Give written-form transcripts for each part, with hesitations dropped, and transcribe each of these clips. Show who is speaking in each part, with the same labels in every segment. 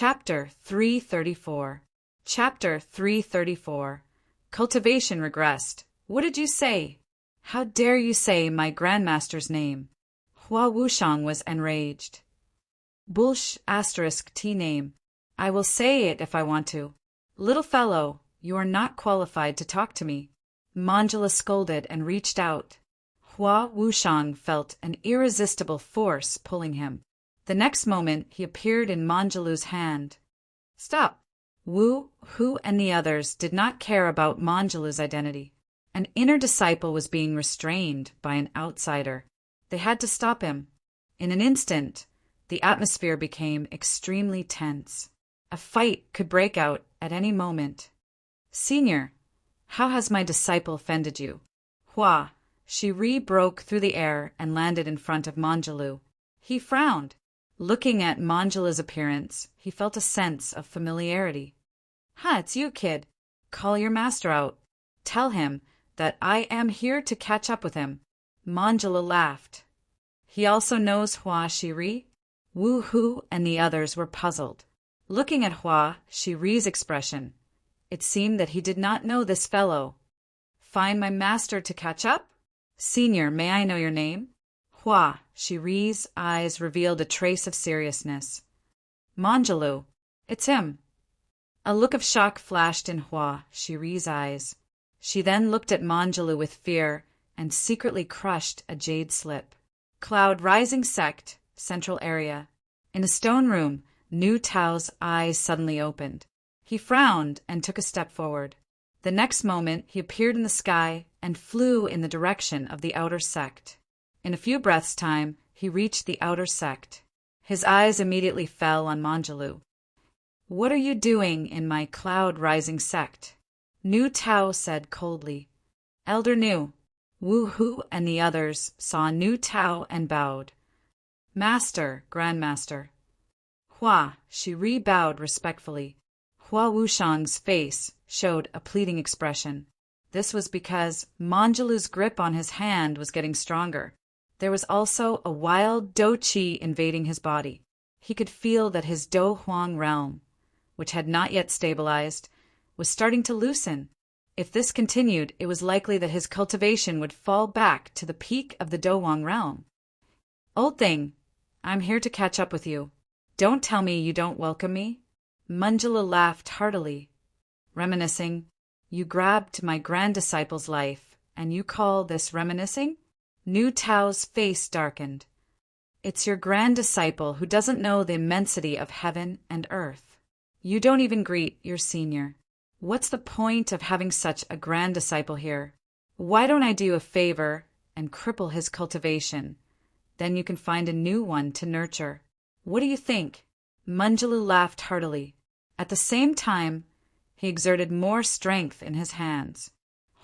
Speaker 1: Chapter 334. Chapter 334. Cultivation regressed. What did you say? How dare you say my grandmaster's name? Hua Wushang was enraged. Bulsh *T name. I will say it if I want to. Little fellow, you are not qualified to talk to me. Manjula scolded and reached out. Hua Wushang felt an irresistible force pulling him. The next moment he appeared in Manjulu's hand. Stop! Wu, Hu, and the others did not care about Manjulu's identity. An inner disciple was being restrained by an outsider. They had to stop him. In an instant, the atmosphere became extremely tense. A fight could break out at any moment. Senior, how has my disciple offended you? Hua, Shiri broke through the air and landed in front of Manjulu. He frowned. Looking at Manjula's appearance, he felt a sense of familiarity. It's you, kid. Call your master out. Tell him that I am here to catch up with him. Manjula laughed. He also knows Hua Shiri? Wu Hu and the others were puzzled. Looking at Hua Shiri's expression, it seemed that he did not know this fellow. Find my master to catch up? Senior, may I know your name? Hua Shiri's eyes revealed a trace of seriousness. Manjulu, it's him. A look of shock flashed in Hua Shiri's eyes. She then looked at Manjulu with fear and secretly crushed a jade slip. Cloud Rising Sect, Central Area. In a stone room, Nu Tao's eyes suddenly opened. He frowned and took a step forward. The next moment he appeared in the sky and flew in the direction of the outer sect. In a few breaths' time, he reached the outer sect. His eyes immediately fell on Manjulu. What are you doing in my Cloud Rising Sect? Nu Tao said coldly. Elder Nu. Wu Hu and the others saw Nu Tao and bowed. Master, Grandmaster. Hua Shiri bowed respectfully. Hua Wushang's face showed a pleading expression. This was because Manjulu's grip on his hand was getting stronger. There was also a wild Do Qi invading his body. He could feel that his Do Huang realm, which had not yet stabilized, was starting to loosen. If this continued, it was likely that his cultivation would fall back to the peak of the Do Huang realm. Old thing, I'm here to catch up with you. Don't tell me you don't welcome me. Manjula laughed heartily. Reminiscing, you grabbed my grand disciple's life, and you call this reminiscing? Nu Tao's face darkened. It's your grand disciple who doesn't know the immensity of heaven and earth. You don't even greet your senior. What's the point of having such a grand disciple here? Why don't I do you a favor and cripple his cultivation? Then you can find a new one to nurture. What do you think? Manjulu laughed heartily. At the same time, he exerted more strength in his hands.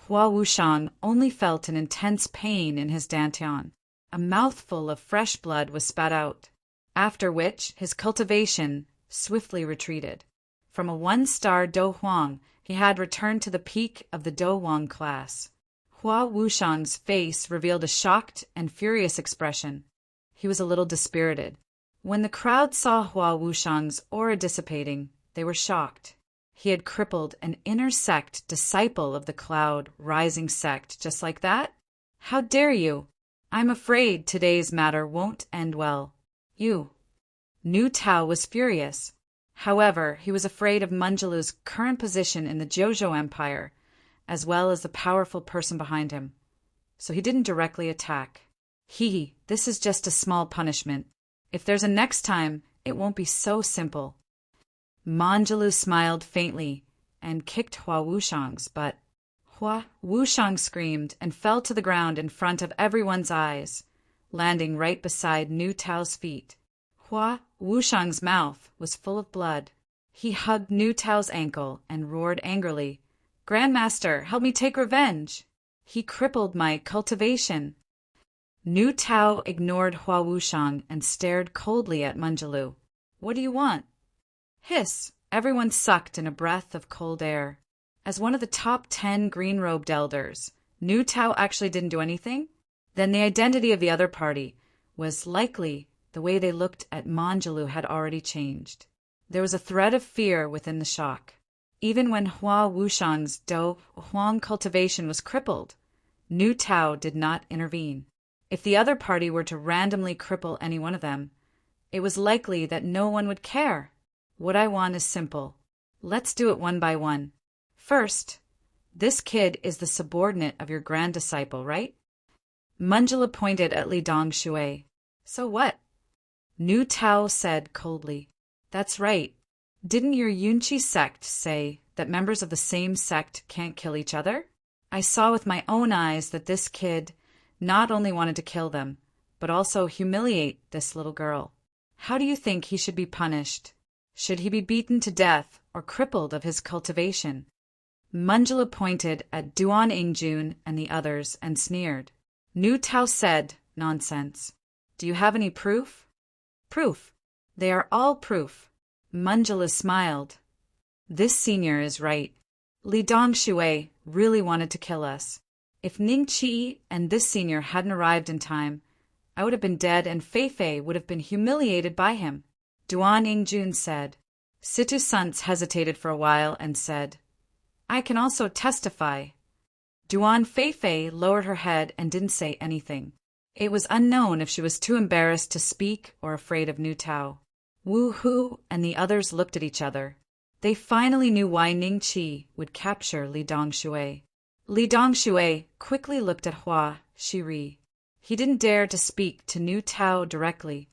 Speaker 1: Hua Wushang only felt an intense pain in his dantian. A mouthful of fresh blood was spat out, after which his cultivation swiftly retreated. From a one-star Do Huang, he had returned to the peak of the Do Huang class. Hua Wushang's face revealed a shocked and furious expression. He was a little dispirited. When the crowd saw Hua Wushang's aura dissipating, they were shocked. He had crippled an inner sect disciple of the Cloud Rising Sect just like that? How dare you? I'm afraid today's matter won't end well. You. Nu Tao was furious. However, he was afraid of Manjulu's current position in the Jojo Empire, as well as the powerful person behind him. So he didn't directly attack. This is just a small punishment. If there's a next time, it won't be so simple. Manjulu smiled faintly and kicked Hua Wushang's butt. Hua Wushang screamed and fell to the ground in front of everyone's eyes, landing right beside Nu Tao's feet. Hua Wushang's mouth was full of blood. He hugged Nu Tao's ankle and roared angrily, Grandmaster, help me take revenge. He crippled my cultivation. Nu Tao ignored Hua Wushang and stared coldly at Manjulu. What do you want? Hiss! Everyone sucked in a breath of cold air. As one of the top 10 green-robed elders, Nu Tao actually didn't do anything? Then the identity of the other party was likely the way they looked at Manjulu had already changed. There was a thread of fear within the shock. Even when Hua Wushang's Do Huang cultivation was crippled, Nu Tao did not intervene. If the other party were to randomly cripple any one of them, it was likely that no one would care. What I want is simple. Let's do it one by one. First, this kid is the subordinate of your grand disciple, right? Manjula pointed at Li Dongshui. So what? Nu Tao said coldly. That's right. Didn't your Yunqi sect say that members of the same sect can't kill each other? I saw with my own eyes that this kid not only wanted to kill them, but also humiliate this little girl. How do you think he should be punished? Should he be beaten to death or crippled of his cultivation? Manjula pointed at Duan Ingjun and the others and sneered. Nu Tao said, nonsense. Do you have any proof? Proof. They are all proof. Manjula smiled. This senior is right. Li Dongshui really wanted to kill us. If Ning Qi and this senior hadn't arrived in time, I would have been dead and Fei Fei would have been humiliated by him. Duan Ingjun said. Situ Suns hesitated for a while and said, I can also testify. Duan Fei Fei lowered her head and didn't say anything. It was unknown if she was too embarrassed to speak or afraid of Nu Tao. Wu Hu and the others looked at each other. They finally knew why Ning Qi would capture Li Dongshui. Li Dongshui quickly looked at Hua Shiri. He didn't dare to speak to Nu Tao directly.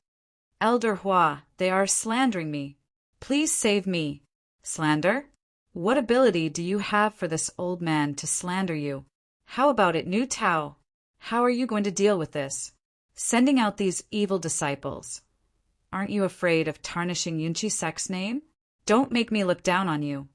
Speaker 1: Elder Hua, they are slandering me. Please save me. Slander? What ability do you have for this old man to slander you? How about it, Nu Tao? How are you going to deal with this? Sending out these evil disciples. Aren't you afraid of tarnishing Yunqi sect's name? Don't make me look down on you.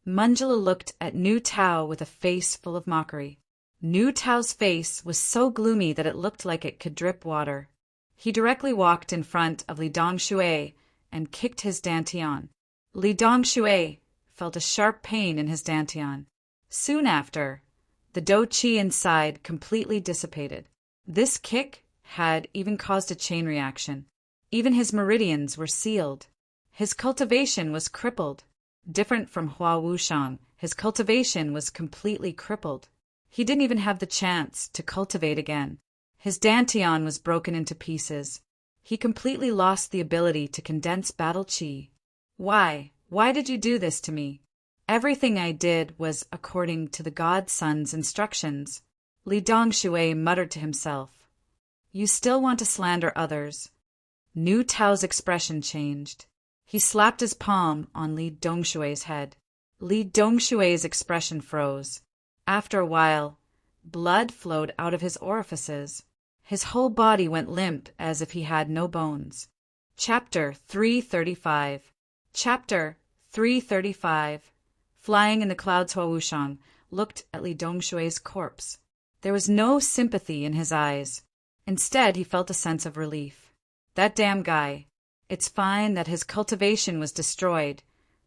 Speaker 1: Manjula looked at Nu Tao with a face full of mockery. Nu Tao's face was so gloomy that it looked like it could drip water. He directly walked in front of Li Dongshui and kicked his dantian. Li Dongshui felt a sharp pain in his dantian. Soon after, the Do Qi inside completely dissipated. This kick had even caused a chain reaction. Even his meridians were sealed. His cultivation was crippled. Different from Hua Wushang, his cultivation was completely crippled. He didn't even have the chance to cultivate again. His dantian was broken into pieces. He completely lost the ability to condense battle qi. Why? Why did you do this to me? Everything I did was according to the Godson's instructions. Li Dongshui muttered to himself. You still want to slander others. Nu Tao's expression changed. He slapped his palm on Li Dongshui's head. Li Dongshui's expression froze. After a while, blood flowed out of his orifices. His whole body went limp as if he had no bones. Chapter 335. Chapter 335. Flying in the clouds, Hua Wushang looked at Li Dongshui's corpse. There was no sympathy in his eyes. Instead, he felt a sense of relief. That damn guy. It's fine that his cultivation was destroyed,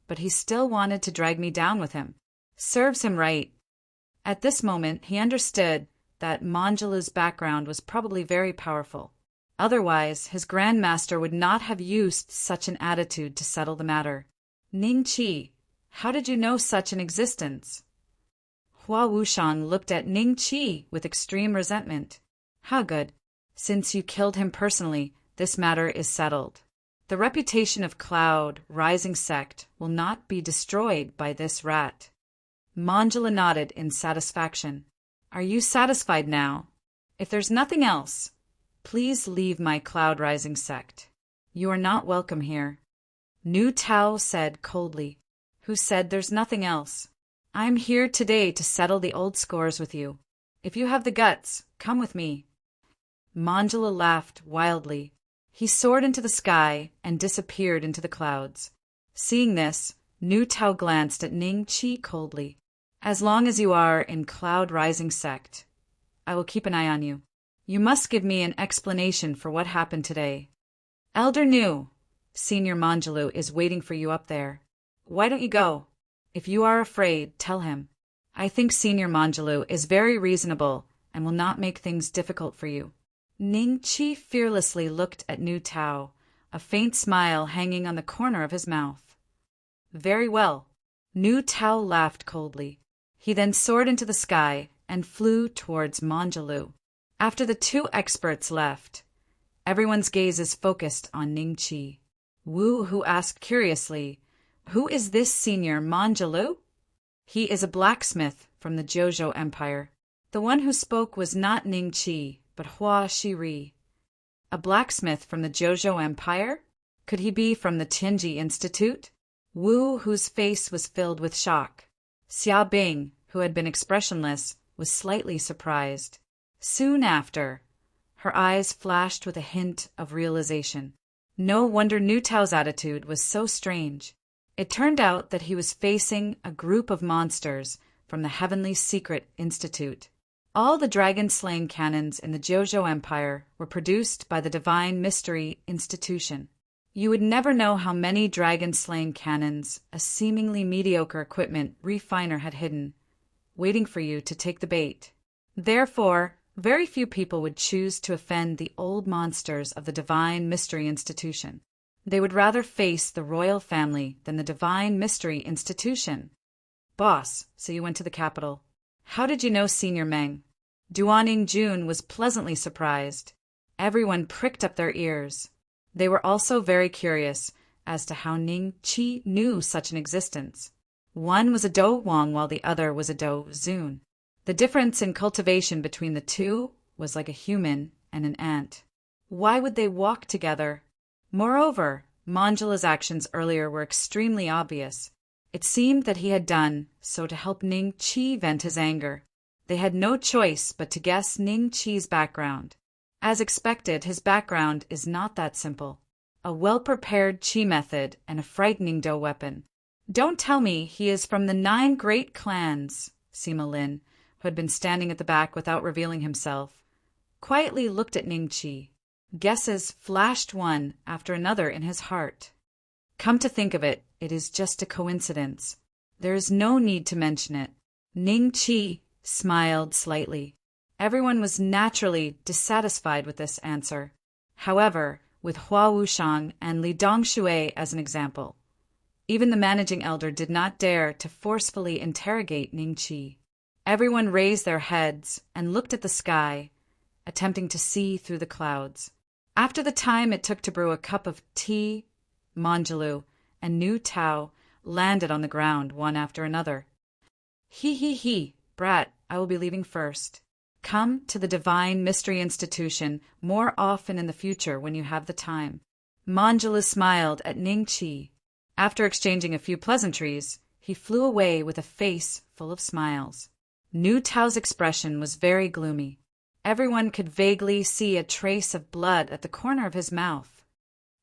Speaker 1: but he still wanted to drag me down with him. Serves him right. At this moment, he understood that Manjula's background was probably very powerful. Otherwise, his grandmaster would not have used such an attitude to settle the matter. Ning Qi, how did you know such an existence? Hua Wushang looked at Ning Qi with extreme resentment. How good. Since you killed him personally, this matter is settled. The reputation of Cloud Rising Sect will not be destroyed by this rat. Manjula nodded in satisfaction. Are you satisfied now? If there's nothing else, please leave my Cloud Rising Sect. You are not welcome here. Nu Tao said coldly. Who said there's nothing else? I'm here today to settle the old scores with you. If you have the guts, come with me. Manjula laughed wildly. He soared into the sky and disappeared into the clouds. Seeing this, Nu Tao glanced at Ning Qi coldly. As long as you are in Cloud Rising Sect, I will keep an eye on you. You must give me an explanation for what happened today. Elder Nu, Senior Manjulu is waiting for you up there. Why don't you go? If you are afraid, tell him. I think Senior Manjulu is very reasonable and will not make things difficult for you. Ning Qi fearlessly looked at Nu Tao, a faint smile hanging on the corner of his mouth. Very well. Nu Tao laughed coldly. He then soared into the sky and flew towards Manjalu. After the two experts left, everyone's gaze is focused on Ning Qi. Wu Hu asked curiously, "Who is this senior Manjalu?" "He is a blacksmith from the Zhou Empire." The one who spoke was not Ning Qi, but Hua Shiri. A blacksmith from the Zhou Empire? Could he be from the Tianji Institute? Wu Hu's face was filled with shock. Xia Bing, who had been expressionless, was slightly surprised. Soon after, her eyes flashed with a hint of realization. No wonder Nu Tao's attitude was so strange. It turned out that he was facing a group of monsters from the Heavenly Secret Institute. All the dragon-slaying cannons in the Zhou Empire were produced by the Divine Mystery Institution. You would never know how many dragon-slaying cannons a seemingly mediocre equipment refiner had hidden, waiting for you to take the bait. Therefore, very few people would choose to offend the old monsters of the Divine Mystery Institution. They would rather face the royal family than the Divine Mystery Institution. "Boss, so you went to the capital. How did you know Senior Meng?" Duaning Jun was pleasantly surprised. Everyone pricked up their ears. They were also very curious as to how Ning Qi knew such an existence. One was a Do Wang while the other was a Do Zun. The difference in cultivation between the two was like a human and an ant. Why would they walk together? Moreover, Manjula's actions earlier were extremely obvious. It seemed that he had done so to help Ning Qi vent his anger. They had no choice but to guess Ning Qi's background. As expected, his background is not that simple. A well-prepared Qi method and a frightening Do weapon. "Don't tell me he is from the 9 great clans," Sima Lin, who had been standing at the back without revealing himself, quietly looked at Ning Qi. Guesses flashed one after another in his heart. Come to think of it, it is just a coincidence. There is no need to mention it. Ning Qi smiled slightly. Everyone was naturally dissatisfied with this answer. However, with Hua Wushang and Li Dongshui as an example, even the managing elder did not dare to forcefully interrogate Ning Qi. Everyone raised their heads and looked at the sky, attempting to see through the clouds. After the time it took to brew a cup of tea, Manjalu and Nu Tao landed on the ground one after another. He, brat, I will be leaving first. Come to the Divine Mystery Institution more often in the future when you have the time. Manjula smiled at Ning Qi. After exchanging a few pleasantries, he flew away with a face full of smiles. Nu Tao's expression was very gloomy. Everyone could vaguely see a trace of blood at the corner of his mouth.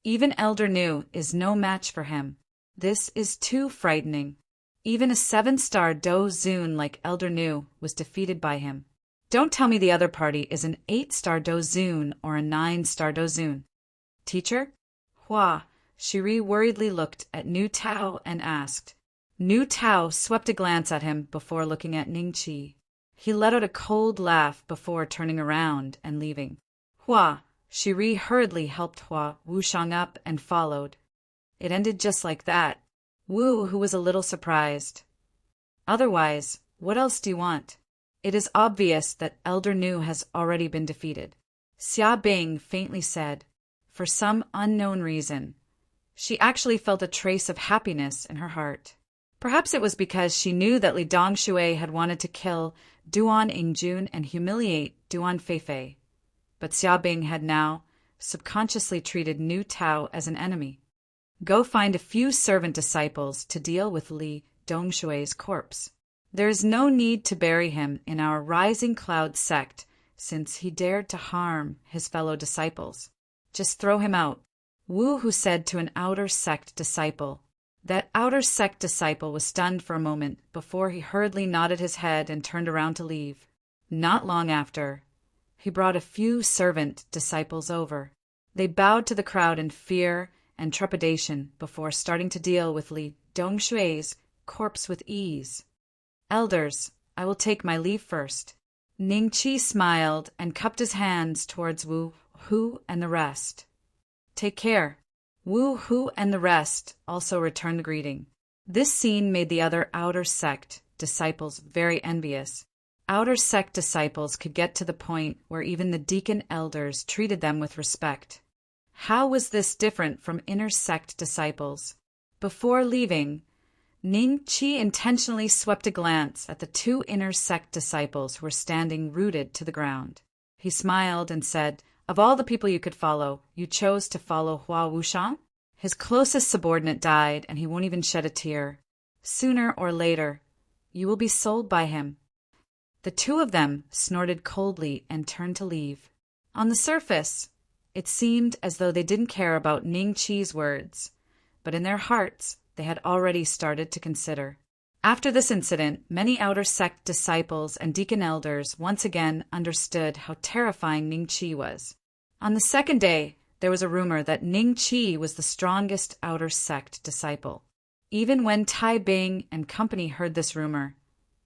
Speaker 1: Even Elder Nu is no match for him. This is too frightening. Even a 7-star Do Zun like Elder Nu was defeated by him. Don't tell me the other party is an 8-star Do Zun or a 9-star Do Zun. Teacher? Hua Shiri worriedly looked at Nu Tao and asked. Nu Tao swept a glance at him before looking at Ning Qi. He let out a cold laugh before turning around and leaving. Hua Shiri hurriedly helped Hua Wushang up and followed. It ended just like that. Wu, who was a little surprised. Otherwise, what else do you want? It is obvious that Elder Nu has already been defeated. Xia Bing faintly said, for some unknown reason. She actually felt a trace of happiness in her heart. Perhaps it was because she knew that Li Dongshui had wanted to kill Duan Yingjun and humiliate Duan Feifei. But Xia Bing had now subconsciously treated Nu Tao as an enemy. Go find a few servant disciples to deal with Li Dongshui's corpse. There is no need to bury him in our Rising Cloud sect, since he dared to harm his fellow disciples. Just throw him out. Wu Hu said to an outer sect disciple. That outer sect disciple was stunned for a moment before he hurriedly nodded his head and turned around to leave. Not long after, he brought a few servant disciples over. They bowed to the crowd in fear and trepidation before starting to deal with Li Dongshui's corpse with ease. Elders, I will take my leave first. Ning Qi smiled and cupped his hands towards Wu Hu and the rest. Take care. Wu Hu and the rest also returned the greeting. This scene made the other outer sect disciples very envious. Outer sect disciples could get to the point where even the deacon elders treated them with respect. How was this different from inner sect disciples? Before leaving, Ning Qi intentionally swept a glance at the two inner sect disciples who were standing rooted to the ground. He smiled and said, "Of all the people you could follow, you chose to follow Hua Wuxiang? His closest subordinate died, and he won't even shed a tear. Sooner or later, you will be sold by him." The two of them snorted coldly and turned to leave. On the surface, it seemed as though they didn't care about Ning Qi's words, but in their hearts they had already started to consider. After this incident, many outer sect disciples and deacon elders once again understood how terrifying Ning Qi was. On the second day, there was a rumor that Ning Qi was the strongest outer sect disciple. Even when Tai Bing and company heard this rumor,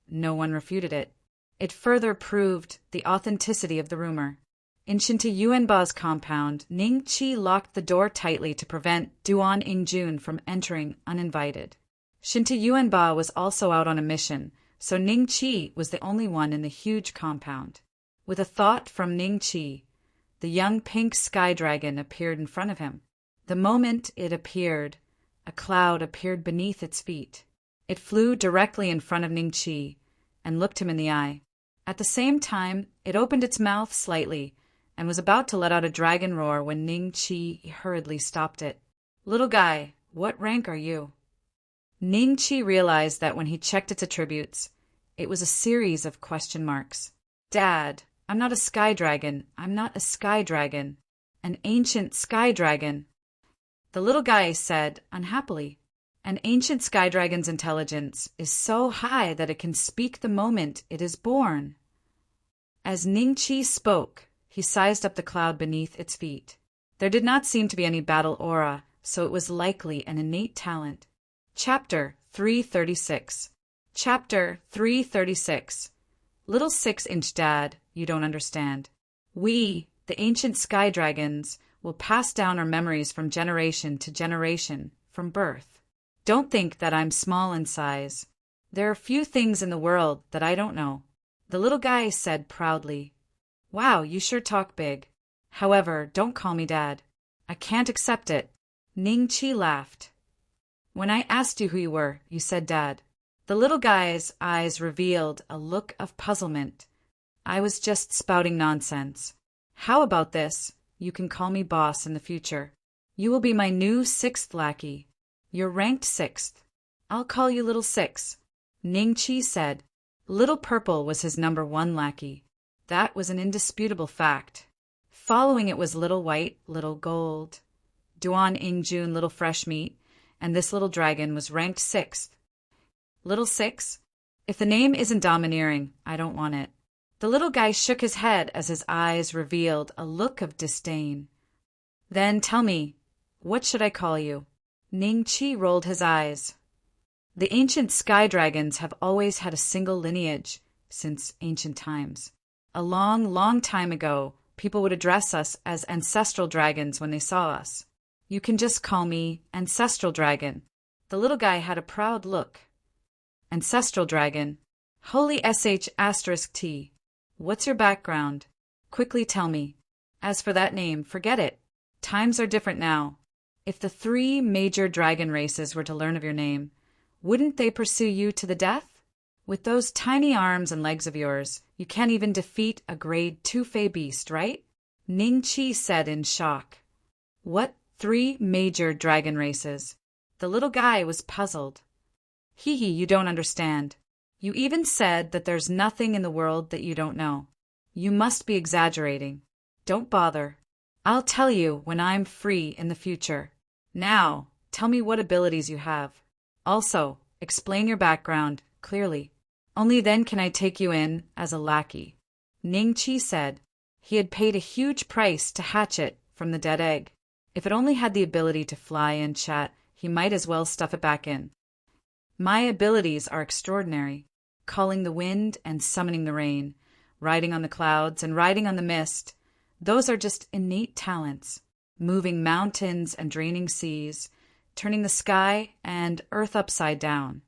Speaker 1: no one refuted it. It further proved the authenticity of the rumor. In Shinta Yuanba's compound, Ning Qi locked the door tightly to prevent Duan Yingjun from entering uninvited. Shinta Yuanba was also out on a mission, so Ning Qi was the only one in the huge compound. With a thought from Ning Qi, the young pink sky dragon appeared in front of him. The moment it appeared, a cloud appeared beneath its feet. It flew directly in front of Ning Qi and looked him in the eye. At the same time, it opened its mouth slightly and was about to let out a dragon roar when Ning Qi hurriedly stopped it. "Little guy, what rank are you?" Ning Qi realized that when he checked its attributes, it was a series of question marks. "Dad, I'm not a sky dragon. I'm not a sky dragon. An ancient sky dragon." The little guy said unhappily, "An ancient sky dragon's intelligence is so high that it can speak the moment it is born." As Ning Qi spoke, he sized up the cloud beneath its feet. There did not seem to be any battle aura, so it was likely an innate talent. Chapter 336. Chapter 336. Little 6-inch dad, you don't understand. We, the ancient sky dragons, will pass down our memories from generation to generation, from birth. Don't think that I'm small in size. There are few things in the world that I don't know. The little guy said proudly, "Wow, you sure talk big. However, don't call me Dad. I can't accept it." Ning Qi laughed. "When I asked you who you were, you said Dad." The little guy's eyes revealed a look of puzzlement. "I was just spouting nonsense. How about this? You can call me boss in the future. You will be my new 6th lackey. You're ranked 6th. I'll call you Little 6. Ning Qi said. Little Purple was his number 1 lackey. That was an indisputable fact. Following it was Little White, Little Gold. Duan Yingjun, Little Fresh Meat, and this little dragon was ranked 6th. Little 6? If the name isn't domineering, I don't want it. The little guy shook his head as his eyes revealed a look of disdain. Then tell me, what should I call you? Ning Qi rolled his eyes. The ancient sky dragons have always had a single lineage since ancient times. A long, long time ago, people would address us as ancestral dragons when they saw us. You can just call me Ancestral Dragon. The little guy had a proud look. Ancestral Dragon. Holy **T. What's your background? Quickly tell me. As for that name, forget it. Times are different now. If the 3 major dragon races were to learn of your name, wouldn't they pursue you to the death? With those tiny arms and legs of yours, you can't even defeat a grade 2 Fey beast, right? Ning Qi said in shock. What 3 major dragon races? The little guy was puzzled. Hee, you don't understand. You even said that there's nothing in the world that you don't know. You must be exaggerating. Don't bother. I'll tell you when I'm free in the future. Now, tell me what abilities you have. Also, explain your background clearly. Only then can I take you in as a lackey. Ning Qi said. He had paid a huge price to hatch it from the dead egg. If it only had the ability to fly and chat, he might as well stuff it back in. My abilities are extraordinary. Calling the wind and summoning the rain, riding on the clouds and riding on the mist, those are just innate talents. Moving mountains and draining seas, turning the sky and earth upside down.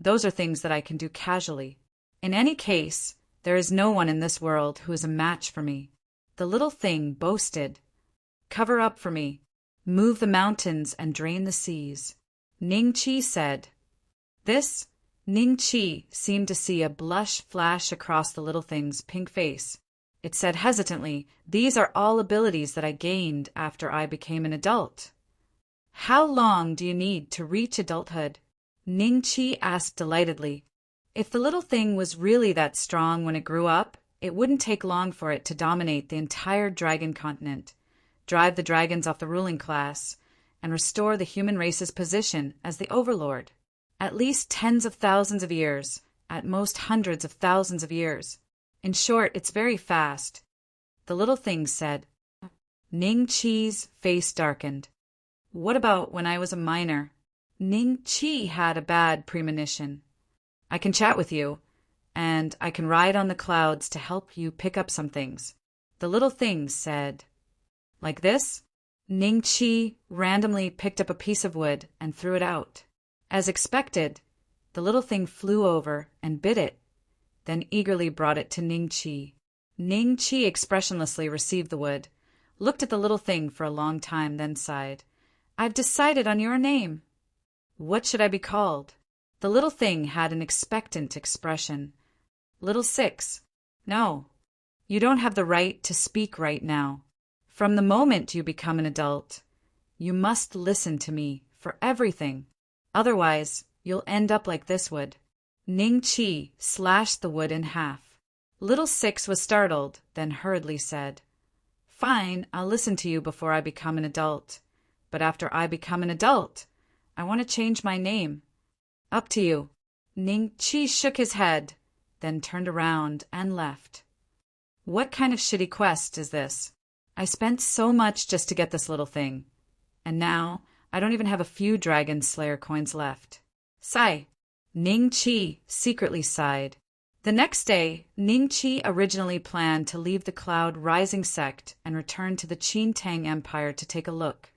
Speaker 1: Those are things that I can do casually. In any case, there is no one in this world who is a match for me. The little thing boasted. Cover up for me. Move the mountains and drain the seas. Ning Chi said. This? Ning Chi seemed to see a blush flash across the little thing's pink face. It said hesitantly, "These are all abilities that I gained after I became an adult." "How long do you need to reach adulthood?" Ning Chi asked delightedly. If the little thing was really that strong when it grew up, it wouldn't take long for it to dominate the entire dragon continent, drive the dragons off the ruling class, and restore the human race's position as the overlord. At least tens of thousands of years, at most hundreds of thousands of years. In short, it's very fast. The little thing said. Ning Chi's face darkened. What about when I was a minor? Ning Chi had a bad premonition. I can chat with you, and I can ride on the clouds to help you pick up some things. The little thing said. Like this? Ning Chi randomly picked up a piece of wood and threw it out. As expected, the little thing flew over and bit it, then eagerly brought it to Ning Chi. Ning Chi expressionlessly received the wood, looked at the little thing for a long time, then sighed. I've decided on your name. What should I be called? The little thing had an expectant expression. Little Six. No, you don't have the right to speak right now. From the moment you become an adult, you must listen to me for everything. Otherwise, you'll end up like this wood. Ning Chi slashed the wood in half. Little Six was startled, then hurriedly said, Fine, I'll listen to you before I become an adult. But after I become an adult, I want to change my name. Up to you. Ning Chi shook his head, then turned around and left. What kind of shitty quest is this? I spent so much just to get this little thing. And now, I don't even have a few Dragon Slayer coins left. Sigh. Ning Chi secretly sighed. The next day, Ning Chi originally planned to leave the Cloud Rising sect and return to the Qin Tang Empire to take a look,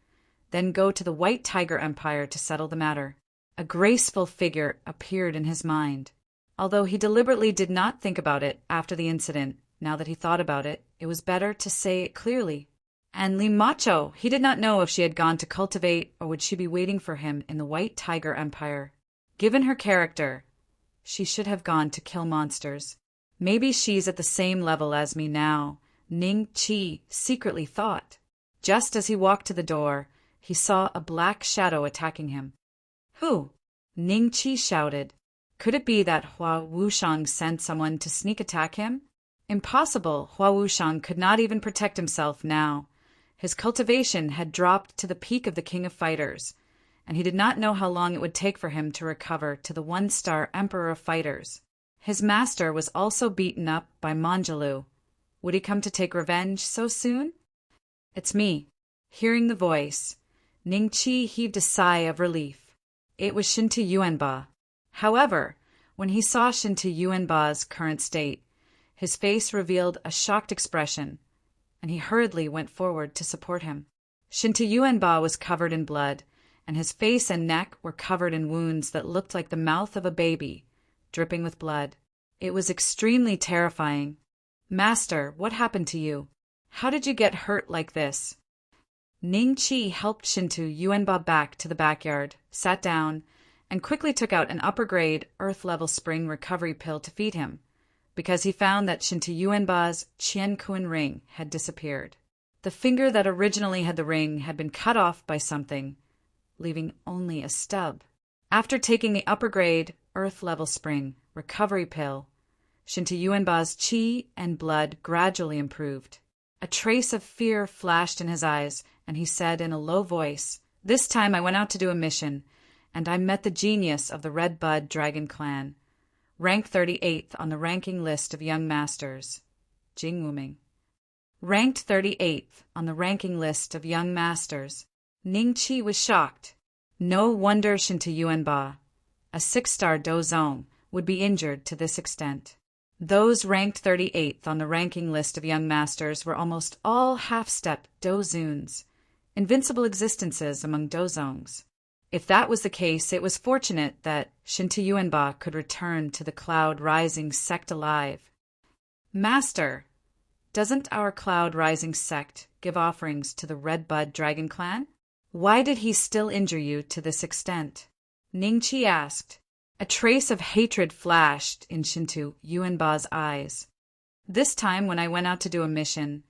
Speaker 1: then go to the White Tiger Empire to settle the matter. A graceful figure appeared in his mind. Although he deliberately did not think about it after the incident, now that he thought about it, it was better to say it clearly. And Li Macho, he did not know if she had gone to cultivate or would she be waiting for him in the White Tiger Empire. Given her character, she should have gone to kill monsters. Maybe she's at the same level as me now, Ning Chi secretly thought. Just as he walked to the door, he saw a black shadow attacking him. Who? Ning Chi shouted. Could it be that Hua Wushang sent someone to sneak attack him? Impossible. Hua Wushang could not even protect himself now. His cultivation had dropped to the peak of the King of Fighters, and he did not know how long it would take for him to recover to the one-star Emperor of Fighters. His master was also beaten up by Manjalu. Would he come to take revenge so soon? It's me. Hearing the voice, Ning Chi heaved a sigh of relief. It was Shinta Yuanba. However, when he saw Shinta Yuanba's current state, his face revealed a shocked expression, and he hurriedly went forward to support him. Shinta Yuanba was covered in blood, and his face and neck were covered in wounds that looked like the mouth of a baby, dripping with blood. It was extremely terrifying. Master, what happened to you? How did you get hurt like this? Ning Chi helped Shinta Yuanba back to the backyard, sat down, and quickly took out an upper-grade, earth-level spring recovery pill to feed him, because he found that Shinta Yuanba's Qian Kun ring had disappeared. The finger that originally had the ring had been cut off by something, leaving only a stub. After taking the upper-grade, earth-level spring recovery pill, Shinta Yuanba's qi and blood gradually improved. A trace of fear flashed in his eyes, and he said in a low voice, This time I went out to do a mission, and I met the genius of the Red Bud Dragon Clan, rank 38th on the ranking list of young masters. Jing Wuming. Ranked 38th on the ranking list of young masters. Ning Chi was shocked. No wonder Shinta Yuanba, a 6-star Dozong, would be injured to this extent. Those ranked 38th on the ranking list of young masters were almost all half-step Dozuns, invincible existences among Dozongs. If that was the case, it was fortunate that Shinta Yuenba could return to the cloud-rising sect alive. Master, doesn't our cloud-rising sect give offerings to the Redbud Dragon Clan? Why did he still injure you to this extent? Ningqi asked. A trace of hatred flashed in Shinta Yuenba's eyes. This time, when I went out to do a mission,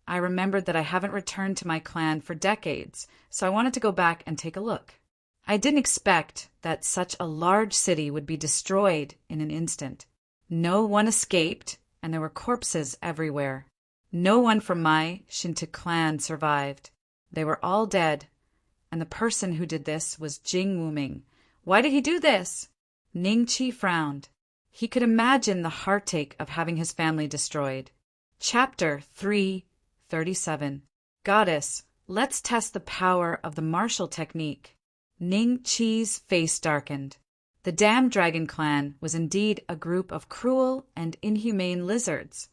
Speaker 1: I remembered that I haven't returned to my clan for decades, so I wanted to go back and take a look. I didn't expect that such a large city would be destroyed in an instant. No one escaped, and there were corpses everywhere. No one from my Shinta clan survived. They were all dead, and the person who did this was Jing Wuming. Why did he do this? Ningqi frowned. He could imagine the heartache of having his family destroyed. Chapter 337. Goddess, let's test the power of the martial technique. Ningqi's face darkened. The damned dragon clan was indeed a group of cruel and inhumane lizards.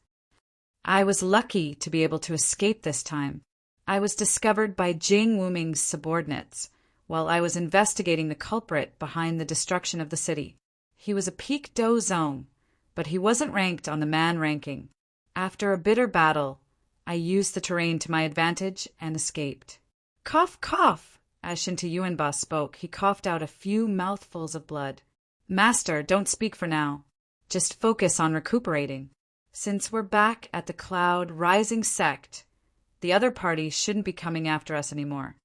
Speaker 1: I was lucky to be able to escape this time. I was discovered by Jing Wuming's subordinates while I was investigating the culprit behind the destruction of the city. He was a peak do zone, but he wasn't ranked on the man ranking. After a bitter battle, I used the terrain to my advantage and escaped. Cough, cough! As Shinta Yuenba spoke, he coughed out a few mouthfuls of blood. Master, don't speak for now. Just focus on recuperating. Since we're back at the cloud-rising sect, the other party shouldn't be coming after us anymore.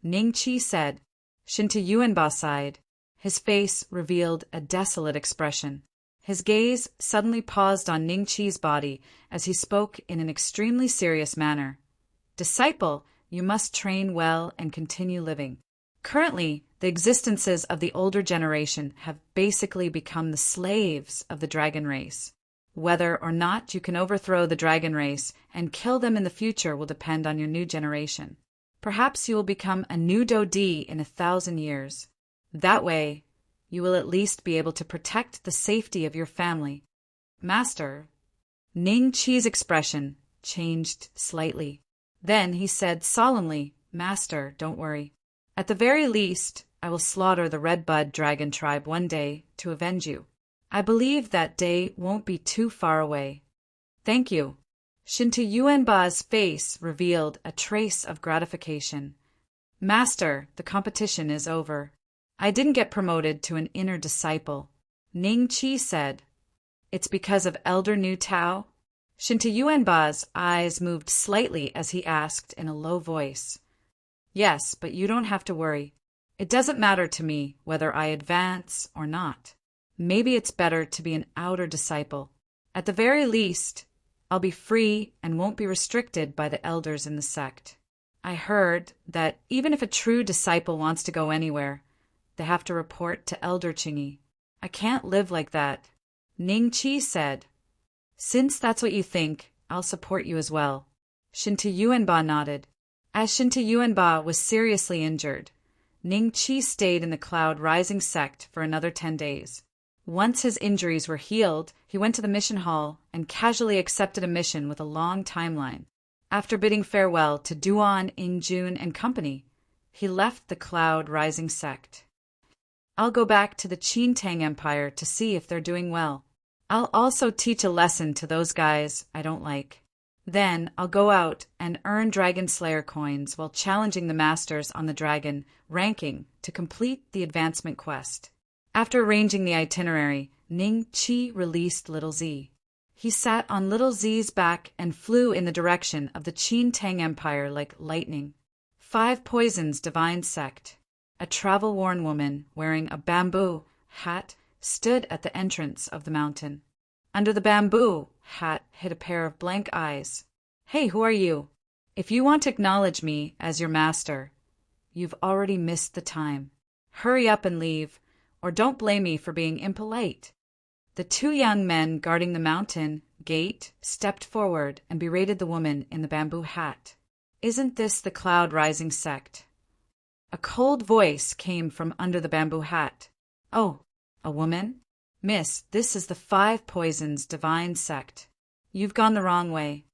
Speaker 1: Ningqi said. Shinta Yuenba sighed. His face revealed a desolate expression. His gaze suddenly paused on Ningqi's body as he spoke in an extremely serious manner. Disciple, you must train well and continue living. Currently, the existences of the older generation have basically become the slaves of the dragon race. Whether or not you can overthrow the dragon race and kill them in the future will depend on your new generation. Perhaps you will become a new Dodi in 1,000 years. That way, you will at least be able to protect the safety of your family. Master, Ningqi's expression changed slightly. Then he said solemnly, Master, don't worry. At the very least, I will slaughter the Redbud Dragon tribe one day to avenge you. I believe that day won't be too far away. Thank you. Shinta Yuenba's face revealed a trace of gratification. Master, the competition is over. I didn't get promoted to an inner disciple. Ningqi said. It's because of Elder Nu Tao? Shinta Yuenba's eyes moved slightly as he asked in a low voice. Yes, but you don't have to worry. It doesn't matter to me whether I advance or not. Maybe it's better to be an outer disciple. At the very least, I'll be free and won't be restricted by the elders in the sect. I heard that even if a true disciple wants to go anywhere, they have to report to Elder Chingy. I can't live like that. Ningqi said. Since that's what you think, I'll support you as well. Shinta Yuenba nodded. As Shinta Yuenba was seriously injured, Ningqi stayed in the cloud-rising sect for another 10 days. Once his injuries were healed, he went to the mission hall and casually accepted a mission with a long timeline. After bidding farewell to Duan, Ingjun, and company, he left the cloud-rising sect. I'll go back to the Qintang Empire to see if they're doing well. I'll also teach a lesson to those guys I don't like. Then I'll go out and earn Dragon Slayer coins while challenging the masters on the dragon ranking to complete the advancement quest. After arranging the itinerary, Ningqi released Little Z. He sat on Little Z's back and flew in the direction of the Qintang Empire like lightning. 5 Poisons Divine Sect. A travel-worn woman wearing a bamboo hat stood at the entrance of the mountain. Under the bamboo hat hid a pair of blank eyes. Hey, who are you? If you want to acknowledge me as your master, you've already missed the time. Hurry up and leave, or don't blame me for being impolite. The 2 young men guarding the mountain gate stepped forward and berated the woman in the bamboo hat. Isn't this the cloud-rising sect? A cold voice came from under the bamboo hat. Oh, a woman? Miss, this is the 5 Poisons Divine Sect. You've gone the wrong way.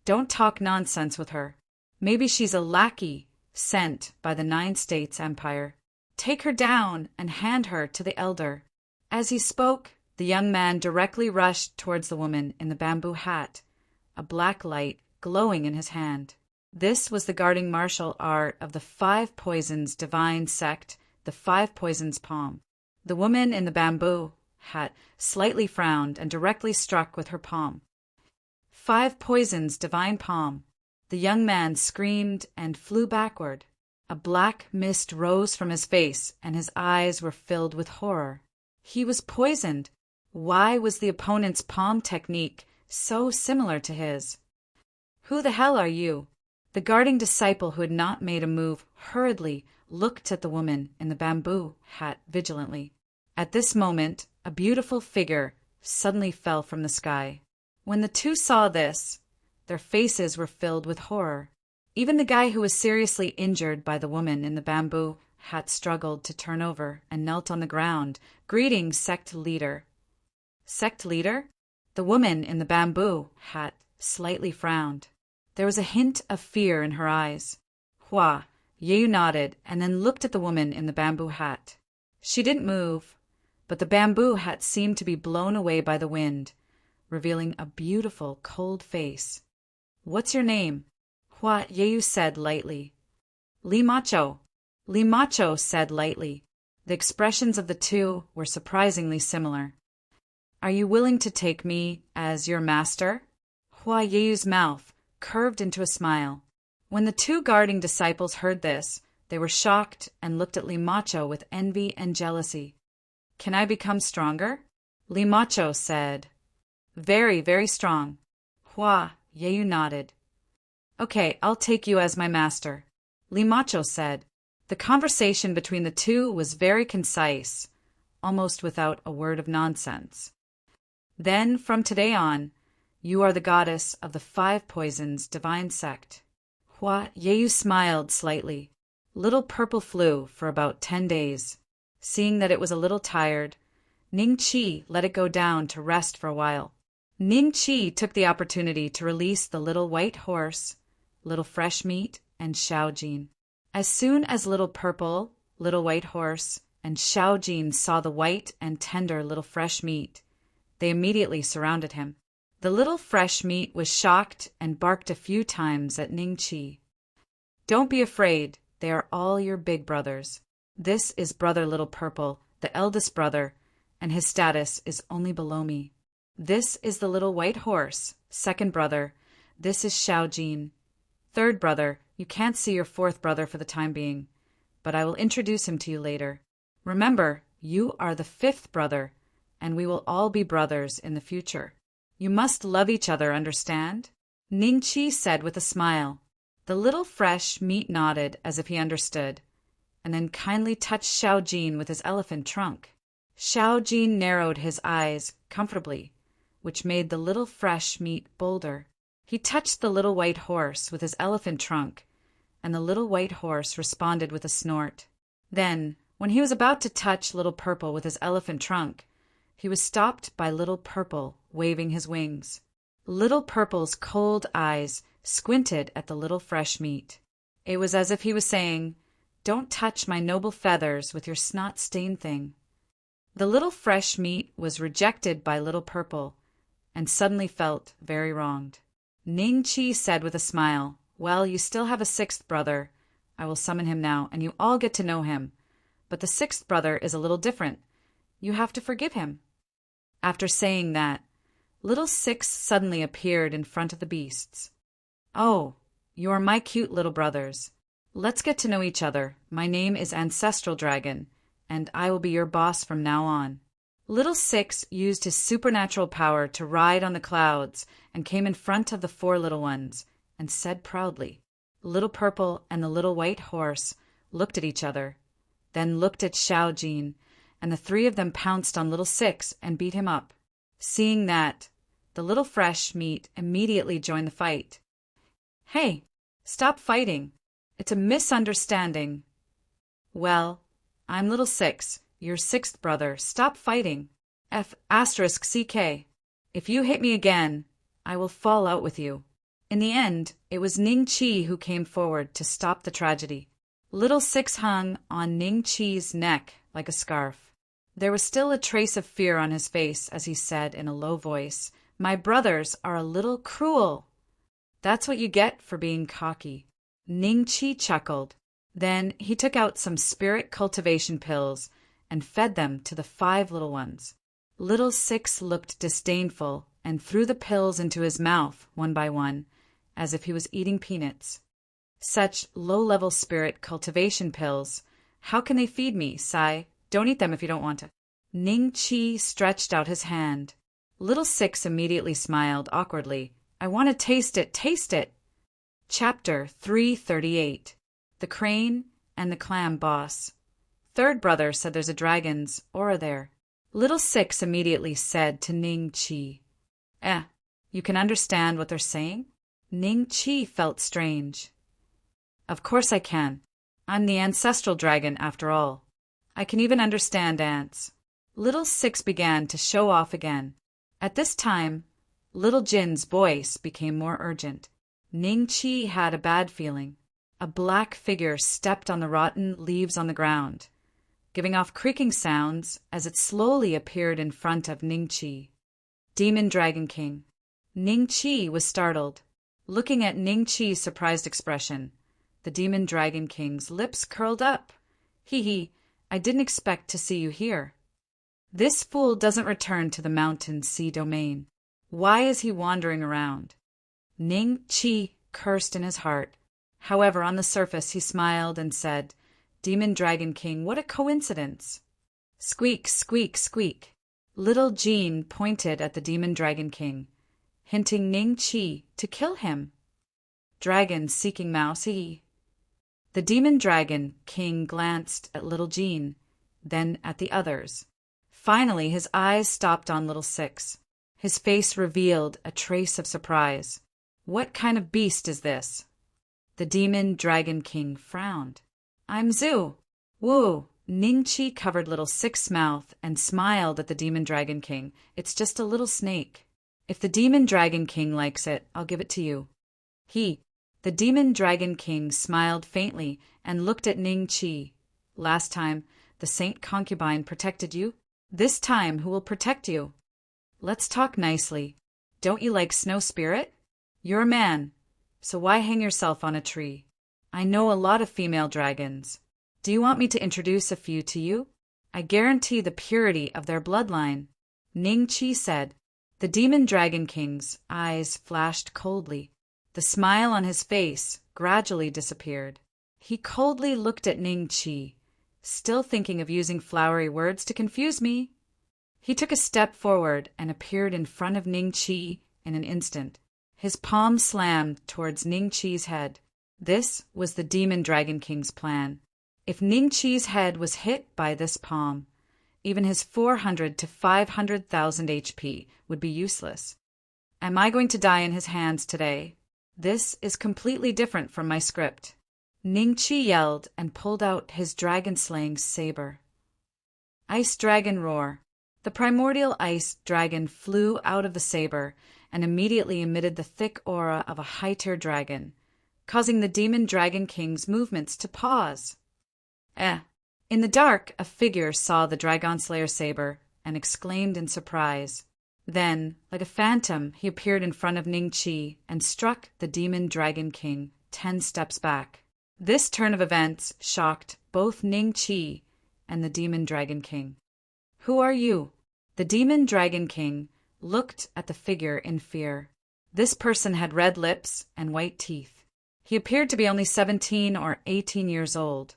Speaker 1: Don't talk nonsense with her. Maybe she's a lackey sent by the 9 States Empire. Take her down and hand her to the elder." As he spoke, the young man directly rushed towards the woman in the bamboo hat, a black light glowing in his hand. This was the guarding martial art of the 5 Poisons divine sect, the 5 Poisons palm. The woman in the bamboo hat slightly frowned and directly struck with her palm. 5 Poisons divine palm. The young man screamed and flew backward. A black mist rose from his face, and his eyes were filled with horror. He was poisoned. Why was the opponent's palm technique so similar to his? "Who the hell are you?" The guarding disciple who had not made a move hurriedly looked at the woman in the bamboo hat vigilantly. At this moment, a beautiful figure suddenly fell from the sky. When the two saw this, their faces were filled with horror. Even the guy who was seriously injured by the woman in the bamboo hat struggled to turn over and knelt on the ground, greeting sect leader. Sect leader? The woman in the bamboo hat slightly frowned. There was a hint of fear in her eyes. Hua, Yeu nodded and then looked at the woman in the bamboo hat. She didn't move, but the bamboo hat seemed to be blown away by the wind, revealing a beautiful, cold face. "What's your name?" Hua Yeu said lightly. "Li Macho." Li Macho said lightly. The expressions of the two were surprisingly similar. "Are you willing to take me as your master?" Hua Yeu's mouth curved into a smile. When the 2 guarding disciples heard this, they were shocked and looked at Li Macho with envy and jealousy. "Can I become stronger?" Li Macho said. "Very, very strong." Hua Yeu nodded. "Okay, I'll take you as my master," Li Macho said. The conversation between the two was very concise, almost without a word of nonsense. "Then, from today on, you are the goddess of the 5 Poisons divine sect." Hua Yeu smiled slightly. Little Purple flew for about 10 days. Seeing that it was a little tired, Ning Qi let it go down to rest for a while. Ning Qi took the opportunity to release the little white horse, Little Fresh Meat, and Xiaojin. As soon as Little Purple, Little White Horse, and Xiaojin saw the white and tender Little Fresh Meat, they immediately surrounded him. The Little Fresh Meat was shocked and barked a few times at Ning Qi. "Don't be afraid, they are all your big brothers. This is Brother Little Purple, the eldest brother, and his status is only below me. This is the Little White Horse, second brother. This is Xiaojin, third brother. You can't see your 4th brother for the time being, but I will introduce him to you later. Remember, you are the 5th brother, and we will all be brothers in the future. You must love each other, understand?" Ning Qi said with a smile. The Little Fresh Meat nodded as if he understood, and then kindly touched Xiaojin with his elephant trunk. Xiaojin narrowed his eyes comfortably, which made the Little Fresh Meat bolder. He touched the Little White Horse with his elephant trunk, and the Little White Horse responded with a snort. Then, when he was about to touch Little Purple with his elephant trunk, he was stopped by Little Purple waving his wings. Little Purple's cold eyes squinted at the Little Fresh Meat. It was as if he was saying, "Don't touch my noble feathers with your snot-stained thing." The Little Fresh Meat was rejected by Little Purple, and suddenly felt very wronged. Ning Qi said with a smile, "Well, you still have a 6th brother. I will summon him now, and you all get to know him. But the 6th brother is a little different. You have to forgive him." After saying that, Little 6 suddenly appeared in front of the beasts. "Oh, you are my cute little brothers. Let's get to know each other. My name is Ancestral Dragon, and I will be your boss from now on." Little 6 used his supernatural power to ride on the clouds and came in front of the 4 little ones and said proudly. Little Purple and the Little White Horse looked at each other, then looked at Xiaojin, and the 3 of them pounced on Little 6 and beat him up. Seeing that, the Little Fresh Meat immediately joined the fight. "Hey, stop fighting. It's a misunderstanding." "Well, I'm Little 6, your 6th brother. Stop fighting. F***CK. If you hit me again, I will fall out with you." In the end, it was Ning Qi who came forward to stop the tragedy. Little Six hung on Ning Chi's neck like a scarf. There was still a trace of fear on his face as he said in a low voice, "My brothers are a little cruel." "That's what you get for being cocky." Ning Chi chuckled. Then he took out some spirit cultivation pills and fed them to the 5 little ones. Little Six looked disdainful and threw the pills into his mouth one by one, as if he was eating peanuts. "Such low-level spirit cultivation pills. How can they feed me, Sai? Don't eat them if you don't want to." Ning Chi stretched out his hand. Little Six immediately smiled awkwardly. "I want to taste it, taste it." Chapter 338. The Crane and the Clam Boss. Third brother said there's a dragon's aura there. Little Six immediately said to Ning Chi, you can understand what they're saying?" Ning Chi felt strange. "Of course I can. I'm the ancestral dragon after all. I can even understand ants." Little Six began to show off again. At this time, Little Jin's voice became more urgent. Ning Chi had a bad feeling. A black figure stepped on the rotten leaves on the ground, giving off creaking sounds as it slowly appeared in front of Ning Chi. Demon Dragon King. Ning Chi was startled. Looking at Ning Chi's surprised expression, the Demon Dragon King's lips curled up. "Hee, I didn't expect to see you here. This fool doesn't return to the mountain sea domain. Why is he wandering around?" Ning Chi cursed in his heart. However, on the surface he smiled and said, "Demon Dragon King, what a coincidence." Squeak, squeak, squeak. Little Jean pointed at the Demon Dragon King, hinting Ning Chi to kill him. "Dragon seeking mousey." The Demon Dragon King glanced at Little Jean, then at the others. Finally, his eyes stopped on Little Six. His face revealed a trace of surprise. "What kind of beast is this?" The Demon Dragon King frowned. "I'm Zhu. Woo." Ning Chi covered Little Six's mouth and smiled at the Demon Dragon King. "It's just a little snake. If the Demon Dragon King likes it, I'll give it to you." The Demon Dragon King smiled faintly and looked at Ning Chi. "Last time, the Saint Concubine protected you. This time, who will protect you? Let's talk nicely. Don't you like Snow Spirit? You're a man, so why hang yourself on a tree? I know a lot of female dragons. Do you want me to introduce a few to you? I guarantee the purity of their bloodline." Ning Chi said. The Demon Dragon King's eyes flashed coldly. The smile on his face gradually disappeared. He coldly looked at Ning Chi, still thinking of using flowery words to confuse me. He took a step forward and appeared in front of Ning Chi in an instant. His palm slammed towards Ning Chi's head. This was the Demon Dragon King's plan. If Ning Chi's head was hit by this palm, even his 400 to 500,000 HP would be useless. Am I going to die in his hands today? This is completely different from my script. Ning Chi yelled and pulled out his dragon-slaying saber. Ice Dragon Roar. The primordial ice dragon flew out of the saber and immediately emitted the thick aura of a high-tier dragon, causing the Demon Dragon King's movements to pause. In the dark, a figure saw the Dragon Slayer saber and exclaimed in surprise. Then, like a phantom, he appeared in front of Ning Chi and struck the Demon Dragon King 10 steps back. This turn of events shocked both Ning Chi and the Demon Dragon King. "Who are you?" The Demon Dragon King looked at the figure in fear. This person had red lips and white teeth. He appeared to be only 17 or 18 years old,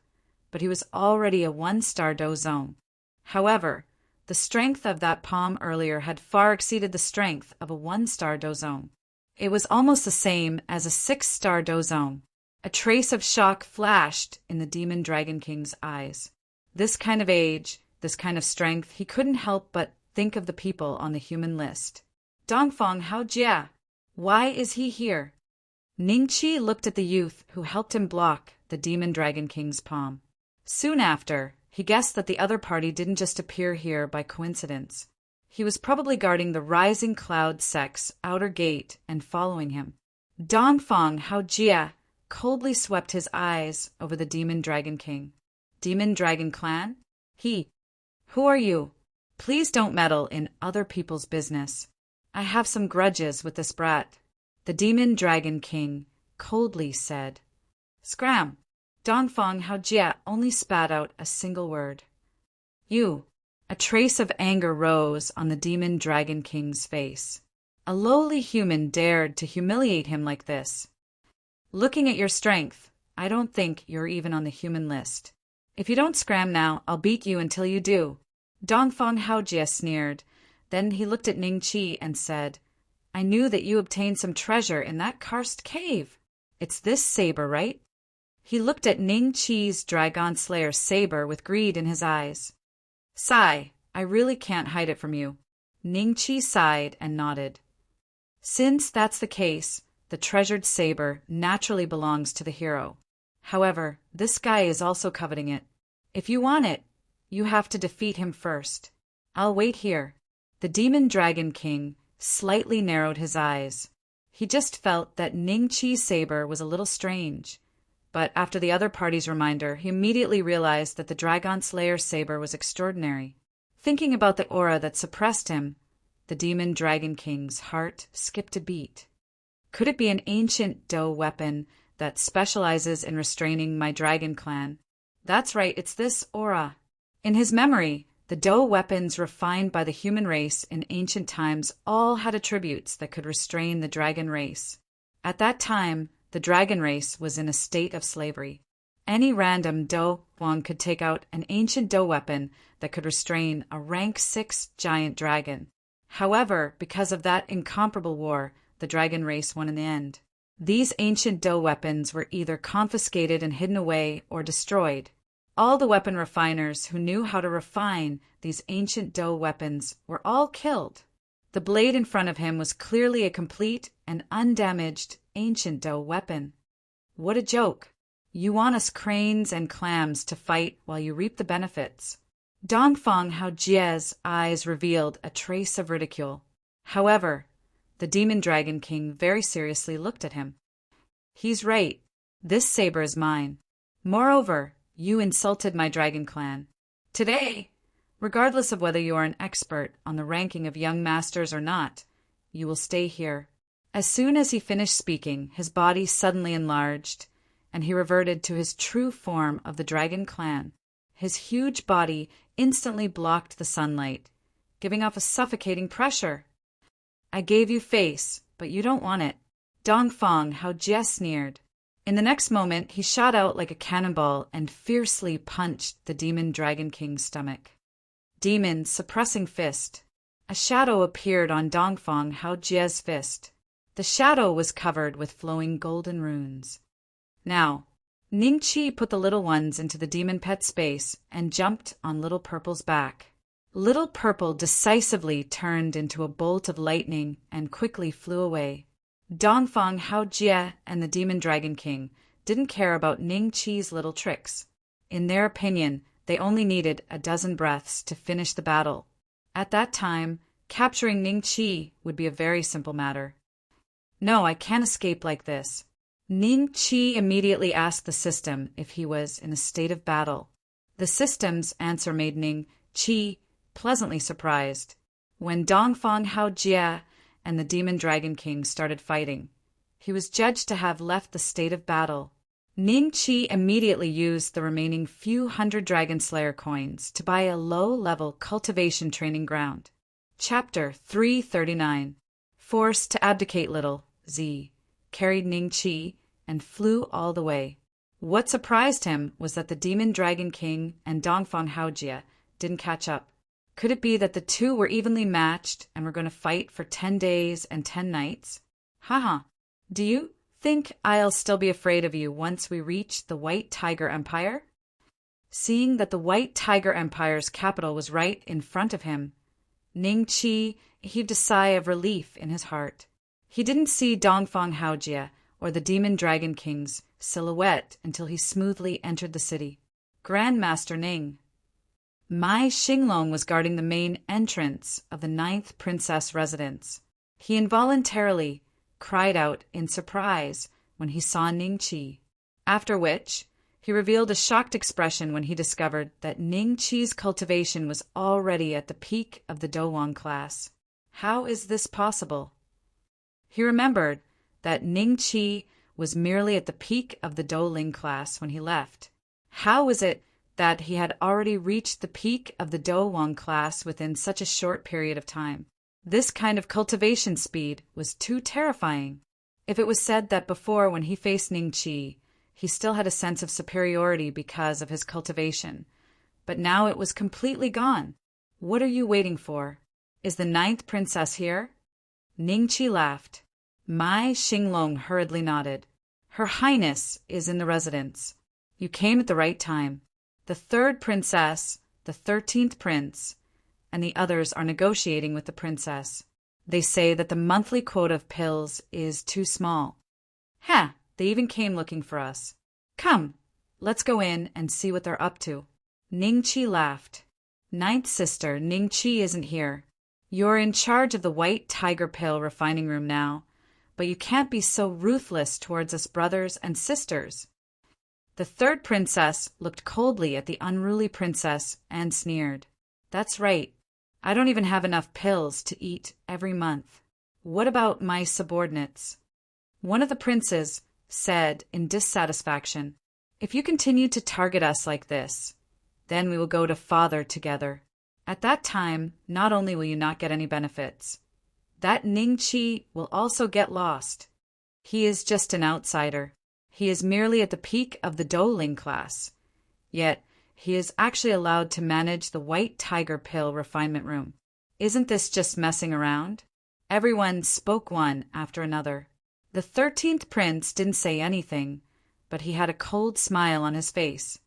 Speaker 1: but he was already a 1-star dozong. However, the strength of that palm earlier had far exceeded the strength of a 1-star dozong. It was almost the same as a 6-star dozong. A trace of shock flashed in the Demon Dragon King's eyes. This kind of age, this kind of strength, he couldn't help but think of the people on the human list. Dongfang Hao Jia. Why is he here? Ning Chi looked at the youth who helped him block the Demon Dragon King's palm. Soon after, he guessed that the other party didn't just appear here by coincidence. He was probably guarding the Rising Cloud sect's outer gate and following him. Dongfang Hao Jia coldly swept his eyes over the Demon Dragon King. Demon Dragon Clan? Who are you? Please don't meddle in other people's business. I have some grudges with this brat. The Demon Dragon King coldly said. Scram! Dongfang Haojie only spat out a single word. You! A trace of anger rose on the Demon Dragon King's face. A lowly human dared to humiliate him like this. Looking at your strength, I don't think you're even on the human list. If you don't scram now, I'll beat you until you do. Dongfang Haojie sneered. Then he looked at Ning Qi and said, I knew that you obtained some treasure in that karst cave. It's this saber, right? He looked at Ning Qi's Dragon Slayer saber with greed in his eyes. Sigh, I really can't hide it from you. Ning Qi sighed and nodded. Since that's the case, the treasured saber naturally belongs to the hero. However, this guy is also coveting it. If you want it, you have to defeat him first. I'll wait here. The Demon Dragon King slightly narrowed his eyes. He just felt that Ning Qi's saber was a little strange. But after the other party's reminder, he immediately realized that the Dragon Slayer saber was extraordinary. Thinking about the aura that suppressed him, the Demon Dragon King's heart skipped a beat. Could it be an ancient Do weapon that specializes in restraining my dragon clan? That's right, it's this aura. In his memory, the Do weapons refined by the human race in ancient times all had attributes that could restrain the dragon race. At that time, the dragon race was in a state of slavery. Any random Do Wang could take out an ancient Do weapon that could restrain a rank 6 giant dragon. However, because of that incomparable war, the dragon race won in the end. These ancient Do weapons were either confiscated and hidden away or destroyed. All the weapon refiners who knew how to refine these ancient Do weapons were all killed. The blade in front of him was clearly a complete and undamaged ancient Do weapon. What a joke! You want us cranes and clams to fight while you reap the benefits. Dongfang Haojie's eyes revealed a trace of ridicule. However, the Demon Dragon King very seriously looked at him. He's right. This saber is mine. Moreover, you insulted my dragon clan. Today, regardless of whether you are an expert on the ranking of young masters or not, you will stay here. As soon as he finished speaking, his body suddenly enlarged, and he reverted to his true form of the dragon clan. His huge body instantly blocked the sunlight, giving off a suffocating pressure. I gave you face, but you don't want it. Dongfang Haojie sneered. In the next moment, he shot out like a cannonball and fiercely punched the Demon Dragon King's stomach. Demon suppressing fist. A shadow appeared on Dongfang Haojie's fist. The shadow was covered with flowing golden runes. Now, Ning Qi put the little ones into the demon pet space and jumped on Little Purple's back. Little Purple decisively turned into a bolt of lightning and quickly flew away. Dongfang Haojie and the Demon Dragon King didn't care about Ning Qi's little tricks. In their opinion, they only needed a dozen breaths to finish the battle. At that time, capturing Ning Qi would be a very simple matter. No, I can't escape like this. Ning Qi immediately asked the system if he was in a state of battle. The system's answer made Ning Qi pleasantly surprised. When Dongfang Haojie and the Demon Dragon King started fighting, he was judged to have left the state of battle. Ning Qi immediately used the remaining few hundred Dragon Slayer coins to buy a low-level cultivation training ground. Chapter 339. Forced to abdicate little, Z carried Ning Qi and flew all the way. What surprised him was that the Demon Dragon King and Dongfang Haojie didn't catch up. Could it be that the two were evenly matched and were going to fight for 10 days and 10 nights? Haha. Do you think I'll still be afraid of you once we reach the White Tiger Empire? Seeing that the White Tiger Empire's capital was right in front of him, Ning Qi heaved a sigh of relief in his heart. He didn't see Dongfang Haojie or the Demon Dragon King's silhouette until he smoothly entered the city. Grandmaster Ning. Mai Xinglong was guarding the main entrance of the 9th Princess residence. He involuntarily cried out in surprise when he saw Ning Qi. After which, he revealed a shocked expression when he discovered that Ning Qi's cultivation was already at the peak of the Dowang class. How is this possible? He remembered that Ning Qi was merely at the peak of the Douling class when he left. How was it that he had already reached the peak of the Dowang class within such a short period of time? This kind of cultivation speed was too terrifying. If it was said that before, when he faced Ning Qi, he still had a sense of superiority because of his cultivation, but now it was completely gone. What are you waiting for? Is the 9th princess here? Ning Qi laughed. Mai Xinglong hurriedly nodded. Her Highness is in the residence. You came at the right time. The 3rd princess, the 13th prince, and the others are negotiating with the princess. They say that the monthly quota of pills is too small. They even came looking for us. Come, let's go in and see what they're up to. Ning Qi laughed. 9th sister, Ning Qi isn't here. You're in charge of the White Tiger Pill refining room now, but you can't be so ruthless towards us brothers and sisters. The 3rd princess looked coldly at the unruly princess and sneered. That's right. I don't even have enough pills to eat every month. What about my subordinates? One of the princes said in dissatisfaction, If you continue to target us like this, then we will go to father together. At that time, not only will you not get any benefits, that Ning Qi will also get lost. He is just an outsider. He is merely at the peak of the Douling class. Yet, he is actually allowed to manage the White Tiger Pill refinement room. Isn't this just messing around? Everyone spoke one after another. The 13th prince didn't say anything, but he had a cold smile on his face.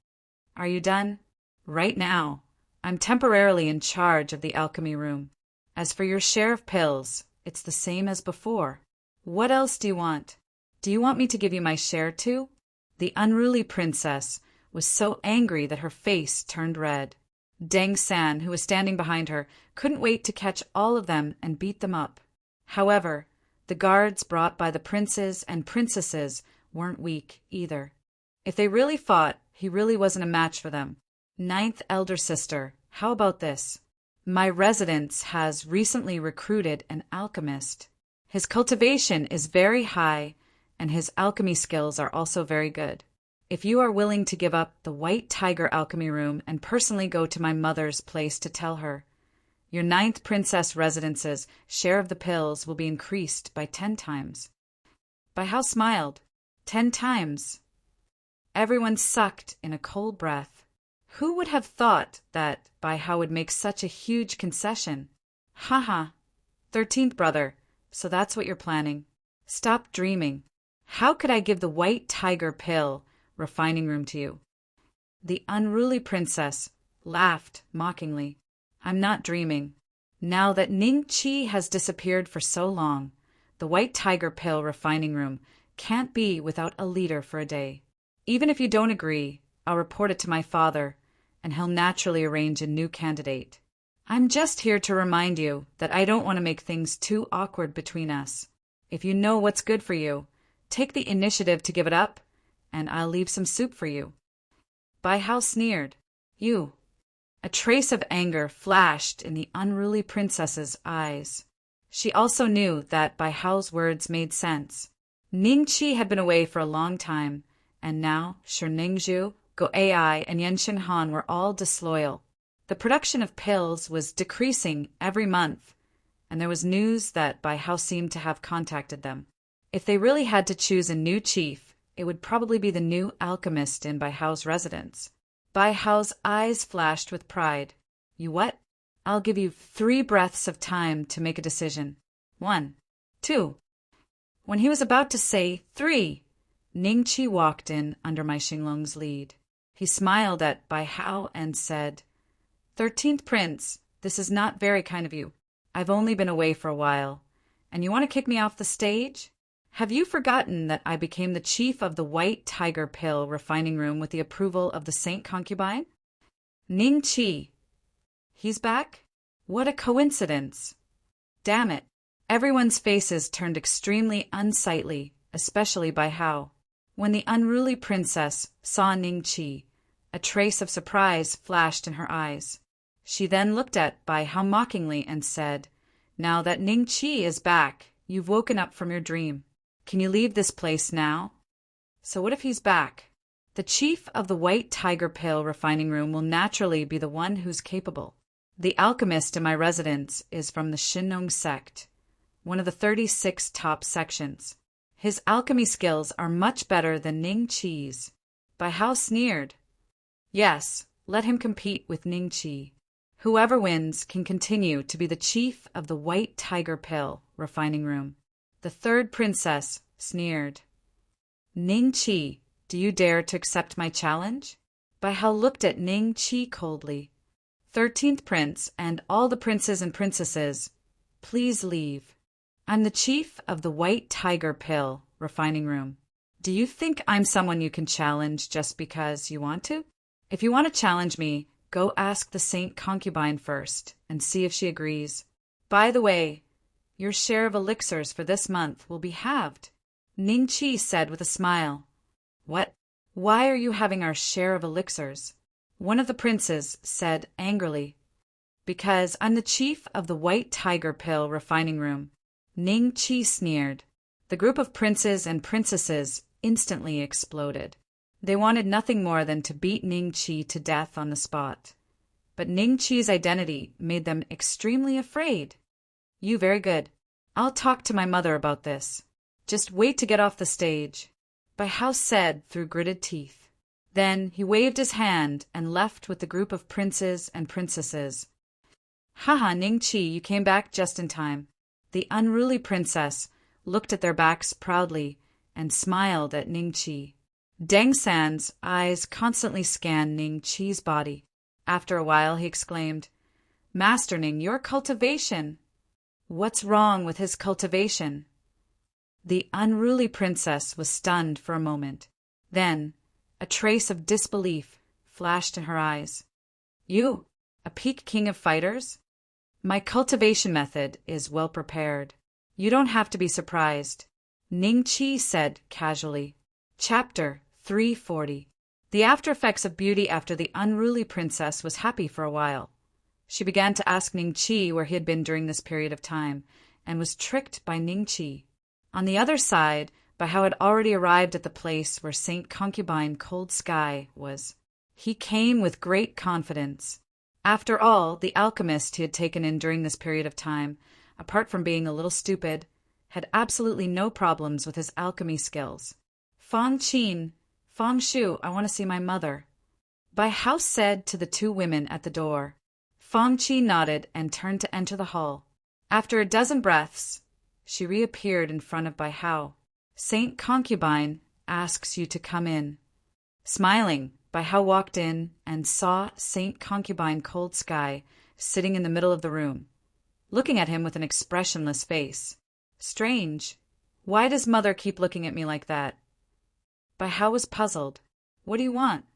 Speaker 1: Are you done? Right now. I'm temporarily in charge of the alchemy room. As for your share of pills, it's the same as before. What else do you want? Do you want me to give you my share too? The unruly princess was so angry that her face turned red. Deng San, who was standing behind her, couldn't wait to catch all of them and beat them up. However, the guards brought by the princes and princesses weren't weak either. If they really fought, he really wasn't a match for them. 9th elder sister, how about this? My residence has recently recruited an alchemist. His cultivation is very high, and his alchemy skills are also very good. If you are willing to give up the White Tiger alchemy room and personally go to my mother's place to tell her, your 9th princess residence's share of the pills will be increased by 10 times. Bai Hao smiled. 10 times. Everyone sucked in a cold breath. Who would have thought that Bai Hao would make such a huge concession? Haha. 13th brother, so that's what you're planning. Stop dreaming. How could I give the White Tiger Pill refining room to you? The unruly princess laughed mockingly. I'm not dreaming. Now that Ning Qi has disappeared for so long, the White Tiger Pill refining room can't be without a leader for a day. Even if you don't agree, I'll report it to my father, and he'll naturally arrange a new candidate. I'm just here to remind you that I don't want to make things too awkward between us. If you know what's good for you, take the initiative to give it up, and I'll leave some soup for you. Bai Hao sneered. You. A trace of anger flashed in the unruly princess's eyes. She also knew that Bai Hao's words made sense. Ning Qi had been away for a long time, and now Shi Ningzhu, Go Ai, and Yan Xinhan were all disloyal. The production of pills was decreasing every month, and there was news that Bai Hao seemed to have contacted them. If they really had to choose a new chief, it would probably be the new alchemist in Bai Hao's residence. Bai Hao's eyes flashed with pride. You what? I'll give you 3 breaths of time to make a decision. 1, 2. When he was about to say 3, Ning Qi walked in under Mai Xinglong's lead. He smiled at Bai Hao and said, 13th Prince, this is not very kind of you. I've only been away for a while, and you want to kick me off the stage? Have you forgotten that I became the chief of the White Tiger Pill refining room with the approval of the Saint Concubine? Ning Qi. He's back? What a coincidence. Damn it. Everyone's faces turned extremely unsightly, especially Bai Hao. When the unruly princess saw Ning Qi, a trace of surprise flashed in her eyes. She then looked at Bai Hao mockingly and said, "Now that Ning Qi is back, you've woken up from your dream. Can you leave this place now?" So what if he's back? The chief of the White Tiger Pill refining room will naturally be the one who's capable. The alchemist in my residence is from the Shinong sect, one of the 36 top sections. His alchemy skills are much better than Ning Qi's. Bai Hao sneered. Yes, let him compete with Ning Qi. Whoever wins can continue to be the chief of the White Tiger Pill refining room. The third princess sneered. Ning Qi, do you dare to accept my challenge? Bai Hao looked at Ning Qi coldly. 13th prince and all the princes and princesses, please leave. I'm the chief of the White Tiger Pill refining room. Do you think I'm someone you can challenge just because you want to? If you want to challenge me, go ask the Saint Concubine first and see if she agrees. By the way, your share of elixirs for this month will be halved, Ning Qi said with a smile. What? Why are you having our share of elixirs? One of the princes said angrily. Because I'm the chief of the White Tiger Pill refining room, Ning Qi sneered. The group of princes and princesses instantly exploded. They wanted nothing more than to beat Ning Qi to death on the spot. But Ning Qi's identity made them extremely afraid. You very good. I'll talk to my mother about this. Just wait to get off the stage, Bai Hao said through gritted teeth. Then he waved his hand and left with the group of princes and princesses. Haha, Ning Qi, you came back just in time. The unruly princess looked at their backs proudly and smiled at Ning Qi. Deng San's eyes constantly scanned Ning Qi's body. After a while, he exclaimed, Master Ning, your cultivation! What's wrong with his cultivation? The unruly princess was stunned for a moment. Then, a trace of disbelief flashed in her eyes. You, a peak king of fighters? My cultivation method is well prepared. You don't have to be surprised, Ning Qi said casually. Chapter 340. The after effects of beauty after the unruly princess was happy for a while. She began to ask Ning Qi where he had been during this period of time, and was tricked by Ning Qi. On the other side, Bai Hao had already arrived at the place where Saint Concubine Cold Sky was. He came with great confidence. After all, the alchemist he had taken in during this period of time, apart from being a little stupid, had absolutely no problems with his alchemy skills. Fang Qin, Fang Shu, I want to see my mother, Bai Hao said to the two women at the door. Fang Qi nodded and turned to enter the hall. After a dozen breaths, she reappeared in front of Bai Hao. Saint Concubine asks you to come in. Smiling, Bai Hao walked in and saw Saint Concubine Cold Sky sitting in the middle of the room, looking at him with an expressionless face. Strange. Why does mother keep looking at me like that? Bai Hao was puzzled. What do you want?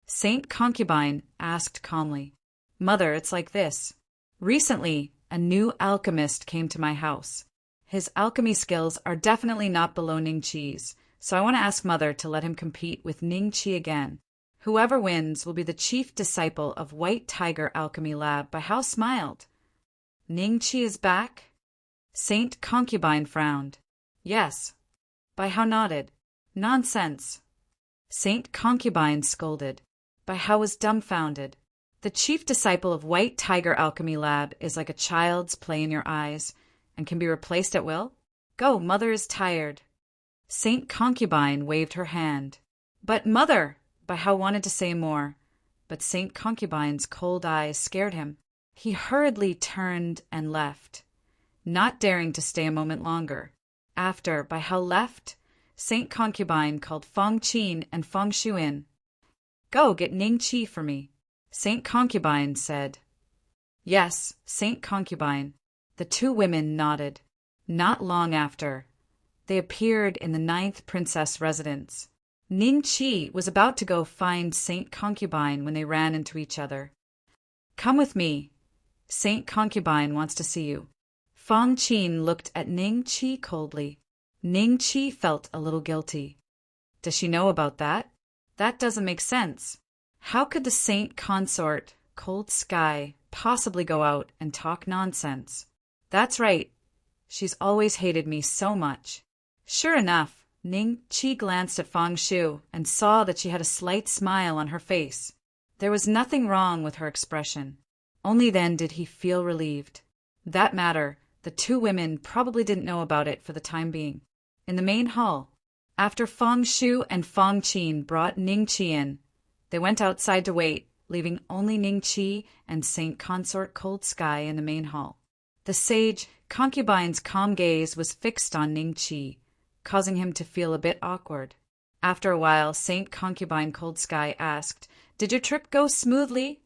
Speaker 1: Saint Concubine asked calmly. Mother, it's like this. Recently, a new alchemist came to my house. His alchemy skills are definitely not below Ning Qi's, so I want to ask Mother to let him compete with Ning Qi again. Whoever wins will be the chief disciple of White Tiger Alchemy Lab. Bai Hao smiled. Ning Qi is back? Saint Concubine frowned. Yes. Bai Hao nodded. Nonsense. Saint Concubine scolded. Bai Hao was dumbfounded. The chief disciple of White Tiger Alchemy Lab is like a child's play in your eyes, and can be replaced at will? Go, Mother is tired. Saint Concubine waved her hand. But Mother! Bai Hao wanted to say more, but Saint Concubine's cold eyes scared him. He hurriedly turned and left, not daring to stay a moment longer. After Bai Hao left, Saint Concubine called Fang Qin and Fang Shu in. Go get Ning Qi for me, Saint Concubine said. Yes, Saint Concubine. The two women nodded. Not long after, they appeared in the 9th princess residence. Ning Qi was about to go find Saint Concubine when they ran into each other. Come with me. Saint Concubine wants to see you. Fang Qin looked at Ning Qi coldly. Ning Qi felt a little guilty. Does she know about that? That doesn't make sense. How could the saint consort, Cold Sky, possibly go out and talk nonsense? That's right. She's always hated me so much. Sure enough, Ning Chi glanced at Fang Shu and saw that she had a slight smile on her face. There was nothing wrong with her expression. Only then did he feel relieved. That matter, the two women probably didn't know about it for the time being. In the main hall, after Fang Shu and Fang Qin brought Ning Chi in, they went outside to wait, leaving only Ning Chi and Saint Consort Cold Sky in the main hall. The sage concubine's calm gaze was fixed on Ning Chi, causing him to feel a bit awkward. After a while, Saint Concubine Cold Sky asked, "Did your trip go smoothly?"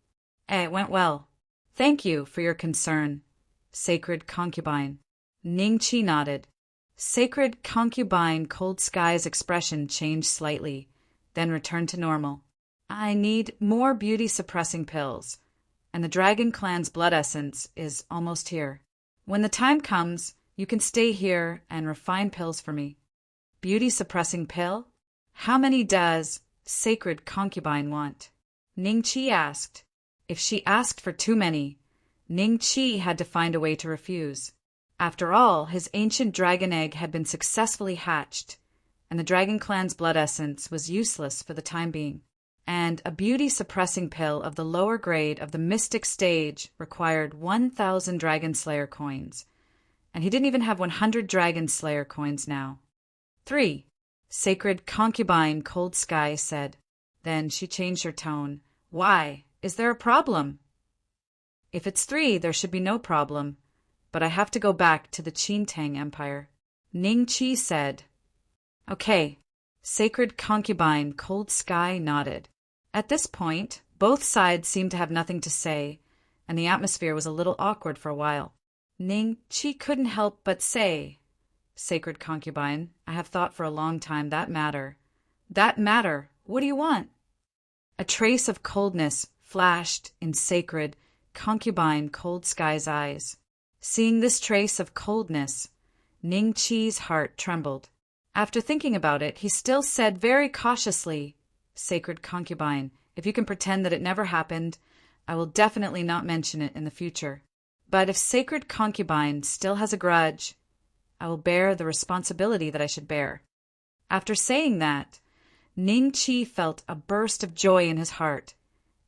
Speaker 1: It went well. Thank you for your concern, Sacred Concubine." Ning Chi nodded. Sacred Concubine Cold Sky's expression changed slightly, then returned to normal. "I need more beauty-suppressing pills, and the Dragon Clan's blood essence is almost here. When the time comes, you can stay here and refine pills for me." Beauty-suppressing pill? How many does Sacred Concubine want? Ning Chi asked. If she asked for too many, Ning Chi had to find a way to refuse. After all, his ancient dragon egg had been successfully hatched, and the Dragon Clan's blood essence was useless for the time being. And a beauty-suppressing pill of the lower grade of the Mystic Stage required 1,000 Dragon Slayer coins, and he didn't even have 100 Dragon Slayer coins now. 3. Sacred Concubine Cold Sky said. Then she changed her tone. "Why? Is there a problem?" "If it's 3, there should be no problem, but I have to go back to the Qintang Empire." Ning Chi said. "Okay." Sacred Concubine Cold Sky nodded. At this point, both sides seemed to have nothing to say, and the atmosphere was a little awkward for a while. Ning Chi couldn't help but say, "Sacred Concubine, I have thought for a long time that matter." "That matter? What do you want?" A trace of coldness flashed in Sacred Concubine Cold Sky's eyes. Seeing this trace of coldness, Ning Chi's heart trembled. After thinking about it, he still said very cautiously, "Sacred Concubine, if you can pretend that it never happened, I will definitely not mention it in the future. But if Sacred Concubine still has a grudge, I will bear the responsibility that I should bear." After saying that, Ning Chi felt a burst of joy in his heart,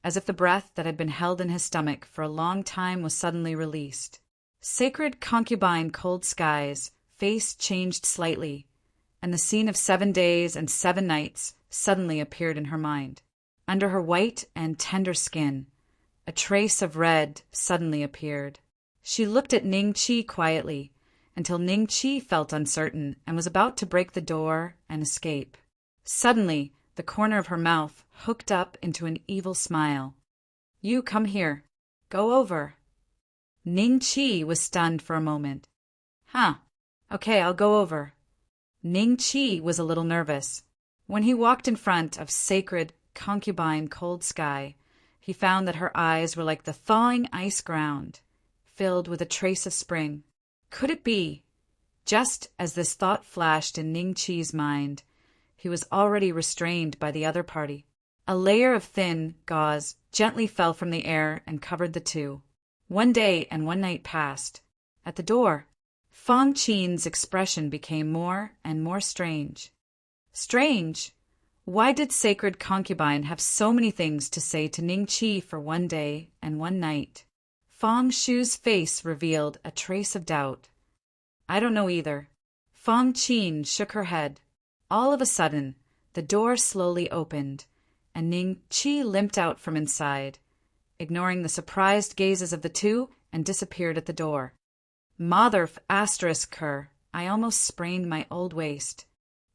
Speaker 1: as if the breath that had been held in his stomach for a long time was suddenly released. Sacred Concubine Cold Sky's face changed slightly, and the scene of 7 days and 7 nights suddenly appeared in her mind. Under her white and tender skin, a trace of red suddenly appeared. She looked at Ning Chi quietly, until Ning Chi felt uncertain and was about to break the door and escape. Suddenly, the corner of her mouth hooked up into an evil smile. "You come here. Go over." Ning Chi was stunned for a moment. "Huh. Okay, I'll go over." Ning Chi was a little nervous. When he walked in front of Sacred Concubine Cold Sky, he found that her eyes were like the thawing ice ground, filled with a trace of spring. Could it be? Just as this thought flashed in Ning Chi's mind, he was already restrained by the other party. A layer of thin gauze gently fell from the air and covered the two. 1 day and 1 night passed. At the door, Fang Qin's expression became more and more strange. Strange? Why did Sacred Concubine have so many things to say to Ning Chi for 1 day and 1 night? Fang Shu's face revealed a trace of doubt. "I don't know either." Fang Qin shook her head. All of a sudden, the door slowly opened, and Ning Chi limped out from inside, ignoring the surprised gazes of the two, and disappeared at the door. "Mother asterisk her, I almost sprained my old waist."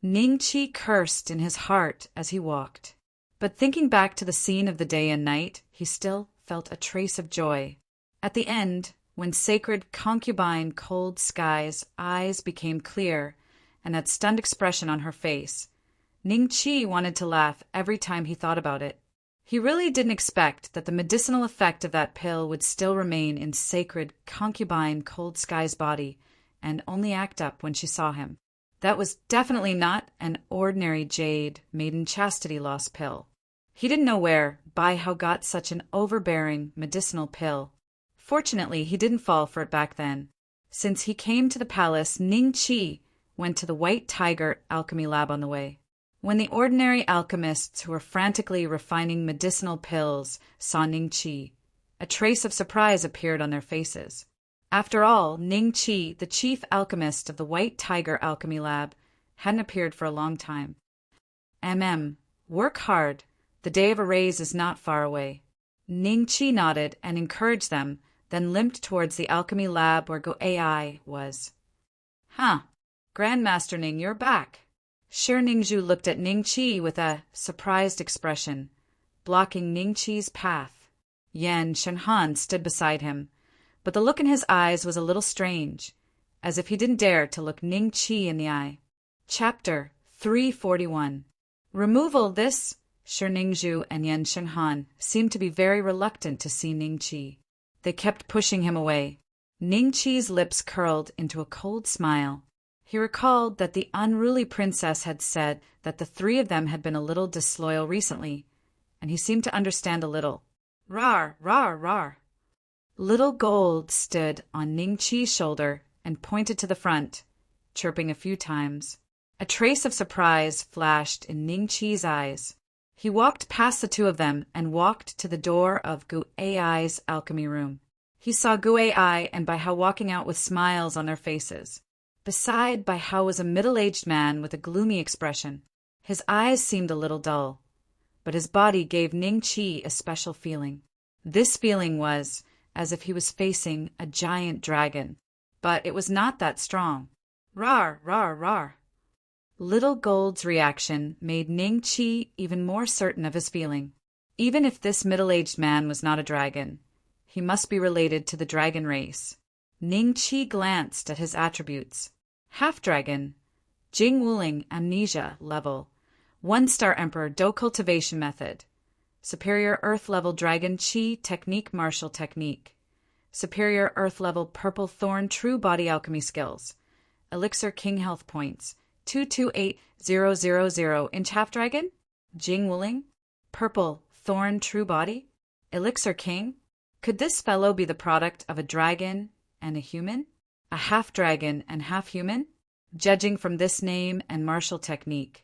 Speaker 1: Ning Chi cursed in his heart as he walked. But thinking back to the scene of the day and night, he still felt a trace of joy. At the end, when Sacred Concubine Cold Sky's eyes became clear and that stunned expression on her face, Ning Chi wanted to laugh every time he thought about it. He really didn't expect that the medicinal effect of that pill would still remain in Sacred Concubine Cold Sky's body and only act up when she saw him. That was definitely not an ordinary jade maiden chastity loss pill. He didn't know where Bai Hao got such an overbearing medicinal pill. Fortunately, he didn't fall for it back then. Since he came to the palace, Ning Qi went to the White Tiger Alchemy Lab on the way. When the ordinary alchemists who were frantically refining medicinal pills saw Ning Qi, a trace of surprise appeared on their faces. After all, Ning Qi, the chief alchemist of the White Tiger Alchemy Lab, hadn't appeared for a long time. Work hard. The day of a raise is not far away. Ning Qi nodded and encouraged them, then limped towards the alchemy lab where Go AI was. Huh. Grandmaster Ning, you're back. Shi Ningzhu looked at Ning Qi with a surprised expression, blocking Ning Qi's path. Yan Shenhan stood beside him, but the look in his eyes was a little strange, as if he didn't dare to look Ning Qi in the eye. Chapter 341. Removal. This Shi Ningzhu and Yan Shenhan seemed to be very reluctant to see Ning Qi. They kept pushing him away. Ning Qi's lips curled into a cold smile. He recalled that the unruly princess had said that the three of them had been a little disloyal recently, and he seemed to understand a little. Rar, rar, rar. Little Gold stood on Ning Qi's shoulder and pointed to the front, chirping a few times. A trace of surprise flashed in Ning Qi's eyes. He walked past the two of them and walked to the door of Gu Ai's alchemy room. He saw Gu Ai and Bai Hao walking out with smiles on their faces. Beside Bai Hao was a middle-aged man with a gloomy expression. His eyes seemed a little dull, but his body gave Ning Qi a special feeling. This feeling was as if he was facing a giant dragon, but it was not that strong. Rar, rar, rar. Little Gold's reaction made Ning Qi even more certain of his feeling. Even if this middle-aged man was not a dragon, he must be related to the dragon race. Ning Qi glanced at his attributes. Half-dragon, Jing Wuling amnesia level, 1-star Emperor Do cultivation method, superior earth-level dragon Qi technique martial technique, superior earth-level purple thorn true body alchemy skills, elixir king health points, 228000 inch half-dragon, Jing Wuling, purple thorn true body, elixir king. Could this fellow be the product of a dragon and a human? A half-dragon and half-human? Judging from this name and martial technique,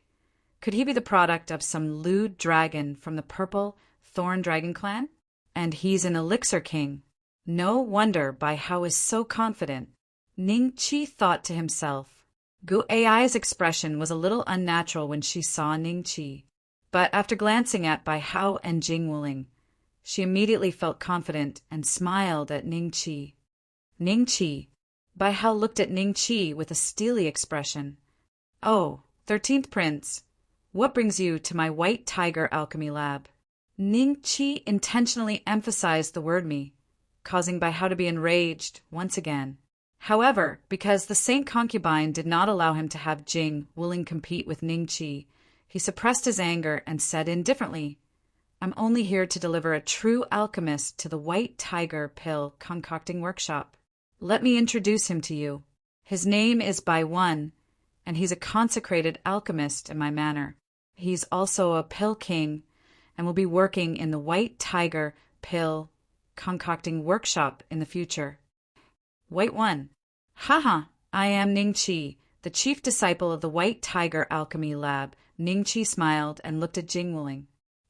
Speaker 1: could he be the product of some lewd dragon from the purple thorn dragon clan? And he's an elixir king. No wonder Bai Hao is so confident. Ning Qi thought to himself. Gu Ai's expression was a little unnatural when she saw Ning Qi, but after glancing at Bai Hao and Jing Wuling, she immediately felt confident and smiled at Ning Qi. Ning Qi. Bai Hao looked at Ning Qi with a steely expression. Oh, 13th Prince, what brings you to my White Tiger Alchemy Lab? Ning Qi intentionally emphasized the word me, causing Bai Hao to be enraged once again. However, because the Saint Concubine did not allow him to have Jing Wuling compete with Ning Qi, he suppressed his anger and said indifferently, I'm only here to deliver a true alchemist to the White Tiger Pill Concocting Workshop. Let me introduce him to you. His name is Bai Wan, and he's a consecrated alchemist in my manor. He's also a pill king and will be working in the White Tiger Pill Concocting Workshop in the future. White One. Haha, I am Ning Qi, the chief disciple of the White Tiger Alchemy Lab. Ning Qi smiled and looked at Jing Wuling.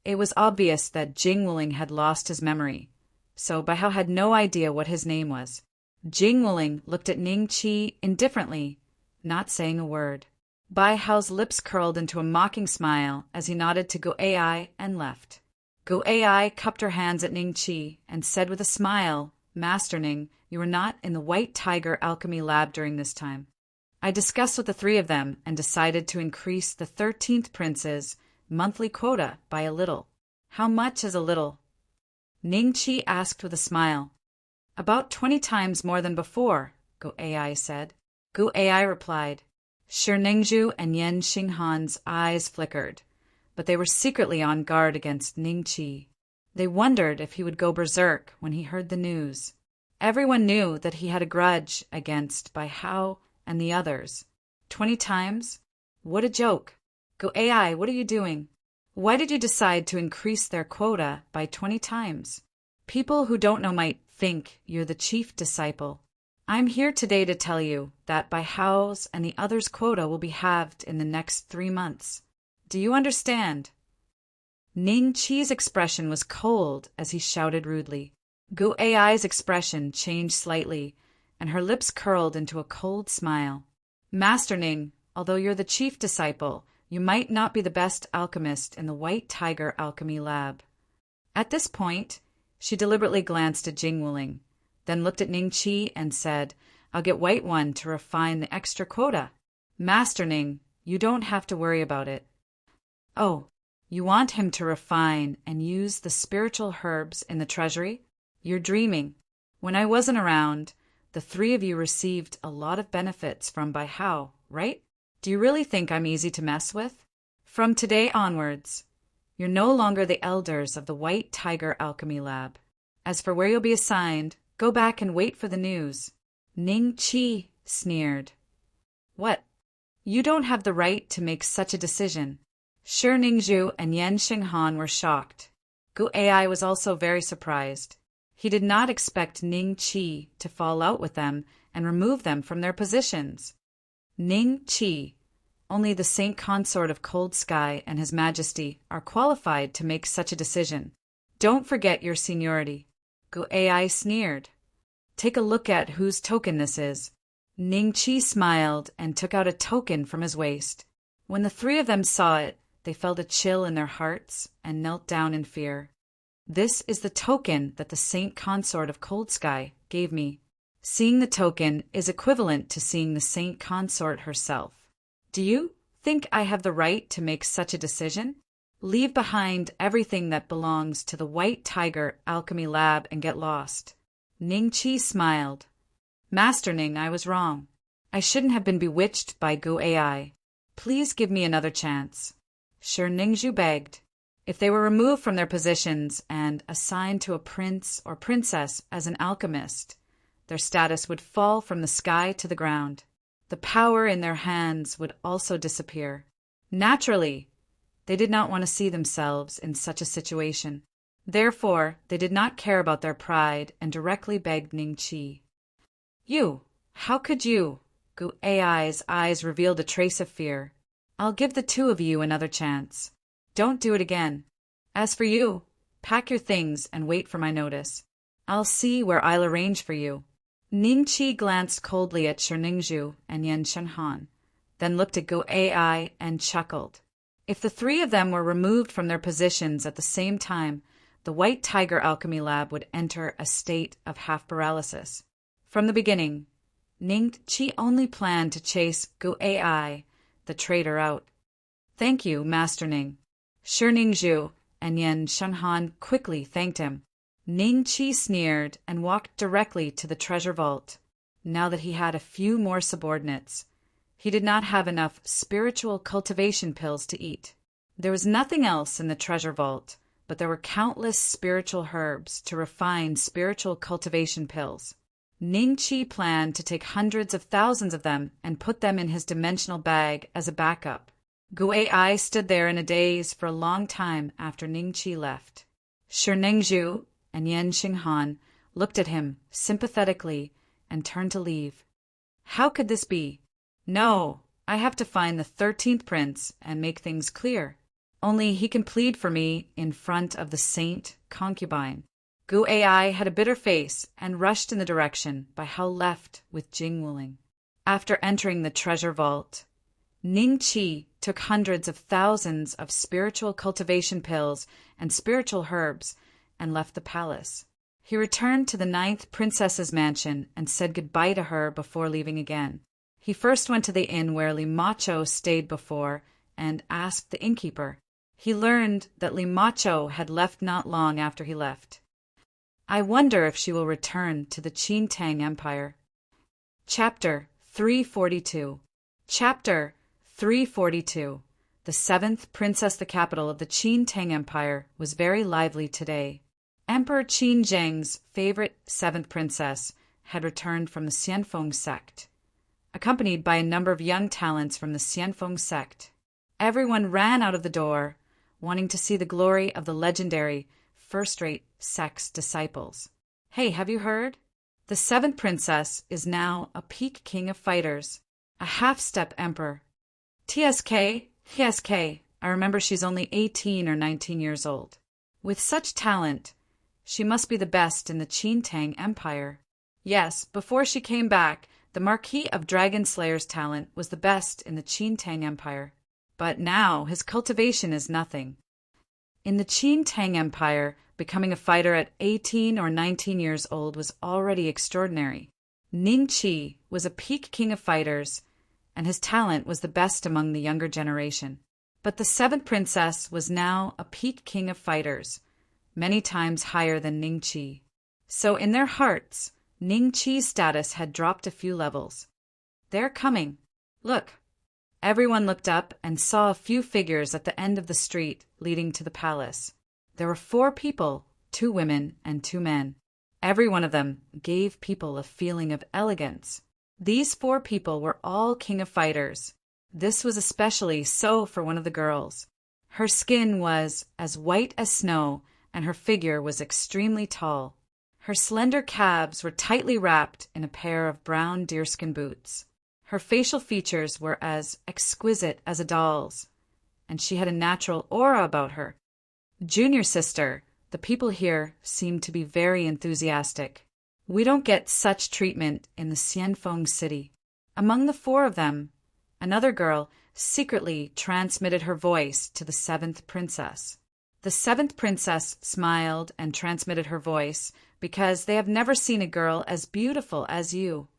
Speaker 1: It was obvious that Jing Wuling had lost his memory, so Bai Hao had no idea what his name was. Jing Wuling looked at Ning Qi indifferently, not saying a word. Bai Hao's lips curled into a mocking smile as he nodded to Go Ai and left. Go Ai cupped her hands at Ning Qi and said with a smile, Master Ning, you were not in the White Tiger Alchemy Lab during this time. I discussed with the three of them and decided to increase the 13th Prince's monthly quota by a little. How much is a little? Ning Qi asked with a smile. About 20 times more than before, Go Ai said. Go Ai replied. Shi Ningzhu and Yan Xinghan's eyes flickered, but they were secretly on guard against Ning Qi. They wondered if he would go berserk when he heard the news. Everyone knew that he had a grudge against Bai Hao and the others. 20 times? What a joke. Go AI, what are you doing? Why did you decide to increase their quota by 20 times? People who don't know might think you're the chief disciple. I'm here today to tell you that Bai Hao's and the others' quota will be halved in the next 3 months. Do you understand? Ning Qi's expression was cold as he shouted rudely. Gu Ai's expression changed slightly, and her lips curled into a cold smile. Master Ning, although you're the chief disciple, you might not be the best alchemist in the White Tiger Alchemy Lab. At this point, she deliberately glanced at Jing Wuling, then looked at Ning Qi and said, I'll get White One to refine the extra quota. Master Ning, you don't have to worry about it. Oh, you want him to refine and use the spiritual herbs in the treasury? You're dreaming. When I wasn't around, the 3 of you received a lot of benefits from Bai Hao, right? Do you really think I'm easy to mess with? From today onwards, you're no longer the elders of the White Tiger Alchemy Lab. As for where you'll be assigned, go back and wait for the news. Ning Qi sneered. What? You don't have the right to make such a decision. Shi Ningzhu and Yan Xinghan were shocked. Gu Ai was also very surprised. He did not expect Ning Qi to fall out with them and remove them from their positions. Ning Qi, only the Saint Consort of Cold Sky and His Majesty are qualified to make such a decision. Don't forget your seniority. Gu Ai sneered. Take a look at whose token this is. Ning Qi smiled and took out a token from his waist. When the 3 of them saw it, they felt a chill in their hearts and knelt down in fear. This is the token that the Saint Consort of Cold Sky gave me. Seeing the token is equivalent to seeing the Saint Consort herself. Do you think I have the right to make such a decision? Leave behind everything that belongs to the White Tiger Alchemy Lab and get lost. Ning Qi smiled. Master Ning, I was wrong. I shouldn't have been bewitched by Gu Ai. Please give me another chance. Shi Ningzhu begged. If they were removed from their positions and assigned to a prince or princess as an alchemist, their status would fall from the sky to the ground. The power in their hands would also disappear. Naturally, they did not want to see themselves in such a situation. Therefore, they did not care about their pride and directly begged Ning Qi. You, how could you? Gu Ai's eyes revealed a trace of fear. I'll give the 2 of you another chance. Don't do it again. As for you, pack your things and wait for my notice. I'll see where I'll arrange for you. Ning Qi glanced coldly at Shi Ningzhu and Yan Shenhan, then looked at Gu Ai and chuckled. If the 3 of them were removed from their positions at the same time, the White Tiger Alchemy Lab would enter a state of half paralysis. From the beginning, Ning Qi only planned to chase Gu Ai, the traitor, out. Thank you, Master Ning. Shi Ningzhu and Yan Shenhan quickly thanked him. Ning Qi sneered and walked directly to the treasure vault. Now that he had a few more subordinates, he did not have enough spiritual cultivation pills to eat. There was nothing else in the treasure vault, but there were countless spiritual herbs to refine spiritual cultivation pills. Ning Qi planned to take hundreds of thousands of them and put them in his dimensional bag as a backup. Gu Ai stood there in a daze for a long time after Ning Qi left. Shi Ningzhu and Yan Xinghan looked at him sympathetically and turned to leave. How could this be? No, I have to find the 13th prince and make things clear. Only he can plead for me in front of the saint concubine. Gu Ai had a bitter face and rushed in the direction Bai Hao left with Jing Wuling. After entering the treasure vault, Ning Qi took hundreds of thousands of spiritual cultivation pills and spiritual herbs and left the palace. He returned to the 9th princess's mansion and said goodbye to her before leaving again. He first went to the inn where Li Macho stayed before and asked the innkeeper. He learned that Li Macho had left not long after he left. I wonder if she will return to the Qin Tang Empire. Chapter 342. Chapter 342. The 7th princess, the capital of the Qin Tang Empire, was very lively today. Emperor Qin Zheng's favorite 7th princess had returned from the Xianfeng sect. accompanied by a number of young talents from the Xianfeng sect. Everyone ran out of the door, wanting to see the glory of the legendary, first-rate sect's disciples. Hey, have you heard? The seventh princess is now a peak king of fighters, a half-step emperor. TSK, I remember she's only 18 or 19 years old. With such talent, she must be the best in the Qintang Empire. Yes, before she came back, the Marquis of Dragon Slayer's talent was the best in the Qintang Empire. But now his cultivation is nothing. In the Qintang Empire, becoming a fighter at 18 or 19 years old was already extraordinary. Ning Qi was a peak king of fighters, and his talent was the best among the younger generation. But the seventh princess was now a peak king of fighters, many times higher than Ning Qi. So in their hearts, Ning Qi's status had dropped a few levels. They're coming. Look. Everyone looked up and saw a few figures at the end of the street leading to the palace. There were 4 people, 2 women and 2 men. Every one of them gave people a feeling of elegance. These 4 people were all king of fighters. This was especially so for one of the girls. Her skin was as white as snow, and her figure was extremely tall. Her slender calves were tightly wrapped in a pair of brown deerskin boots. Her facial features were as exquisite as a doll's, and she had a natural aura about her. Junior sister, the people here seem to be very enthusiastic. We don't get such treatment in the Xianfeng city. Among the 4 of them, another girl secretly transmitted her voice to the 7th princess. The 7th princess smiled and transmitted her voice because they have never seen a girl as beautiful as you.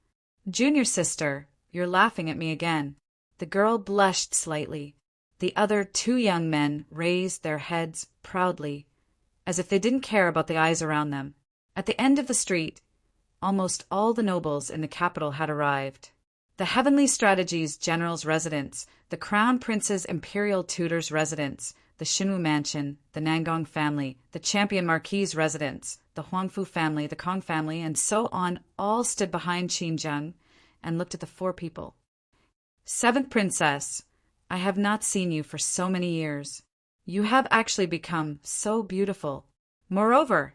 Speaker 1: Junior sister, you're laughing at me again. The girl blushed slightly. The other 2 young men raised their heads proudly, as if they didn't care about the eyes around them. At the end of the street, almost all the nobles in the capital had arrived. The Heavenly Strategies General's residence, the Crown Prince's Imperial Tutor's residence, the Xinwu Mansion, the Nangong family, the Champion Marquis's residence, the Huangfu family, the Kong family, and so on, all stood behind Qinzheng and looked at the 4 people. 7th Princess, I have not seen you for so many years. You have actually become so beautiful. Moreover,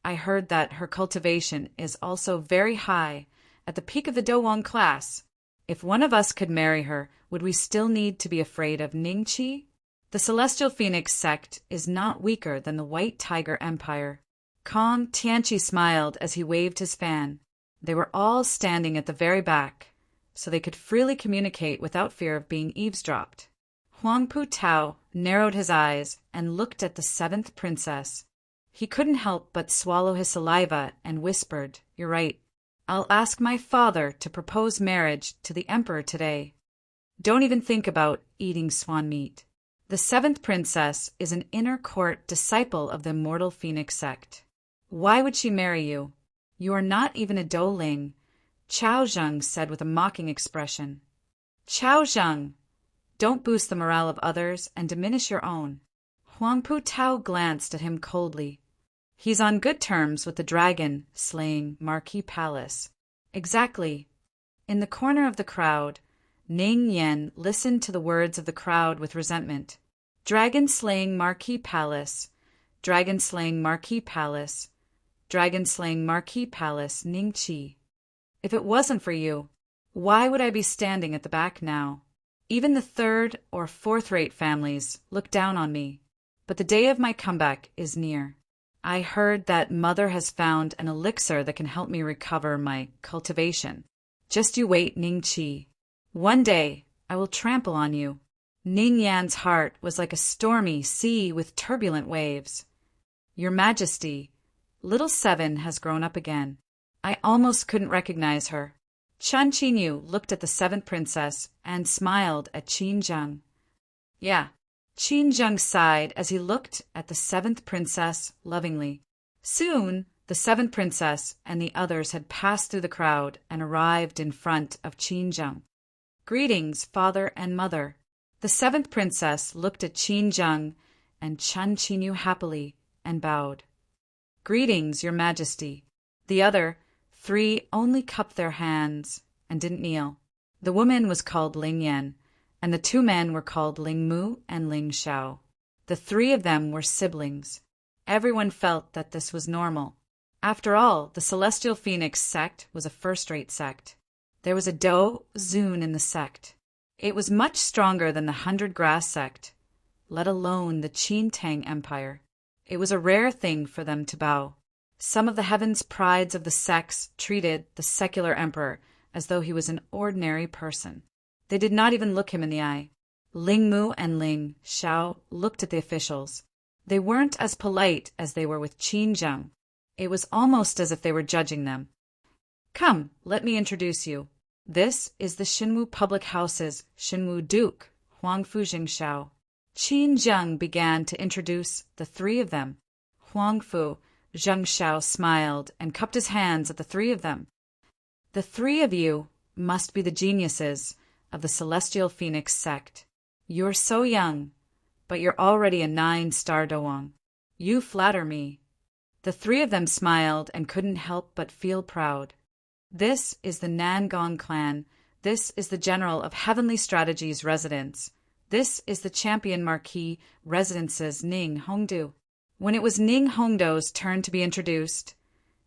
Speaker 1: I heard that her cultivation is also very high, at the peak of the Dowang class. If one of us could marry her, would we still need to be afraid of Ning Qi? The Celestial Phoenix sect is not weaker than the White Tiger Empire. Kong Tianqi smiled as he waved his fan. They were all standing at the very back, so they could freely communicate without fear of being eavesdropped. Huang Pu Tao narrowed his eyes and looked at the 7th princess. He couldn't help but swallow his saliva and whispered, "You're right. I'll ask my father to propose marriage to the emperor today. Don't even think about eating swan meat." The 7th princess is an inner court disciple of the immortal Phoenix sect. Why would she marry you? You are not even a Douling, Chao Zheng said with a mocking expression. Chao Zheng, don't boost the morale of others and diminish your own. Huang Pu Tao glanced at him coldly. He's on good terms with the dragon-slaying Marquis Palace. Exactly. In the corner of the crowd, Ning Yan listened to the words of the crowd with resentment. Dragon-slaying Marquis Palace, dragon-slaying Marquis Palace, dragon-slaying Marquis Palace, Ning Qi. If it wasn't for you, why would I be standing at the back now? Even the 3rd or 4th-rate families look down on me, but the day of my comeback is near. I heard that Mother has found an elixir that can help me recover my cultivation. Just you wait, Ning Qi. One day, I will trample on you. Ning Yan's heart was like a stormy sea with turbulent waves. Your Majesty, little 7 has grown up again. I almost couldn't recognize her. Chen Qinyu looked at the 7th princess and smiled at Qinzheng. Yeah, Qinzheng sighed as he looked at the 7th princess lovingly. Soon, the 7th princess and the others had passed through the crowd and arrived in front of Qinzheng. Greetings, father and mother. The 7th princess looked at Qinzheng and Chen Qinyu happily and bowed. Greetings, your majesty. The other 3 only cupped their hands and didn't kneel. The woman was called Ling Yan, and the two men were called Ling Mu and Ling Xiao. The three of them were siblings. Everyone felt that this was normal. After all, the Celestial Phoenix sect was a first-rate sect. There was a Do Zun in the sect. It was much stronger than the 100 Grass sect, let alone the Qin Tang Empire. It was a rare thing for them to bow. Some of the heavens' prides of the sects treated the secular emperor as though he was an ordinary person. They did not even look him in the eye. Ling Mu and Ling Xiao looked at the officials. They weren't as polite as they were with Qin Zheng. It was almost as if they were judging them. Come, let me introduce you. This is the Xinwu Public House's Xinwu Duke, Huangfu Jingxiao. Qin Zheng began to introduce the three of them. Huangfu Zhengxiao smiled and cupped his hands at the three of them. The three of you must be the geniuses of the Celestial Phoenix sect. You're so young, but you're already a 9-star Doang. You flatter me. The three of them smiled and couldn't help but feel proud. This is the Nangong clan. This is the General of Heavenly Strategies residence. This is the Champion Marquis Residence's Ning Hongdu. When it was Ning Hongdo's turn to be introduced,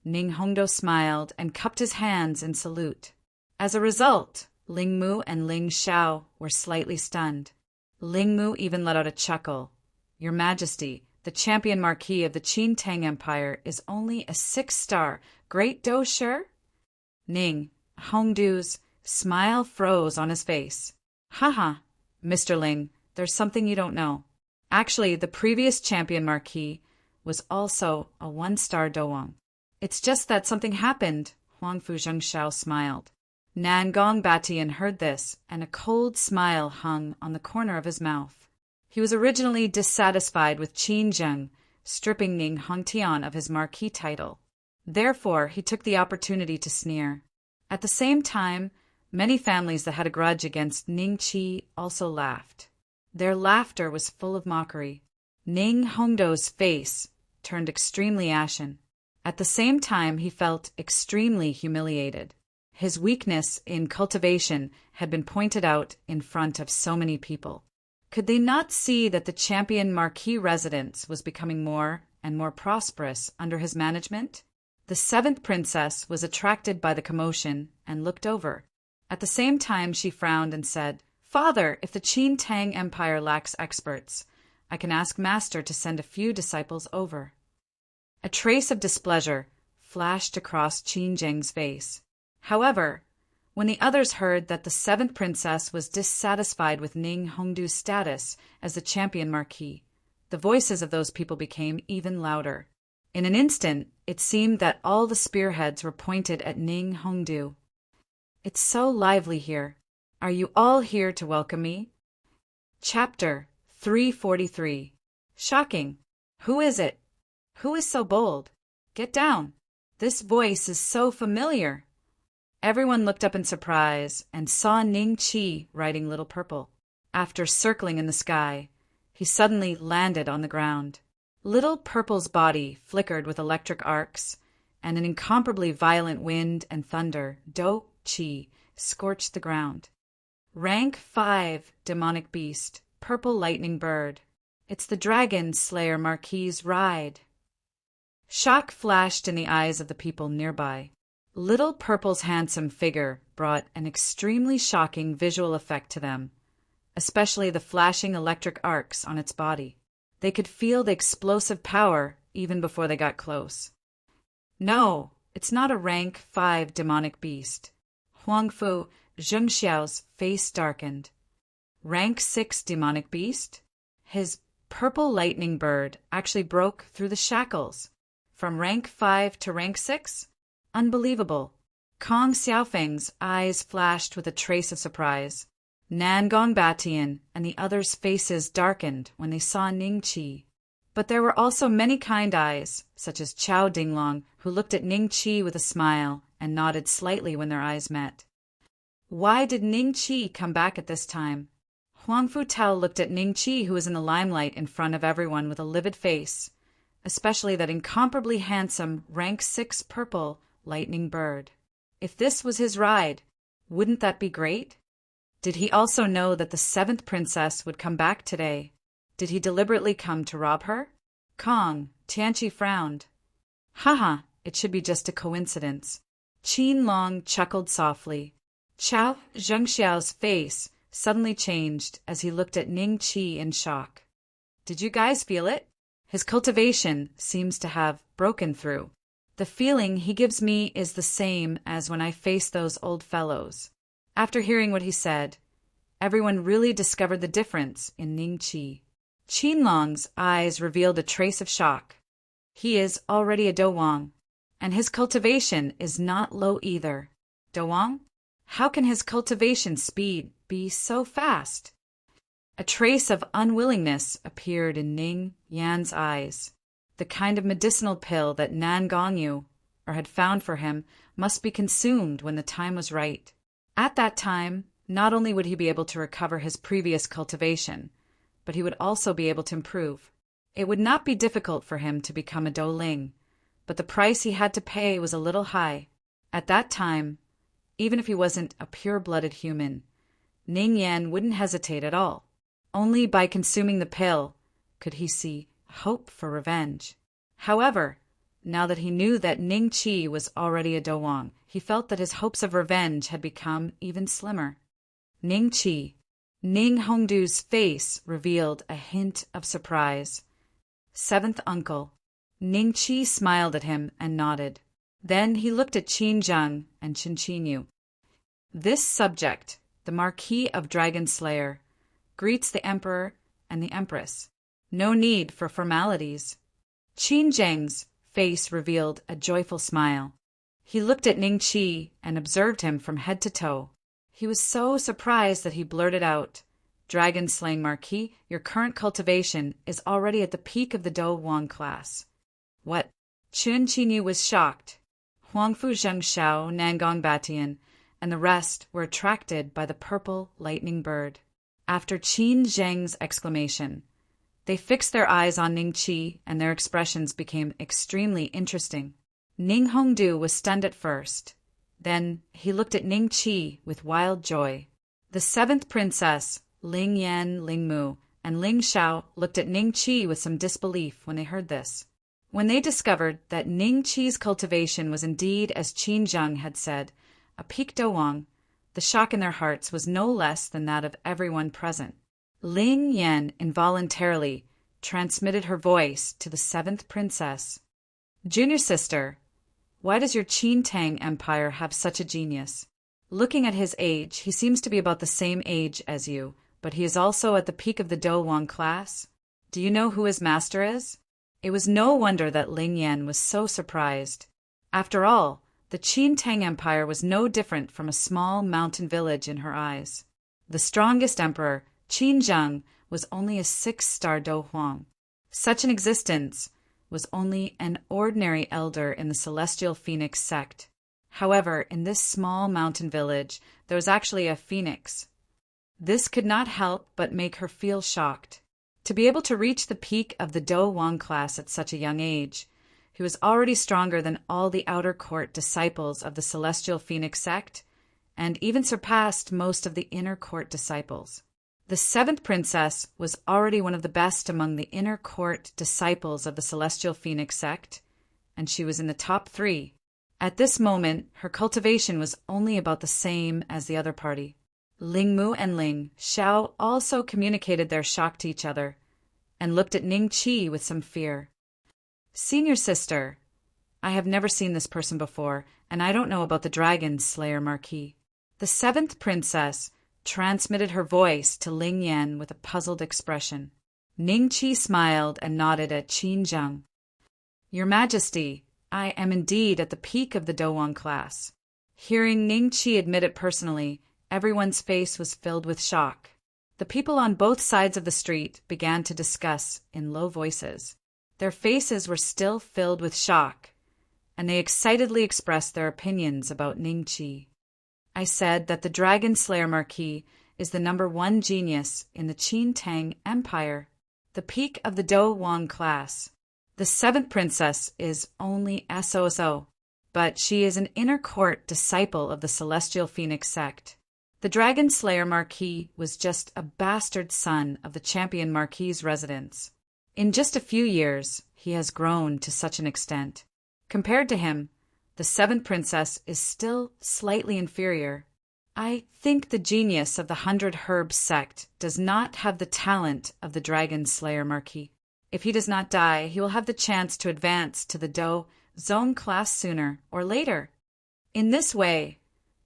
Speaker 1: Ning Hongdo smiled and cupped his hands in salute. As a result, Ling Mu and Ling Xiao were slightly stunned. Ling Mu even let out a chuckle. Your Majesty, the Champion Marquis of the Qin Tang Empire is only a 6-star Great Do sure? Ning Hongdu's smile froze on his face. Haha, Mr. Ling, there's something you don't know. Actually, the previous Champion Marquis was also a 1-star Doang. It's just that something happened, Huangfu Zhengxiao smiled. Nangong Batian heard this, and a cold smile hung on the corner of his mouth. He was originally dissatisfied with Qin Zheng stripping Ning Hongtian of his marquis title. Therefore, he took the opportunity to sneer. At the same time, many families that had a grudge against Ning Qi also laughed. Their laughter was full of mockery. Ning Hongdo's face turned extremely ashen. At the same time, he felt extremely humiliated. His weakness in cultivation had been pointed out in front of so many people. Could they not see that the Champion Marquis residence was becoming more and more prosperous under his management? The 7th princess was attracted by the commotion and looked over. At the same time, she frowned and said, Father, if the Qin Tang Empire lacks experts, I can ask Master to send a few disciples over. A trace of displeasure flashed across Qin Zheng's face. However, when the others heard that the 7th princess was dissatisfied with Ning Hongdu's status as the Champion Marquis, the voices of those people became even louder. In an instant, it seemed that all the spearheads were pointed at Ning Hongdu. It's so lively here. Are you all here to welcome me? Chapter 343. Shocking. Who is it? Who is so bold? Get down. This voice is so familiar. Everyone looked up in surprise and saw Ning Qi riding Little Purple. After circling in the sky, he suddenly landed on the ground. Little Purple's body flickered with electric arcs, and an incomparably violent wind and thunder, Do Qi, scorched the ground. Rank 5, demonic beast, purple lightning bird. It's the dragon slayer Marquis' ride. Shock flashed in the eyes of the people nearby. Little Purple's handsome figure brought an extremely shocking visual effect to them, especially the flashing electric arcs on its body. They could feel the explosive power even before they got close. No, it's not a rank 5 demonic beast. Huangfu Zhengxiao's face darkened. Rank 6 demonic beast? His purple lightning bird actually broke through the shackles. From rank 5 to rank 6? Unbelievable. Kong Xiaofeng's eyes flashed with a trace of surprise. Nangong Batian and the others' faces darkened when they saw Ning Qi. But there were also many kind eyes, such as Chao Dinglong, who looked at Ning Qi with a smile and nodded slightly when their eyes met. Why did Ning Qi come back at this time? Huangfu Tao looked at Ning Qi, who was in the limelight in front of everyone with a livid face, especially that incomparably handsome rank 6 purple lightning bird. If this was his ride, wouldn't that be great? Did he also know that the seventh princess would come back today? Did he deliberately come to rob her? Kong, Tianqi frowned. Haha, it should be just a coincidence. Qin Long chuckled softly. Chao Zhengxiao's face suddenly changed as he looked at Ning Qi in shock. Did you guys feel it? His cultivation seems to have broken through. The feeling he gives me is the same as when I face those old fellows. After hearing what he said, everyone really discovered the difference in Ning Qi. Qinlong's eyes revealed a trace of shock. He is already a Dowang, and his cultivation is not low either. Dowang? How can his cultivation speed be so fast? A trace of unwillingness appeared in Ning Yan's eyes. The kind of medicinal pill that Nan Gongyu had found for him must be consumed when the time was right. At that time, not only would he be able to recover his previous cultivation, but he would also be able to improve. It would not be difficult for him to become a Douling, but the price he had to pay was a little high. At that time, even if he wasn't a pure-blooded human, Ning Yan wouldn't hesitate at all. Only by consuming the pill could he see hope for revenge. However, now that he knew that Ning Qi was already a Dowang, he felt that his hopes of revenge had become even slimmer. Ning Qi. Ning Hongdu's face revealed a hint of surprise. Seventh uncle. Ning Qi smiled at him and nodded. Then he looked at Qin Zheng and Qin Qinyu. This subject, the Marquis of Dragon Slayer, greets the Emperor and the Empress. No need for formalities. Qin Zheng's face revealed a joyful smile. He looked at Ning Qi and observed him from head to toe. He was so surprised that he blurted out, Dragon-slaying Marquis, your current cultivation is already at the peak of the Dowang class. What? Qin Qinyu was shocked. Huangfu Zhengxiao, Nangong Batian, and the rest were attracted by the purple lightning bird. After Qin Zheng's exclamation, they fixed their eyes on Ning Qi, and their expressions became extremely interesting. Ning Hongdu was stunned at first. Then he looked at Ning Qi with wild joy. The seventh princess, Ling Yan, Ling Mu, and Ling Xiao looked at Ning Qi with some disbelief when they heard this. When they discovered that Ning Qi's cultivation was indeed, as Qin Zheng had said, a peak Dowang, the shock in their hearts was no less than that of everyone present. Ling Yan involuntarily transmitted her voice to the seventh princess. Junior sister, why does your Qin Tang Empire have such a genius? Looking at his age, he seems to be about the same age as you, but he is also at the peak of the Dowang class. Do you know who his master is? It was no wonder that Ling Yan was so surprised. After all, the Qin Tang Empire was no different from a small mountain village in her eyes. The strongest emperor, Qin Zheng, was only a 6-star Douhuang. Such an existence was only an ordinary elder in the Celestial Phoenix sect. However, in this small mountain village, there was actually a phoenix. This could not help but make her feel shocked. To be able to reach the peak of the Douhuang class at such a young age, he was already stronger than all the outer court disciples of the Celestial Phoenix sect, and even surpassed most of the inner court disciples. The seventh princess was already one of the best among the inner court disciples of the Celestial Phoenix sect, and she was in the top 3. At this moment, her cultivation was only about the same as the other party. Ling Mu and Ling Xiao also communicated their shock to each other, and looked at Ning Qi with some fear. Senior sister, I have never seen this person before, and I don't know about the Dragon Slayer Marquis. The seventh princess transmitted her voice to Ling Yan with a puzzled expression. Ning Qi smiled and nodded at Qin Zheng. Your Majesty, I am indeed at the peak of the Douang class. Hearing Ning Qi admit it personally, everyone's face was filled with shock. The people on both sides of the street began to discuss in low voices. Their faces were still filled with shock, and they excitedly expressed their opinions about Ning Qi. I said that the Dragon Slayer Marquis is the #1 genius in the Qin Tang Empire, the peak of the Douang class. The seventh princess is only SOSO, but she is an inner court disciple of the Celestial Phoenix sect. The Dragon Slayer Marquis was just a bastard son of the champion Marquis's residence. In just a few years, he has grown to such an extent. Compared to him, the seventh princess is still slightly inferior. I think the genius of the 100 Herbs sect does not have the talent of the Dragon Slayer Marquis. If he does not die, he will have the chance to advance to the Do Zone class sooner or later. In this way,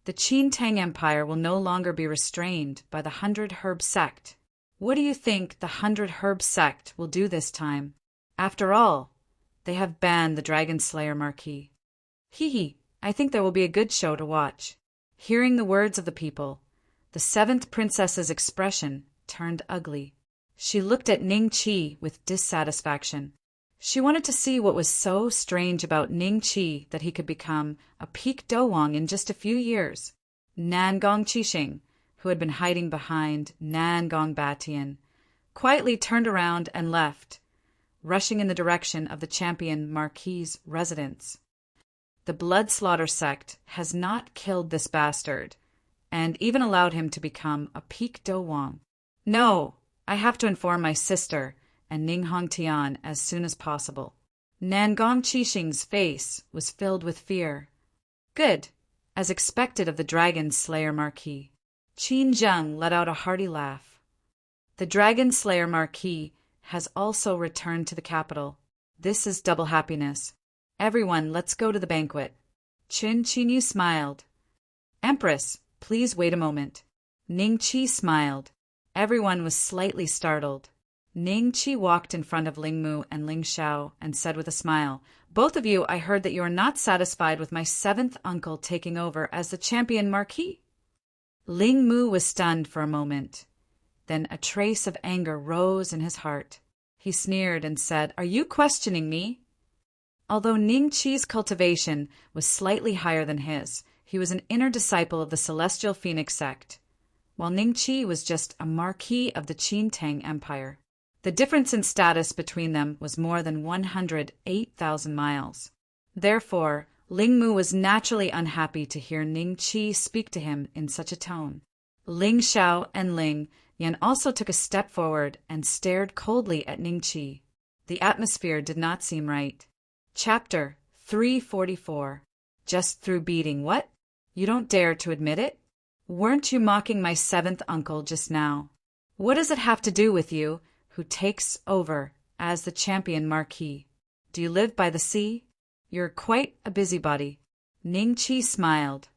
Speaker 1: the Qin Tang Empire will no longer be restrained by the 100 Herb sect. What do you think the 100 Herb sect will do this time? After all, they have banned the Dragon Slayer Marquis. Hee, I think there will be a good show to watch. Hearing the words of the people, the seventh princess's expression turned ugly. She looked at Ning Qi with dissatisfaction. She wanted to see what was so strange about Ning Qi that he could become a peak Dowang in just a few years. Nangong Qixing, who had been hiding behind Nangong Batian, quietly turned around and left, rushing in the direction of the champion Marquis's residence. The Blood Slaughter sect has not killed this bastard, and even allowed him to become a peak Dowang. No, I have to inform my sister and Ning Hongtian as soon as possible. Nangong Qixing's face was filled with fear. Good, as expected of the Dragon Slayer Marquis. Qin Zheng let out a hearty laugh. The Dragon Slayer Marquis has also returned to the capital. This is double happiness. Everyone, let's go to the banquet. Qin Qinyu smiled. Empress, please wait a moment. Ning Qi smiled. Everyone was slightly startled. Ning Qi walked in front of Ling Mu and Ling Xiao and said with a smile, "Both of you, I heard that you are not satisfied with my seventh uncle taking over as the champion Marquis." Ling Mu was stunned for a moment. Then a trace of anger rose in his heart. He sneered and said, "Are you questioning me?" Although Ning Qi's cultivation was slightly higher than his, he was an inner disciple of the Celestial Phoenix sect, while Ning Qi was just a marquis of the Qin Tang Empire. The difference in status between them was more than 108,000 miles. Therefore, Ling Mu was naturally unhappy to hear Ning Qi speak to him in such a tone. Ling Xiao and Ling Yan also took a step forward and stared coldly at Ning Qi. The atmosphere did not seem right. Chapter 344. Just through beating what? You don't dare to admit it? Weren't you mocking my seventh uncle just now? What does it have to do with you, who takes over as the champion Marquis? Do you live by the sea? You're quite a busybody. Ning Qi smiled.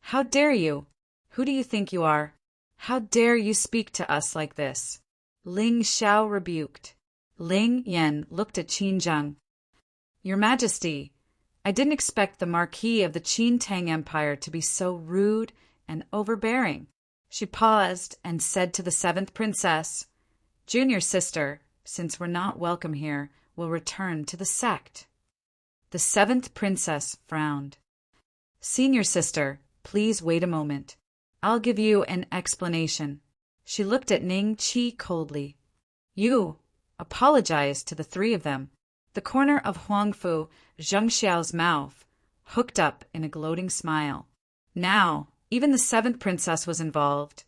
Speaker 1: How dare you? Who do you think you are? How dare you speak to us like this? Ling Xiao rebuked. Ling Yan looked at Qin Zheng. Your Majesty, I didn't expect the Marquis of the Qin Tang Empire to be so rude and overbearing. She paused and said to the seventh princess, Junior sister, since we're not welcome here, will return to the sect. The seventh princess frowned. Senior sister, please wait a moment. I'll give you an explanation. She looked at Ning Qi coldly. You apologized to the three of them. The corner of Huangfu Zhengxiao's mouth hooked up in a gloating smile. Now, even the seventh princess was involved,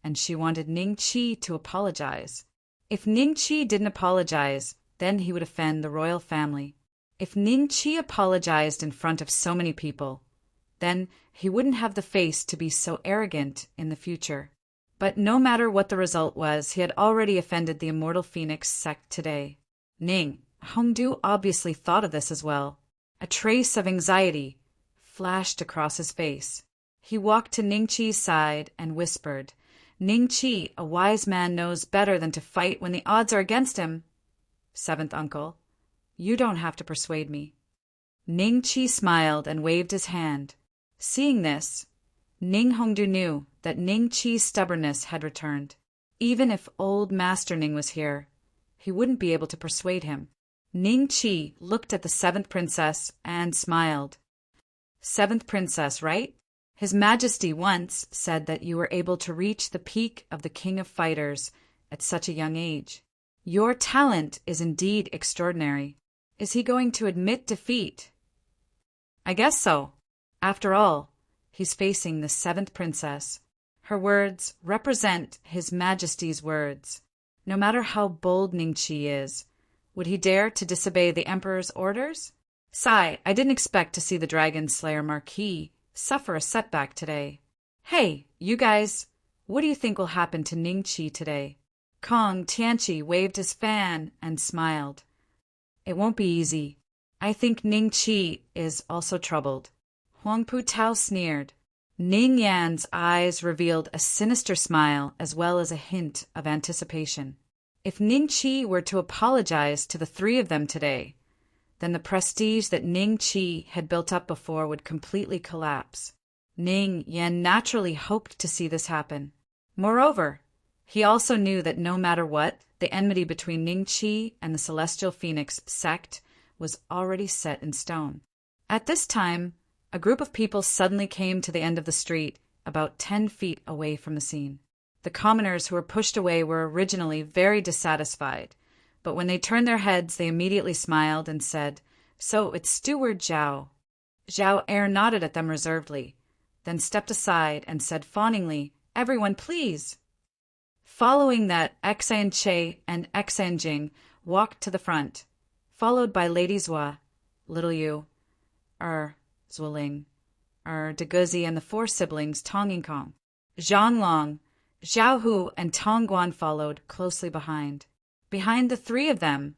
Speaker 1: and she wanted Ning Qi to apologize. If Ning Qi didn't apologize, then he would offend the royal family. If Ning Qi apologized in front of so many people, then he wouldn't have the face to be so arrogant in the future. But no matter what the result was, he had already offended the Immortal Phoenix sect today. Ning Hongdu obviously thought of this as well. A trace of anxiety flashed across his face. He walked to Ning Qi's side and whispered, Ning Qi, a wise man knows better than to fight when the odds are against him. Seventh uncle, you don't have to persuade me. Ning Qi smiled and waved his hand. Seeing this, Ning Hongdu knew that Ning Qi's stubbornness had returned. Even if old Master Ning was here, he wouldn't be able to persuade him. Ning Qi looked at the seventh princess and smiled. Seventh princess, right? His Majesty once said that you were able to reach the peak of the King of Fighters at such a young age. Your talent is indeed extraordinary. Is he going to admit defeat? I guess so. After all, he's facing the seventh princess. Her words represent His Majesty's words. No matter how bold Ningqi is, would he dare to disobey the Emperor's orders? Sigh, I didn't expect to see the Dragon Slayer Marquis suffer a setback today. Hey, you guys, what do you think will happen to Ningqi today? Kong Tianqi waved his fan and smiled. It won't be easy. I think Ningqi is also troubled. Huang Putao sneered. Ning Yan's eyes revealed a sinister smile as well as a hint of anticipation. If Ningqi were to apologize to the three of them today, then the prestige that Ningqi had built up before would completely collapse. Ning Yan naturally hoped to see this happen. Moreover, he also knew that no matter what, the enmity between Ningqi and the Celestial Phoenix sect was already set in stone. At this time, a group of people suddenly came to the end of the street, about 10 feet away from the scene. The commoners who were pushed away were originally very dissatisfied, but when they turned their heads, they immediately smiled and said, "So it's Steward Zhao." Zhao Air nodded at them reservedly, then stepped aside and said fawningly, "Everyone, please." Following that, Xan Che and Xan Jing walked to the front, followed by Lady Zhua, Little Yu, Zueling, Deguzi, and the four siblings Tong and Kong. Zhang Long, Zhao Hu, and Tong Guan followed closely behind. Behind the three of them,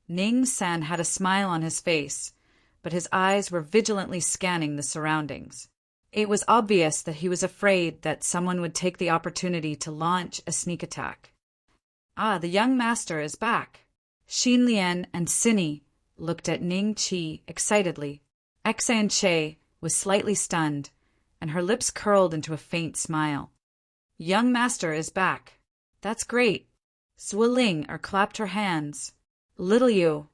Speaker 1: Ning San had a smile on his face, but his eyes were vigilantly scanning the surroundings. It was obvious that he was afraid that someone would take the opportunity to launch a sneak attack. Ah, the young master is back. Xin Lian and Cinny looked at Ning Qi excitedly. Xan Che was slightly stunned, and her lips curled into a faint smile. Young master is back. That's great. Zueling clapped her hands. Little Yu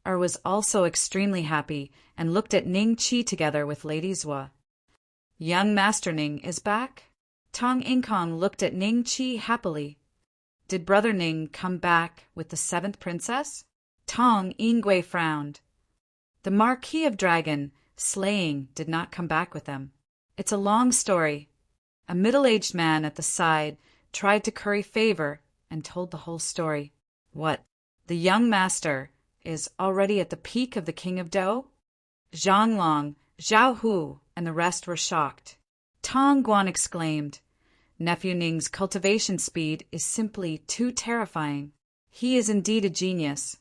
Speaker 1: was also extremely happy and looked at Ning Qi together with Lady Zhua. Young Master Ning is back? Tong Inkong looked at Ning Qi happily. Did Brother Ning come back with the seventh princess? Tong Yingui frowned. The Marquis of Dragon slaying did not come back with them. It's a long story. A middle-aged man at the side tried to curry favor and told the whole story. What? The young master is already at the peak of the King of Dou? Zhang Long, Zhao Hu, and the rest were shocked. Tong Guan exclaimed, Nephew Ning's cultivation speed is simply too terrifying. He is indeed a genius.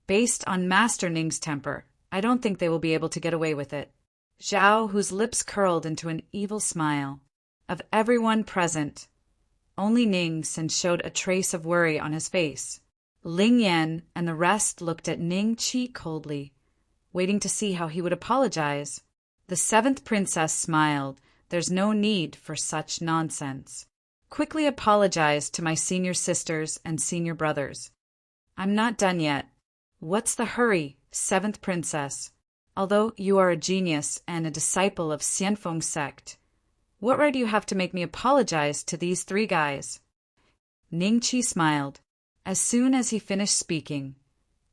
Speaker 1: Based on Master Ning's temper, I don't think they will be able to get away with it. Zhao, whose lips curled into an evil smile. Of everyone present, only Ning San showed a trace of worry on his face. Ling Yan and the rest looked at Ning Qi coldly, waiting to see how he would apologize. The seventh princess smiled. There's no need for such nonsense. Quickly apologize to my senior sisters and senior brothers. I'm not done yet. What's the hurry, seventh princess? Although you are a genius and a disciple of Xianfeng sect, what right do you have to make me apologize to these three guys? Ning Qi smiled. As soon as he finished speaking,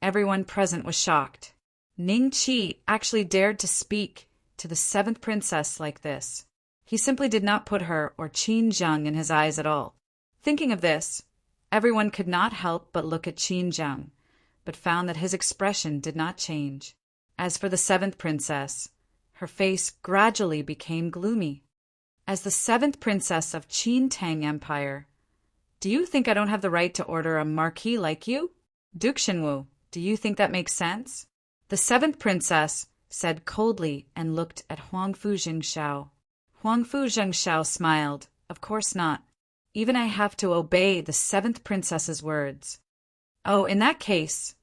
Speaker 1: everyone present was shocked. Ning Qi actually dared to speak to the seventh princess like this. He simply did not put her or Qin Zheng in his eyes at all. Thinking of this, everyone could not help but look at Qin Zheng, but found that his expression did not change. As for the seventh princess, her face gradually became gloomy. As the seventh princess of Qin Tang Empire, do you think I don't have the right to order a marquis like you? Duke Shenwu, do you think that makes sense? The seventh princess said coldly and looked at Huang Fu Jingxiao. Huang Fu Jingxiao smiled. Of course not. Even I have to obey the seventh princess's words. Oh, in that case,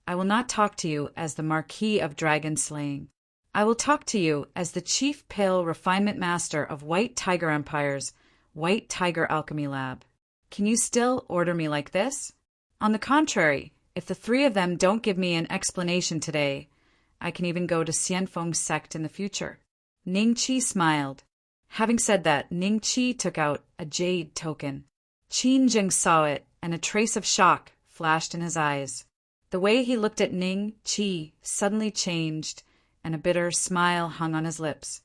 Speaker 1: I will not talk to you as the Marquis of Dragon Slaying. I will talk to you as the Chief Pale Refinement Master of White Tiger Empire's White Tiger Alchemy Lab. Can you still order me like this? On the contrary, if the three of them don't give me an explanation today, I can even go to Xianfeng's sect in the future. Ning Qi smiled. Having said that, Ning Qi took out a jade token. Qin Zheng saw it, and a trace of shock flashed in his eyes. The way he looked at Ning Qi suddenly changed, and a bitter smile hung on his lips.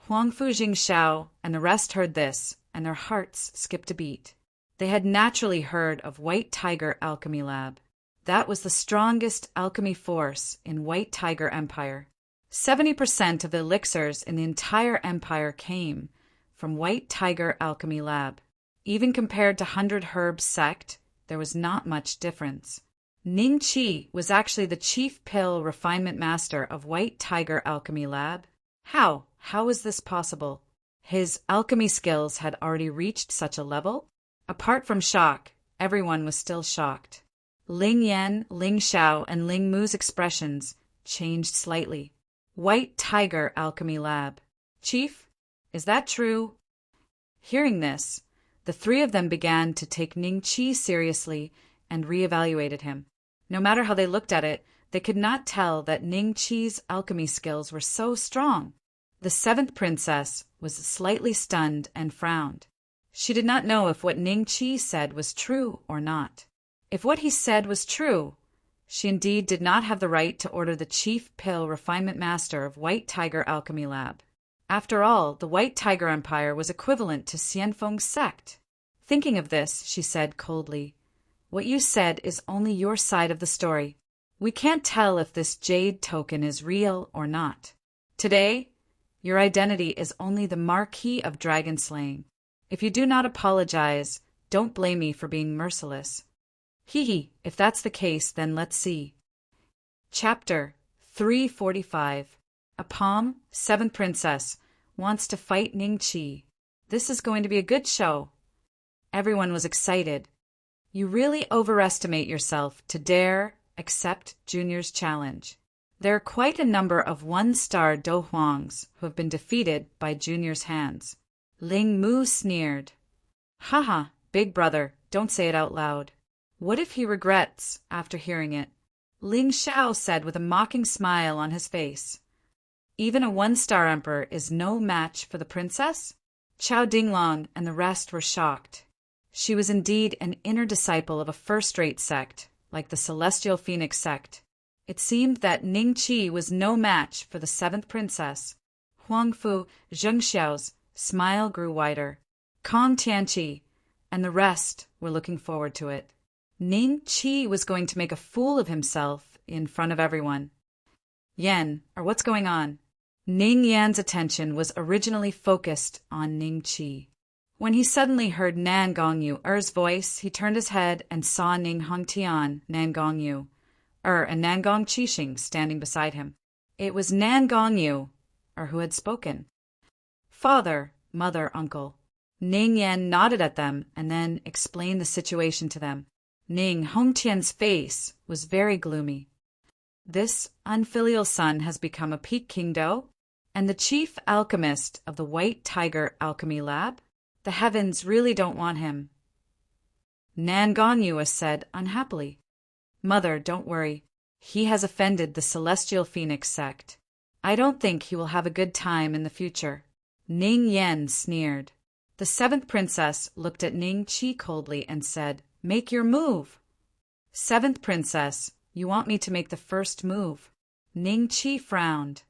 Speaker 1: Huang Fu Jingxiao and the rest heard this and their hearts skipped a beat. They had naturally heard of White Tiger Alchemy Lab. That was the strongest alchemy force in White Tiger Empire. 70% of the elixirs in the entire empire came from White Tiger Alchemy Lab. Even compared to 100 Herb sect, there was not much difference. Ning Qi was actually the chief pill refinement master of White Tiger Alchemy Lab. How? How was this possible? His alchemy skills had already reached such a level? Apart from shock, everyone was still shocked. Ling Yan, Ling Xiao, and Ling Mu's expressions changed slightly. White Tiger Alchemy Lab. Chief, is that true? Hearing this, the three of them began to take Ning Qi seriously and reevaluated him. No matter how they looked at it, they could not tell that Ning Qi's alchemy skills were so strong. The seventh princess was slightly stunned and frowned. She did not know if what Ning Qi said was true or not. If what he said was true, she indeed did not have the right to order the chief pill refinement master of White Tiger Alchemy Lab. After all, the White Tiger Empire was equivalent to Xianfeng's sect. Thinking of this, she said coldly, "What you said is only your side of the story. We can't tell if this jade token is real or not. Today, your identity is only the Marquis of Dragon Slaying. If you do not apologize, don't blame me for being merciless." Hee, if that's the case, then let's see. Chapter 345. A Palm, Seventh Princess, wants to fight Ning Qi. This is going to be a good show. Everyone was excited. You really overestimate yourself to dare accept Junior's challenge. There are quite a number of one-star Do Huangs who have been defeated by Junior's hands. Ling Mu sneered. Haha, big brother, don't say it out loud. What if he regrets after hearing it? Ling Xiao said with a mocking smile on his face. Even a one-star emperor is no match for the princess? Chao Dinglong and the rest were shocked. She was indeed an inner disciple of a first-rate sect, like the Celestial Phoenix sect. It seemed that Ning Qi was no match for the seventh princess. Huang Fu, Zheng Xiao's smile grew wider. Kong Tianqi and the rest were looking forward to it. Ning Qi was going to make a fool of himself in front of everyone. Yan, or what's going on? Ning Yan's attention was originally focused on Ning Qi. When he suddenly heard Nan Gongyu Er's voice, he turned his head and saw Ning Hongtian, Nan Gongyu, and Nan Gong Qixing standing beside him. It was Nan Gongyu, who had spoken. Father, mother, uncle. Ning Yan nodded at them and then explained the situation to them. Ning Hongtian's face was very gloomy. This unfilial son has become a Peking Do, and the chief alchemist of the White Tiger Alchemy Lab? The heavens really don't want him. Nan Gongyu said unhappily. Mother, don't worry. He has offended the Celestial Phoenix sect. I don't think he will have a good time in the future. Ning Yan sneered. The seventh princess looked at Ning Qi coldly and said, "Make your move." Seventh princess, you want me to make the first move? Ning Qi frowned.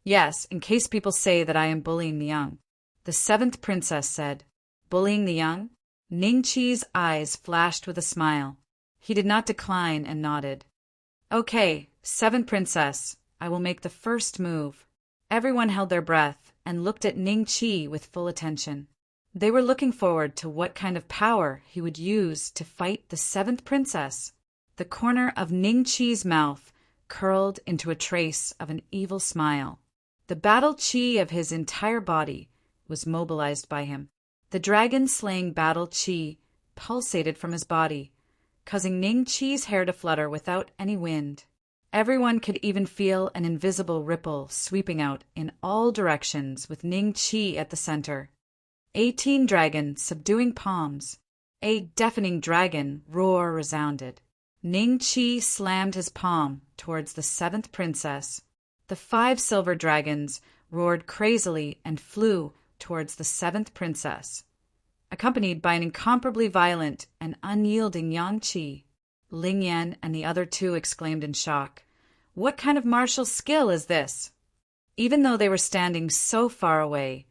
Speaker 1: Yes, in case people say that I am bullying the young. The seventh princess said, "Bullying the young?" Ning Qi's eyes flashed with a smile. He did not decline and nodded. Okay, seventh princess, I will make the first move. Everyone held their breath and looked at Ning Qi with full attention. They were looking forward to what kind of power he would use to fight the seventh princess. The corner of Ning Qi's mouth curled into a trace of an evil smile. The battle qi of his entire body was mobilized by him. The dragon-slaying battle qi pulsated from his body, causing Ning Qi's hair to flutter without any wind. Everyone could even feel an invisible ripple sweeping out in all directions with Ning Qi at the center. 18 dragons subduing palms. A deafening dragon roar resounded. Ning Qi slammed his palm towards the seventh princess. The 5 silver dragons roared crazily and flew towards the seventh princess, accompanied by an incomparably violent and unyielding Yang Qi. Ling Yan and the other 2 exclaimed in shock. What kind of martial skill is this? Even though they were standing so far away,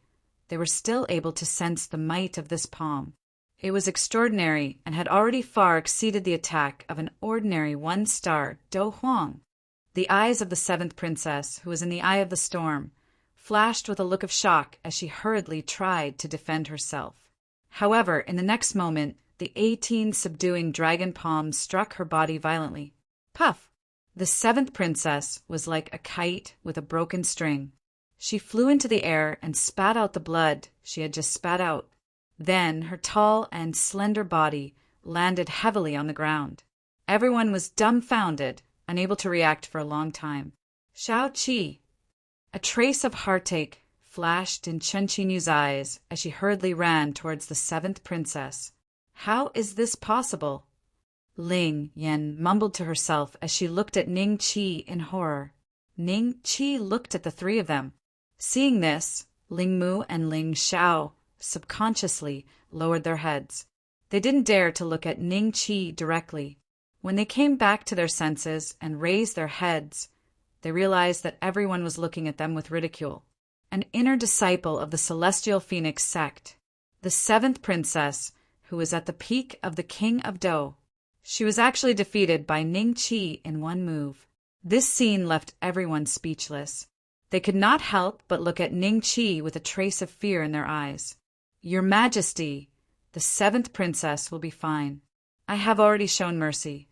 Speaker 1: they were still able to sense the might of this palm. It was extraordinary and had already far exceeded the attack of an ordinary one-star Do Huang. The eyes of the seventh princess, who was in the eye of the storm, flashed with a look of shock as she hurriedly tried to defend herself. However, in the next moment, the 18 subduing dragon palms struck her body violently. Puff! The seventh princess was like a kite with a broken string. She flew into the air and spat out the blood she had just spat out. Then her tall and slender body landed heavily on the ground. Everyone was dumbfounded, unable to react for a long time. Shao Qi! A trace of heartache flashed in Chen Qinyu's eyes as she hurriedly ran towards the seventh princess. How is this possible? Ling Yan mumbled to herself as she looked at Ning Qi in horror. Ning Qi looked at the three of them. Seeing this, Ling Mu and Ling Xiao subconsciously lowered their heads. They didn't dare to look at Ning Qi directly. When they came back to their senses and raised their heads, they realized that everyone was looking at them with ridicule. An inner disciple of the Celestial Phoenix sect, the seventh princess, who was at the peak of the King of Dou. She was actually defeated by Ning Qi in one move. This scene left everyone speechless. They could not help but look at Ning Qi with a trace of fear in their eyes. Your Majesty, the seventh princess will be fine. I have already shown mercy.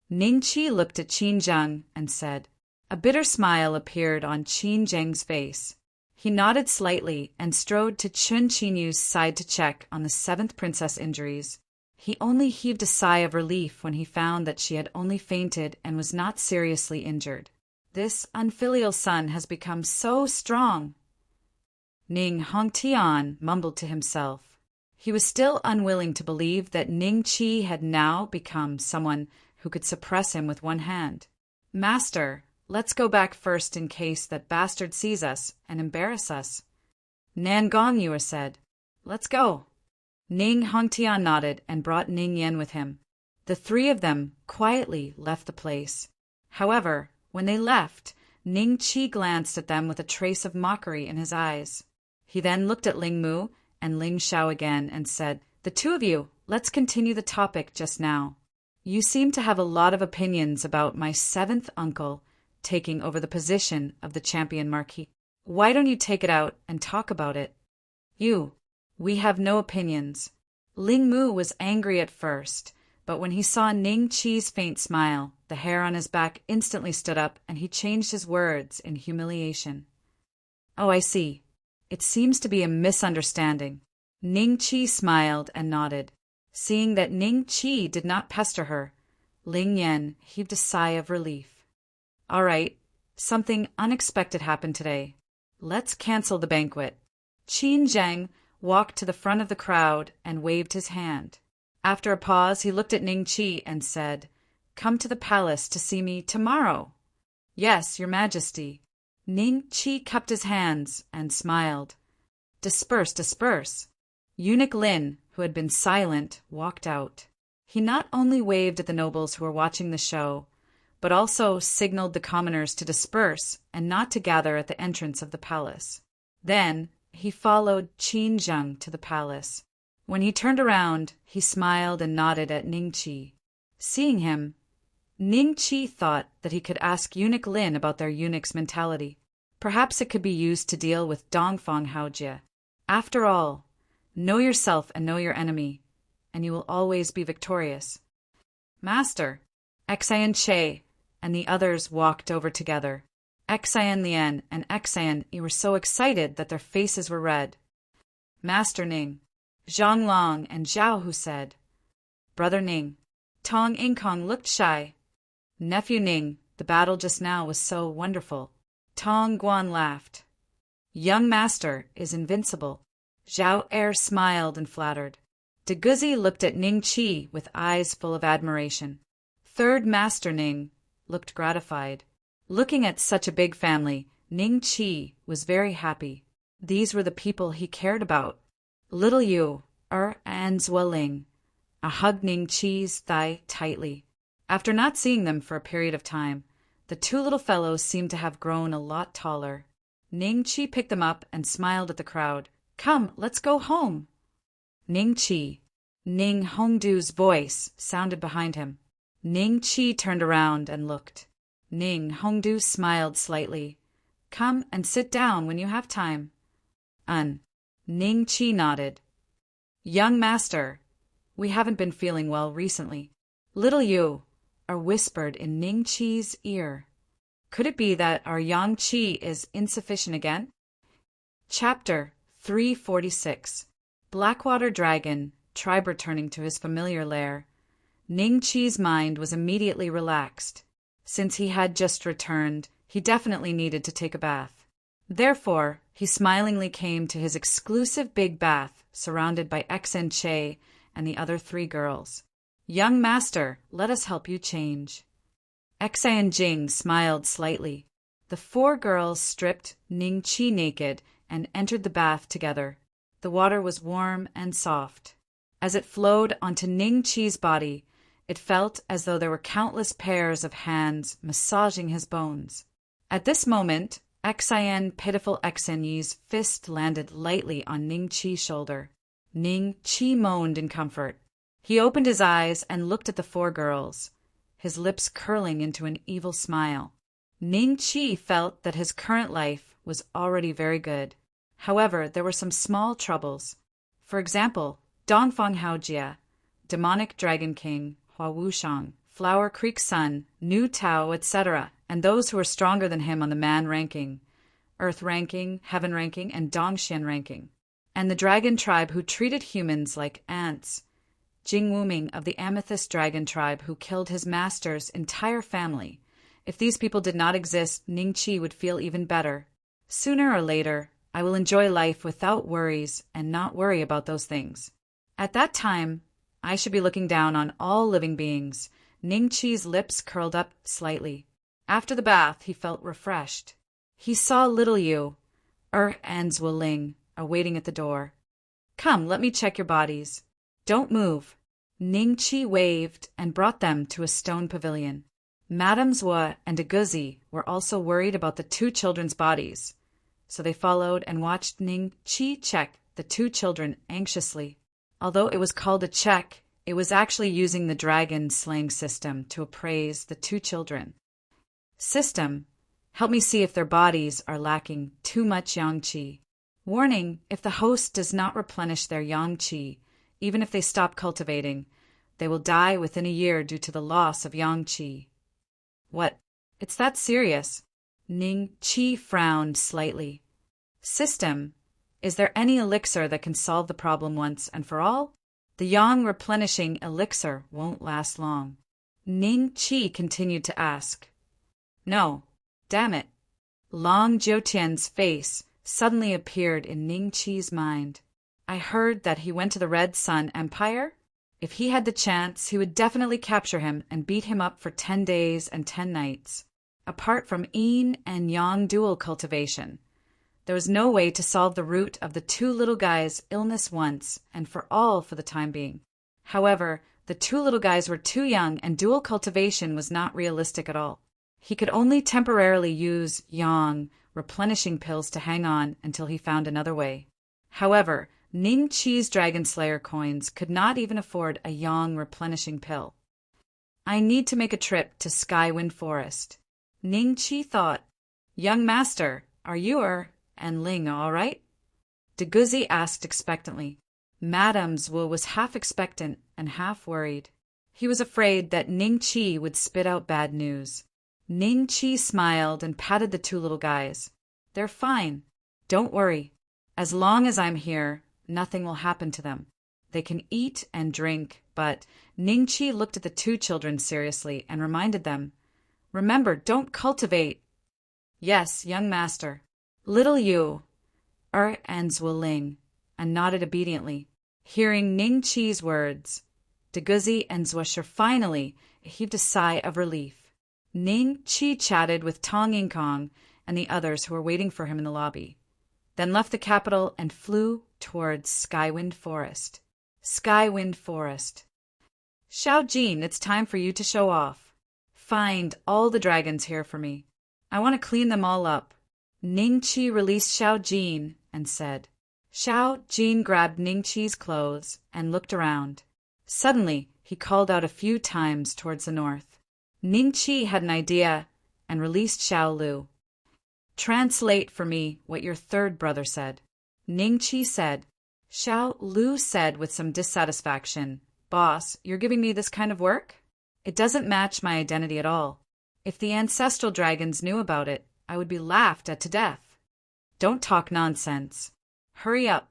Speaker 1: Ning Qi looked at Qin Zheng and said. A bitter smile appeared on Qin Zheng's face. He nodded slightly and strode to Chen Qinyu's side to check on the seventh princess' injuries. He only heaved a sigh of relief when he found that she had only fainted and was not seriously injured. This unfilial son has become so strong. Ning Hongtian mumbled to himself. He was still unwilling to believe that Ning Qi had now become someone who could suppress him with one hand. Master, let's go back first in case that bastard sees us and embarrass us. Nan Gongyuer said. Let's go. Ning Hongtian nodded and brought Ning Yan with him. The three of them quietly left the place. However, when they left, Ning Qi glanced at them with a trace of mockery in his eyes. He then looked at Ling Mu and Ling Xiao again and said, The two of you, let's continue the topic just now. You seem to have a lot of opinions about my seventh uncle taking over the position of the champion marquis. Why don't you take it out and talk about it? We have no opinions. Ling Mu was angry at first, but when he saw Ning Qi's faint smile, the hair on his back instantly stood up and he changed his words in humiliation. Oh, I see. It seems to be a misunderstanding. Ning Qi smiled and nodded. Seeing that Ning Qi did not pester her, Ling Yan heaved a sigh of relief. All right, something unexpected happened today. Let's cancel the banquet. Qin Zheng walked to the front of the crowd and waved his hand. After a pause, he looked at Ning Qi and said, Come to the palace to see me tomorrow. Yes, Your Majesty. Ning Qi cupped his hands and smiled. Disperse, disperse. Eunuch Lin, who had been silent, walked out. He not only waved at the nobles who were watching the show, but also signaled the commoners to disperse and not to gather at the entrance of the palace. Then he followed Qin Zheng to the palace. When he turned around, he smiled and nodded at Ning Qi. Seeing him, Ning Qi thought that he could ask Eunuch Lin about their eunuch's mentality. Perhaps it could be used to deal with Dongfang Haojie. After all, know yourself and know your enemy, and you will always be victorious. Master, Xian Che and the others walked over together. Xian Lian and Xian Yi were so excited that their faces were red. Master Ning, Zhang Long and Zhao Hu said. Brother Ning. Tong Inkong looked shy. Nephew Ning, the battle just now was so wonderful. Tong Guan laughed. Young master is invincible. Zhao Er smiled and flattered. De Guzi looked at Ning Qi with eyes full of admiration. Third Master Ning looked gratified. Looking at such a big family, Ning Qi was very happy. These were the people he cared about. Little Yu, and Zhuoling, hugged Ning Qi's thigh tightly. After not seeing them for a period of time, the two little fellows seemed to have grown a lot taller. Ning Qi picked them up and smiled at the crowd. Come, let's go home. Ning Chi. Ning Hongdu's voice sounded behind him. Ning Chi turned around and looked. Ning Hongdu smiled slightly. Come and sit down when you have time. Ning Chi nodded. Young master, we haven't been feeling well recently. Little Yu whispered in Ning Chi's ear. Could it be that our Yang Qi is insufficient again? Chapter 346. Blackwater Dragon, tribe returning to his familiar lair. Ning Chi's mind was immediately relaxed. Since he had just returned, he definitely needed to take a bath. Therefore, he smilingly came to his exclusive big bath, surrounded by Xen Che and the other 3 girls. Young master, let us help you change. Xan Jing smiled slightly. The 4 girls stripped Ning Chi naked and entered the bath together. The water was warm and soft. As it flowed onto Ning Chi's body, it felt as though there were countless pairs of hands massaging his bones. At this moment, Xian pitiful Xen Yi's fist landed lightly on Ning Chi's shoulder. Ning Chi moaned in comfort. He opened his eyes and looked at the 4 girls, his lips curling into an evil smile. Ning Chi felt that his current life was already very good. However, there were some small troubles. For example, Dongfang Haojia, Demonic Dragon King, Hua Wushang, Flower Creek Sun, Nu Tao, etc., and those who were stronger than him on the man ranking, earth ranking, heaven ranking, and Dongxian ranking, and the dragon tribe who treated humans like ants. Jing Wuming of the Amethyst Dragon tribe who killed his master's entire family. If these people did not exist, Ning Chi would feel even better. Sooner or later, I will enjoy life without worries and not worry about those things. At that time, I should be looking down on all living beings. Ning Chi's lips curled up slightly. After the bath, he felt refreshed. He saw little Yu, and Zhuoling, awaiting at the door. Come, let me check your bodies. Don't move. Ning Chi waved and brought them to a stone pavilion. Madame Zhua and Deguzi were also worried about the 2 children's bodies, so they followed and watched Ning Chi check the 2 children anxiously. Although it was called a check, it was actually using the dragon slaying system to appraise the 2 children. System, help me see if their bodies are lacking too much Yang Qi. Warning, if the host does not replenish their Yang Qi, even if they stop cultivating, they will die within a year due to the loss of Yang Qi. What? It's that serious? Ning Chi frowned slightly. System, is there any elixir that can solve the problem once and for all? The yang replenishing elixir won't last long. Ning Chi continued to ask. No, damn it. Long Jiutian's face suddenly appeared in Ning Chi's mind. I heard that he went to the Red Sun Empire. If he had the chance, he would definitely capture him and beat him up for 10 days and 10 nights. Apart from yin and yang dual cultivation, there was no way to solve the root of the 2 little guys' illness once and for all for the time being. However, the 2 little guys were too young and dual cultivation was not realistic at all. He could only temporarily use yang replenishing pills to hang on until he found another way. However, Ning Chi's Dragon Slayer coins could not even afford a yang replenishing pill. I need to make a trip to Skywind Forest. Ning Chi thought. Young master, are you and Ling all right? Deguzi asked expectantly. Madame Zhuo was half expectant and half worried. He was afraid that Ning Chi would spit out bad news. Ning Chi smiled and patted the 2 little guys. They're fine. Don't worry. As long as I'm here, nothing will happen to them. They can eat and drink, but Ning Chi looked at the 2 children seriously and reminded them, remember, don't cultivate. Yes, young master. Little Yu, and Zhuoling, and nodded obediently. Hearing Ning Chi's words, Deguzi and Zhuosher finally heaved a sigh of relief. Ning Chi chatted with Tong Yinkong and the others who were waiting for him in the lobby, then left the capital and flew towards Skywind Forest. Skywind Forest. Xiao Jin, it's time for you to show off. Find all the dragons here for me. I want to clean them all up. Ning Chi released Xiao Jin and said, Xiao Jin grabbed Ningqi's clothes and looked around. Suddenly, he called out a few times towards the north. Ningqi had an idea and released Xiao Lu. Translate for me what your third brother said. Ningqi said. Xiao Lu said with some dissatisfaction, Boss, you're giving me this kind of work? It doesn't match my identity at all. If the ancestral dragons knew about it, I would be laughed at to death. Don't talk nonsense. Hurry up.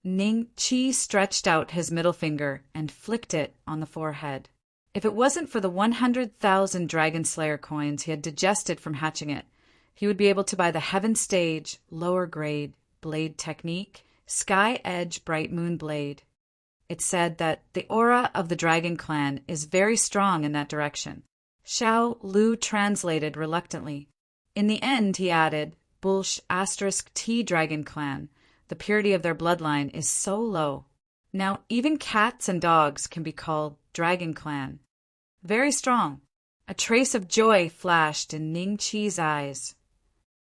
Speaker 1: Ningqi stretched out his middle finger and flicked it on the forehead. If it wasn't for the 100,000 Dragon Slayer coins he had digested from hatching it, he would be able to buy the Heaven Stage, lower grade, blade technique, Sky Edge Bright Moon Blade. It said that the aura of the Dragon Clan is very strong in that direction. Xiao Lu translated reluctantly. In the end, he added, *T Dragon Clan. The purity of their bloodline is so low. Now, even cats and dogs can be called Dragon Clan. Very strong. A trace of joy flashed in Ningqi's eyes.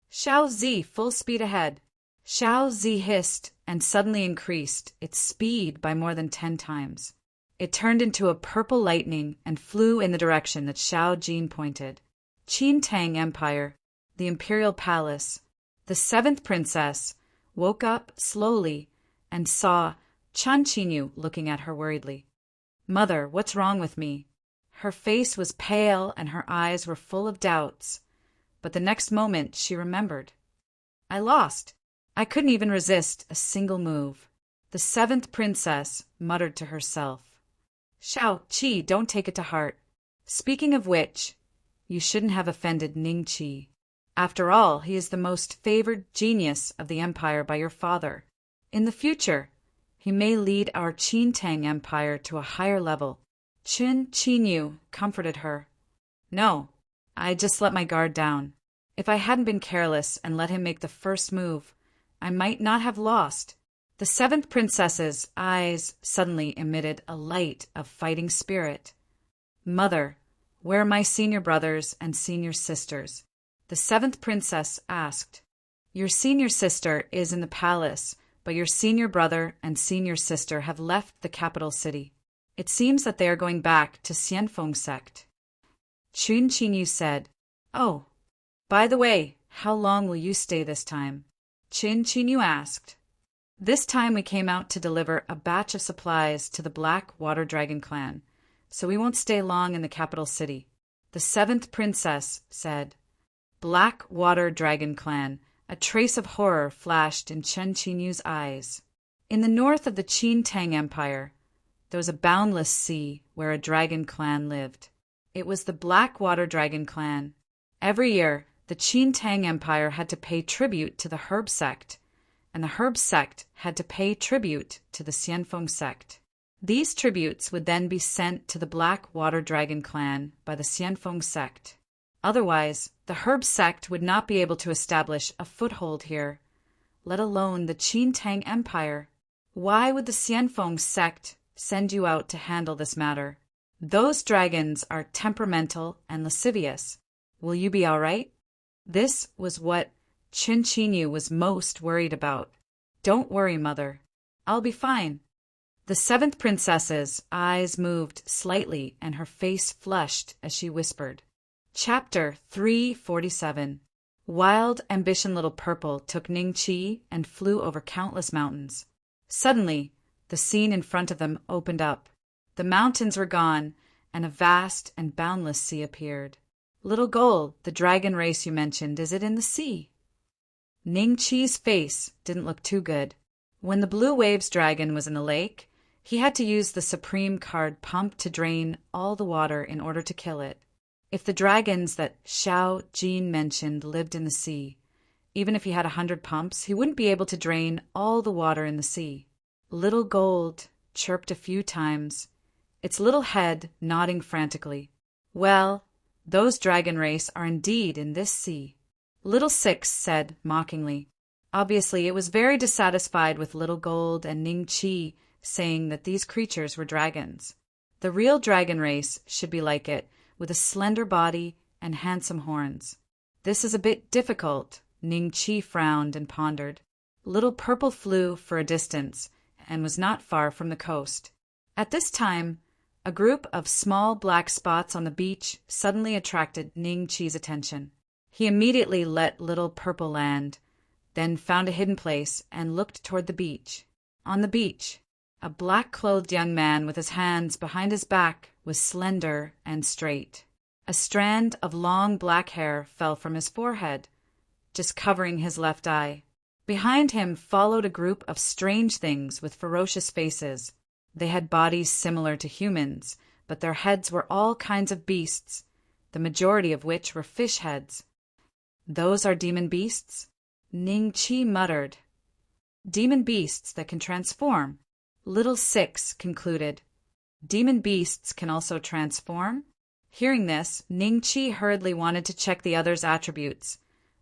Speaker 1: Xiao Zi, full speed ahead. Xiao Zi hissed and suddenly increased its speed by more than 10 times. It turned into a purple lightning and flew in the direction that Xiao Jin pointed. Qin Tang Empire, the Imperial Palace. The 7th princess woke up slowly and saw Chan Qinyu looking at her worriedly. Mother, what's wrong with me? Her face was pale and her eyes were full of doubts. But the next moment she remembered. I lost. I couldn't even resist a single move. The 7th princess muttered to herself. Xiao Qi, don't take it to heart. Speaking of which, you shouldn't have offended Ningqi. After all, he is the most favored genius of the empire by your father. In the future, he may lead our Qin Tang Empire to a higher level. Qin Qinyu comforted her. No, I just let my guard down. If I hadn't been careless and let him make the first move, I might not have lost. The 7th princess's eyes suddenly emitted a light of fighting spirit. Mother, where are my senior brothers and senior sisters? The 7th princess asked. Your senior sister is in the palace, but your senior brother and senior sister have left the capital city. It seems that they are going back to Xianfeng sect. Qin Qinyu said, Oh, by the way, how long will you stay this time? Qin Qinyu asked. This time we came out to deliver a batch of supplies to the Black Water Dragon Clan, so we won't stay long in the capital city. The 7th princess said. Black Water Dragon Clan. A trace of horror flashed in Chen Qinyu's eyes. In the north of the Qin Tang Empire, there was a boundless sea where a dragon clan lived. It was the Black Water Dragon Clan. Every year, the Qin Tang Empire had to pay tribute to the Herb sect, and the Herb sect had to pay tribute to the Xianfeng sect. These tributes would then be sent to the Black Water Dragon Clan by the Xianfeng sect. Otherwise, the Herb sect would not be able to establish a foothold here, let alone the Qin Tang Empire. Why would the Xianfeng sect send you out to handle this matter? Those dragons are temperamental and lascivious. Will you be all right? This was what Qin Qinyu was most worried about. Don't worry, mother. I'll be fine. The 7th princess's eyes moved slightly and her face flushed as she whispered. Chapter 347. Wild Ambition Little Purple took Ningqi and flew over countless mountains. Suddenly, the scene in front of them opened up. The mountains were gone, and a vast and boundless sea appeared. Little Gold, the dragon race you mentioned, is it in the sea? Ningqi's face didn't look too good. When the Blue Waves dragon was in the lake, he had to use the Supreme Card pump to drain all the water in order to kill it. If the dragons that Xiao Jin mentioned lived in the sea, even if he had 100 pumps, he wouldn't be able to drain all the water in the sea. Little Gold chirped a few times, its little head nodding frantically. Well, those dragon race are indeed in this sea. Little Six said mockingly. Obviously, it was very dissatisfied with Little Gold and Ningqi saying that these creatures were dragons. The real dragon race should be like it, with a slender body and handsome horns. This is a bit difficult, Ningqi frowned and pondered. Little Purple flew for a distance and was not far from the coast. At this time, a group of small black spots on the beach suddenly attracted Ning Chi's attention. He immediately let Little Purple land, then found a hidden place and looked toward the beach. On the beach, a black-clothed young man with his hands behind his back was slender and straight. A strand of long black hair fell from his forehead, just covering his left eye. Behind him followed a group of strange things with ferocious faces. They had bodies similar to humans, but their heads were all kinds of beasts, the majority of which were fish heads. "Those are demon beasts?" Ning Chi muttered. "Demon beasts that can transform," Little Six concluded. "Demon beasts can also transform?" Hearing this, Ning Chi hurriedly wanted to check the other's attributes,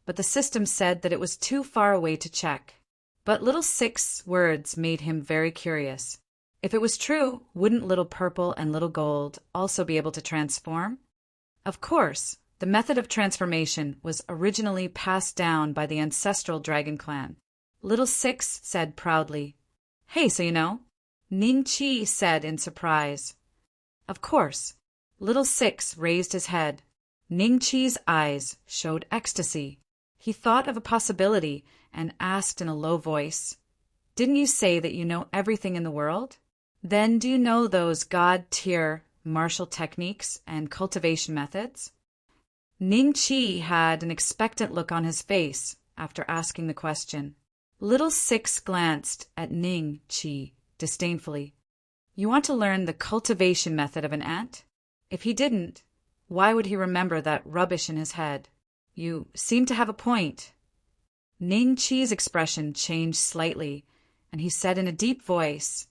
Speaker 1: but the system said that it was too far away to check. But Little Six's words made him very curious. If it was true, wouldn't Little Purple and Little Gold also be able to transform? Of course, the method of transformation was originally passed down by the ancestral dragon clan. Little Six said proudly, "Hey, so you know?" Ning Chi said in surprise. Of course. Little Six raised his head. Ning Chi's eyes showed ecstasy. He thought of a possibility and asked in a low voice, "Didn't you say that you know everything in the world? Then do you know those God-tier martial techniques and cultivation methods?" Ning Chi had an expectant look on his face after asking the question. Little Six glanced at Ning Chi disdainfully. "You want to learn the cultivation method of an ant? If he didn't, why would he remember that rubbish in his head? You seem to have a point." Ning Chi's expression changed slightly, and he said in a deep voice,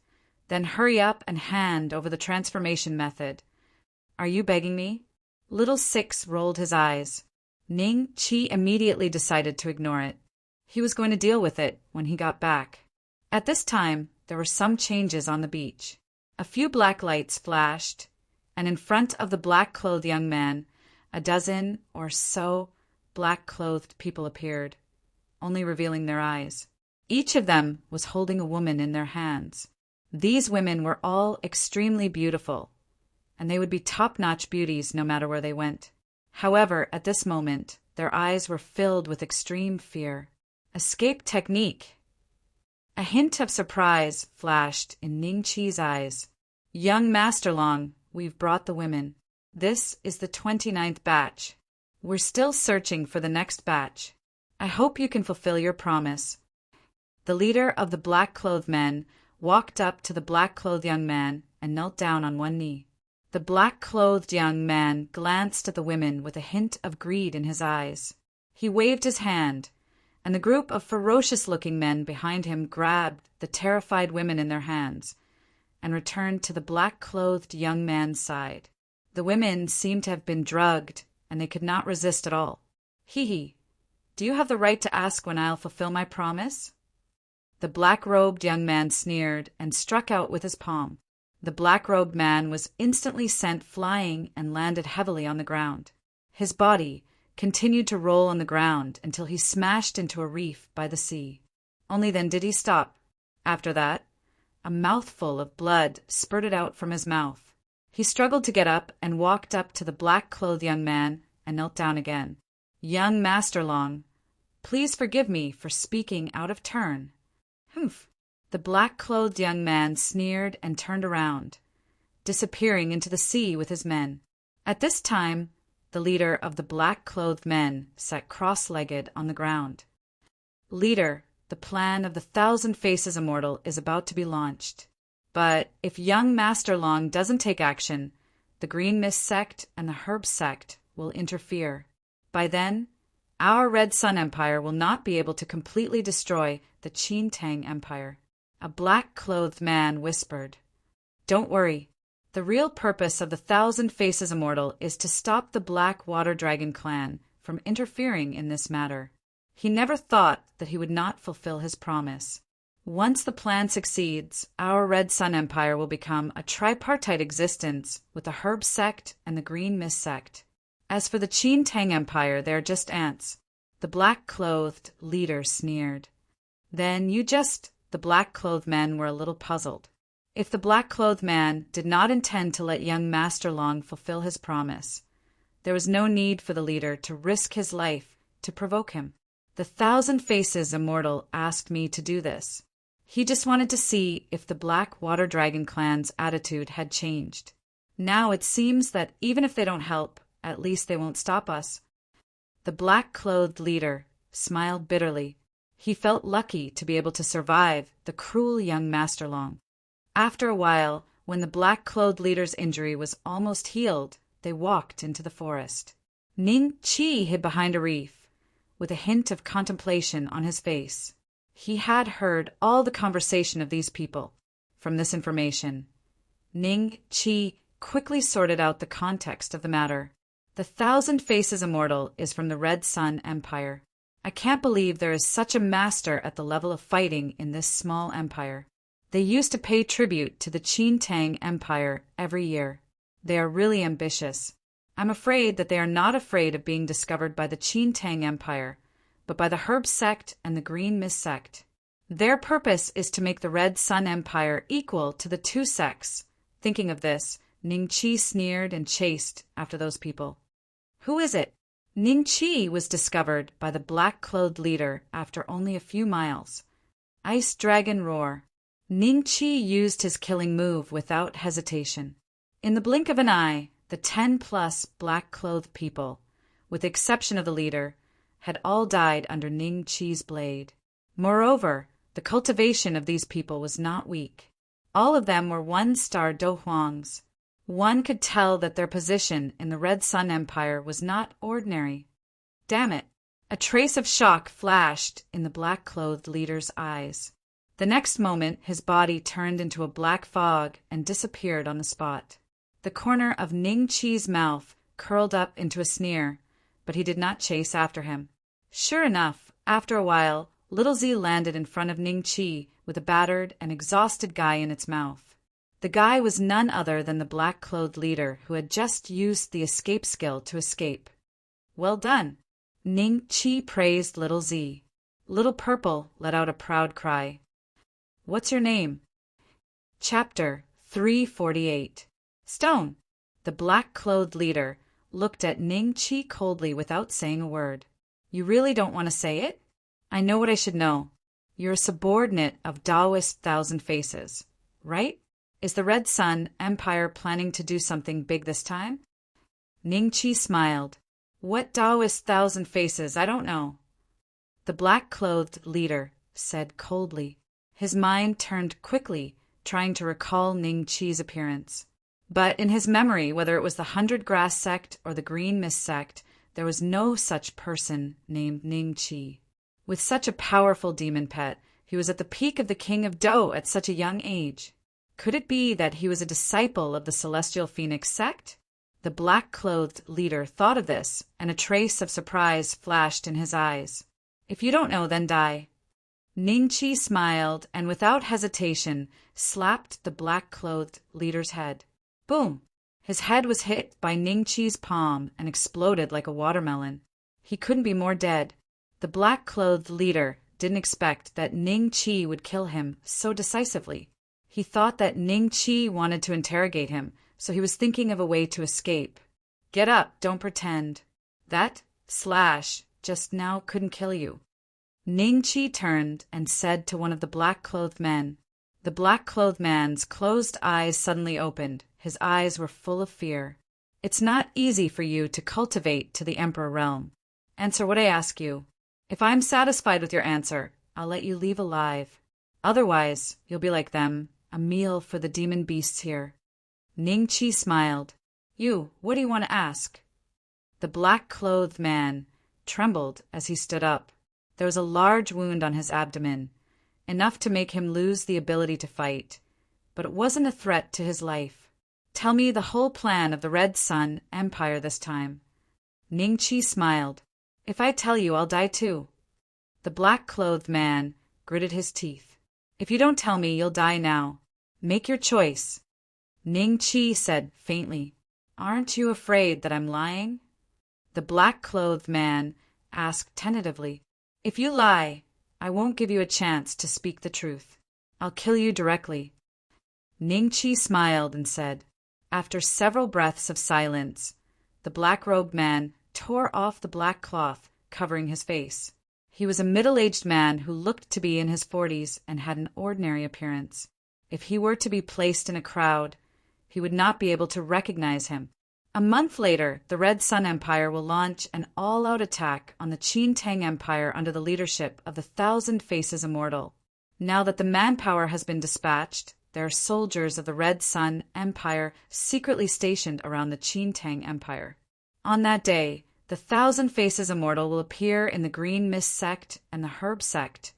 Speaker 1: "Then hurry up and hand over the transformation method." "Are you begging me?" Little Six rolled his eyes. Ning Chi immediately decided to ignore it. He was going to deal with it when he got back. At this time, there were some changes on the beach. A few black lights flashed, and in front of the black-clothed young man, a dozen or so black-clothed people appeared, only revealing their eyes. Each of them was holding a woman in their hands. These women were all extremely beautiful, and they would be top-notch beauties no matter where they went. However, at this moment, their eyes were filled with extreme fear. Escape technique! A hint of surprise flashed in Ning Chi's eyes. "Young Master Long, we've brought the women. This is the 29th batch. We're still searching for the next batch. I hope you can fulfill your promise." The leader of the black-clothed men walked up to the black-clothed young man and knelt down on one knee. The black-clothed young man glanced at the women with a hint of greed in his eyes. He waved his hand, and the group of ferocious-looking men behind him grabbed the terrified women in their hands and returned to the black-clothed young man's side. The women seemed to have been drugged, and they could not resist at all. "Hee, do you have the right to ask when I'll fulfill my promise?" The black-robed young man sneered and struck out with his palm. The black-robed man was instantly sent flying and landed heavily on the ground. His body continued to roll on the ground until he smashed into a reef by the sea. Only then did he stop. After that, a mouthful of blood spurted out from his mouth. He struggled to get up and walked up to the black-clothed young man and knelt down again. "Young Master Long, please forgive me for speaking out of turn." "Humph." The black-clothed young man sneered and turned around, disappearing into the sea with his men. At this time, the leader of the black-clothed men sat cross-legged on the ground. "Leader, the plan of the 1,000 Faces Immortal is about to be launched. But if young Master Long doesn't take action, the Green Mist Sect and the Herb Sect will interfere. By then, our Red Sun Empire will not be able to completely destroy the Qin Tang Empire." A black-clothed man whispered, "Don't worry. The real purpose of the 1,000 Faces Immortal is to stop the Black Water Dragon clan from interfering in this matter." He never thought that he would not fulfill his promise. Once the plan succeeds, our Red Sun Empire will become a tripartite existence with the Herb Sect and the Green Mist Sect. As for the Qin Tang Empire, they are just ants. The black-clothed leader sneered. Then the black-clothed men were a little puzzled. If the black-clothed man did not intend to let young Master Long fulfill his promise, there was no need for the leader to risk his life to provoke him. The 1,000 Faces immortal asked me to do this. He just wanted to see if the Black Water Dragon clan's attitude had changed. Now it seems that even if they don't help, at least they won't stop us. The black-clothed leader smiled bitterly. He felt lucky to be able to survive the cruel young Master Long. After a while, when the black-clothed leader's injury was almost healed, they walked into the forest. Ning Chi hid behind a reef, with a hint of contemplation on his face. He had heard all the conversation of these people. From this information, Ning Chi quickly sorted out the context of the matter. The 1,000 Faces immortal is from the Red Sun Empire. I can't believe there is such a master at the level of fighting in this small empire. They used to pay tribute to the Qin Tang Empire every year. They are really ambitious. I'm afraid that they are not afraid of being discovered by the Qin Tang Empire, but by the Herb Sect and the Green Mist Sect. Their purpose is to make the Red Sun Empire equal to the two sects. Thinking of this, Ning Chi sneered and chased after those people. Who is it? Ning Chi was discovered by the black-clothed leader after only a few miles. Ice Dragon Roar. Ning Chi used his killing move without hesitation. In the blink of an eye, the 10+ black-clothed people, with the exception of the leader, had all died under Ning Chi's blade. Moreover, the cultivation of these people was not weak. All of them were one-star Do Huangs. One could tell that their position in the Red Sun Empire was not ordinary. Damn it! A trace of shock flashed in the black-clothed leader's eyes. The next moment, his body turned into a black fog and disappeared on the spot. The corner of Ning Chi's mouth curled up into a sneer, but he did not chase after him. Sure enough, after a while, Little Z landed in front of Ning Chi with a battered and exhausted guy in its mouth. The guy was none other than the black-clothed leader who had just used the escape skill to escape. Well done! Ning Chi praised Little Z. Little Purple let out a proud cry. What's your name? Chapter 348. Stone. The black-clothed leader looked at Ning Chi coldly without saying a word. You really don't want to say it? I know what I should know. You're a subordinate of Taoist 1,000 Faces, right? Is the Red Sun Empire planning to do something big this time? Ning Chi smiled. What Taoist 1,000 Faces? I don't know. The black-clothed leader said coldly. His mind turned quickly, trying to recall Ning Chi's appearance. But in his memory, whether it was the 100 Grass Sect or the Green Mist Sect, there was no such person named Ning Chi. With such a powerful demon pet, he was at the peak of the King of Do at such a young age. Could it be that he was a disciple of the Celestial Phoenix sect? The black-clothed leader thought of this, and a trace of surprise flashed in his eyes. If you don't know, then die. Ning Chi smiled and without hesitation slapped the black-clothed leader's head. Boom! His head was hit by Ning Chi's palm and exploded like a watermelon. He couldn't be more dead. The black-clothed leader didn't expect that Ning Chi would kill him so decisively. He thought that Ning Chi wanted to interrogate him, so he was thinking of a way to escape. Get up, don't pretend. That slash just now couldn't kill you. Ning Chi turned and said to one of the black-clothed men. The black-clothed man's closed eyes suddenly opened. His eyes were full of fear. It's not easy for you to cultivate to the Emperor realm. Answer what I ask you. If I'm satisfied with your answer, I'll let you leave alive. Otherwise, you'll be like them, a meal for the demon beasts here. Ning Chi smiled. You, what do you want to ask? The black-clothed man trembled as he stood up. There was a large wound on his abdomen, enough to make him lose the ability to fight, but it wasn't a threat to his life. Tell me the whole plan of the Red Sun Empire this time. Ning Chi smiled. If I tell you, I'll die too. The black-clothed man gritted his teeth. If you don't tell me, you'll die now. Make your choice. Ning Chi said faintly. Aren't you afraid that I'm lying? The black-clothed man asked tentatively. If you lie, I won't give you a chance to speak the truth. I'll kill you directly." Ningqi smiled and said, after several breaths of silence, the black-robed man tore off the black cloth covering his face. He was a middle-aged man who looked to be in his 40s and had an ordinary appearance. If he were to be placed in a crowd, he would not be able to recognize him. A month later, the Red Sun Empire will launch an all-out attack on the Qin Tang Empire under the leadership of the Thousand Faces Immortal. Now that the manpower has been dispatched, there are soldiers of the Red Sun Empire secretly stationed around the Qin Tang Empire. On that day, the Thousand Faces Immortal will appear in the Green Mist sect and the Herb sect,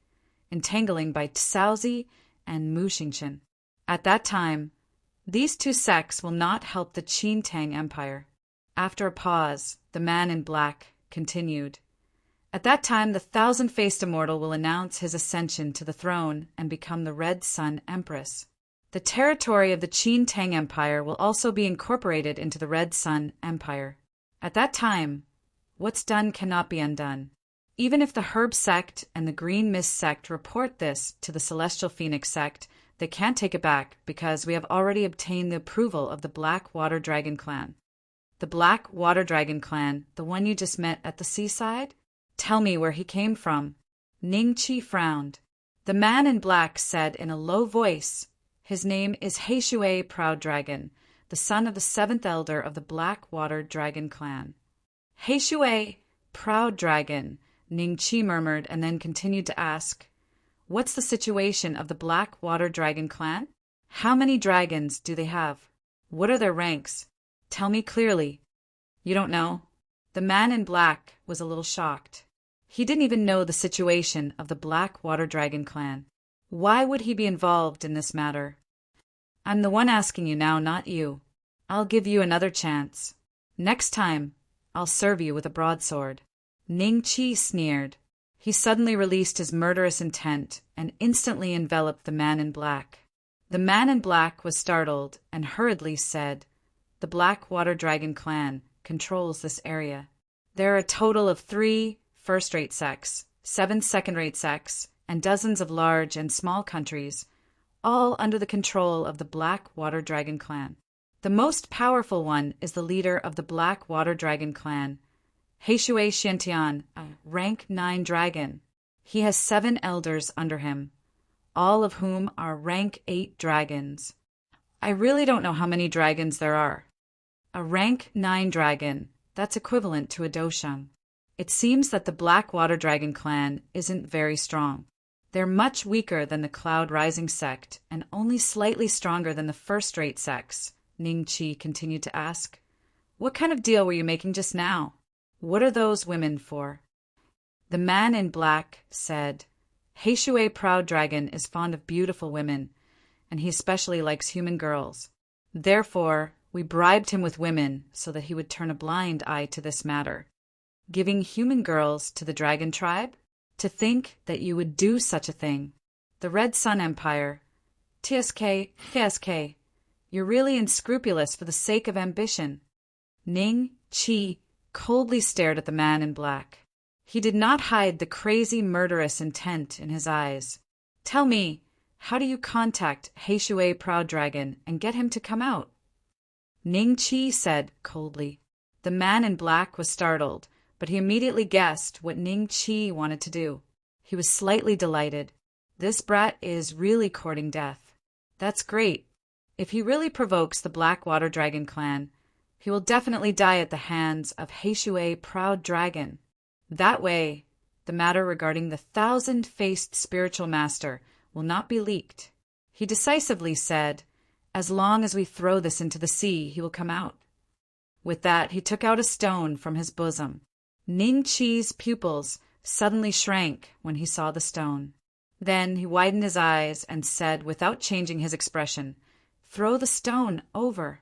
Speaker 1: entangling by Tsauzi and Muxingchen. At that time, these two sects will not help the Qin Tang Empire. After a pause, the man in black continued. At that time, the Thousand-Faced Immortal will announce his ascension to the throne and become the Red Sun Empress. The territory of the Qin Tang Empire will also be incorporated into the Red Sun Empire. At that time, what's done cannot be undone. Even if the Herb sect and the Green Mist sect report this to the Celestial Phoenix sect, they can't take it back because we have already obtained the approval of the Black Water Dragon clan. The Black Water Dragon clan, the one you just met at the seaside? Tell me where he came from. Ningqi frowned. The man in black said in a low voice, "His name is Heishui Proud Dragon, the son of the 7th elder of the Black Water Dragon clan." Heishui Proud Dragon, Ningqi murmured and then continued to ask, "What's the situation of the Black Water Dragon clan? How many dragons do they have? What are their ranks? Tell me clearly." "You don't know?" The man in black was a little shocked. He didn't even know the situation of the Black Water Dragon clan. Why would he be involved in this matter? "I'm the one asking you now, not you. I'll give you another chance. Next time, I'll serve you with a broadsword." Ningqi sneered. He suddenly released his murderous intent and instantly enveloped the man in black. The man in black was startled and hurriedly said, "The Black Water Dragon clan controls this area. There are a total of 3 first-rate sects, 7 second-rate sects, and dozens of large and small countries, all under the control of the Black Water Dragon clan. The most powerful one is the leader of the Black Water Dragon clan, Heishui Xiantian, a rank 9 dragon. He has 7 elders under him, all of whom are rank 8 dragons. I really don't know how many dragons there are. A rank 9 dragon, that's equivalent to a doshang. It seems that the Black Water Dragon clan isn't very strong. They're much weaker than the Cloud Rising sect and only slightly stronger than the first-rate sects," Ningqi continued to ask. "What kind of deal were you making just now? What are those women for?" The man in black said, "Heishui Proud Dragon is fond of beautiful women, and he especially likes human girls. Therefore, we bribed him with women so that he would turn a blind eye to this matter. Giving human girls to the dragon tribe? To think that you would do such a thing. The Red Sun Empire. TSK, you're really unscrupulous for the sake of ambition." Ningqi coldly stared at the man in black. He did not hide the crazy murderous intent in his eyes. "Tell me, how do you contact Heishui Proud Dragon and get him to come out?" Ningqi said coldly. The man in black was startled, but he immediately guessed what Ningqi wanted to do. He was slightly delighted. This brat is really courting death. That's great. If he really provokes the Black Water Dragon clan, he will definitely die at the hands of Heishui Proud Dragon. That way, the matter regarding the 1,000-faced spiritual master will not be leaked. He decisively said, "As long as we throw this into the sea, he will come out." With that, he took out a stone from his bosom. Ningqi's pupils suddenly shrank when he saw the stone. Then he widened his eyes and said, without changing his expression, "Throw the stone over."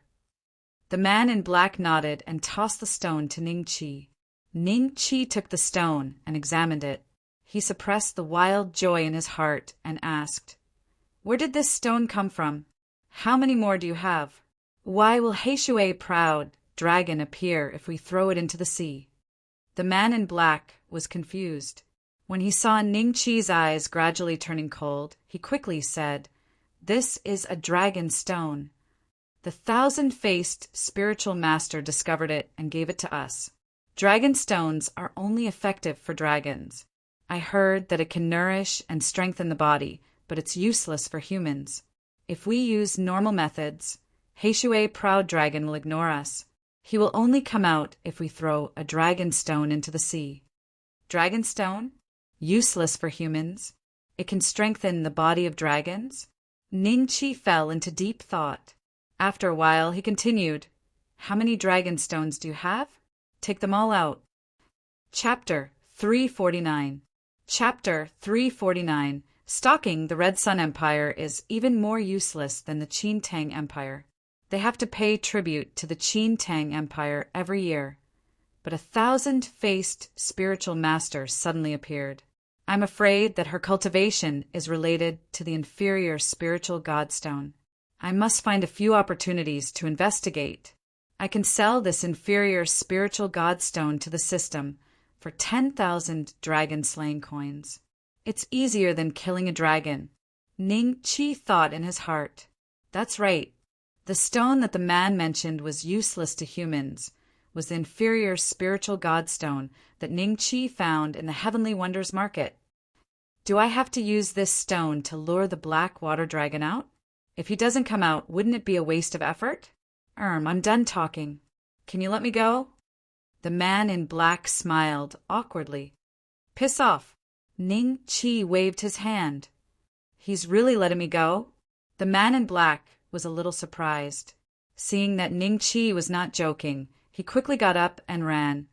Speaker 1: The man in black nodded and tossed the stone to Ningqi. Ningqi took the stone and examined it. He suppressed the wild joy in his heart and asked, "Where did this stone come from? How many more do you have? Why will Heishui Proud Dragon appear if we throw it into the sea?" The man in black was confused. When he saw Ning Chi's eyes gradually turning cold, he quickly said, "This is a dragon stone. The thousand-faced spiritual master discovered it and gave it to us. Dragon stones are only effective for dragons. I heard that it can nourish and strengthen the body, but it's useless for humans. If we use normal methods, Heishui Proud Dragon will ignore us. He will only come out if we throw a dragon stone into the sea." Dragon stone? Useless for humans. It can strengthen the body of dragons? Ning Chi fell into deep thought. After a while, he continued, "How many dragon stones do you have? Take them all out." Chapter 349. Chapter 349. Stalking the Red Sun Empire is even more useless than the Qin Tang Empire. They have to pay tribute to the Qin Tang Empire every year. But a thousand-faced spiritual master suddenly appeared. I'm afraid that her cultivation is related to the inferior spiritual godstone. I must find a few opportunities to investigate. I can sell this inferior spiritual godstone to the system for 10,000 dragon-slaying coins. It's easier than killing a dragon. Ning Chi thought in his heart. That's right. The stone that the man mentioned was useless to humans was the inferior spiritual godstone that Ning Chi found in the Heavenly Wonders Market. Do I have to use this stone to lure the black water dragon out? If he doesn't come out, wouldn't it be a waste of effort? I'm done talking. Can you let me go? The man in black smiled awkwardly. Piss off. Ning Chi waved his hand. He's really letting me go? The man in black was a little surprised. Seeing that Ning Chi was not joking, he quickly got up and ran,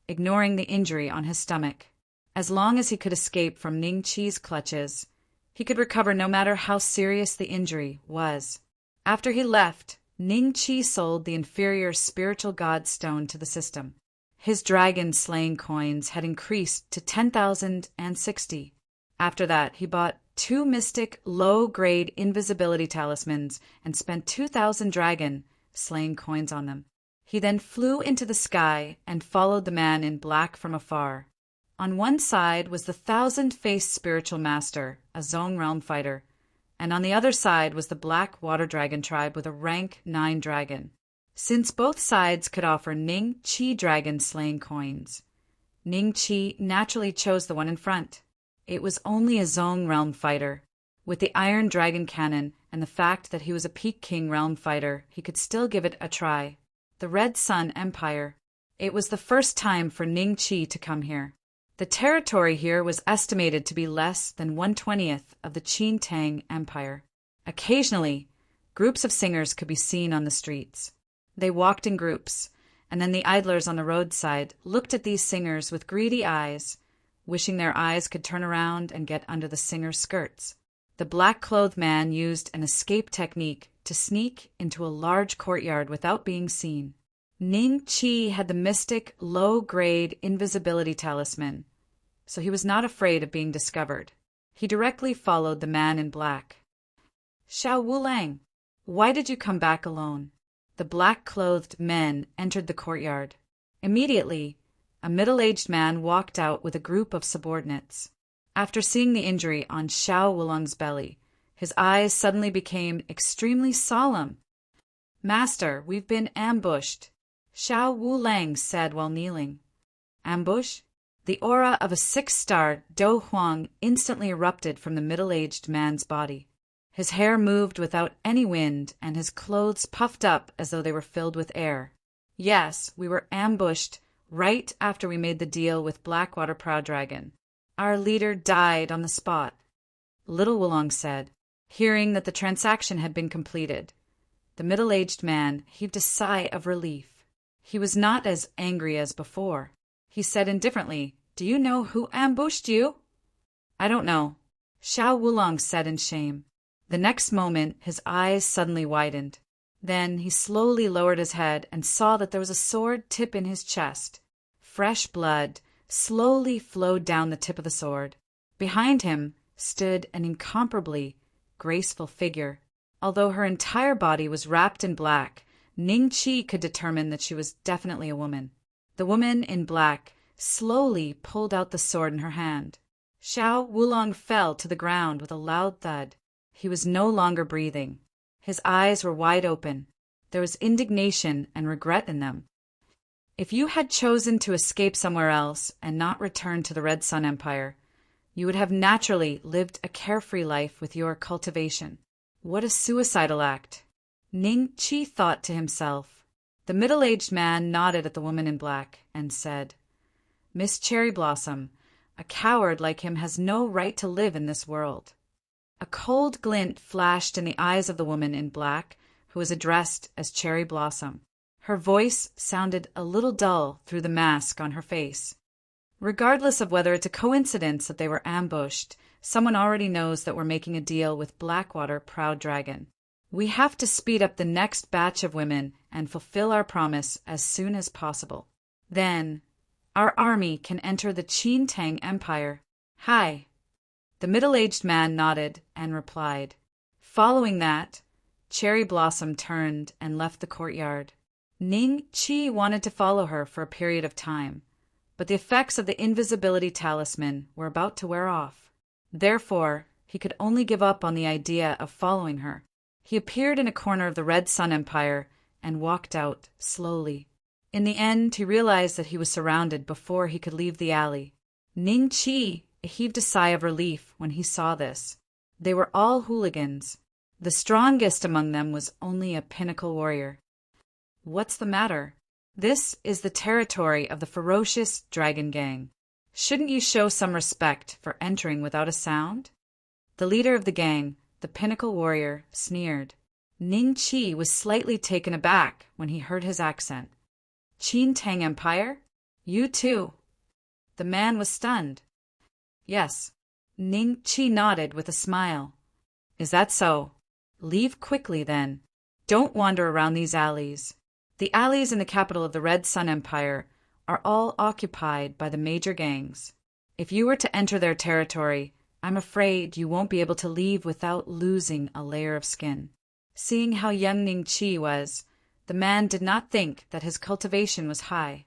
Speaker 1: ignoring the injury on his stomach. As long as he could escape from Ning Chi's clutches, he could recover no matter how serious the injury was. After he left, Ning Chi sold the inferior spiritual godstone to the system. His dragon-slaying coins had increased to 10,060. After that, he bought 2 mystic, low-grade invisibility talismans and spent 2,000 dragon-slaying coins on them. He then flew into the sky and followed the man in black from afar. On one side was the thousand-faced spiritual master, a Zone Realm fighter, and on the other side was the black water dragon tribe with a rank 9 dragon. Since both sides could offer Ning Chi dragon-slaying coins, Ning Chi naturally chose the one in front. It was only a Zone Realm fighter. With the Iron Dragon Cannon and the fact that he was a Peak King Realm fighter, he could still give it a try. The Red Sun Empire. It was the first time for Ning Chi to come here. The territory here was estimated to be less than 1/20th of the Qin Tang Empire. Occasionally, groups of singers could be seen on the streets. They walked in groups, and then the idlers on the roadside looked at these singers with greedy eyes, wishing their eyes could turn around and get under the singers' skirts. The black-clothed man used an escape technique to sneak into a large courtyard without being seen. Ning Chi had the mystic, low-grade invisibility talisman, so he was not afraid of being discovered. He directly followed the man in black. "Xiao Wulang, why did you come back alone?" The black-clothed men entered the courtyard. Immediately, a middle-aged man walked out with a group of subordinates. After seeing the injury on Xiao Wulong's belly, his eyes suddenly became extremely solemn. "Master, we've been ambushed," Xiao Wulang said while kneeling. Ambush? The aura of a 6-star Do Huang instantly erupted from the middle-aged man's body. His hair moved without any wind, and his clothes puffed up as though they were filled with air. Yes, we were ambushed right after we made the deal with Blackwater Proud Dragon. Our leader died on the spot, Little Wulong said, hearing that the transaction had been completed. The middle-aged man heaved a sigh of relief. He was not as angry as before. He said indifferently, "Do you know who ambushed you?" "I don't know," Xiao Wulong said in shame. The next moment, his eyes suddenly widened. Then he slowly lowered his head and saw that there was a sword tip in his chest. Fresh blood slowly flowed down the tip of the sword. Behind him stood an incomparably graceful figure. Although her entire body was wrapped in black, Ning Chi could determine that she was definitely a woman. The woman in black slowly pulled out the sword in her hand. Xiao Wulong fell to the ground with a loud thud. He was no longer breathing. His eyes were wide open. There was indignation and regret in them. If you had chosen to escape somewhere else and not return to the Red Sun Empire, you would have naturally lived a carefree life with your cultivation. What a suicidal act! Ning Qi thought to himself. The middle-aged man nodded at the woman in black and said, "Miss Cherry Blossom, a coward like him has no right to live in this world." A cold glint flashed in the eyes of the woman in black, who was addressed as Cherry Blossom. Her voice sounded a little dull through the mask on her face. "Regardless of whether it's a coincidence that they were ambushed, someone already knows that we're making a deal with Blackwater Proud Dragon. We have to speed up the next batch of women and fulfill our promise as soon as possible. Then, our army can enter the Qin Tang Empire. Hi." The middle-aged man nodded and replied. Following that, Cherry Blossom turned and left the courtyard. Ning Qi wanted to follow her for a period of time, but the effects of the invisibility talisman were about to wear off. Therefore, he could only give up on the idea of following her. He appeared in a corner of the Red Sun Empire and walked out slowly. In the end, he realized that he was surrounded before he could leave the alley. Ning Qi heaved a sigh of relief when he saw this. They were all hooligans. The strongest among them was only a pinnacle warrior. "What's the matter? This is the territory of the ferocious dragon gang. Shouldn't you show some respect for entering without a sound?" The leader of the gang, the pinnacle warrior, sneered. Ning Qi was slightly taken aback when he heard his accent. "Qin Tang Empire? You too?" The man was stunned. "Yes." Ning Qi nodded with a smile. "Is that so? Leave quickly, then. Don't wander around these alleys. The alleys in the capital of the Red Sun Empire are all occupied by the major gangs. If you were to enter their territory, I'm afraid you won't be able to leave without losing a layer of skin." Seeing how young Ning Qi was, the man did not think that his cultivation was high.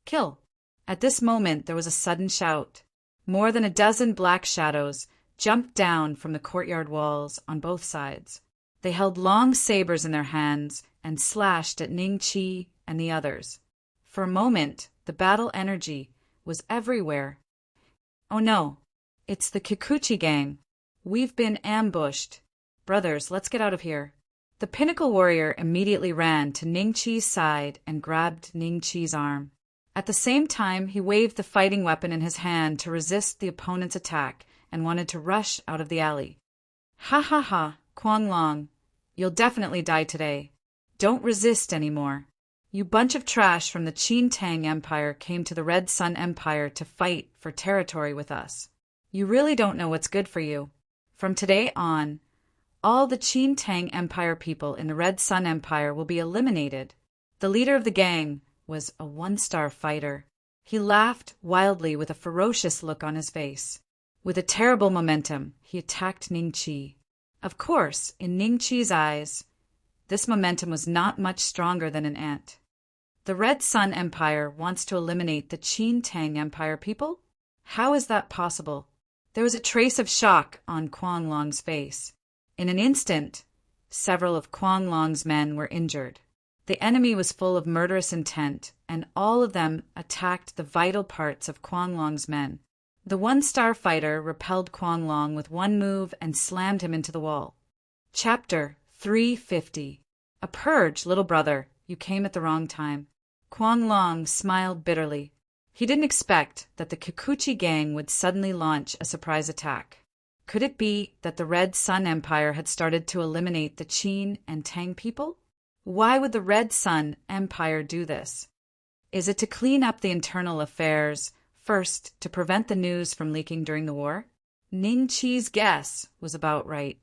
Speaker 1: "Kill!" At this moment there was a sudden shout. More than a dozen black shadows jumped down from the courtyard walls on both sides. They held long sabers in their hands and slashed at Ning Qi and the others. For a moment, the battle energy was everywhere. "Oh no, it's the Kikuchi gang. We've been ambushed. Brothers, let's get out of here." The pinnacle warrior immediately ran to Ning Qi's side and grabbed Ning Qi's arm. At the same time, he waved the fighting weapon in his hand to resist the opponent's attack and wanted to rush out of the alley. "Ha ha ha, Kuang Long. You'll definitely die today. Don't resist anymore. You bunch of trash from the Qin Tang Empire came to the Red Sun Empire to fight for territory with us. You really don't know what's good for you. From today on, all the Qin Tang Empire people in the Red Sun Empire will be eliminated." The leader of the gang was a one-star fighter. He laughed wildly with a ferocious look on his face. With a terrible momentum, he attacked Ning Qi. Of course, in Ning Qi's eyes, this momentum was not much stronger than an ant. The Red Sun Empire wants to eliminate the Qin Tang Empire people? How is that possible? There was a trace of shock on Kuang Long's face. In an instant, several of Kuang Long's men were injured. The enemy was full of murderous intent, and all of them attacked the vital parts of Kuang Long's men. The one-star fighter repelled Kuang Long with one move and slammed him into the wall. Chapter 350. A purge, little brother. You came at the wrong time. Kuang Long smiled bitterly. He didn't expect that the Kikuchi gang would suddenly launch a surprise attack. Could it be that the Red Sun Empire had started to eliminate the Qin and Tang people? Why would the Red Sun Empire do this? Is it to clean up the internal affairs, first to prevent the news from leaking during the war? Ning Qi's guess was about right.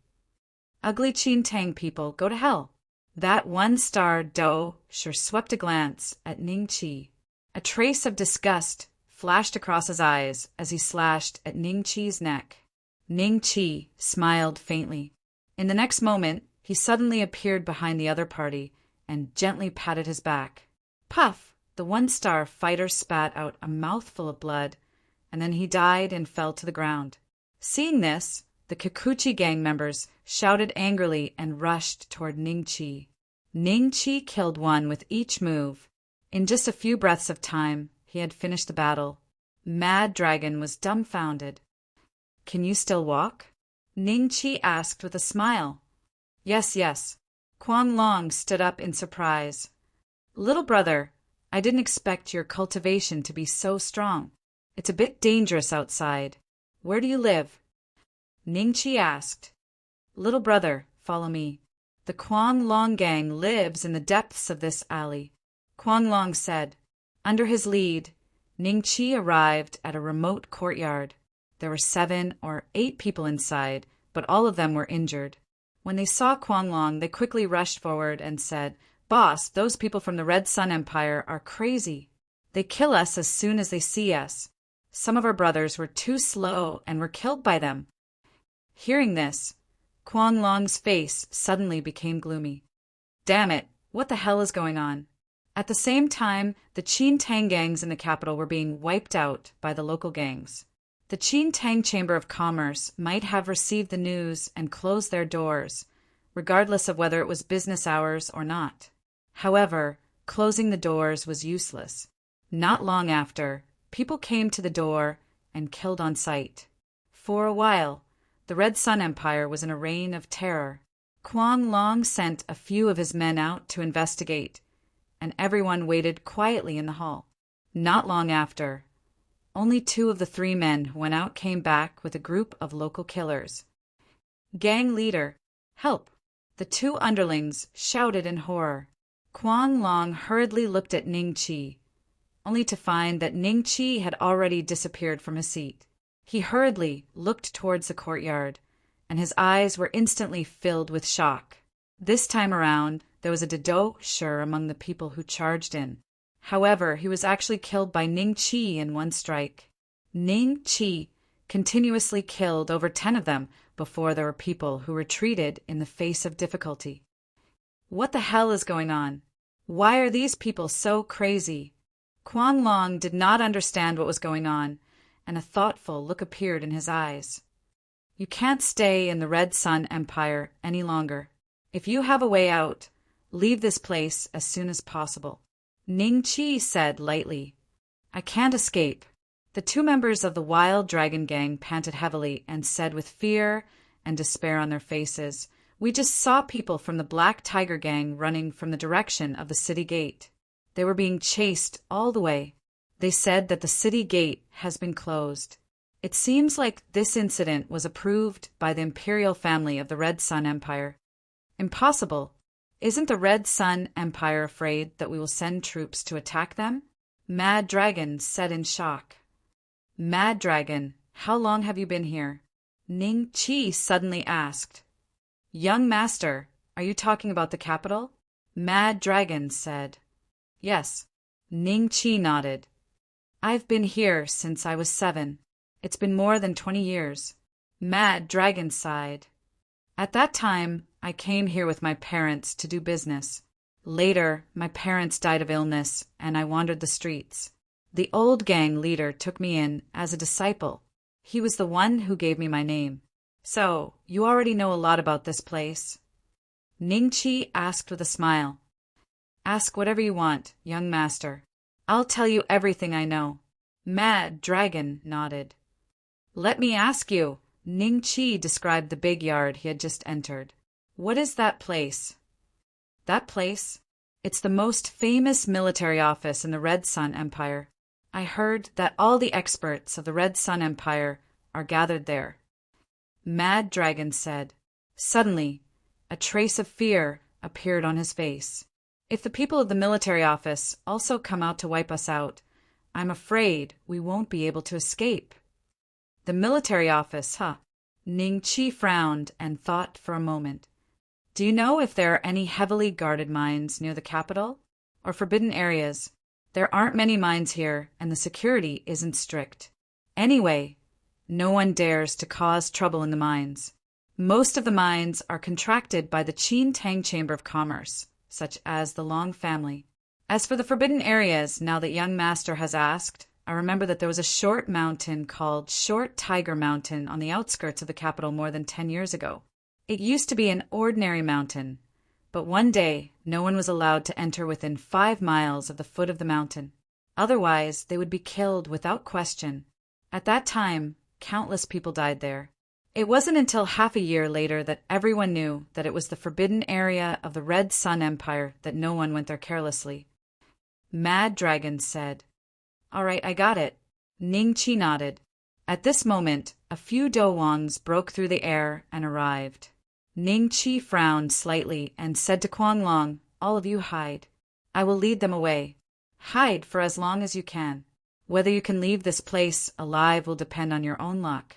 Speaker 1: Ugly Qin Tang people, go to hell. That one-star Do sure swept a glance at Ning Qi. A trace of disgust flashed across his eyes as he slashed at Ning Qi's neck. Ning Qi smiled faintly. In the next moment, he suddenly appeared behind the other party and gently patted his back. Puff! The one-star fighter spat out a mouthful of blood and then he died and fell to the ground. Seeing this, the Kikuchi gang members shouted angrily and rushed toward Ningqi. Ningqi killed one with each move. In just a few breaths of time, he had finished the battle. Mad Dragon was dumbfounded. "Can you still walk?" Ningqi asked with a smile. Yes, yes. Quan Long stood up in surprise. "Little brother, I didn't expect your cultivation to be so strong. It's a bit dangerous outside. Where do you live?" Ningqi asked. "Little brother, follow me. The Quan Long gang lives in the depths of this alley," Quan Long said. Under his lead, Ningqi arrived at a remote courtyard. There were 7 or 8 people inside, but all of them were injured. When they saw Quan Long, they quickly rushed forward and said, "Boss, those people from the Red Sun Empire are crazy. They kill us as soon as they see us. Some of our brothers were too slow and were killed by them." Hearing this, Quan Long's face suddenly became gloomy. Damn it, what the hell is going on? At the same time, the Qin Tang gangs in the capital were being wiped out by the local gangs. The Qin Tang Chamber of Commerce might have received the news and closed their doors, regardless of whether it was business hours or not. However, closing the doors was useless. Not long after, people came to the door and killed on sight. For a while, the Red Sun Empire was in a reign of terror. Quan Long sent a few of his men out to investigate, and everyone waited quietly in the hall. Not long after, only 2 of the 3 men who went out came back with a group of local killers. "Gang leader, help!" The 2 underlings shouted in horror. Quan Long hurriedly looked at Ningqi, only to find that Ningqi had already disappeared from his seat. He hurriedly looked towards the courtyard, and his eyes were instantly filled with shock. This time around, there was a debaucher among the people who charged in. However, he was actually killed by Ningqi in one strike. Ningqi continuously killed over 10 of them before there were people who retreated in the face of difficulty. What the hell is going on? Why are these people so crazy? Quan Long did not understand what was going on, and a thoughtful look appeared in his eyes. "You can't stay in the Red Sun Empire any longer. If you have a way out, leave this place as soon as possible," Ningqi said lightly. "I can't escape." The 2 members of the Wild Dragon Gang panted heavily and said with fear and despair on their faces, "We just saw people from the Black Tiger Gang running from the direction of the city gate. They were being chased all the way. They said that the city gate has been closed. It seems like this incident was approved by the imperial family of the Red Sun Empire." "Impossible. Isn't the Red Sun Empire afraid that we will send troops to attack them?" Mad Dragon said in shock. "Mad Dragon, how long have you been here?" Ningqi suddenly asked. "Young master, are you talking about the capital?" Mad Dragon said. "Yes." Ningqi nodded. "I've been here since I was 7. It's been more than 20 years. Mad Dragon sighed. "At that time, I came here with my parents to do business. Later, my parents died of illness, and I wandered the streets. The old gang leader took me in as a disciple. He was the one who gave me my name. So, you already know a lot about this place?" Ningqi asked with a smile. "Ask whatever you want, young master. I'll tell you everything I know." Mad Dragon nodded. "Let me ask you." Ningqi described the big yard he had just entered. "What is that place?" "That place? It's the most famous military office in the Red Sun Empire. I heard that all the experts of the Red Sun Empire are gathered there." Mad Dragon said. Suddenly, a trace of fear appeared on his face. "If the people of the military office also come out to wipe us out, I'm afraid we won't be able to escape." "The military office, huh?" Ningqi frowned and thought for a moment. "Do you know if there are any heavily guarded mines near the capital? Or forbidden areas? There aren't many mines here, and the security isn't strict. Anyway, no one dares to cause trouble in the mines. Most of the mines are contracted by the Qin Tang Chamber of Commerce, such as the Long family. As for the forbidden areas, now that young master has asked, I remember that there was a short mountain called Short Tiger Mountain on the outskirts of the capital more than 10 years ago. It used to be an ordinary mountain, but one day no one was allowed to enter within 5 miles of the foot of the mountain. Otherwise, they would be killed without question. At that time, countless people died there. It wasn't until half a year later that everyone knew that it was the forbidden area of the Red Sun Empire, that no one went there carelessly. Mad Dragon said, "All right, I got it." Ning Chi nodded. At this moment, a few Dowongs broke through the air and arrived. Ning Chi frowned slightly and said to Kuang Long, "All of you hide. I will lead them away. Hide for as long as you can. Whether you can leave this place alive will depend on your own luck."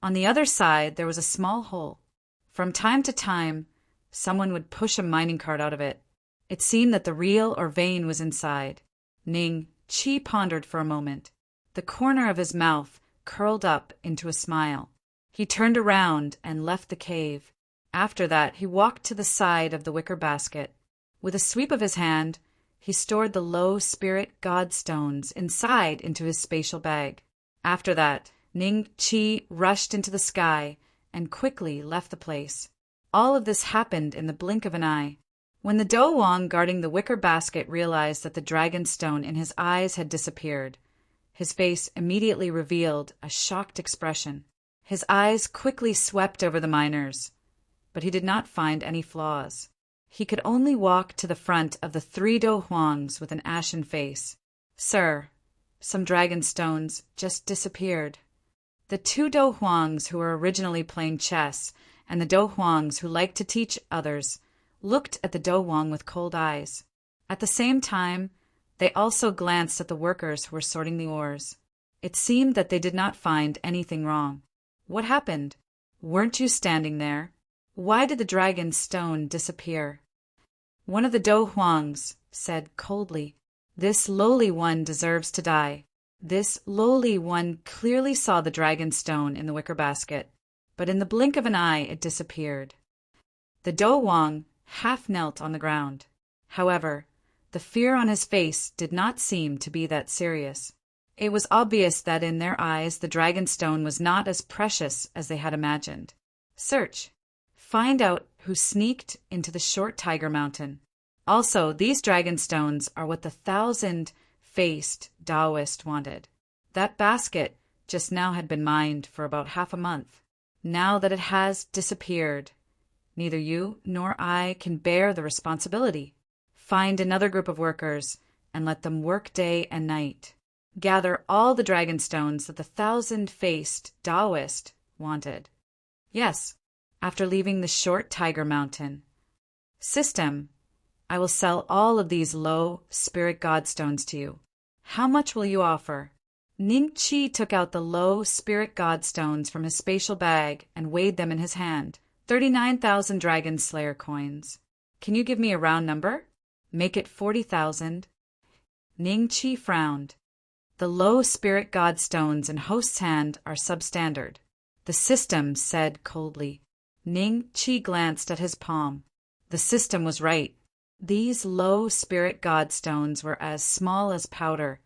Speaker 1: On the other side, there was a small hole. From time to time, someone would push a mining cart out of it. It seemed that the reel or vein was inside. Ning Chi pondered for a moment. The corner of his mouth curled up into a smile. He turned around and left the cave. After that, he walked to the side of the wicker basket. With a sweep of his hand, he stored the low spirit god stones inside into his spatial bag. After that, Ning Chi rushed into the sky and quickly left the place. All of this happened in the blink of an eye. When the Dowong guarding the wicker basket realized that the dragon stone in his eyes had disappeared, his face immediately revealed a shocked expression. His eyes quickly swept over the miners, but he did not find any flaws. He could only walk to the front of the 3 Dowongs with an ashen face. "Sir, some dragon stones just disappeared." The 2 Dowongs who were originally playing chess and the Dowongs who liked to teach others looked at the Dowong with cold eyes. At the same time, they also glanced at the workers who were sorting the ores. It seemed that they did not find anything wrong. "What happened? Weren't you standing there? Why did the dragon stone disappear?" One of the Dowongs said coldly, "This lowly one deserves to die." This lowly one clearly saw the dragon stone in the wicker basket, but in the blink of an eye it disappeared. The Dowong half knelt on the ground. However, the fear on his face did not seem to be that serious. It was obvious that in their eyes the dragon stone was not as precious as they had imagined. "Search. Find out who sneaked into the Short Tiger Mountain. Also, these dragon stones are what the 1,000-faced Taoist wanted. That basket just now had been mined for about half a month. Now that it has disappeared, neither you nor I can bear the responsibility. Find another group of workers and let them work day and night. Gather all the dragon stones that the 1,000-faced Taoist wanted. Yes, after leaving the Short Tiger Mountain. System, I will sell all of these low spirit godstones to you. How much will you offer?" Ning Chi took out the low spirit godstones from his spatial bag and weighed them in his hand. 39,000 Dragon Slayer coins. "Can you give me a round number? Make it 40,000. Ning Chi frowned. The low spirit godstones in Host's hand are substandard. The system said coldly. Ning Chi glanced at his palm. The system was right. These low spirit godstones were as small as powder,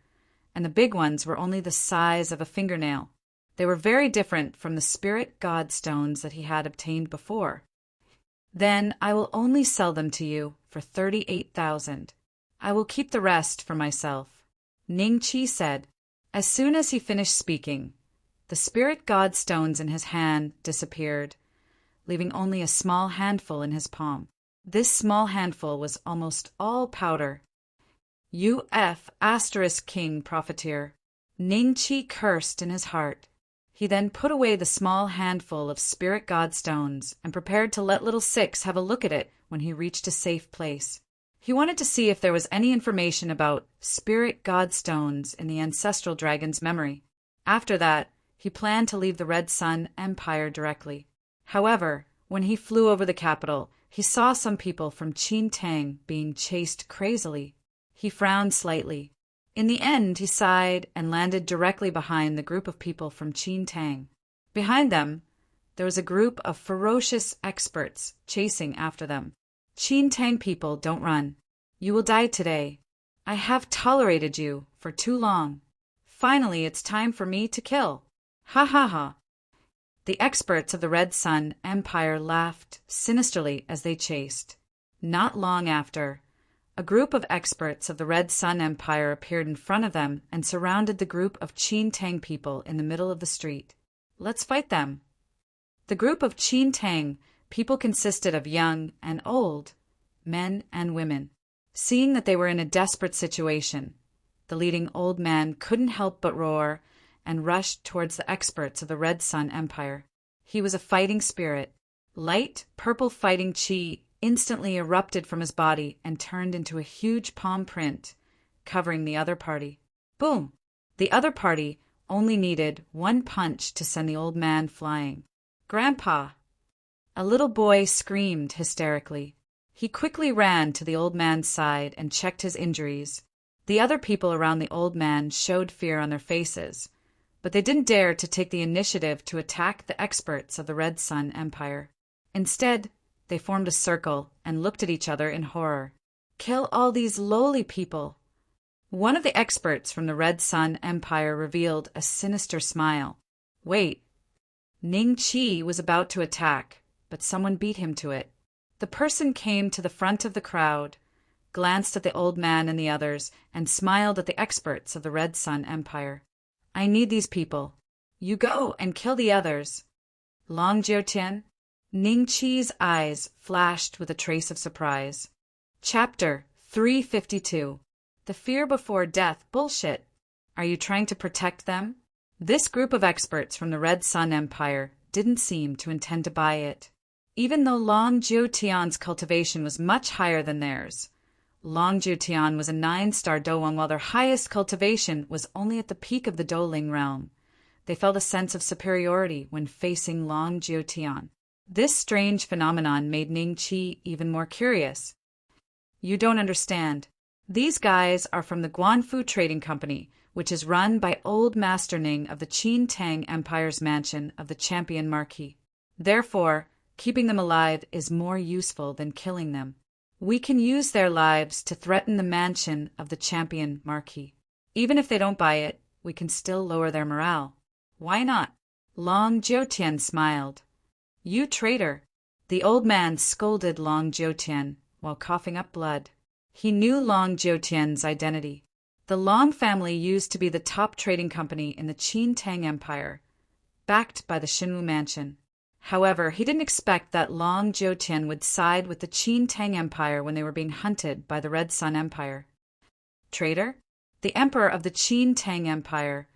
Speaker 1: and the big ones were only the size of a fingernail. They were very different from the spirit godstones that he had obtained before. "Then I will only sell them to you for 38,000. I will keep the rest for myself," Ning Chi said. As soon as he finished speaking, the spirit godstones in his hand disappeared, leaving only a small handful in his palm. This small handful was almost all powder. UF** King Profiteer. Ning Chi cursed in his heart. He then put away the small handful of spirit godstones and prepared to let Little Six have a look at it when he reached a safe place. He wanted to see if there was any information about spirit godstones in the ancestral dragon's memory. After that, he planned to leave the Red Sun Empire directly. However, when he flew over the capital, he saw some people from Qin Tang being chased crazily. He frowned slightly. In the end, he sighed and landed directly behind the group of people from Qin Tang. Behind them, there was a group of ferocious experts chasing after them. Qin Tang people, don't run. You will die today. I have tolerated you for too long. Finally, it's time for me to kill. Ha ha ha. The experts of the Red Sun Empire laughed sinisterly as they chased. Not long after, a group of experts of the Red Sun Empire appeared in front of them and surrounded the group of Qin Tang people in the middle of the street. Let's fight them. The group of Qin Tang people consisted of young and old, men and women. Seeing that they were in a desperate situation, the leading old man couldn't help but roar and rushed towards the experts of the Red Sun Empire. He was a fighting spirit. Light purple fighting chi instantly erupted from his body and turned into a huge palm print, covering the other party. Boom! The other party only needed one punch to send the old man flying. Grandpa! A little boy screamed hysterically. He quickly ran to the old man's side and checked his injuries. The other people around the old man showed fear on their faces, but they didn't dare to take the initiative to attack the experts of the Red Sun Empire. Instead, they formed a circle and looked at each other in horror. Kill all these lowly people. One of the experts from the Red Sun Empire revealed a sinister smile. Wait. Ning Qi was about to attack, but someone beat him to it. The person came to the front of the crowd, glanced at the old man and the others, and smiled at the experts of the Red Sun Empire. I need these people. You go and kill the others. Long Jiutian? Ning Qi's eyes flashed with a trace of surprise. Chapter 352. The fear before death bullshit. Are you trying to protect them? This group of experts from the Red Sun Empire didn't seem to intend to buy it. Even though Long Jiutian's cultivation was much higher than theirs, Long Jiutian was a 9-star Doang while their highest cultivation was only at the peak of the Doling realm. They felt a sense of superiority when facing Long Jiutian. This strange phenomenon made Ning Qi even more curious. You don't understand. These guys are from the Guanfu Trading Company, which is run by old Master Ning of the Qin Tang Empire's mansion of the Champion Marquis. Therefore, keeping them alive is more useful than killing them. We can use their lives to threaten the mansion of the Champion Marquis. Even if they don't buy it, we can still lower their morale. Why not? Long Jiutian smiled. You traitor! The old man scolded Long Jiutian while coughing up blood. He knew Long Jiutian's identity. The Long family used to be the top trading company in the Qin Tang Empire, backed by the Xinwu Mansion. However, he didn't expect that Long Jiutian would side with the Qin Tang Empire when they were being hunted by the Red Sun Empire. Traitor? The emperor of the Qin Tang Empire,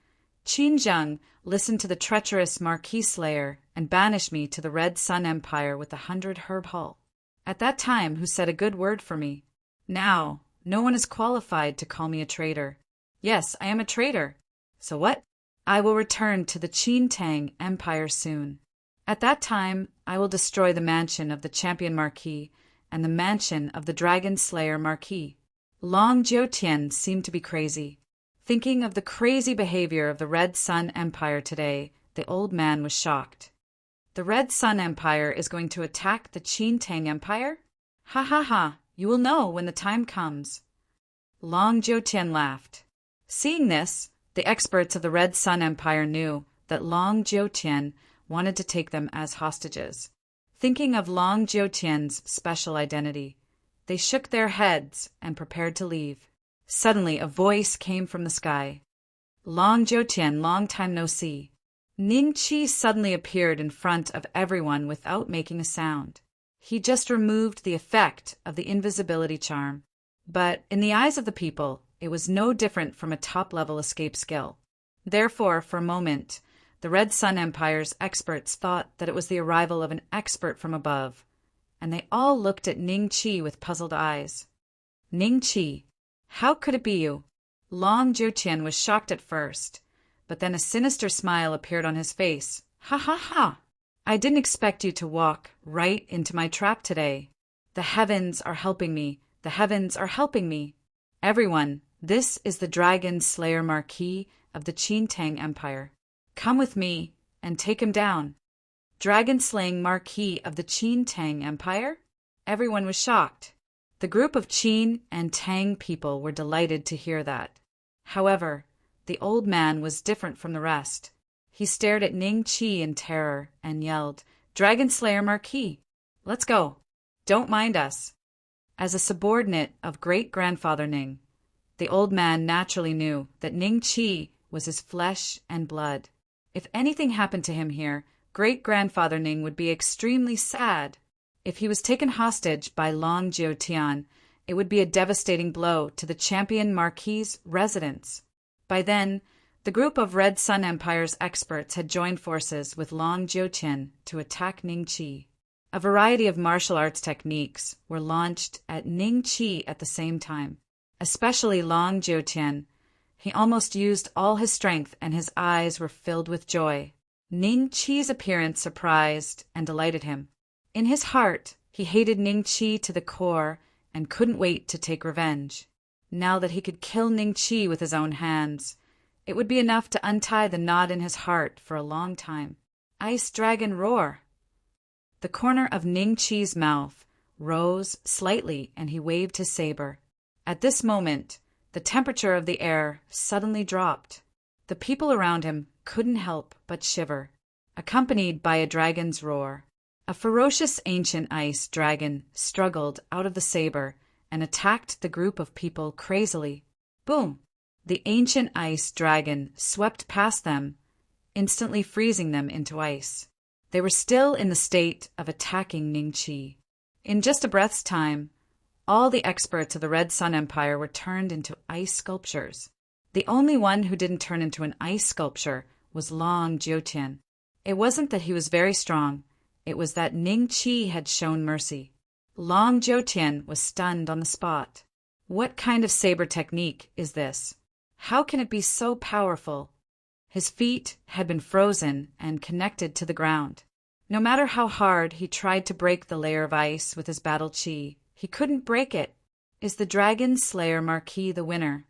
Speaker 1: Qin Zheng, listened to the treacherous Marquis Slayer and banished me to the Red Sun Empire with the 100-herb hull. At that time, who said a good word for me? Now, no one is qualified to call me a traitor. Yes, I am a traitor. So what? I will return to the Qin Tang Empire soon. At that time, I will destroy the mansion of the Champion Marquis and the mansion of the Dragon Slayer Marquis. Long Jiutian seemed to be crazy. Thinking of the crazy behavior of the Red Sun Empire today, the old man was shocked. The Red Sun Empire is going to attack the Qin Tang Empire? Ha ha ha, you will know when the time comes. Long Jiutian laughed. Seeing this, the experts of the Red Sun Empire knew that Long Jiutian wanted to take them as hostages. Thinking of Long Jiutian's special identity, they shook their heads and prepared to leave. Suddenly, a voice came from the sky. Long Jiutian, long time no see. Ning Qi suddenly appeared in front of everyone without making a sound. He just removed the effect of the invisibility charm. But in the eyes of the people, it was no different from a top-level escape skill. Therefore, for a moment, the Red Sun Empire's experts thought that it was the arrival of an expert from above, and they all looked at Ning Qi with puzzled eyes. Ning Qi, how could it be you? Long Jiutian was shocked at first, but then a sinister smile appeared on his face. Ha ha ha! I didn't expect you to walk right into my trap today. The heavens are helping me. The heavens are helping me. Everyone, this is the Dragon Slayer Marquis of the Qin Tang Empire. Come with me and take him down. dragon-slaying Marquis of the Qin Tang Empire? Everyone was shocked. The group of Qin and Tang people were delighted to hear that. However, the old man was different from the rest. He stared at Ning Qi in terror and yelled, "Dragon Slayer Marquis, let's go. Don't mind us." As a subordinate of great-grandfather Ning, the old man naturally knew that Ning Qi was his flesh and blood. If anything happened to him here, great-grandfather Ning would be extremely sad. If he was taken hostage by Long Jiutian, it would be a devastating blow to the champion Marquis' residence. By then, the group of Red Sun Empire's experts had joined forces with Long Jiutian to attack Ning Qi. A variety of martial arts techniques were launched at Ning Qi at the same time, especially Long Jiutian. He almost used all his strength and his eyes were filled with joy. Ning Qi's appearance surprised and delighted him. In his heart, he hated Ning Qi to the core and couldn't wait to take revenge. Now that he could kill Ning Qi with his own hands, it would be enough to untie the knot in his heart for a long time. Ice Dragon Roar! The corner of Ning Qi's mouth rose slightly and he waved his saber. At this moment, the temperature of the air suddenly dropped. The people around him couldn't help but shiver, accompanied by a dragon's roar. A ferocious ancient ice dragon struggled out of the saber and attacked the group of people crazily. Boom! The ancient ice dragon swept past them, instantly freezing them into ice. They were still in the state of attacking Ning Qi. In just a breath's time, all the experts of the Red Sun Empire were turned into ice sculptures. The only one who didn't turn into an ice sculpture was Long Jiutian. It wasn't that he was very strong, it was that Ning Qi had shown mercy. Long Jiutian was stunned on the spot. What kind of saber technique is this? How can it be so powerful? His feet had been frozen and connected to the ground. No matter how hard he tried to break the layer of ice with his battle chi, he couldn't break it. Is the Dragon Slayer Marquis the winner?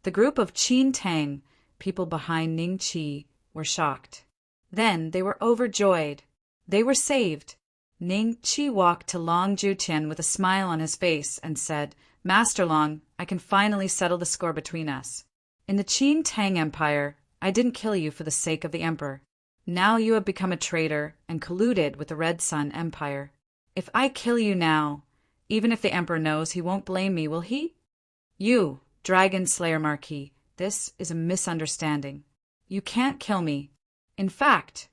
Speaker 1: The group of Qin Tang, people behind Ning Qi, were shocked. Then they were overjoyed. They were saved. Ning Qi walked to Long Jiutian with a smile on his face and said, "Master Long, I can finally settle the score between us. In the Qin Tang Empire, I didn't kill you for the sake of the emperor. Now you have become a traitor and colluded with the Red Sun Empire. If I kill you now, even if the emperor knows, he won't blame me, will he? You, Dragon Slayer Marquis, this is a misunderstanding. You can't kill me. In fact,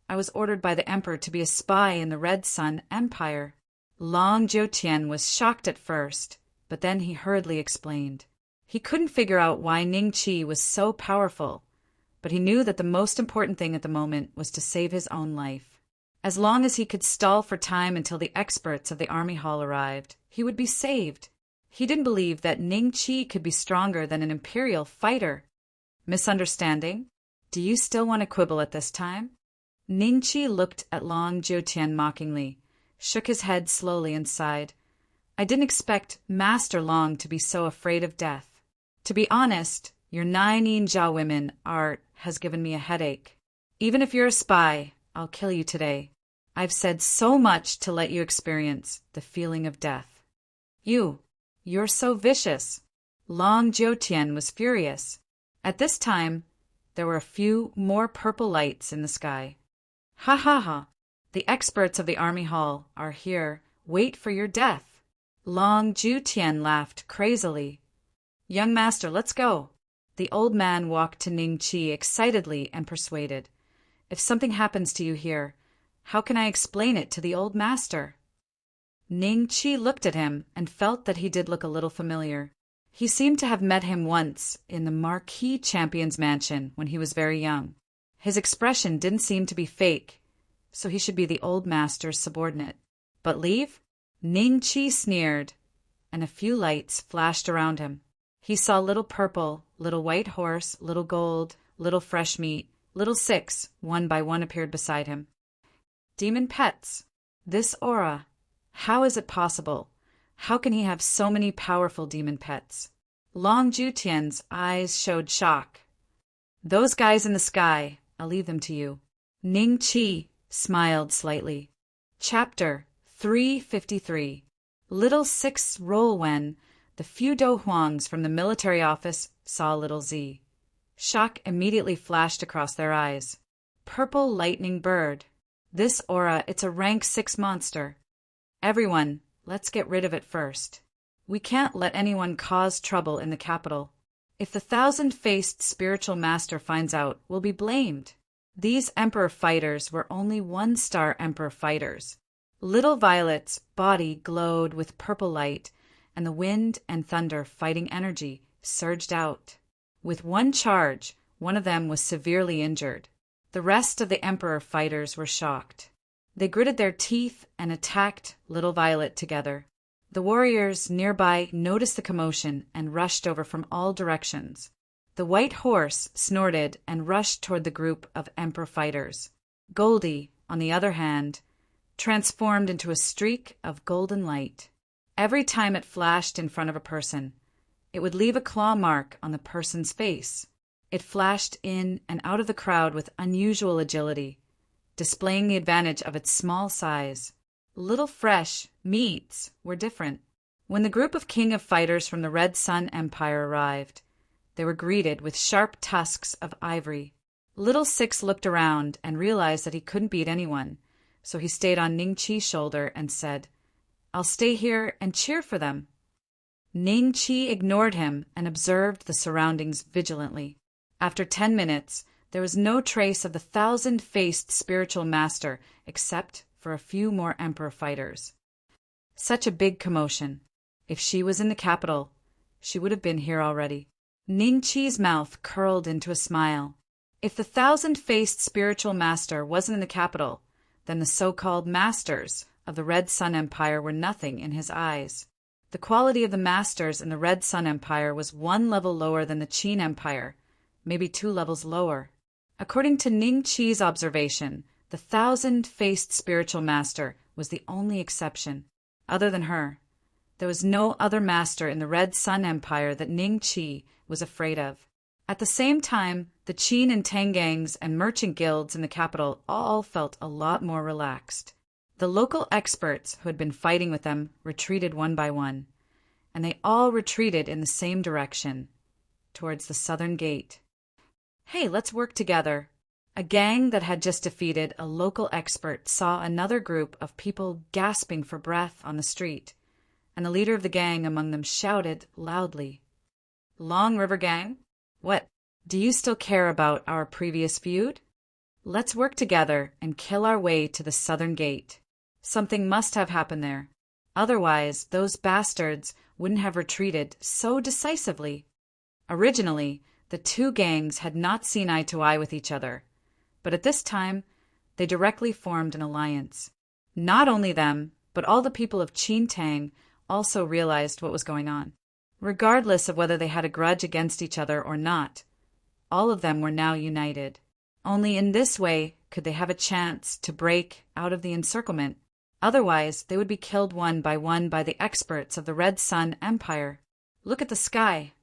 Speaker 1: I was ordered by the emperor to be a spy in the Red Sun Empire." Long Jiutian was shocked at first, but then he hurriedly explained. He couldn't figure out why Ning Qi was so powerful, but he knew that the most important thing at the moment was to save his own life. As long as he could stall for time until the experts of the army hall arrived, he would be saved. He didn't believe that Ning Qi could be stronger than an imperial fighter. Misunderstanding? Do you still want to quibble at this time? Ning Qi looked at Long Jiutian mockingly, shook his head slowly and sighed. "I didn't expect Master Long to be so afraid of death. To be honest, your 9 Jia women art has given me a headache. Even if you're a spy, I'll kill you today. I've said so much to let you experience the feeling of death." You're so vicious." Long Jiutian was furious. At this time, there were a few more purple lights in the sky. "Ha ha ha! The experts of the army hall are here. Wait for your death." Long Jiutian laughed crazily. "Young master, let's go." The old man walked to Ning Qi excitedly and persuaded. "If something happens to you here, how can I explain it to the old master?" Ning Qi looked at him and felt that he did look a little familiar. He seemed to have met him once in the Marquis Champion's mansion when he was very young. His expression didn't seem to be fake, so he should be the old master's subordinate. But leave? Ning Qi sneered, and a few lights flashed around him. He saw little purple, little white horse, little gold, little fresh meat, little 6, one by one appeared beside him. Demon pets. This aura. How is it possible? How can he have so many powerful demon pets? Long Jiutian's eyes showed shock. "Those guys in the sky, I'll leave them to you." Ning Qi smiled slightly. Chapter 353. Little Six roll when the few Do Huangs from the military office saw little Z. Shock immediately flashed across their eyes. Purple lightning bird. This aura, it's a rank 6 monster. Everyone, let's get rid of it first. We can't let anyone cause trouble in the capital. If the 1,000-faced spiritual master finds out, we'll be blamed. These emperor fighters were only 1-star emperor fighters. Little Violet's body glowed with purple light, and the wind and thunder fighting energy surged out. With one charge, one of them was severely injured. The rest of the emperor fighters were shocked. They gritted their teeth and attacked Little Violet together. The warriors nearby noticed the commotion and rushed over from all directions. The white horse snorted and rushed toward the group of emperor fighters. Goldie, on the other hand, transformed into a streak of golden light. Every time it flashed in front of a person, it would leave a claw mark on the person's face. It flashed in and out of the crowd with unusual agility, displaying the advantage of its small size. Little fresh meats were different. When the group of king of fighters from the Red Sun Empire arrived, they were greeted with sharp tusks of ivory. Little Six looked around and realized that he couldn't beat anyone, so he stayed on Ning Chi's shoulder and said, "I'll stay here and cheer for them." Ning Chi ignored him and observed the surroundings vigilantly. After 10 minutes, there was no trace of the 1,000-faced spiritual master except for a few more emperor fighters. Such a big commotion. If she was in the capital, she would have been here already. Ning Chi's mouth curled into a smile. If the 1,000-faced spiritual master wasn't in the capital, then the so-called masters of the Red Sun Empire were nothing in his eyes. The quality of the masters in the Red Sun Empire was 1 level lower than the Qin Empire, maybe 2 levels lower. According to Ning Chi's observation, the 1,000-faced spiritual master was the only exception. Other than her, there was no other master in the Red Sun Empire that Ning Chi was afraid of. At the same time, the Qin and Tang gangs and merchant guilds in the capital all felt a lot more relaxed. The local experts who had been fighting with them retreated one by one, and they all retreated in the same direction, towards the southern gate. "Hey, let's work together." A gang that had just defeated a local expert saw another group of people gasping for breath on the street, and the leader of the gang among them shouted loudly, "Long River Gang? What, do you still care about our previous feud? Let's work together and kill our way to the southern gate. Something must have happened there. Otherwise, those bastards wouldn't have retreated so decisively." Originally, the two gangs had not seen eye to eye with each other, but at this time, they directly formed an alliance. Not only them, but all the people of Qin Tang also realized what was going on. Regardless of whether they had a grudge against each other or not, all of them were now united. Only in this way could they have a chance to break out of the encirclement. Otherwise, they would be killed one by the experts of the Red Sun Empire. "Look at the sky."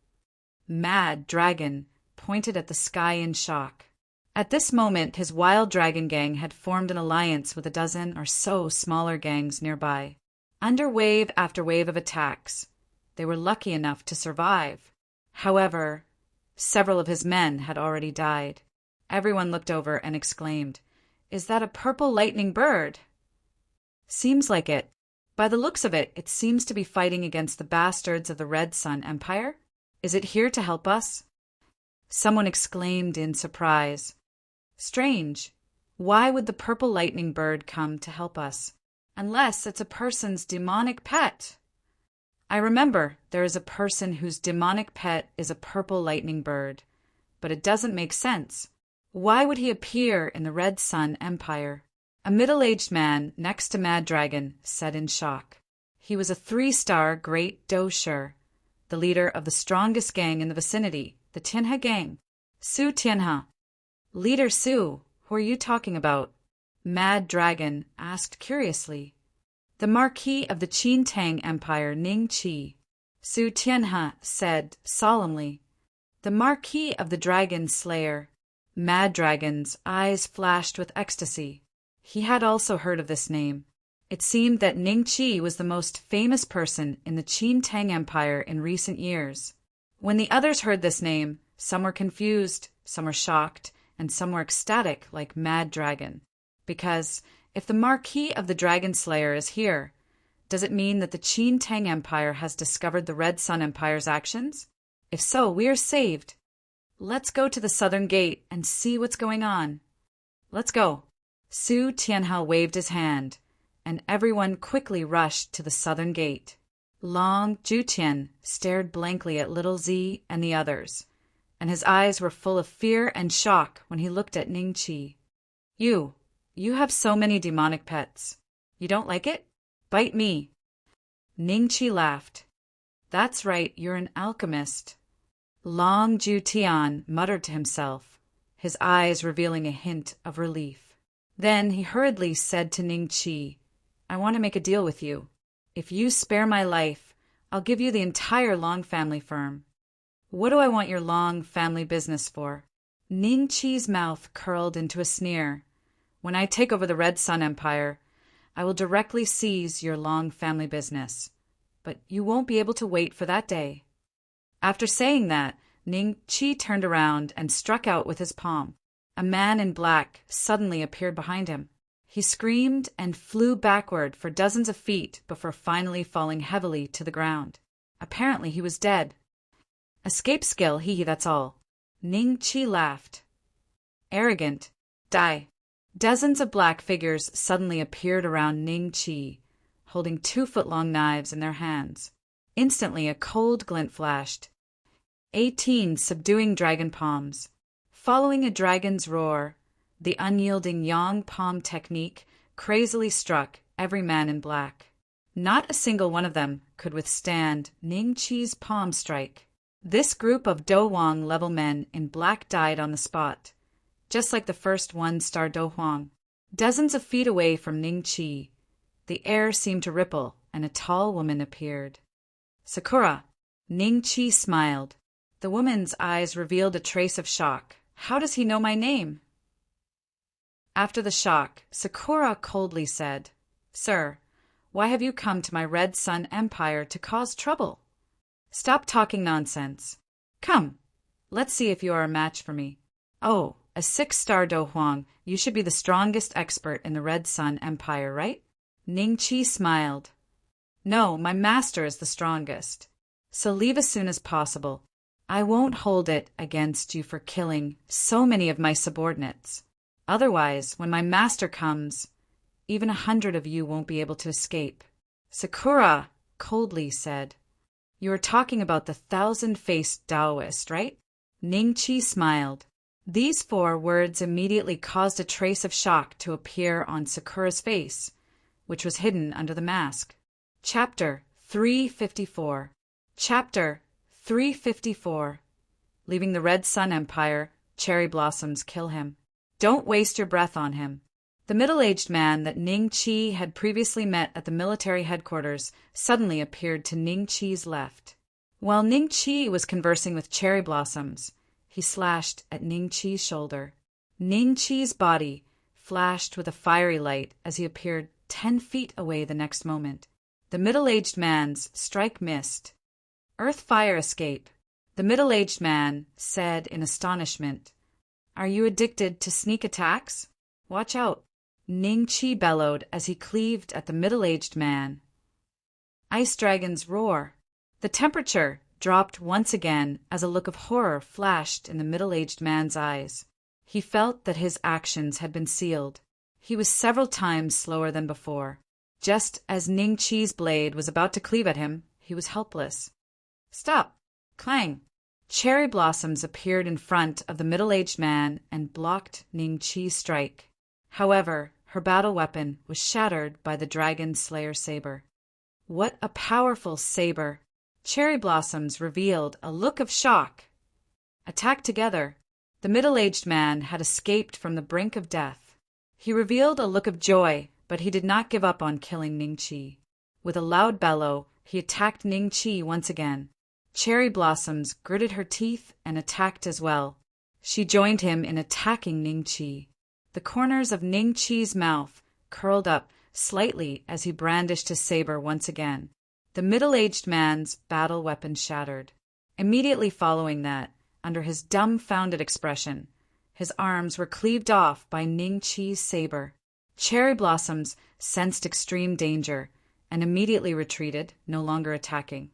Speaker 1: Mad Dragon pointed at the sky in shock. At this moment, his wild dragon gang had formed an alliance with a dozen or so smaller gangs nearby. Under wave after wave of attacks, they were lucky enough to survive. However, several of his men had already died. Everyone looked over and exclaimed, "Is that a purple lightning bird?" "Seems like it. By the looks of it, it seems to be fighting against the bastards of the Red Sun Empire. Is it here to help us?" Someone exclaimed in surprise, "Strange. Why would the purple lightning bird come to help us? Unless it's a person's demonic pet." "I remember there is a person whose demonic pet is a purple lightning bird, but it doesn't make sense. Why would he appear in the Red Sun Empire?" A middle-aged man next to Mad Dragon said in shock. He was a 3-star Great Dosher, the leader of the strongest gang in the vicinity, the Tianhe gang. "Su Tianhe." "Leader Su, who are you talking about?" Mad Dragon asked curiously. "The Marquis of the Qin Tang Empire, Ning Chi." Su Tianhe said solemnly. "The Marquis of the Dragon Slayer." Mad Dragon's eyes flashed with ecstasy. He had also heard of this name. It seemed that Ning Chi was the most famous person in the Qin Tang Empire in recent years. When the others heard this name, some were confused, some were shocked, and some were ecstatic like Mad Dragon. Because if the Marquis of the Dragon Slayer is here, does it mean that the Qin Tang Empire has discovered the Red Sun Empire's actions? If so, we are saved. Let's go to the southern gate and see what's going on. Let's go. Su Tianhao waved his hand, and everyone quickly rushed to the southern gate. Long Jutian stared blankly at little Z and the others, and his eyes were full of fear and shock when he looked at Ning Chi. You have so many demonic pets. You don't like it? Bite me. Ning Chi laughed. That's right, you're an alchemist. Long Jutian muttered to himself, his eyes revealing a hint of relief. Then he hurriedly said to Ning Chi, I want to make a deal with you. If you spare my life, I'll give you the entire Long family firm. What do I want your Long family business for? Ning Chi's mouth curled into a sneer. When I take over the Red Sun Empire, I will directly seize your Long family business. But you won't be able to wait for that day. After saying that, Ning Chi turned around and struck out with his palm. A man in black suddenly appeared behind him. He screamed and flew backward for dozens of feet before finally falling heavily to the ground. Apparently he was dead. Escape skill, that's all. Ning Chi laughed. Arrogant. Die. Dozens of black figures suddenly appeared around Ning Chi, holding 2-foot-long knives in their hands. Instantly a cold glint flashed. 18 subduing dragon palms. Following a dragon's roar, the unyielding yang palm technique crazily struck every man in black. Not a single one of them could withstand Ning Chi's palm strike. This group of Do Huang level men in black died on the spot, just like the first 1-star Do Huang. Dozens of feet away from Ning Chi, the air seemed to ripple and a tall woman appeared. Sakura. Ning Chi smiled. The woman's eyes revealed a trace of shock. How does he know my name? After the shock, Sakura coldly said, Sir, why have you come to my Red Sun Empire to cause trouble? Stop talking nonsense. Come, let's see if you are a match for me. Oh, a 6-star Do Huang, you should be the strongest expert in the Red Sun Empire, right? Ning Chi smiled. No, my master is the strongest. So leave as soon as possible. I won't hold it against you for killing so many of my subordinates. Otherwise, when my master comes, even 100 of you won't be able to escape. Sakura coldly said, You are talking about the 1,000-faced Taoist, right? Ning Chi smiled. These 4 words immediately caused a trace of shock to appear on Sakura's face, which was hidden under the mask. Chapter 354. Chapter 354. Leaving the Red Sun Empire, cherry blossoms kill him. Don't waste your breath on him. The middle-aged man that Ning Chi had previously met at the military headquarters suddenly appeared to Ning Chi's left. While Ning Chi was conversing with cherry blossoms, he slashed at Ning Chi's shoulder. Ning Chi's body flashed with a fiery light as he appeared 10 feet away the next moment. The middle-aged man's strike missed. Earth-fire escape. The middle-aged man said in astonishment, Are you addicted to sneak attacks? Watch out. Ning Chi bellowed as he cleaved at the middle-aged man. Ice dragons roar. The temperature dropped once again as a look of horror flashed in the middle-aged man's eyes. He felt that his actions had been sealed. He was several times slower than before. Just as Ning Chi's blade was about to cleave at him, he was helpless. Stop! Clang! Cherry blossoms appeared in front of the middle-aged man and blocked Ning Chi's strike. However, her battle weapon was shattered by the Dragon Slayer saber. What a powerful saber! Cherry blossoms revealed a look of shock. Attacked together, the middle-aged man had escaped from the brink of death. He revealed a look of joy, but he did not give up on killing Ning Chi. With a loud bellow, he attacked Ning Chi once again. Cherry blossoms gritted her teeth and attacked as well. She joined him in attacking Ning Chi. The corners of Ning Chi's mouth curled up slightly as he brandished his saber once again. The middle-aged man's battle weapon shattered. Immediately following that, under his dumbfounded expression, his arms were cleaved off by Ning Chi's saber. Cherry Blossoms sensed extreme danger and immediately retreated, no longer attacking.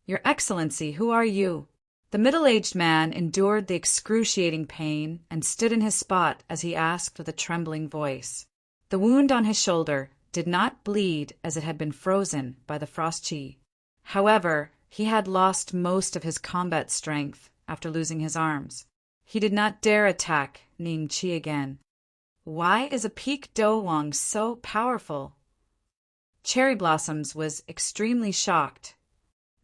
Speaker 1: "Your Excellency, who are you?" The middle-aged man endured the excruciating pain and stood in his spot as he asked with a trembling voice. The wound on his shoulder did not bleed as it had been frozen by the frost chi. However, he had lost most of his combat strength after losing his arms. He did not dare attack Ning Chi again. Why is a peak dowang so powerful? Cherry Blossoms was extremely shocked.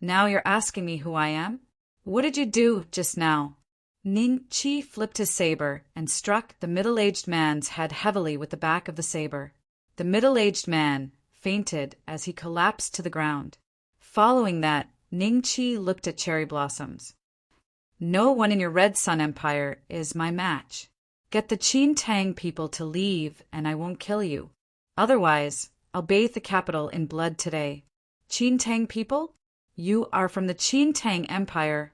Speaker 1: "Now you're asking me who I am? What did you do just now?" Ning Chi flipped his saber and struck the middle-aged man's head heavily with the back of the saber. The middle-aged man fainted as he collapsed to the ground. Following that, Ning Chi looked at Cherry Blossoms. "No one in your Red Sun Empire is my match. Get the Qin Tang people to leave and I won't kill you. Otherwise, I'll bathe the capital in blood today." "Qin Tang people? You are from the Qin Tang Empire."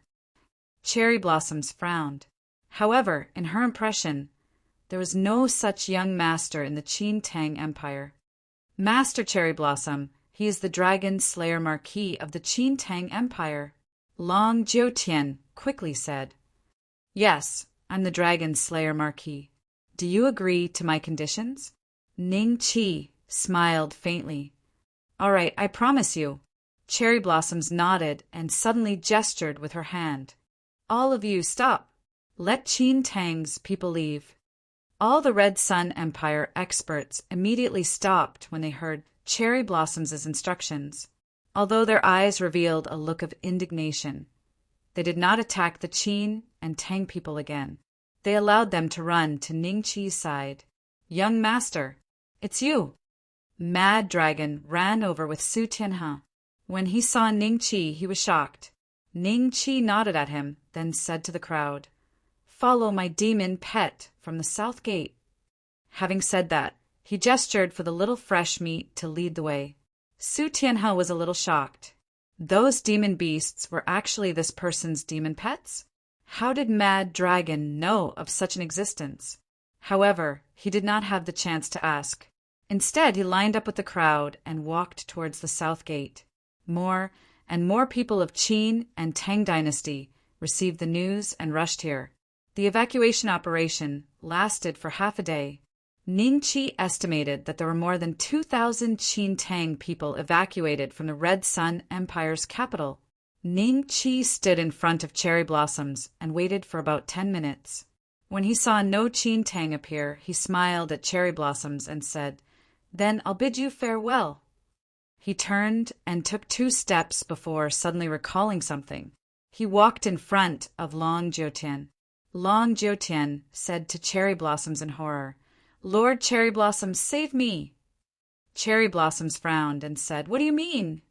Speaker 1: Cherry Blossoms frowned. However, in her impression, there was no such young master in the Qin Tang Empire. "Master Cherry Blossom, he is the Dragon Slayer Marquis of the Qin Tang Empire," Long Jiutian quickly said. "Yes, I'm the Dragon Slayer Marquis. Do you agree to my conditions?" Ning Chi smiled faintly. "All right, I promise you." Cherry Blossoms nodded and suddenly gestured with her hand. "All of you, stop. Let Qin Tang's people leave." All the Red Sun Empire experts immediately stopped when they heard Cherry Blossom's instructions. Although their eyes revealed a look of indignation, they did not attack the Qin and Tang people again. They allowed them to run to Ning Chi's side. "Young master, it's you." Mad Dragon ran over with Su Tianhe. When he saw Ning Chi, he was shocked. Ning Chi nodded at him, then said to the crowd, "Follow my demon pet from the south gate." Having said that, he gestured for the little fresh meat to lead the way. Su Tianhe was a little shocked. Those demon beasts were actually this person's demon pets? How did Mad Dragon know of such an existence? However, he did not have the chance to ask. Instead, he lined up with the crowd and walked towards the south gate. More and more people of Qin and Tang dynasty received the news and rushed here. The evacuation operation lasted for half a day. Ning Chi estimated that there were more than 2,000 Qin Tang people evacuated from the Red Sun Empire's capital. Ning Chi stood in front of Cherry Blossoms and waited for about 10 minutes. When he saw no Qin Tang appear, he smiled at Cherry Blossoms and said, "Then I'll bid you farewell." He turned and took 2 steps before suddenly recalling something. He walked in front of Long Jiutian. Long Jiutian said to Cherry Blossoms in horror, "Lord Cherry Blossoms, save me." Cherry Blossoms frowned and said, "What do you mean?"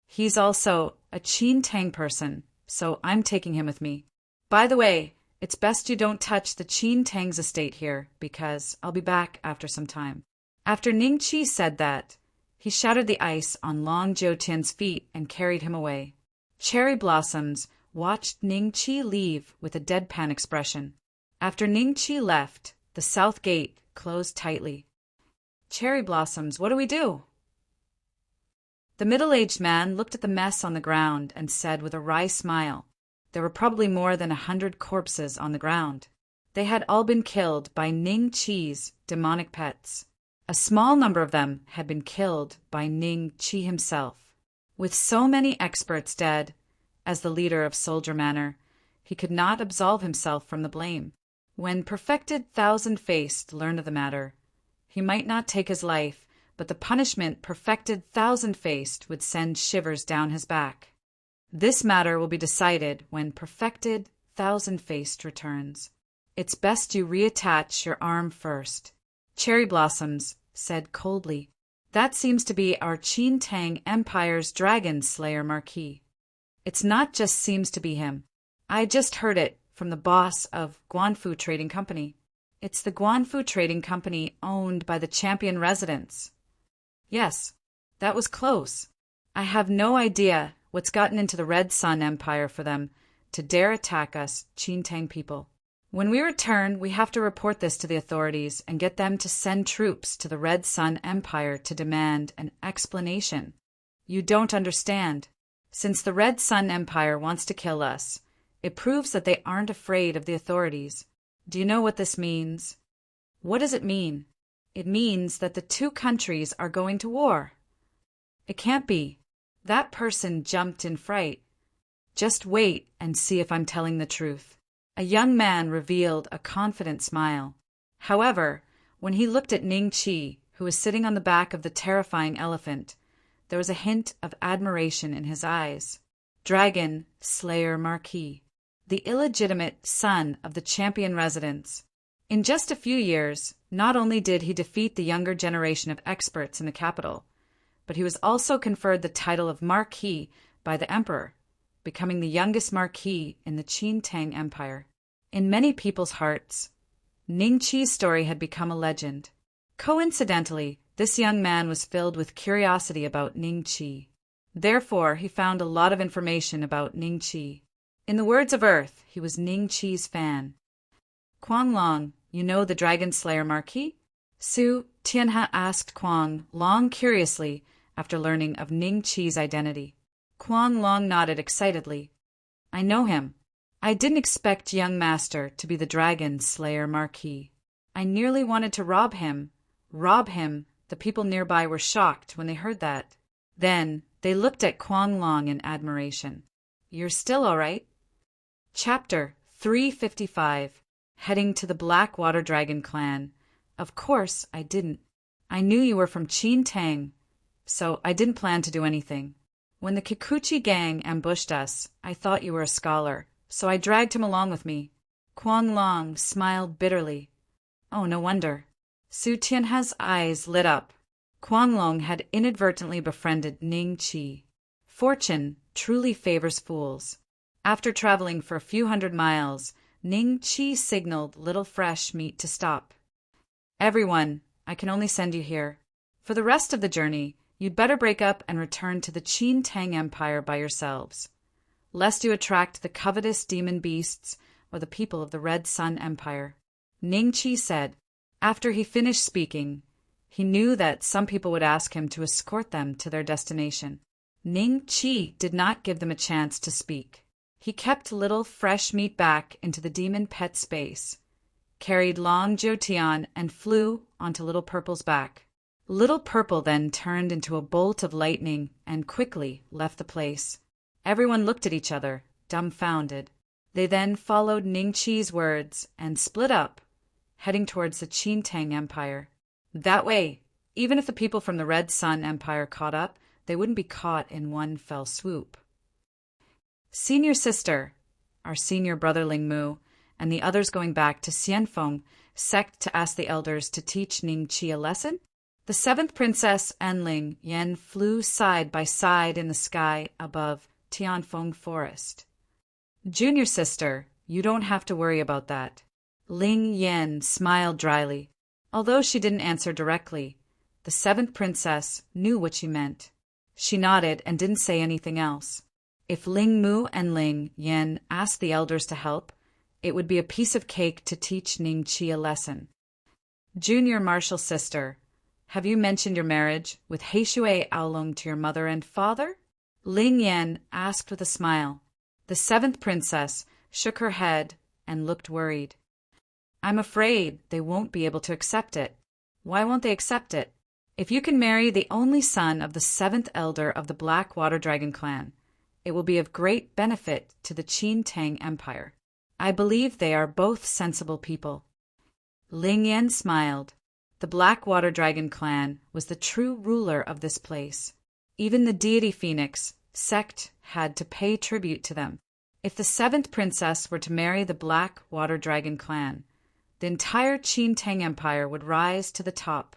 Speaker 1: "He's also a Qin Tang person, so I'm taking him with me. By the way, it's best you don't touch the Qin Tang's estate here, because I'll be back after some time." After Ning Chi said that, he shattered the ice on Long Jiutian's feet and carried him away. Cherry Blossoms watched Ning Chi leave with a deadpan expression. After Ning Chi left, the south gate closed tightly. "Cherry Blossoms, what do we do?" The middle-aged man looked at the mess on the ground and said with a wry smile, there were probably more than 100 corpses on the ground. They had all been killed by Ning Chi's demonic pets. A small number of them had been killed by Ning Chi himself. With so many experts dead, as the leader of Soldier Manor, he could not absolve himself from the blame. When Perfected Thousand-Faced learned of the matter, he might not take his life, but the punishment Perfected Thousand-Faced would send shivers down his back. This matter will be decided when Perfected Thousand-Faced returns. It's best you reattach your arm first. Cherry Blossoms said coldly, "That seems to be our Qin Tang Empire's Dragon Slayer Marquis." "It's not just seems to be him. I just heard it from the boss of Guanfu Trading Company." It's the Guanfu Trading Company owned by the Champion residents. Yes, that was close. I have no idea what's gotten into the Red Sun Empire for them to dare attack us Qintang people. When we return, we have to report this to the authorities and get them to send troops to the Red Sun Empire to demand an explanation. You don't understand. Since the Red Sun Empire wants to kill us, it proves that they aren't afraid of the authorities. Do you know what this means? What does it mean? It means that the two countries are going to war. It can't be. That person jumped in fright. Just wait and see if I'm telling the truth. A young man revealed a confident smile. However, when he looked at Ning Qi, who was sitting on the back of the terrifying elephant, there was a hint of admiration in his eyes. Dragon Slayer Marquis, the illegitimate son of the Champion residents. In just a few years, not only did he defeat the younger generation of experts in the capital, but he was also conferred the title of Marquis by the Emperor, becoming the youngest Marquis in the Qintang Empire. In many people's hearts, Ning Qi's story had become a legend. Coincidentally, this young man was filled with curiosity about Ning Qi. Therefore, he found a lot of information about Ning Qi. In the words of Earth, he was Ning Qi's fan. Kuang Long, you know the Dragon Slayer Marquis? Su Tianhe asked Kuang Long curiously after learning of Ning Qi's identity. Kuang Long nodded excitedly. I know him. I didn't expect young master to be the Dragon Slayer Marquis. I nearly wanted to rob him. The people nearby were shocked when they heard that. Then they looked at Kuang Long in admiration. You're still all right? Chapter 355. Heading to the Black Water Dragon clan. Of course I didn't. I knew you were from Qintang, so I didn't plan to do anything. When the Kikuchi gang ambushed us, I thought you were a scholar, so I dragged him along with me. Kuang Long smiled bitterly. Oh, no wonder. Su Tianhe's eyes lit up. Kuang Long had inadvertently befriended Ning Qi. Fortune truly favors fools. After traveling for a few hundred miles, Ning Qi signaled Little Fresh Meat to stop. Everyone, I can only send you here. For the rest of the journey, you'd better break up and return to the Qintang Empire by yourselves, lest you attract the covetous demon beasts or the people of the Red Sun Empire. Ning Qi said. After he finished speaking, he knew that some people would ask him to escort them to their destination. Ning Qi did not give them a chance to speak. He kept Little Fresh Meat back into the demon pet space, carried Long Jiutian, and flew onto Little Purple's back. Little Purple then turned into a bolt of lightning and quickly left the place. Everyone looked at each other, dumbfounded. They then followed Ning Qi's words and split up, heading towards the Qintang Empire. That way, even if the people from the Red Sun Empire caught up, they wouldn't be caught in one fell swoop. Senior sister, our senior brother Ling Mu, and the others going back to Xianfeng sect to ask the elders to teach Ning Qi a lesson? The seventh princess and Ling Yan flew side by side in the sky above Tianfeng Forest. Junior sister, you don't have to worry about that. Ling Yan smiled dryly. Although she didn't answer directly, the seventh princess knew what she meant. She nodded and didn't say anything else. If Ling Mu and Ling Yan asked the elders to help, it would be a piece of cake to teach Ning Qi a lesson. Junior martial sister, have you mentioned your marriage with Heishui Aolong to your mother and father? Ling Yan asked with a smile. The seventh princess shook her head and looked worried. I'm afraid they won't be able to accept it. Why won't they accept it? If you can marry the only son of the seventh elder of the Black Water Dragon clan, it will be of great benefit to the Qintang Empire. I believe they are both sensible people. Ling Yan smiled. The Black Water Dragon clan was the true ruler of this place. Even the deity Phoenix sect had to pay tribute to them. If the seventh princess were to marry the Black Water Dragon clan, the entire Qintang Empire would rise to the top.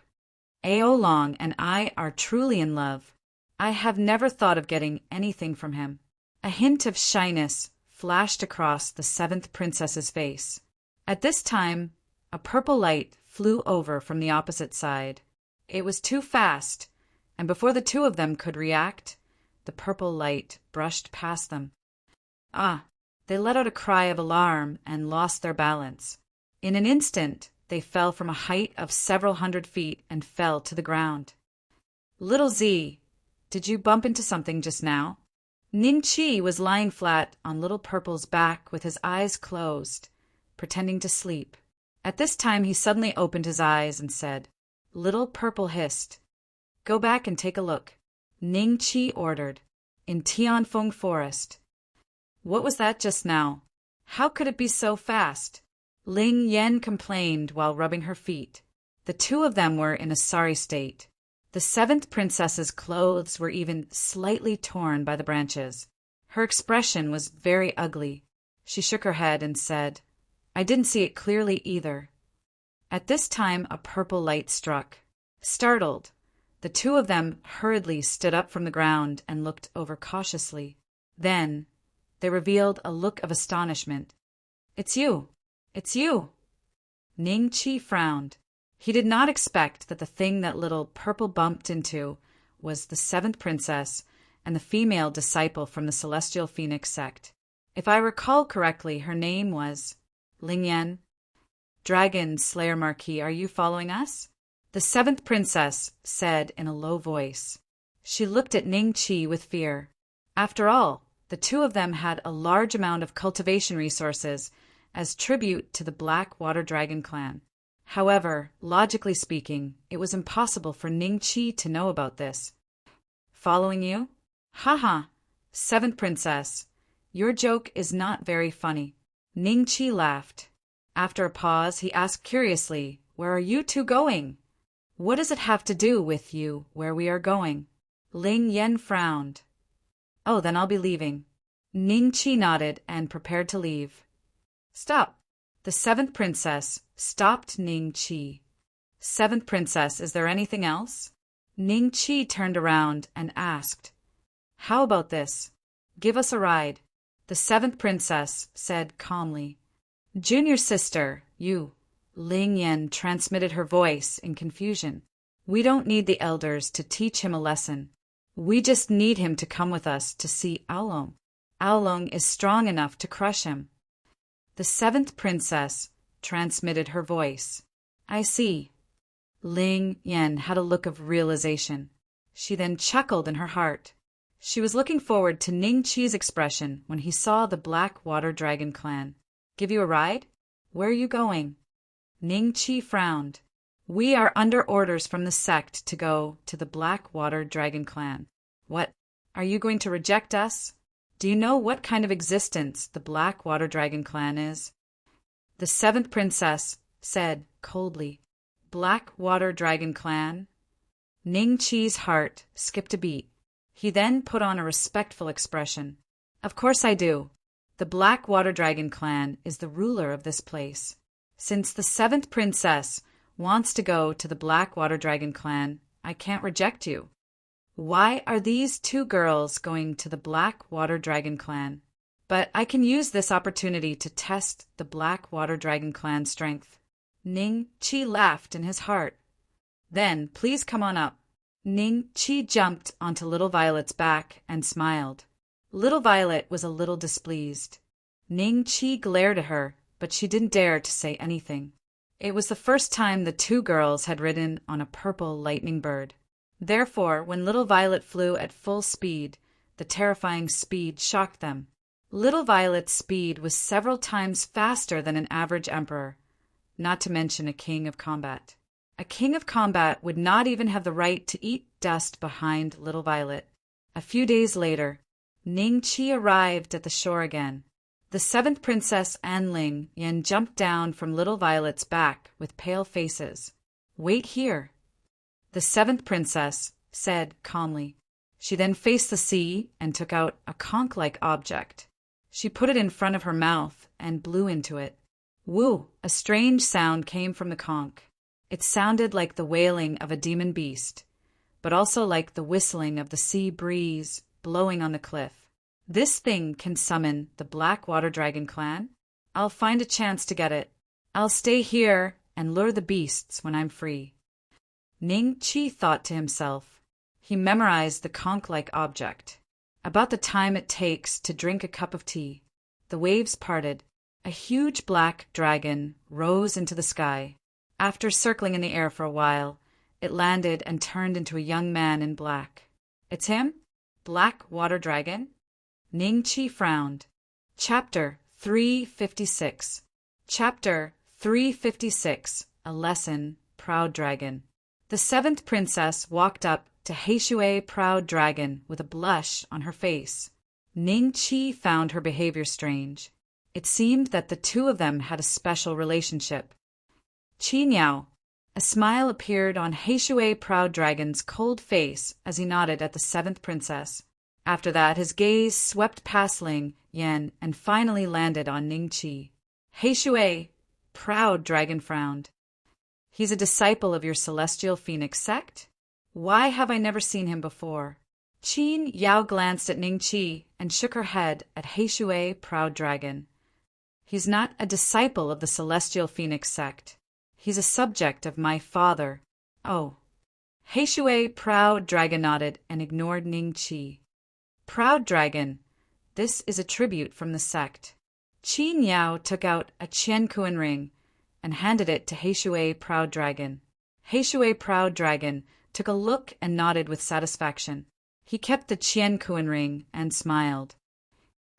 Speaker 1: Aolong and I are truly in love. I have never thought of getting anything from him. A hint of shyness flashed across the seventh princess's face. At this time, a purple light flew over from the opposite side. It was too fast, and before the two of them could react, the purple light brushed past them. Ah! They let out a cry of alarm and lost their balance. In an instant, they fell from a height of several hundred feet and fell to the ground. Little Z, did you bump into something just now? Ning Chi was lying flat on Little Purple's back with his eyes closed, pretending to sleep. At this time he suddenly opened his eyes and said, Little Purple hissed, Go back and take a look. Ning Chi ordered, in Tianfeng Forest. What was that just now? How could it be so fast? Ling Yan complained while rubbing her feet. The two of them were in a sorry state. The seventh princess's clothes were even slightly torn by the branches. Her expression was very ugly. She shook her head and said, I didn't see it clearly either. At this time a purple light struck. Startled, the two of them hurriedly stood up from the ground and looked over cautiously. Then they revealed a look of astonishment. It's you! It's you! Ning Chi frowned. He did not expect that the thing that Little Purple bumped into was the seventh princess and the female disciple from the Celestial Phoenix sect. If I recall correctly, her name was Ling Yan. Dragon Slayer Marquis, are you following us? The seventh princess said in a low voice. She looked at Ning Chi with fear. After all, the two of them had a large amount of cultivation resources as tribute to the Black Water Dragon clan. However, logically speaking, it was impossible for Ning Chi to know about this. Following you? Ha! Seventh princess, your joke is not very funny. Ning Chi laughed. After a pause, he asked curiously, Where are you two going? What does it have to do with you where we are going? Ling Yan frowned. Oh, then I'll be leaving. Ning Chi nodded and prepared to leave. Stop! The seventh princess stopped Ning Chi. Seventh princess, is there anything else? Ning Chi turned around and asked, How about this? Give us a ride. The seventh princess said calmly. Junior sister, you. Ling Yan transmitted her voice in confusion. We don't need the elders to teach him a lesson. We just need him to come with us to see Aolong. Aolong is strong enough to crush him. The seventh princess transmitted her voice. I see. Ling Yan had a look of realization. She then chuckled in her heart. She was looking forward to Ning Chi's expression when he saw the Black Water Dragon clan. Give you a ride? Where are you going? Ning Chi frowned. We are under orders from the sect to go to the Black Water Dragon clan. What? Are you going to reject us? Do you know what kind of existence the Black Water Dragon clan is? The seventh princess said coldly, Black Water Dragon clan? Ning Chi's heart skipped a beat. He then put on a respectful expression. Of course I do. The Black Water Dragon clan is the ruler of this place. Since the seventh princess wants to go to the Black Water Dragon clan, I can't reject you. Why are these two girls going to the Black Water Dragon clan? But I can use this opportunity to test the Black Water Dragon clan's strength. Ning Chi laughed in his heart. Then, please come on up. Ning Chi jumped onto Little Violet's back and smiled. Little Violet was a little displeased. Ning Chi glared at her, but she didn't dare to say anything. It was the first time the two girls had ridden on a purple lightning bird. Therefore, when Little Violet flew at full speed, the terrifying speed shocked them. Little Violet's speed was several times faster than an average emperor, not to mention a king of combat. A king of combat would not even have the right to eat dust behind Little Violet. A few days later, Ning Chi arrived at the shore again. The seventh princess and Ling Yan jumped down from Little Violet's back with pale faces. Wait here, the seventh princess said calmly. She then faced the sea and took out a conch-like object. She put it in front of her mouth and blew into it. Woo! A strange sound came from the conch. It sounded like the wailing of a demon beast, but also like the whistling of the sea breeze blowing on the cliff. This thing can summon the Black Water Dragon clan? I'll find a chance to get it. I'll stay here and lure the beasts when I'm free. Ning Chi thought to himself. He memorized the conch-like object. About the time it takes to drink a cup of tea. The waves parted. A huge black dragon rose into the sky. After circling in the air for a while, it landed and turned into a young man in black. It's him? Black Water Dragon? Ning Chi frowned. Chapter 356. Chapter 356. A Lesson, Proud Dragon. The seventh princess walked up to Heishui Proud Dragon with a blush on her face. Ning Chi found her behavior strange. It seemed that the two of them had a special relationship. Qi Niao. A smile appeared on Heishui Proud Dragon's cold face as he nodded at the seventh princess. After that, his gaze swept past Ling Yan and finally landed on Ning Chi. Heishui Proud Dragon frowned. He's a disciple of your celestial phoenix sect? Why have I never seen him before? Qin Yao glanced at Ning Chi and shook her head at Heishui Proud Dragon. He's not a disciple of the celestial phoenix sect. He's a subject of my father. Oh. Heishui Proud Dragon nodded and ignored Ning Chi. Proud Dragon, this is a tribute from the sect. Qin Yao took out a Qiankuan ring and handed it to Heishui Proud Dragon. Heishui Proud Dragon took a look and nodded with satisfaction. He kept the Qiankuan ring and smiled.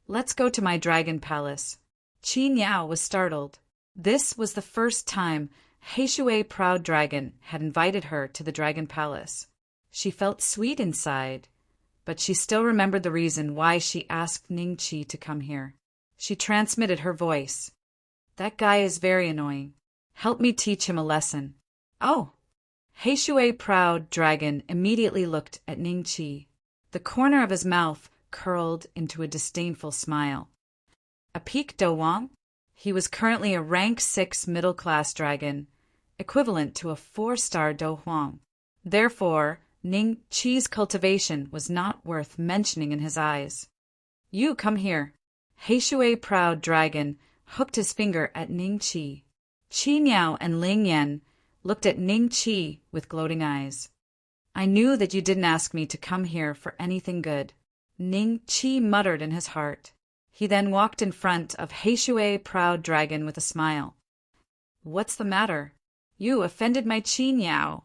Speaker 1: Let's go to my dragon palace. Qin Yao was startled. This was the first time Heishui Proud Dragon had invited her to the dragon palace. She felt sweet inside, but she still remembered the reason why she asked Ning Chi to come here. She transmitted her voice. That guy is very annoying. Help me teach him a lesson. Oh! Heishui Proud Dragon immediately looked at Ning Chi. The corner of his mouth curled into a disdainful smile. A peak Do Wang? He was currently a rank 6 middle-class dragon, equivalent to a 4-star Do Huang. Therefore, Ning Chi's cultivation was not worth mentioning in his eyes. You come here. Heishui Proud Dragon hooked his finger at Ning Chi. Qi Niao and Ling Yan looked at Ning Chi with gloating eyes. I knew that you didn't ask me to come here for anything good, Ning Chi muttered in his heart. He then walked in front of Heishui Proud Dragon with a smile. What's the matter? You offended my Qin Yao.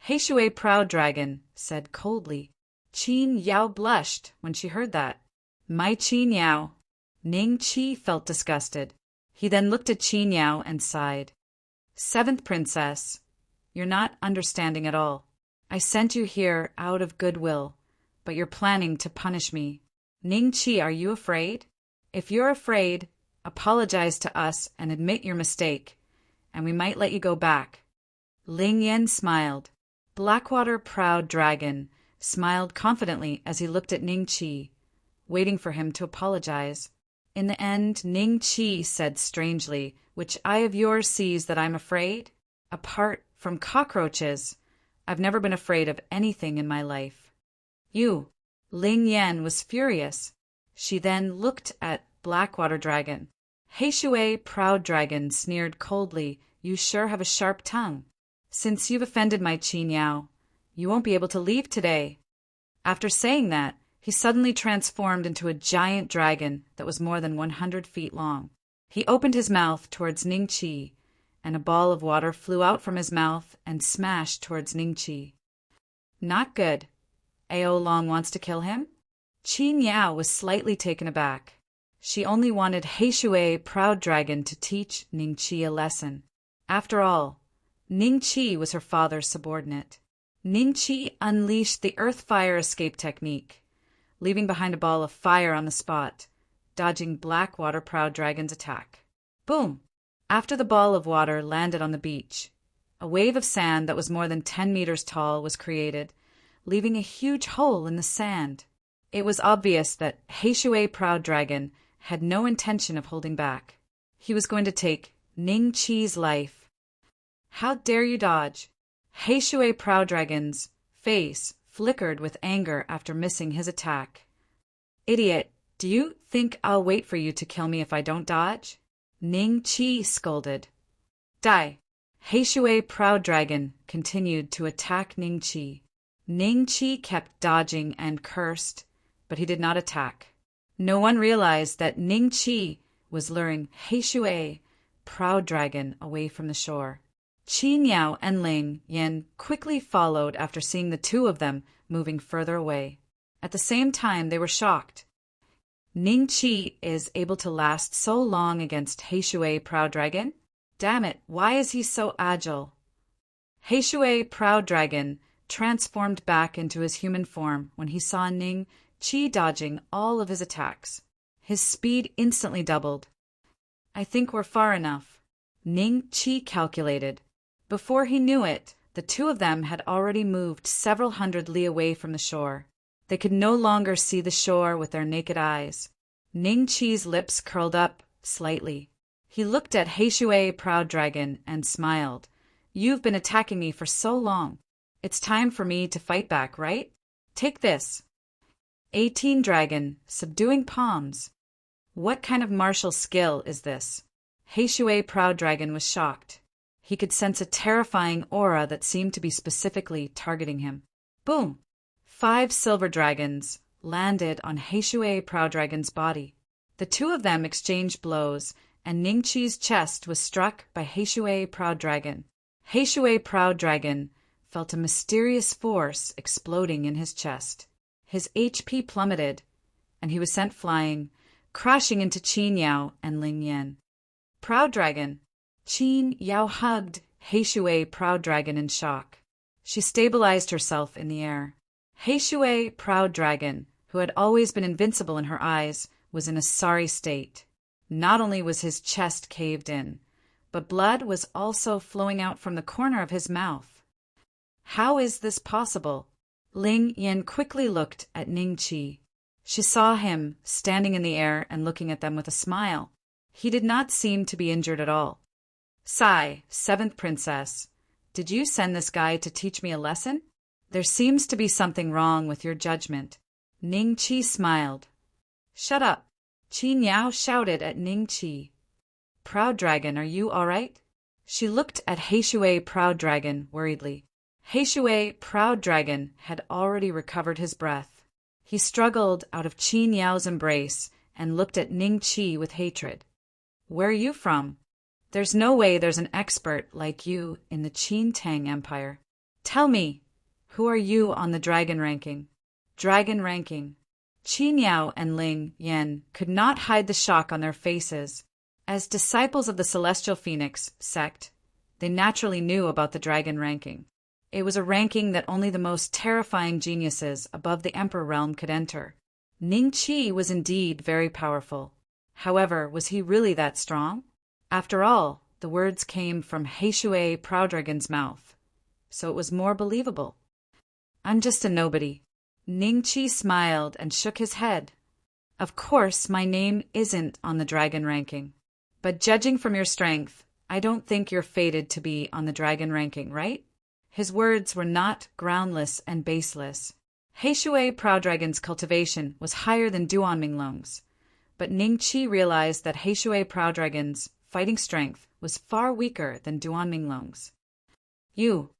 Speaker 1: Heishui Proud Dragon said coldly. Qin Yao blushed when she heard that. My Qin Yao. Ning Chi felt disgusted. He then looked at Qin Yao and sighed. Seventh princess, you're not understanding at all. I sent you here out of goodwill, but you're planning to punish me. Ning Chi, are you afraid? If you're afraid, apologize to us and admit your mistake, and we might let you go back. Ling Yan smiled. Blackwater Proud Dragon smiled confidently as he looked at Ning Chi, waiting for him to apologize. In the end, Ning Chi said strangely, which eye of yours sees that I'm afraid? Apart from cockroaches, I've never been afraid of anything in my life. You. Ling Yan was furious. She then looked at Blackwater Dragon. Heishui Proud Dragon sneered coldly, you sure have a sharp tongue. Since you've offended my Qin Yao, you won't be able to leave today. After saying that, he suddenly transformed into a giant dragon that was more than 100 feet long. He opened his mouth towards Ning Chi, and a ball of water flew out from his mouth and smashed towards Ning Chi. Not good. Ao Long wants to kill him? Qin Yao was slightly taken aback. She only wanted Heishui Proud Dragon to teach Ning Chi a lesson. After all, Ning Chi was her father's subordinate. Ning Chi unleashed the earth fire escape technique, leaving behind a ball of fire on the spot, dodging Blackwater Proud Dragon's attack. Boom! After the ball of water landed on the beach, a wave of sand that was more than 10 meters tall was created, leaving a huge hole in the sand. It was obvious that Heishui Proud Dragon had no intention of holding back. He was going to take Ning Chi's life. How dare you dodge? Heishui Proud Dragon's face flickered with anger after missing his attack. Idiot, do you think I'll wait for you to kill me if I don't dodge? Ning Chi scolded. Die. Heishui Proud Dragon continued to attack Ningqi. Ningqi kept dodging and cursed, but he did not attack. No one realized that Ningqi was luring Heishui Proud Dragon away from the shore. Qi Niao and Ling Yan quickly followed after seeing the two of them moving further away. At the same time, they were shocked. Ningqi is able to last so long against Heishui Proud Dragon? Damn it, why is he so agile? Heishui Proud Dragon transformed back into his human form when he saw Ningqi dodging all of his attacks. His speed instantly doubled. I think we're far enough, Ningqi calculated. Before he knew it, the two of them had already moved several hundred li away from the shore. They could no longer see the shore with their naked eyes. Ningqi's lips curled up slightly. He looked at Heishui Proud Dragon and smiled. You've been attacking me for so long. It's time for me to fight back, right? Take this. 18 Dragon, subduing palms. What kind of martial skill is this? Heishui Proud Dragon was shocked. He could sense a terrifying aura that seemed to be specifically targeting him. Boom! 5 silver dragons landed on Heishui Proud Dragon's body. The two of them exchanged blows, and Ningqi's chest was struck by Heishui Proud Dragon. Heishui Proud Dragon felt a mysterious force exploding in his chest. His HP plummeted, and he was sent flying, crashing into Qin Yao and Ling Yan. Proud Dragon. Qin Yao hugged Heishui Proud Dragon in shock. She stabilized herself in the air. Heishui Proud Dragon, who had always been invincible in her eyes, was in a sorry state. Not only was his chest caved in, but blood was also flowing out from the corner of his mouth. How is this possible? Ling Yan quickly looked at Ningqi. She saw him standing in the air and looking at them with a smile. He did not seem to be injured at all. Sai, 7th Princess, did you send this guy to teach me a lesson? There seems to be something wrong with your judgment. Ningqi smiled. Shut up, Qin Yao shouted at Ningqi. Proud Dragon, are you all right? She looked at Heishui Proud Dragon worriedly. Heishui Proud Dragon had already recovered his breath. He struggled out of Qin Yao's embrace and looked at Ningqi with hatred. Where are you from? There's no way there's an expert like you in the Qin Tang Empire. Tell me, who are you on the dragon ranking? Dragon ranking. Qin Yao and Ling Yan could not hide the shock on their faces. As disciples of the Celestial Phoenix sect, they naturally knew about the dragon ranking. It was a ranking that only the most terrifying geniuses above the Emperor realm could enter. Ningqi was indeed very powerful. However, was he really that strong? After all, the words came from Heishui Proud Dragon's mouth, so it was more believable. I'm just a nobody. Ningqi smiled and shook his head. Of course, my name isn't on the dragon ranking. But judging from your strength, I don't think you're fated to be on the dragon ranking, right? His words were not groundless and baseless. Heishui Proud Dragon's cultivation was higher than Duanminglong's, but Ningqi realized that Heishui Proud Dragon's fighting strength was far weaker than Duanminglong's. You,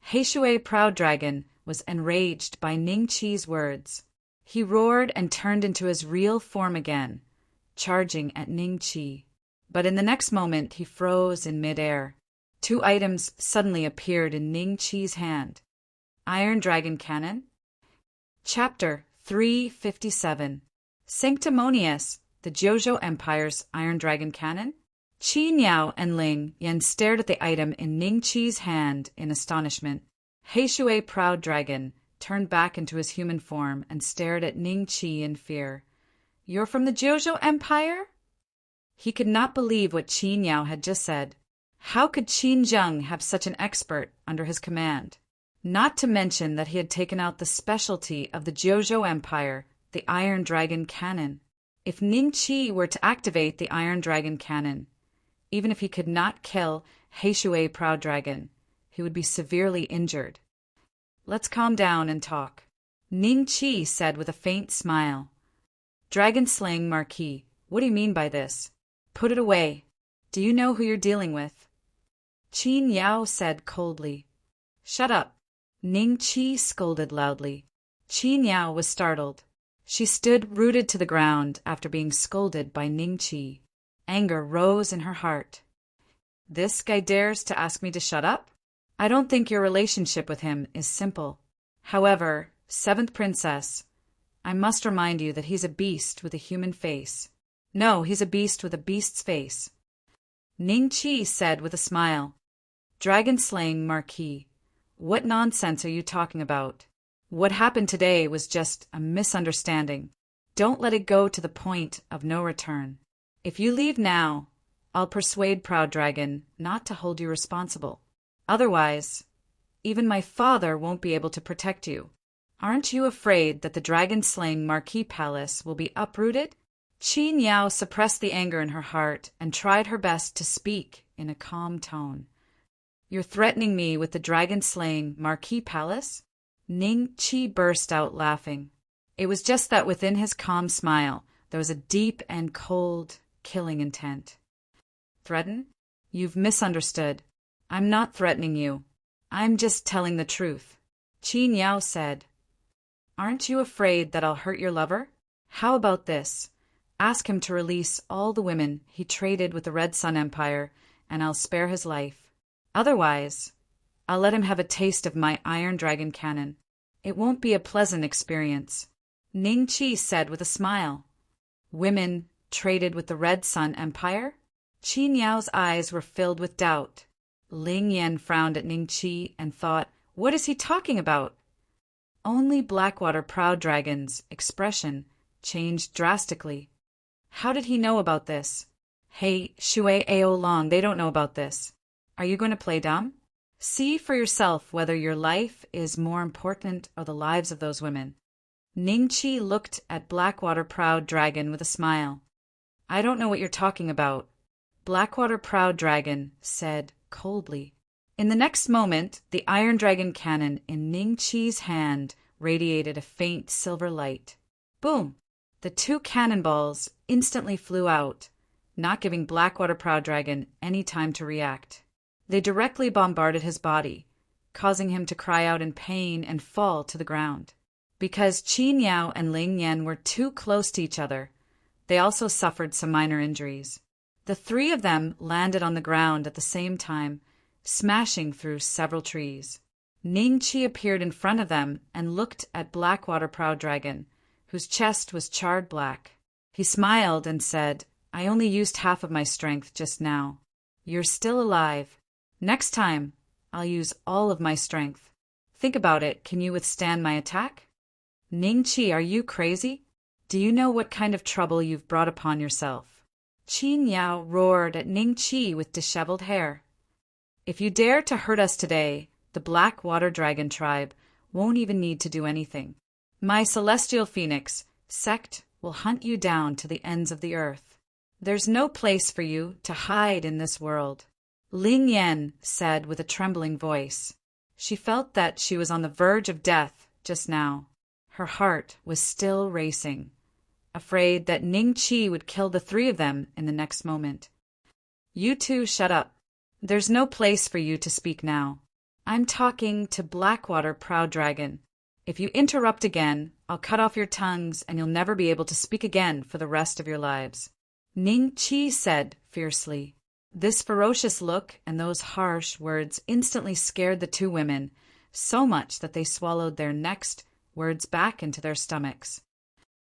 Speaker 1: Heishui Proud Dragon, was enraged by Ningqi's words. He roared and turned into his real form again, charging at Ningqi. But in the next moment he froze in midair. 2 items suddenly appeared in Ningqi's hand. Iron Dragon Cannon. Chapter 357. Sanctimonious, the Jiuzhou Empire's Iron Dragon Cannon. Qin Yao and Ling Yan stared at the item in Ningqi's hand in astonishment. Heishui Proud Dragon turned back into his human form and stared at Ningqi in fear. You're from the Jiuzhou Empire? He could not believe what Qin Yao had just said. How could Qin Zheng have such an expert under his command? Not to mention that he had taken out the specialty of the Jiuzhou Empire, the Iron Dragon Cannon. If Ningqi were to activate the Iron Dragon Cannon, even if he could not kill Heishui Proud Dragon, he would be severely injured. Let's calm down and talk, Ningqi said with a faint smile. Dragon Slaying Marquis, what do you mean by this? Put it away. Do you know who you're dealing with? Qin Yao said coldly. Shut up. Ning Qi scolded loudly. Qin Yao was startled. She stood rooted to the ground after being scolded by Ning Qi. Anger rose in her heart. This guy dares to ask me to shut up? I don't think your relationship with him is simple. However, seventh princess, I must remind you that he's a beast with a human face. No, he's a beast with a beast's face. Ning Qi said with a smile. Dragon-slaying Marquis, what nonsense are you talking about? What happened today was just a misunderstanding. Don't let it go to the point of no return. If you leave now, I'll persuade Proud Dragon not to hold you responsible. Otherwise, even my father won't be able to protect you. Aren't you afraid that the dragon-slaying Marquis Palace will be uprooted? Qin Yao suppressed the anger in her heart and tried her best to speak in a calm tone. You're threatening me with the dragon-slaying Marquis Palace? Ning Qi burst out laughing. It was just that within his calm smile there was a deep and cold, killing intent. Threaten? You've misunderstood. I'm not threatening you. I'm just telling the truth. Qin Yao said. Aren't you afraid that I'll hurt your lover? How about this? Ask him to release all the women he traded with the Red Sun Empire, and I'll spare his life. Otherwise, I'll let him have a taste of my Iron Dragon cannon. It won't be a pleasant experience. Ning Qi said with a smile. Women traded with the Red Sun Empire? Qin Yao's eyes were filled with doubt. Ling Yan frowned at Ning Qi and thought, what is he talking about? Only Blackwater Proud Dragon's expression changed drastically. How did he know about this? Hey, Shui Ao Long, they don't know about this. Are you going to play dumb? See for yourself whether your life is more important or the lives of those women. Ning Qi looked at Blackwater Proud Dragon with a smile. I don't know what you're talking about. Blackwater Proud Dragon said coldly. In the next moment, the Iron Dragon cannon in Ning Qi's hand radiated a faint silver light. Boom! The two cannonballs instantly flew out, not giving Blackwater Proud Dragon any time to react. They directly bombarded his body, causing him to cry out in pain and fall to the ground. Because Qin Yao and Ling Yan were too close to each other, they also suffered some minor injuries. The three of them landed on the ground at the same time, smashing through several trees. Ning Qi appeared in front of them and looked at Blackwater Proud Dragon, whose chest was charred black. He smiled and said, I only used half of my strength just now. You're still alive. Next time, I'll use all of my strength. Think about it, can you withstand my attack? Ning Qi, are you crazy? Do you know what kind of trouble you've brought upon yourself? Qin Yao roared at Ning Qi with disheveled hair. If you dare to hurt us today, the Black Water Dragon tribe won't even need to do anything. My celestial phoenix sect will hunt you down to the ends of the earth. There's no place for you to hide in this world. Ling Yan said with a trembling voice. She felt that she was on the verge of death just now. Her heart was still racing, afraid that Ning Qi would kill the three of them in the next moment. You two shut up. There's no place for you to speak now. I'm talking to Blackwater Proud Dragon. If you interrupt again, I'll cut off your tongues and you'll never be able to speak again for the rest of your lives. Ning Qi said fiercely. This ferocious look and those harsh words instantly scared the two women so much that they swallowed their next words back into their stomachs.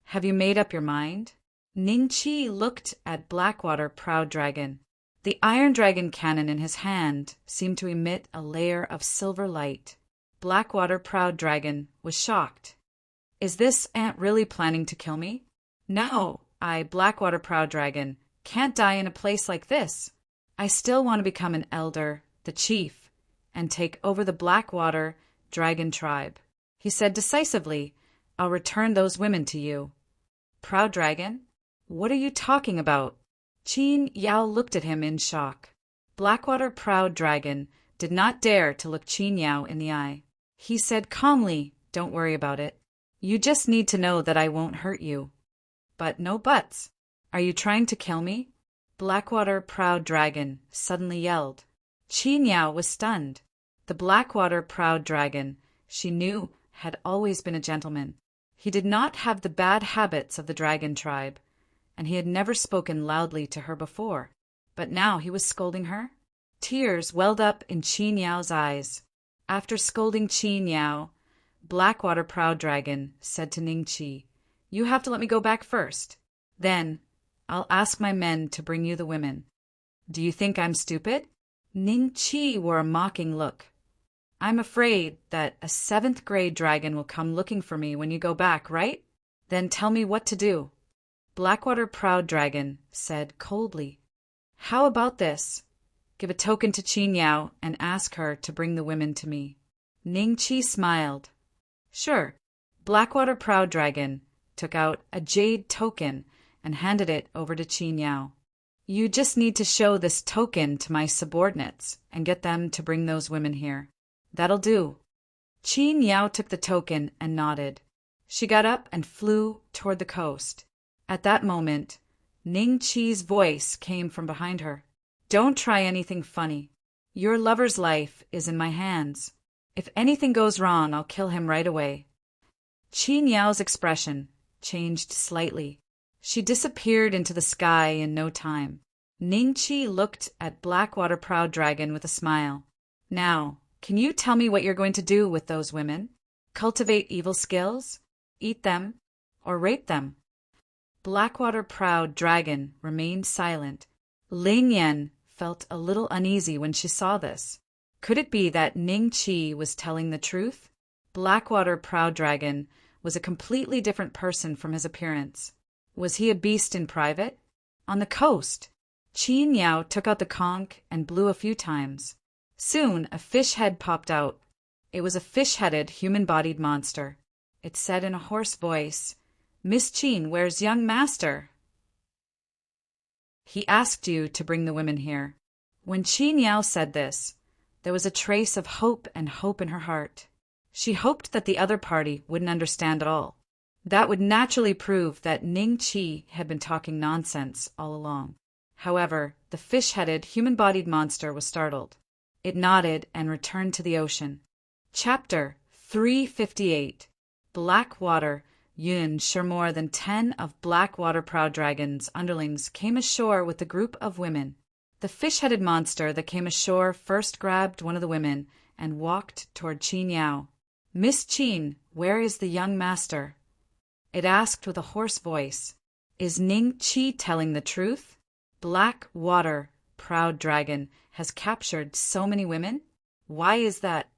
Speaker 1: Have you made up your mind? Ning Qi looked at Blackwater Proud Dragon. The Iron Dragon cannon in his hand seemed to emit a layer of silver light. Blackwater Proud Dragon was shocked. Is this aunt really planning to kill me? No, I, Blackwater Proud Dragon, can't die in a place like this. I still want to become an elder, the chief, and take over the Blackwater Dragon tribe. He said decisively, I'll return those women to you. Proud Dragon? What are you talking about? Qin Yao looked at him in shock. Blackwater Proud Dragon did not dare to look Qin Yao in the eye. He said calmly, don't worry about it. You just need to know that I won't hurt you. But no buts. Are you trying to kill me? Blackwater Proud Dragon suddenly yelled. Qi Niao was stunned. The Blackwater proud dragon, she knew, had always been a gentleman. He did not have the bad habits of the dragon tribe, and he had never spoken loudly to her before. But now he was scolding her? Tears welled up in Qi Niao's eyes. After scolding Qi Niao, Blackwater proud dragon said to Ning Qi, "You have to let me go back first. Then I'll ask my men to bring you the women." "Do you think I'm stupid?" Ning Qi wore a mocking look. "I'm afraid that a 7th-grade dragon will come looking for me when you go back, right? Then tell me what to do." Blackwater proud dragon said coldly, "How about this? Give a token to Qi Niao and ask her to bring the women to me." Ning Qi smiled. "Sure." Blackwater proud dragon took out a jade token and handed it over to Qi Niao. "You just need to show this token to my subordinates and get them to bring those women here. That'll do." Qi Niao took the token and nodded. She got up and flew toward the coast. At that moment, Ning Qi's voice came from behind her. "Don't try anything funny. Your lover's life is in my hands. If anything goes wrong, I'll kill him right away." Qi Niao's expression changed slightly. She disappeared into the sky in no time. Ning Qi looked at Blackwater proud dragon with a smile. "Now, can you tell me what you're going to do with those women? Cultivate evil skills? Eat them? Or rape them?" Blackwater proud dragon remained silent. Ling Yan felt a little uneasy when she saw this. Could it be that Ning Qi was telling the truth? Blackwater proud dragon was a completely different person from his appearance. Was he a beast in private? On the coast, Qi Niao took out the conch and blew a few times. Soon a fish head popped out. It was a fish-headed, human-bodied monster. It said in a hoarse voice, "Miss Qin, where's young master? He asked you to bring the women here." When Qi Niao said this, there was a trace of hope in her heart. She hoped that the other party wouldn't understand at all. That would naturally prove that Ning Qi had been talking nonsense all along. However, the fish-headed, human-bodied monster was startled. It nodded and returned to the ocean. Chapter 358. Blackwater. Yun, sure more than 10 of Blackwater proud dragon's underlings came ashore with a group of women. The fish-headed monster that came ashore first grabbed one of the women and walked toward Qi Niao. "Miss Qin, where is the young master?" It asked with a hoarse voice. "Is Ning Qi telling the truth? Blackwater proud dragon has captured so many women? Why is that?"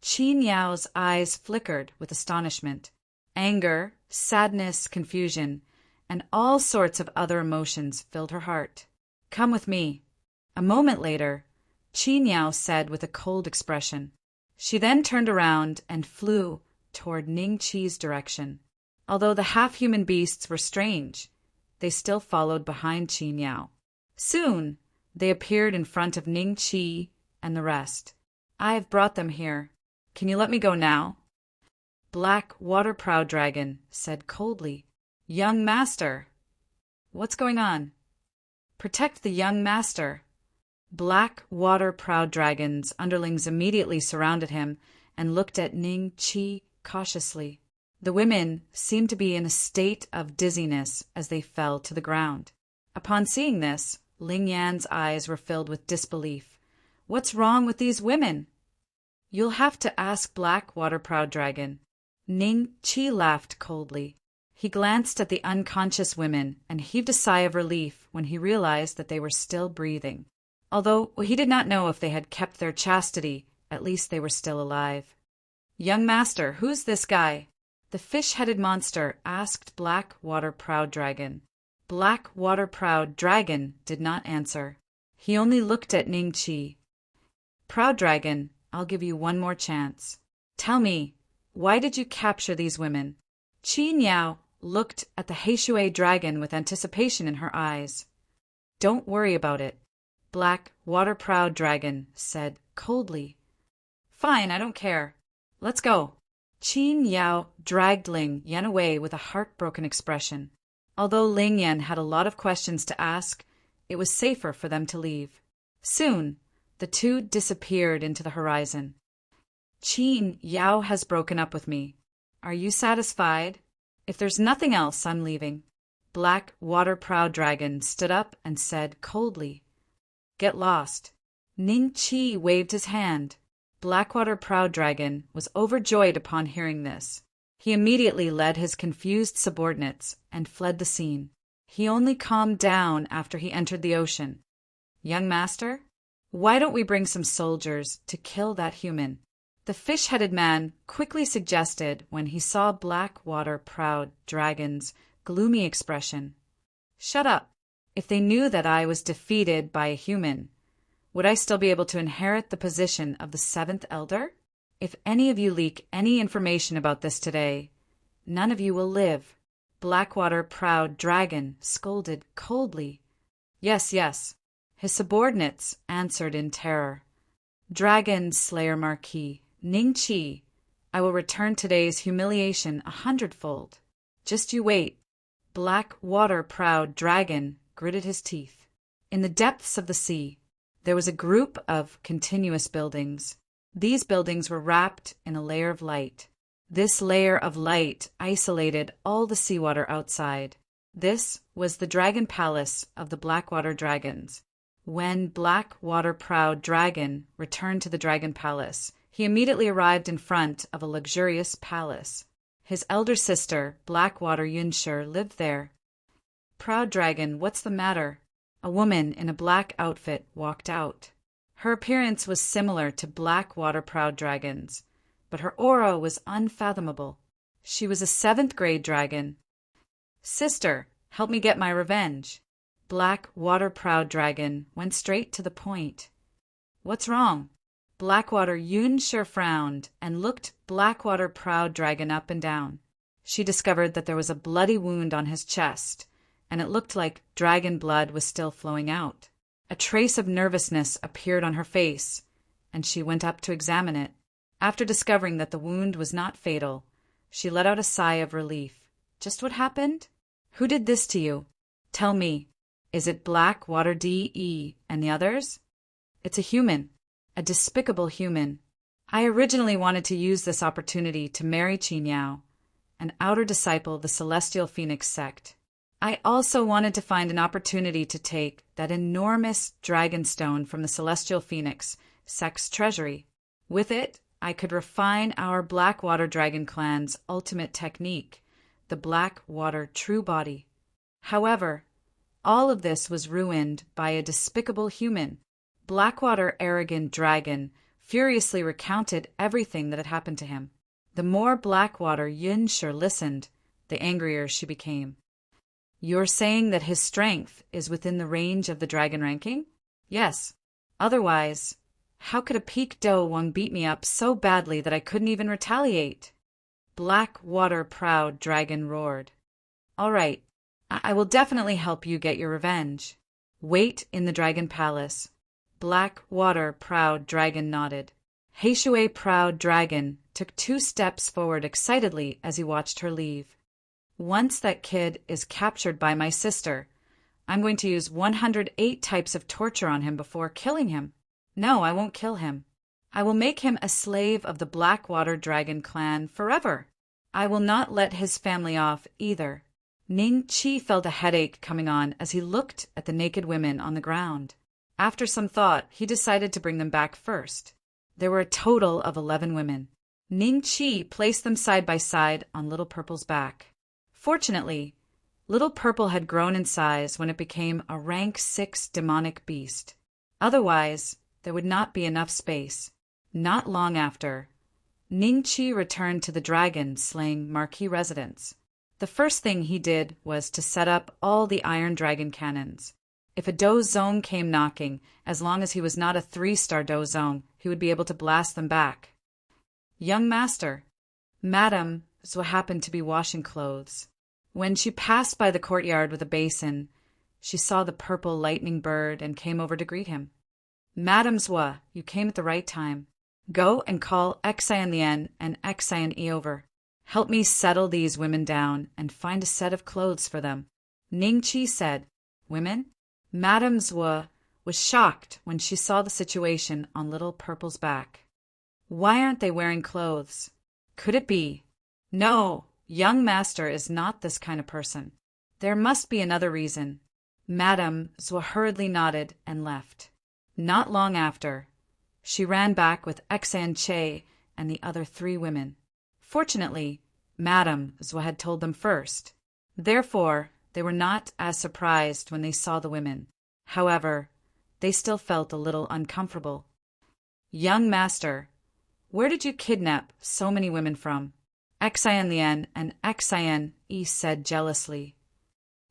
Speaker 1: Qi Niao's eyes flickered with astonishment. Anger, sadness, confusion, and all sorts of other emotions filled her heart. "Come with me." A moment later, Qi Niao said with a cold expression. She then turned around and flew toward Ning Qi's direction. Although the half-human beasts were strange, they still followed behind Qi Niao. Soon, they appeared in front of Ning Qi and the rest. "I have brought them here. Can you let me go now?" Blackwater proud dragon said coldly, "Young master." "What's going on?" "Protect the young master." Blackwater proud dragon's underlings immediately surrounded him and looked at Ning Qi cautiously. The women seemed to be in a state of dizziness as they fell to the ground. Upon seeing this, Ling Yan's eyes were filled with disbelief. "What's wrong with these women?" "You'll have to ask Blackwater proud dragon." Ning Qi laughed coldly. He glanced at the unconscious women and heaved a sigh of relief when he realized that they were still breathing. Although he did not know if they had kept their chastity, at least they were still alive. "Young master, who's this guy?" the fish-headed monster asked Blackwater proud dragon. Blackwater proud dragon did not answer. He only looked at Ning Qi. "Proud dragon, I'll give you one more chance. Tell me, why did you capture these women?" Qi Niao looked at the Heishui dragon with anticipation in her eyes. "Don't worry about it," Blackwater proud dragon said coldly. "Fine, I don't care. Let's go." Qi Niao dragged Ling Yan away with a heartbroken expression. Although Ling Yan had a lot of questions to ask, it was safer for them to leave. Soon, The two disappeared into the horizon. Qin Yao has broken up with me. Are you satisfied? If there's nothing else, I'm leaving. Black water-proud dragon stood up and said coldly, Get lost. Ning Qi waved his hand. Blackwater-proud dragon was overjoyed upon hearing this. He immediately led his confused subordinates and fled the scene. He only calmed down after he entered the ocean. Young master, why don't we bring some soldiers to kill that human? The fish-headed man quickly suggested when he saw Blackwater-proud dragon's gloomy expression. Shut up. If they knew that I was defeated by a human, would I still be able to inherit the position of the seventh elder? If any of you leak any information about this today, none of you will live. Blackwater-proud dragon scolded coldly. Yes, yes. His subordinates answered in terror. Dragon Slayer Marquis, Ning Qi, I will return today's humiliation 100-fold. Just you wait. Blackwater-proud dragon gritted his teeth. In the depths of the sea, there was a group of continuous buildings. These buildings were wrapped in a layer of light. This layer of light isolated all the seawater outside. This was the dragon palace of the Blackwater dragons. When Blackwater-proud dragon returned to the dragon palace, he immediately arrived in front of a luxurious palace. His elder sister, Blackwater Yunshur, lived there. Proud dragon, what's the matter? A woman in a black outfit walked out. Her appearance was similar to Blackwater-proud dragon's, but her aura was unfathomable. She was a 7th-grade dragon. Sister, help me get my revenge. Blackwater-proud dragon went straight to the point. What's wrong? Blackwater Yunshur frowned and looked Blackwater-proud dragon up and down. She discovered that there was a bloody wound on his chest, and it looked like dragon blood was still flowing out. A trace of nervousness appeared on her face, and she went up to examine it. After discovering that the wound was not fatal, she let out a sigh of relief. Just what happened? Who did this to you? Tell me, is it Blackwater D.E. and the others? It's a human, a despicable human. I originally wanted to use this opportunity to marry Qin Yao, an outer disciple of the Celestial Phoenix sect. I also wanted to find an opportunity to take that enormous dragon stone from the Celestial Phoenix sect's treasury. With it, I could refine our Blackwater Dragon clan's ultimate technique, the Blackwater True Body. However, all of this was ruined by a despicable human. Blackwater Arrogant Dragon furiously recounted everything that had happened to him. The more Blackwater Yunshur listened, the angrier she became. You're saying that his strength is within the range of the dragon ranking? Yes. Otherwise, how could a Peak Do Wang beat me up so badly that I couldn't even retaliate? Blackwater-proud dragon roared. All right, I will definitely help you get your revenge. Wait in the dragon palace. Blackwater-proud dragon nodded. Heishui-proud dragon took 2 steps forward excitedly as he watched her leave. Once that kid is captured by my sister, I'm going to use 108 types of torture on him before killing him. No, I won't kill him. I will make him a slave of the Blackwater Dragon clan forever. I will not let his family off either. Ning Qi felt a headache coming on as he looked at the naked women on the ground. After some thought, he decided to bring them back first. There were a total of 11 women. Ning Qi placed them side by side on Little Purple's back. Fortunately, Little Purple had grown in size when it became a rank 6 demonic beast. Otherwise, there would not be enough space. Not long after, Ning Qi returned to the dragon-slaying Marquis residence. The first thing he did was to set up all the iron dragon cannons. If a Dozong came knocking, as long as he was not a 3-star Dozong, he would be able to blast them back. Young master, Madame Zhua happened to be washing clothes. When she passed by the courtyard with a basin, she saw the purple lightning bird and came over to greet him. Madame Zhua, you came at the right time. Go and call Xian Lian and Xian Yi over. Help me settle these women down and find a set of clothes for them. Ning Qi said, Women? Madame Zhua was shocked when she saw the situation on little Purple's back. Why aren't they wearing clothes? Could it be? No, young master is not this kind of person. There must be another reason. Madame Zwa hurriedly nodded and left. Not long after, she ran back with Xan Che and the other 3 women. Fortunately, Madame Zwa had told them first. Therefore, they were not as surprised when they saw the women. However, they still felt a little uncomfortable. Young master, where did you kidnap so many women from? Xian Lian and Xian Yi said jealously.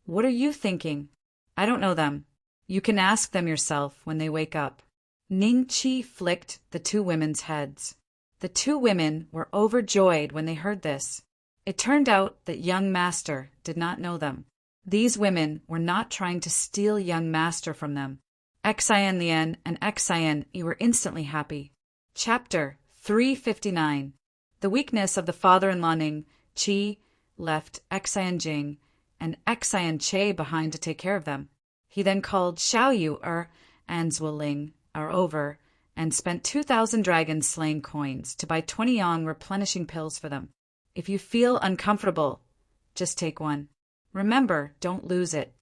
Speaker 1: What are you thinking? I don't know them. You can ask them yourself when they wake up. Ning Qi flicked the 2 women's heads. The 2 women were overjoyed when they heard this. It turned out that young master did not know them. These women were not trying to steal young master from them. Xian Lian and Xian Yi were instantly happy. Chapter 359. The weakness of the father-in-law. Ning Qi left Xian Jing and Xian Che behind to take care of them. He then called Xiao Yu and Zwa Ling over and spent 2,000 dragon-slaying coins to buy 20 yang replenishing pills for them. If you feel uncomfortable, just take one. Remember, don't lose it.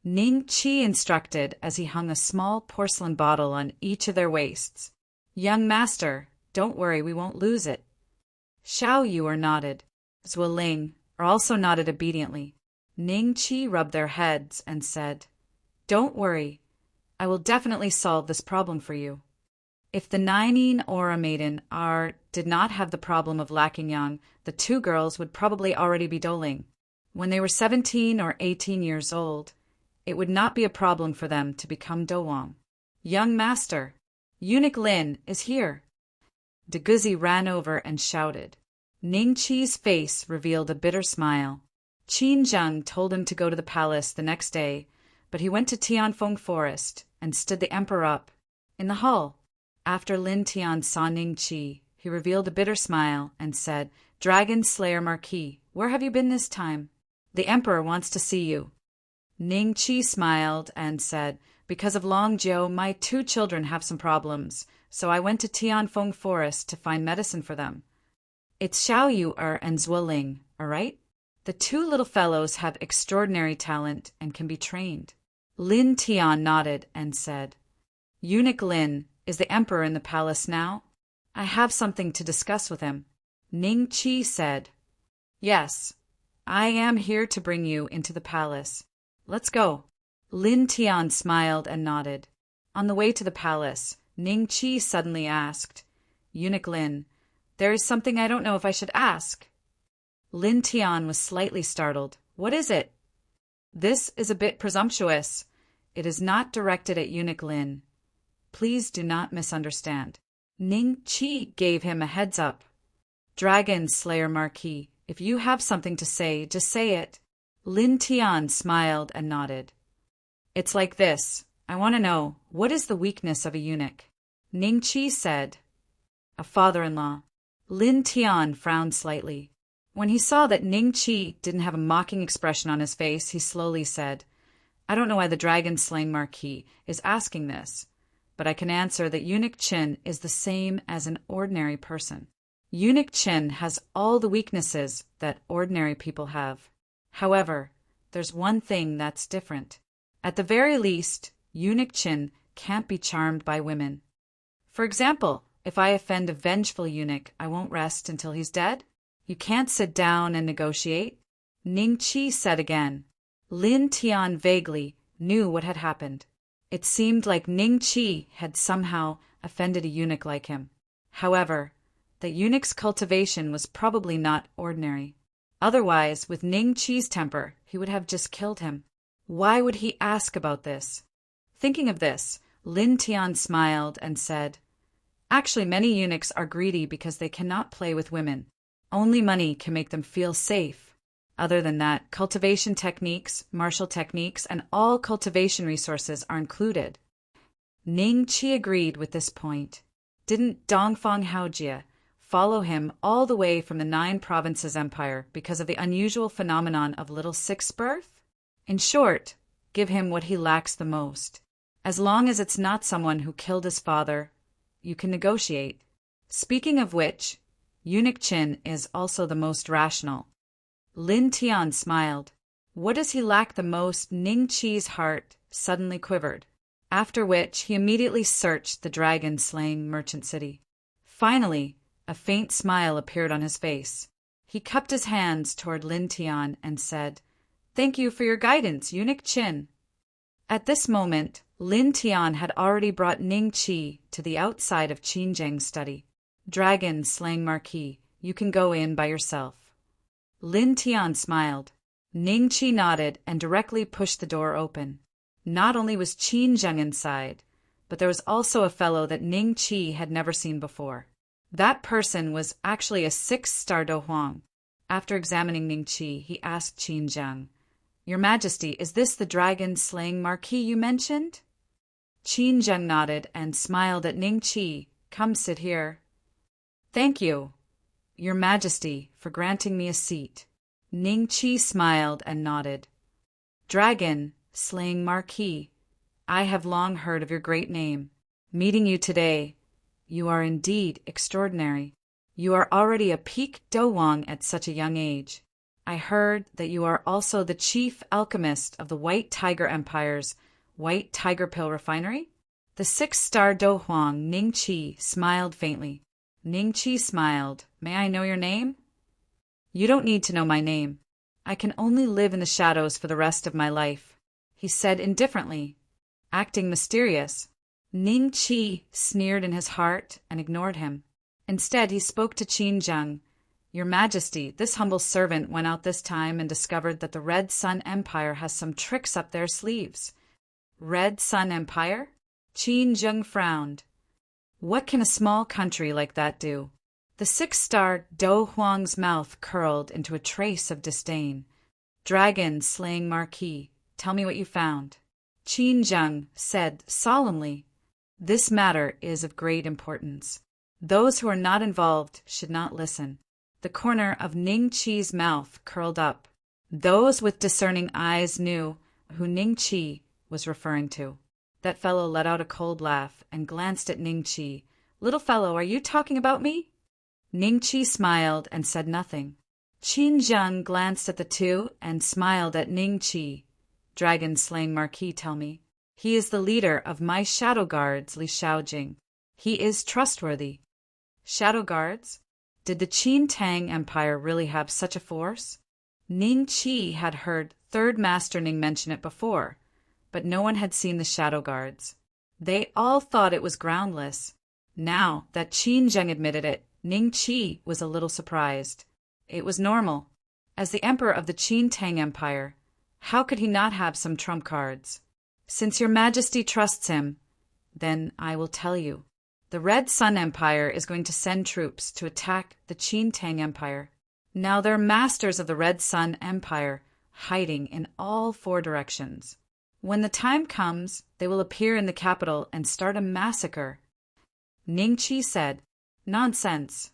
Speaker 1: Ning Qi instructed as he hung a small porcelain bottle on each of their waists. Young master, don't worry, we won't lose it. Xiao Yu nodded. Zwa Ling also nodded obediently. Ning Qi rubbed their heads and said, Don't worry, I will definitely solve this problem for you. If the Nineteen Aura Maiden did not have the problem of lacking yang, the 2 girls would probably already be doling. When they were 17 or 18 years old, it would not be a problem for them to become dowang. Young master, Eunuch Lin is here. De Guzi ran over and shouted. Ning Qi's face revealed a bitter smile. Qin Zheng told him to go to the palace the next day, but he went to Tianfeng Forest and stood the emperor up. In the hall, after Lin Tian saw Ning Qi, he revealed a bitter smile and said, Dragon Slayer Marquis, where have you been this time? The emperor wants to see you. Ning Qi smiled and said, Because of Long Jiu, my 2 children have some problems, so I went to Tianfeng Forest to find medicine for them. It's Xiao Yu and Zwa Ling, all right? The 2 little fellows have extraordinary talent and can be trained. Lin Tian nodded and said, Eunuch Lin, is the emperor in the palace now? I have something to discuss with him. Ning Qi said, Yes, I am here to bring you into the palace. Let's go. Lin Tian smiled and nodded. On the way to the palace, Ning Qi suddenly asked, Eunuch Lin, there is something I don't know if I should ask. Lin Tian was slightly startled. What is it? This is a bit presumptuous. It is not directed at Eunuch Lin. Please do not misunderstand. Ning Qi gave him a heads up. Dragon Slayer Marquis, if you have something to say, just say it. Lin Tian smiled and nodded. It's like this. I want to know, what is the weakness of a eunuch? Ning Qi said, A father-in-law. Lin Tian frowned slightly. When he saw that Ning Qi didn't have a mocking expression on his face, he slowly said, I don't know why the dragon-slaying Marquis is asking this, but I can answer that Eunuch Qin is the same as an ordinary person. Eunuch Qin has all the weaknesses that ordinary people have. However, there's one thing that's different. At the very least, Eunuch Qin can't be charmed by women. For example, if I offend a vengeful eunuch, I won't rest until he's dead. You can't sit down and negotiate. Ning Qi said again. Lin Tian vaguely knew what had happened. It seemed like Ning Qi had somehow offended a eunuch like him. However, the eunuch's cultivation was probably not ordinary. Otherwise, with Ning Qi's temper, he would have just killed him. Why would he ask about this? Thinking of this, Lin Tian smiled and said, Actually, many eunuchs are greedy because they cannot play with women. Only money can make them feel safe. Other than that, cultivation techniques, martial techniques, and all cultivation resources are included. Ning Qi agreed with this point. Didn't Dongfang Haojie follow him all the way from the 9 provinces empire because of the unusual phenomenon of little sixth birth? In short, give him what he lacks the most. As long as it's not someone who killed his father, you can negotiate. Speaking of which, Eunuch Qin is also the most rational. Lin Tian smiled. What does he lack the most? Ning Qi's heart suddenly quivered, after which he immediately searched the dragon-slaying merchant city. Finally, a faint smile appeared on his face. He cupped his hands toward Lin Tian and said, "Thank you for your guidance, Eunuch Qin." At this moment, Lin Tian had already brought Ning Qi to the outside of Qin Zheng's study. Dragon-slaying Marquis, you can go in by yourself. Lin Tian smiled. Ning Qi nodded and directly pushed the door open. Not only was Qin Zheng inside, but there was also a fellow that Ning Qi had never seen before. That person was actually a 6-star Do Huang. After examining Ning Qi, he asked Qin Zheng, "Your Majesty, is this the dragon-slaying Marquis you mentioned?" Qin Zheng nodded and smiled at Ning Qi. "Come sit here." "Thank you, Your Majesty, for granting me a seat." Ning Qi smiled and nodded. "Dragon-slaying Marquis, I have long heard of your great name. Meeting you today, you are indeed extraordinary. You are already a peak Dowang at such a young age. I heard that you are also the chief alchemist of the White Tiger Empire's White Tiger Pill Refinery?" The 6-star Do Huang, Ning Qi, smiled faintly. Ning Qi smiled. "May I know your name?" "You don't need to know my name. I can only live in the shadows for the rest of my life," he said indifferently, acting mysterious. Ning Qi sneered in his heart and ignored him. Instead, he spoke to Qin Zheng. "Your Majesty, this humble servant went out this time and discovered that the Red Sun Empire has some tricks up their sleeves." "Red Sun Empire?" Qin Zheng frowned. "What can a small country like that do?" The 6-star Do Huang's mouth curled into a trace of disdain. "Dragon-slaying Marquis, tell me what you found." Qin Zheng said solemnly, "This matter is of great importance. Those who are not involved should not listen." The corner of Ning Qi's mouth curled up. Those with discerning eyes knew who Ning Qi was referring to. That fellow let out a cold laugh and glanced at Ning Qi. "Little fellow, are you talking about me?" Ning Qi smiled and said nothing. Qin Zheng glanced at the two and smiled at Ning Qi. "Dragon-slaying Marquis, tell me. He is the leader of my shadow guards, Li Shaojing. He is trustworthy." Shadow guards? Did the Qin Tang Empire really have such a force? Ning Qi had heard Third Master Ning mention it before, but no one had seen the shadow guards. They all thought it was groundless. Now that Qin Zheng admitted it, Ning Qi was a little surprised. It was normal. As the emperor of the Qin Tang Empire, how could he not have some trump cards? "Since your Majesty trusts him, then I will tell you. The Red Sun Empire is going to send troops to attack the Qin Tang Empire. Now they're masters of the Red Sun Empire, hiding in all 4 directions. When the time comes, they will appear in the capital and start a massacre." Ning Qi said, "Nonsense."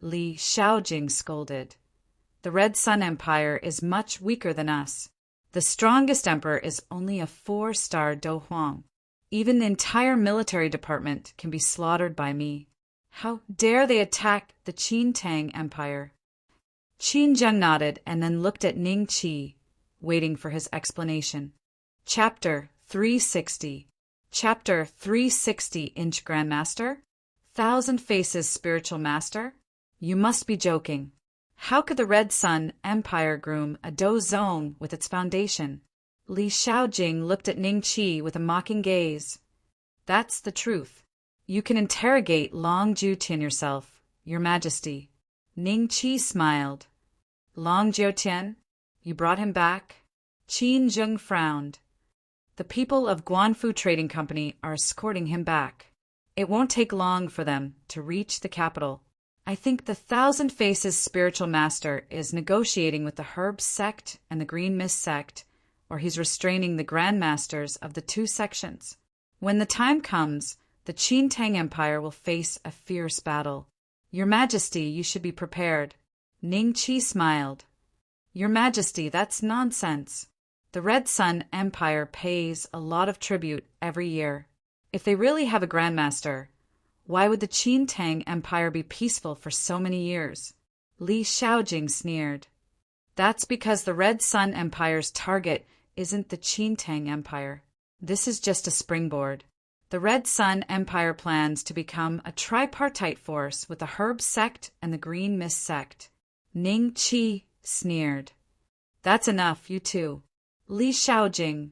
Speaker 1: Li Shaojing scolded. "The Red Sun Empire is much weaker than us. The strongest emperor is only a 4-star Do Huang. Even the entire military department can be slaughtered by me. How dare they attack the Qin Tang Empire?" Qin Zheng nodded and then looked at Ning Qi, waiting for his explanation. Chapter 360. Chapter 360, Inch Grandmaster? Thousand Faces Spiritual Master? You must be joking. How could the Red Sun Empire groom a Do Zong with its foundation? Li Shaojing looked at Ning Qi with a mocking gaze. "That's the truth. You can interrogate Long Jiutian yourself, Your Majesty." Ning Qi smiled. "Long Jiutian? You brought him back?" Qin Zheng frowned. "The people of Guanfu Trading Company are escorting him back. It won't take long for them to reach the capital. I think the Thousand Faces Spiritual Master is negotiating with the Herb Sect and the Green Mist Sect, or he's restraining the Grand Masters of the 2 sections. When the time comes, the Qin Tang Empire will face a fierce battle. Your Majesty, you should be prepared." Ning Qi smiled. "Your Majesty, that's nonsense. The Red Sun Empire pays a lot of tribute every year. If they really have a grandmaster, why would the Qin Tang Empire be peaceful for so many years? Li Shaojing sneered. That's because the Red Sun Empire's target isn't the Qin Tang Empire. This is just a springboard. The Red Sun Empire plans to become a tripartite force with the Herb sect and the Green Mist sect. Ning Qi sneered. That's enough, you two. Li Shaojing,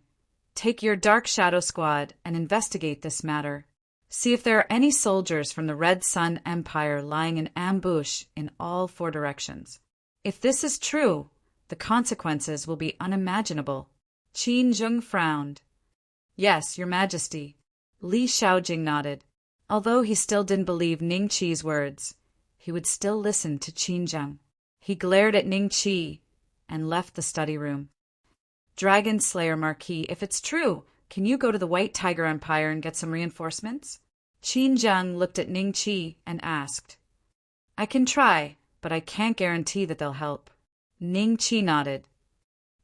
Speaker 1: take your Dark Shadow Squad and investigate this matter. See if there are any soldiers from the Red Sun Empire lying in ambush in all 4 directions. If this is true, the consequences will be unimaginable. Qin Zheng frowned. Yes, Your Majesty. Li Shaojing nodded. Although he still didn't believe Ning Qi's words, he would still listen to Qin Zheng. He glared at Ning Qi and left the study room. Dragon Slayer Marquis, if it's true, can you go to the White Tiger Empire and get some reinforcements? Qin Zheng looked at Ning Qi and asked. I can try, but I can't guarantee that they'll help. Ning Qi nodded.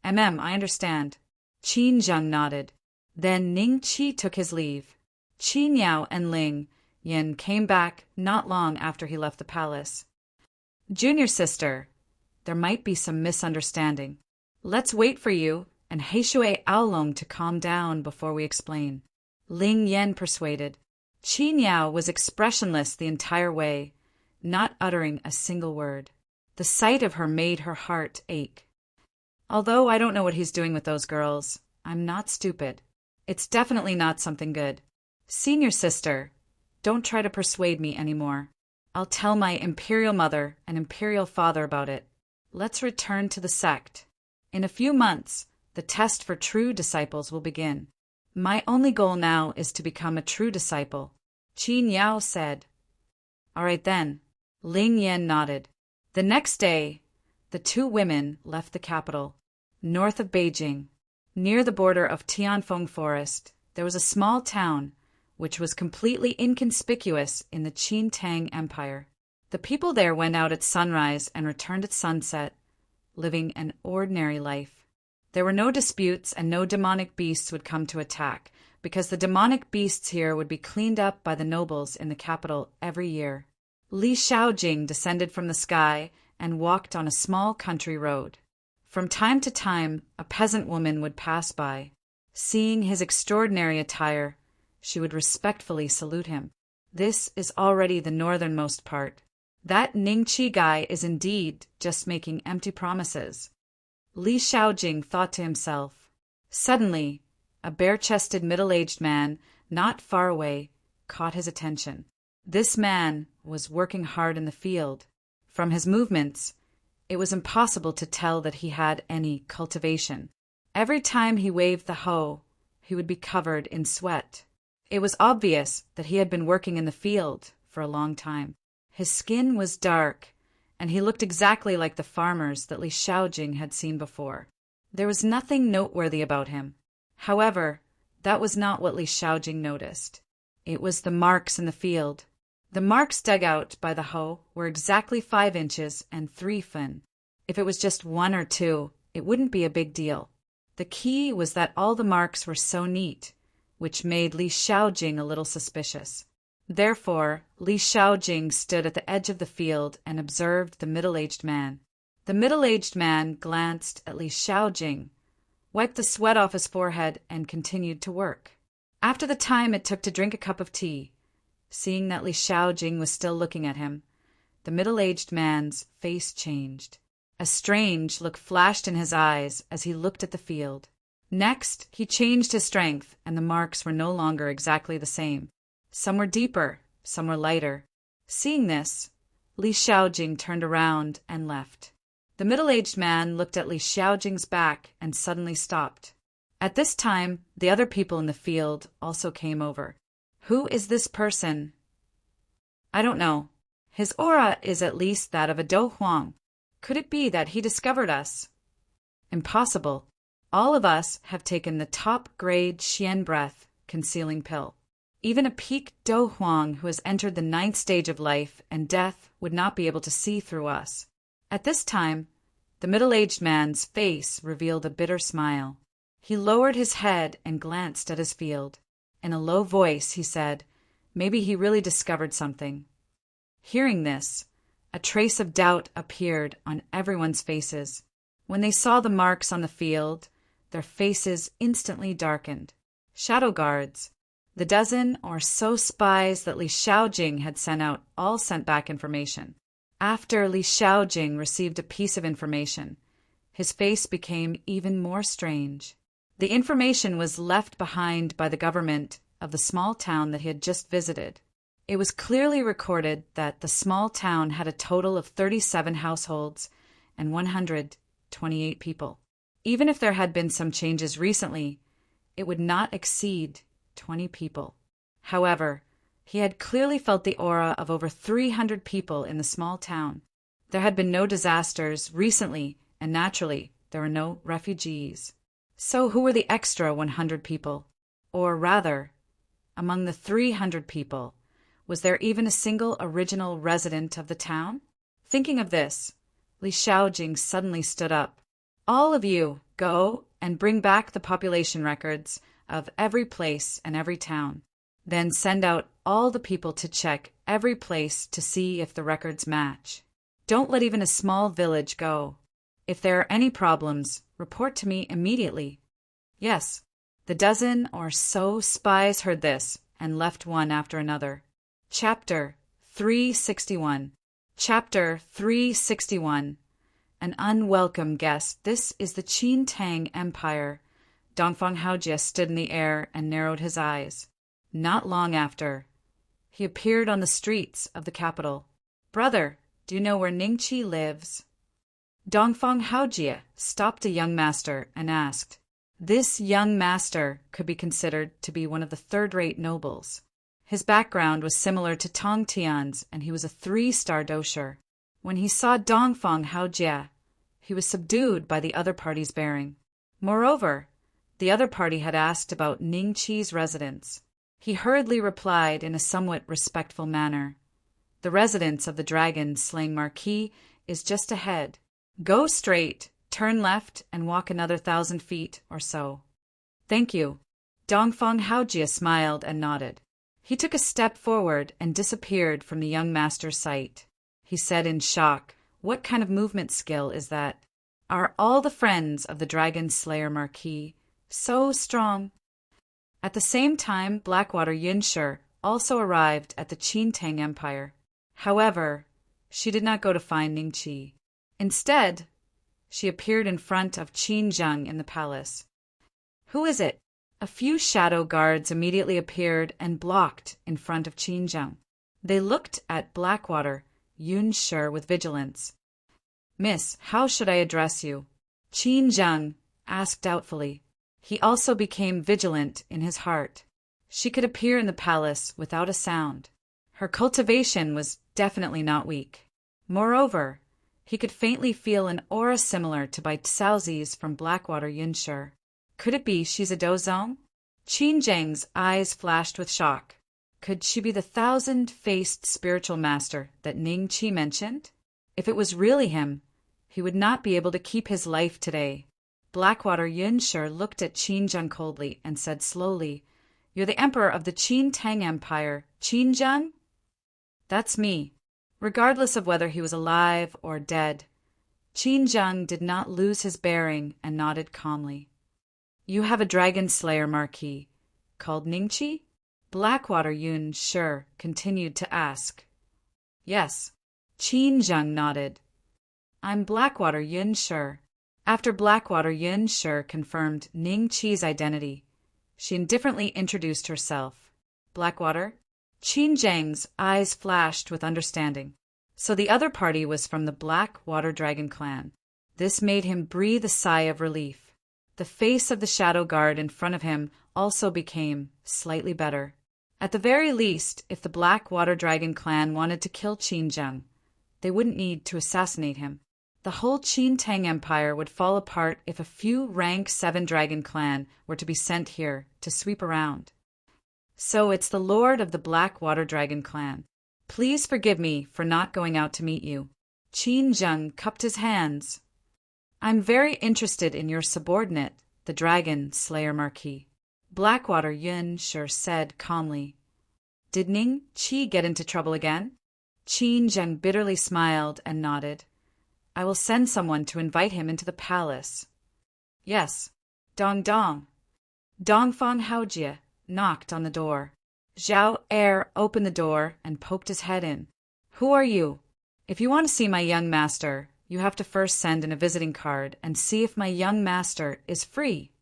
Speaker 1: I understand. Qin Zheng nodded. Then Ning Qi took his leave. Qin Yao and Ling Yin came back not long after he left the palace. Junior sister, there might be some misunderstanding. Let's wait for you and Heishui Aolong to calm down before we explain. Ling Yen persuaded. Qin Yao was expressionless the entire way, not uttering a single word. The sight of her made her heart ache. Although I don't know what he's doing with those girls, I'm not stupid. It's definitely not something good. Senior sister, don't try to persuade me anymore. I'll tell my imperial mother and imperial father about it. Let's return to the sect. In a few months, the test for true disciples will begin. My only goal now is to become a true disciple, Qin Yao said. All right then. Ling Yan nodded. The next day, the 2 women left the capital. North of Beijing, near the border of Tianfeng Forest, there was a small town which was completely inconspicuous in the Qin Tang Empire. The people there went out at sunrise and returned at sunset, living an ordinary life. There were no disputes and no demonic beasts would come to attack, because the demonic beasts here would be cleaned up by the nobles in the capital every year. Li Shaojing descended from the sky and walked on a small country road. From time to time, a peasant woman would pass by. Seeing his extraordinary attire, she would respectfully salute him. This is already the northernmost part. That Ning Qi guy is indeed just making empty promises. Li Shaojing thought to himself. Suddenly, a bare-chested middle-aged man, not far away, caught his attention. This man was working hard in the field. From his movements, it was impossible to tell that he had any cultivation. Every time he waved the hoe, he would be covered in sweat. It was obvious that he had been working in the field for a long time. His skin was dark, and he looked exactly like the farmers that Li Shaojing had seen before. There was nothing noteworthy about him. However, that was not what Li Shaojing noticed. It was the marks in the field. The marks dug out by the hoe were exactly 5 inches and 3 fin. If it was just 1 or 2, it wouldn't be a big deal. The key was that all the marks were so neat, which made Li Shaojing a little suspicious. Therefore, Li Shaojing stood at the edge of the field and observed the middle-aged man. The middle-aged man glanced at Li Shaojing, wiped the sweat off his forehead, and continued to work. After the time it took to drink a cup of tea, seeing that Li Shaojing was still looking at him, the middle-aged man's face changed. A strange look flashed in his eyes as he looked at the field. Next, he changed his strength, and the marks were no longer exactly the same. Some were deeper, some were lighter. Seeing this, Li Shaojing turned around and left. The middle-aged man looked at Li Shaojing's back and suddenly stopped. At this time, the other people in the field also came over. Who is this person? I don't know. His aura is at least that of a Do Huang. Could it be that he discovered us? Impossible. All of us have taken the top-grade Xian breath concealing pill. Even a peak Do Huang who has entered the 9th stage of life and death would not be able to see through us. At this time, the middle-aged man's face revealed a bitter smile. He lowered his head and glanced at his field. In a low voice, he said, maybe he really discovered something. Hearing this, a trace of doubt appeared on everyone's faces. When they saw the marks on the field, their faces instantly darkened. Shadow guards, the dozen or so spies that Li Shaojing had sent out, all sent back information. After Li Shaojing received a piece of information, his face became even more strange. The information was left behind by the government of the small town that he had just visited. It was clearly recorded that the small town had a total of 37 households and 128 people. Even if there had been some changes recently, it would not exceed 20 people. However, he had clearly felt the aura of over 300 people in the small town. There had been no disasters recently, and naturally, there were no refugees. So who were the extra 100 people? Or rather, among the 300 people, was there even a single original resident of the town? Thinking of this, Li Shaojing suddenly stood up. All of you, go and bring back the population records of every place and every town. Then send out all the people to check every place to see if the records match. Don't let even a small village go. If there are any problems, report to me immediately. Yes, the dozen or so spies heard this and left one after another. Chapter 361. Chapter 361. An unwelcome guest. This is the Qin Tang Empire. Dongfang Haojie stood in the air and narrowed his eyes. Not long after, he appeared on the streets of the capital. Brother, do you know where Ningqi lives? Dongfang Haojie stopped a young master and asked. This young master could be considered to be one of the third-rate nobles. His background was similar to Tong Tian's, and he was a 3-star dosher. When he saw Dongfang Haojie, he was subdued by the other party's bearing. Moreover, the other party had asked about Ningqi's residence. He hurriedly replied in a somewhat respectful manner. The residence of the dragon-slaying marquis is just ahead. Go straight, turn left, and walk another 1,000 feet or so. Thank you. Dongfang Haojie smiled and nodded. He took a step forward and disappeared from the young master's sight. He said in shock, what kind of movement skill is that? Are all the friends of the Dragon Slayer Marquis so strong? At the same time, Blackwater Yunshi also arrived at the Qin Tang Empire. However, she did not go to find Ningqi. Instead, she appeared in front of Qin Zheng in the palace. Who is it? A few shadow guards immediately appeared and blocked in front of Qin Zheng. They looked at Blackwater Yunshi with vigilance. Miss, how should I address you? Qin Zheng asked doubtfully. He also became vigilant in his heart. She could appear in the palace without a sound. Her cultivation was definitely not weak. Moreover, he could faintly feel an aura similar to Bai Caozi's from Blackwater Yunshi. Could it be she's a dozong? Qin Zheng's eyes flashed with shock. Could she be the 1,000-faced spiritual master that Ningqi mentioned? If it was really him, he would not be able to keep his life today. Blackwater Yunshi looked at Qin Zheng coldly and said slowly, You're the emperor of the Qin Tang Empire, Qin Zheng? That's me. Regardless of whether he was alive or dead, Qin Zheng did not lose his bearing and nodded calmly. You have a dragon slayer marquis, called Ningqi? Blackwater Yunshi continued to ask. Yes. Qin Zheng nodded. I'm Blackwater Yunshi. After Blackwater Yunshi confirmed Ningqi's identity, she indifferently introduced herself. Blackwater? Qin Zheng's eyes flashed with understanding. So the other party was from the Blackwater Dragon clan. This made him breathe a sigh of relief. The face of the shadow guard in front of him also became slightly better. At the very least, if the Blackwater Dragon clan wanted to kill Qin Zheng, they wouldn't need to assassinate him. The whole Qin Tang Empire would fall apart if a few rank 7 dragon clan were to be sent here to sweep around. So it's the lord of the Blackwater Dragon clan. Please forgive me for not going out to meet you. Qin Zheng cupped his hands. I'm very interested in your subordinate, the the dragon slayer marquis. Blackwater Yun Shur said calmly. Did Ning Chi get into trouble again? Qin Zheng bitterly smiled and nodded. I will send someone to invite him into the palace. Yes. Dong Dong. Dongfang Haojie knocked on the door. Zhao Er opened the door and poked his head in. Who are you? If you want to see my young master, you have to first send in a visiting card and see if my young master is free.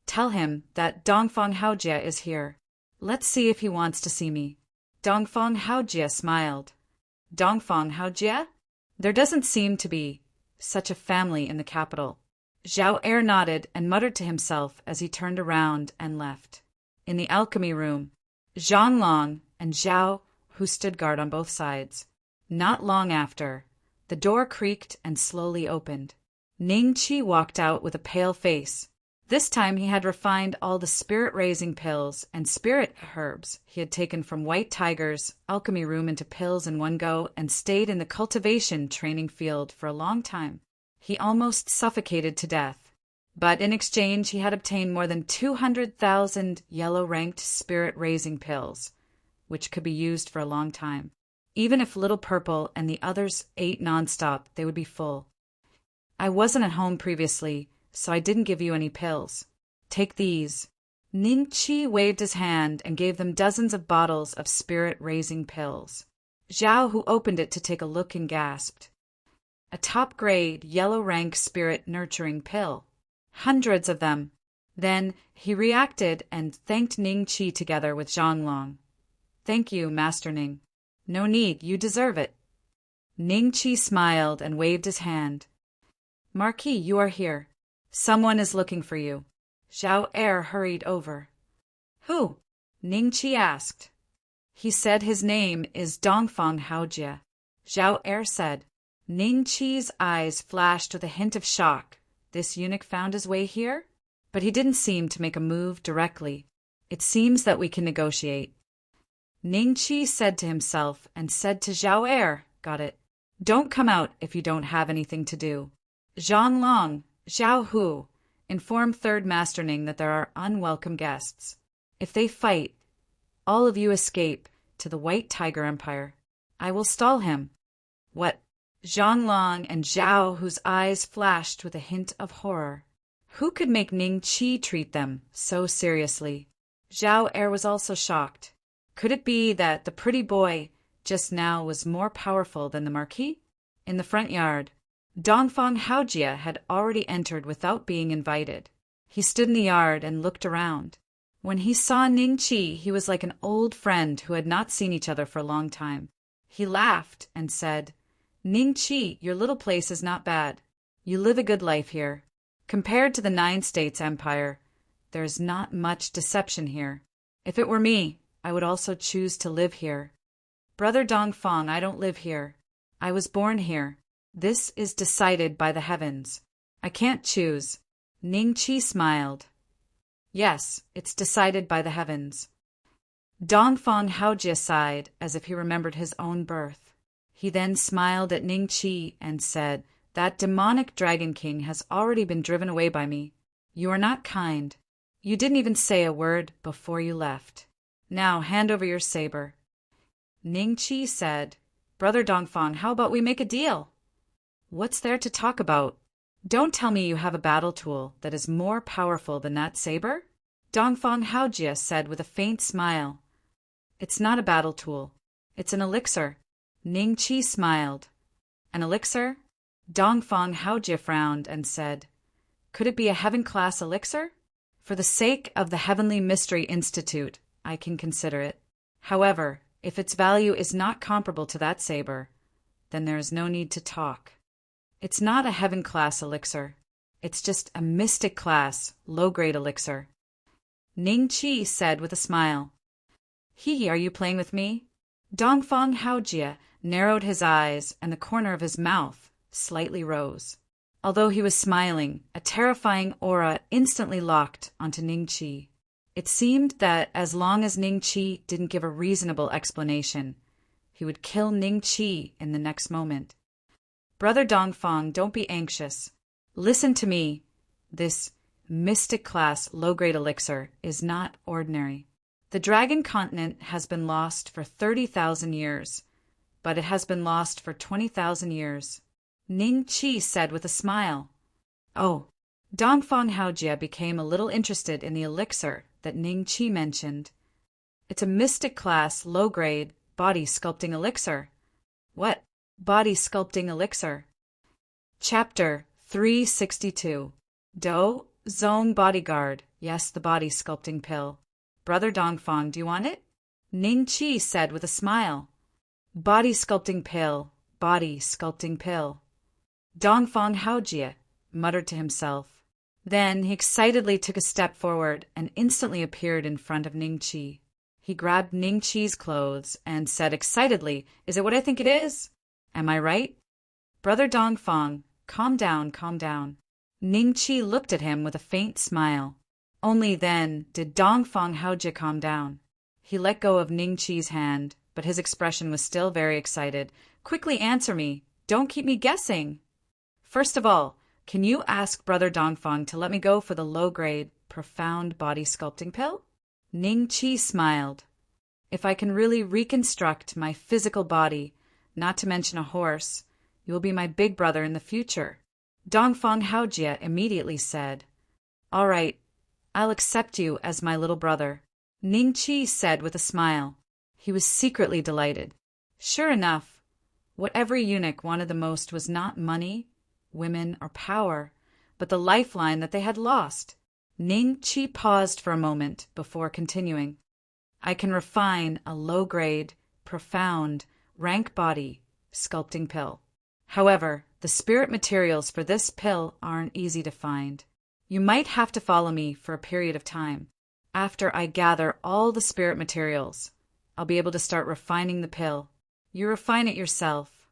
Speaker 1: Tell him that Dongfang Haojie is here. Let's see if he wants to see me. Dongfang Haojie smiled. Dongfang Haojie? There doesn't seem to be such a family in the capital. Zhao Er nodded and muttered to himself as he turned around and left. In the alchemy room, Zhang Long and Zhao Hu stood guard on both sides. Not long after, the door creaked and slowly opened. Ning Chi walked out with a pale face. This time he had refined all the spirit-raising pills and spirit herbs he had taken from White Tiger's alchemy room into pills in one go and stayed in the cultivation training field for a long time. He almost suffocated to death. But in exchange he had obtained more than 200,000 yellow-ranked spirit-raising pills, which could be used for a long time. Even if Little Purple and the others ate nonstop, they would be full. I wasn't at home previously, so I didn't give you any pills. Take these. Ning Chi waved his hand and gave them dozens of bottles of spirit-raising pills. Zhao Hu opened it to take a look and gasped. A top-grade, yellow-rank spirit-nurturing pill. Hundreds of them. Then he reacted and thanked Ning Chi together with Zhonglong. Thank you, Master Ning. No need, you deserve it. Ning Chi smiled and waved his hand. Marquis, you are here. Someone is looking for you. Zhao Er hurried over. Who? Ning Chi asked. He said his name is Dongfang Haojie. Zhao Er said. Ning Chi's eyes flashed with a hint of shock. This eunuch found his way here? But he didn't seem to make a move directly. It seems that we can negotiate. Ning Chi said to himself and said to Zhao Er, got it. Don't come out if you don't have anything to do. Zhang Long, Zhao Hu, inform Third Master Ning that there are unwelcome guests. If they fight, all of you escape to the White Tiger Empire. I will stall him. What? Zhang Long and Zhao Hu's eyes flashed with a hint of horror. Who could make Ning Chi treat them so seriously? Zhao Er was also shocked. Could it be that the pretty boy just now was more powerful than the Marquis? In the front yard, Dongfang Haojie had already entered without being invited. He stood in the yard and looked around. When he saw Ning Chi, he was like an old friend who had not seen each other for a long time. He laughed and said, Ning Chi, your little place is not bad. You live a good life here. Compared to the 9 States Empire, there is not much deception here. If it were me, I would also choose to live here. Brother Dongfang, I don't live here. I was born here. This is decided by the heavens. I can't choose. Ning Chi smiled. Yes, it's decided by the heavens. Dongfang Haojie sighed as if he remembered his own birth. He then smiled at Ning Chi and said, That demonic Dragon King has already been driven away by me. You are not kind. You didn't even say a word before you left. Now hand over your saber. Ning Chi said, Brother Dongfang, how about we make a deal? What's there to talk about? Don't tell me you have a battle tool that is more powerful than that saber? Dongfang Haojie said with a faint smile. It's not a battle tool. It's an elixir. Ning Chi smiled. An elixir? Dongfang Haojie frowned and said, Could it be a heaven-class elixir? For the sake of the Heavenly Mystery Institute, I can consider it. However, if its value is not comparable to that saber, then there is no need to talk. It's not a heaven-class elixir. It's just a mystic-class, low-grade elixir. Ning Chi said with a smile. Hee, are you playing with me? Dongfang Haojie narrowed his eyes and the corner of his mouth slightly rose. Although he was smiling, a terrifying aura instantly locked onto Ning Chi. It seemed that as long as Ning Chi didn't give a reasonable explanation, he would kill Ning Chi in the next moment. Brother Dongfang, don't be anxious. Listen to me. This mystic class low-grade elixir is not ordinary. The dragon continent has been lost for 30,000 years, but it has been lost for 20,000 years. Ning Qi said with a smile. Oh, Dongfang Haojie became a little interested in the elixir that Ning Qi mentioned. It's a mystic class, low-grade, body sculpting elixir. What? Body sculpting elixir? Chapter 362. Do Zong Bodyguard. Yes, the body sculpting pill. Brother Dongfang, do you want it? Ning Qi said with a smile. Body sculpting pill, body sculpting pill. Dongfang Haojie muttered to himself. Then he excitedly took a step forward and instantly appeared in front of Ning Qi. He grabbed Ning Qi's clothes and said excitedly, "Is it what I think it is? Am I right?" Brother Dongfang, calm down, calm down. Ning Qi looked at him with a faint smile. Only then did Dongfang Haojie calm down. He let go of Ning Qi's hand, but his expression was still very excited. "Quickly answer me. Don't keep me guessing. First of all, can you ask Brother Dongfang to let me go for the low-grade, profound body sculpting pill?" Ning Qi smiled. "If I can really reconstruct my physical body, not to mention a horse, you will be my big brother in the future." Dongfang Haojie immediately said, "All right, I'll accept you as my little brother," Ning Qi said with a smile. He was secretly delighted. Sure enough, what every eunuch wanted the most was not money, women, or power, but the lifeline that they had lost. Ning Qi paused for a moment before continuing. "I can refine a low-grade, profound, rank body sculpting pill. However, the spirit materials for this pill aren't easy to find. You might have to follow me for a period of time. After I gather all the spirit materials, I'll be able to start refining the pill. You refine it yourself."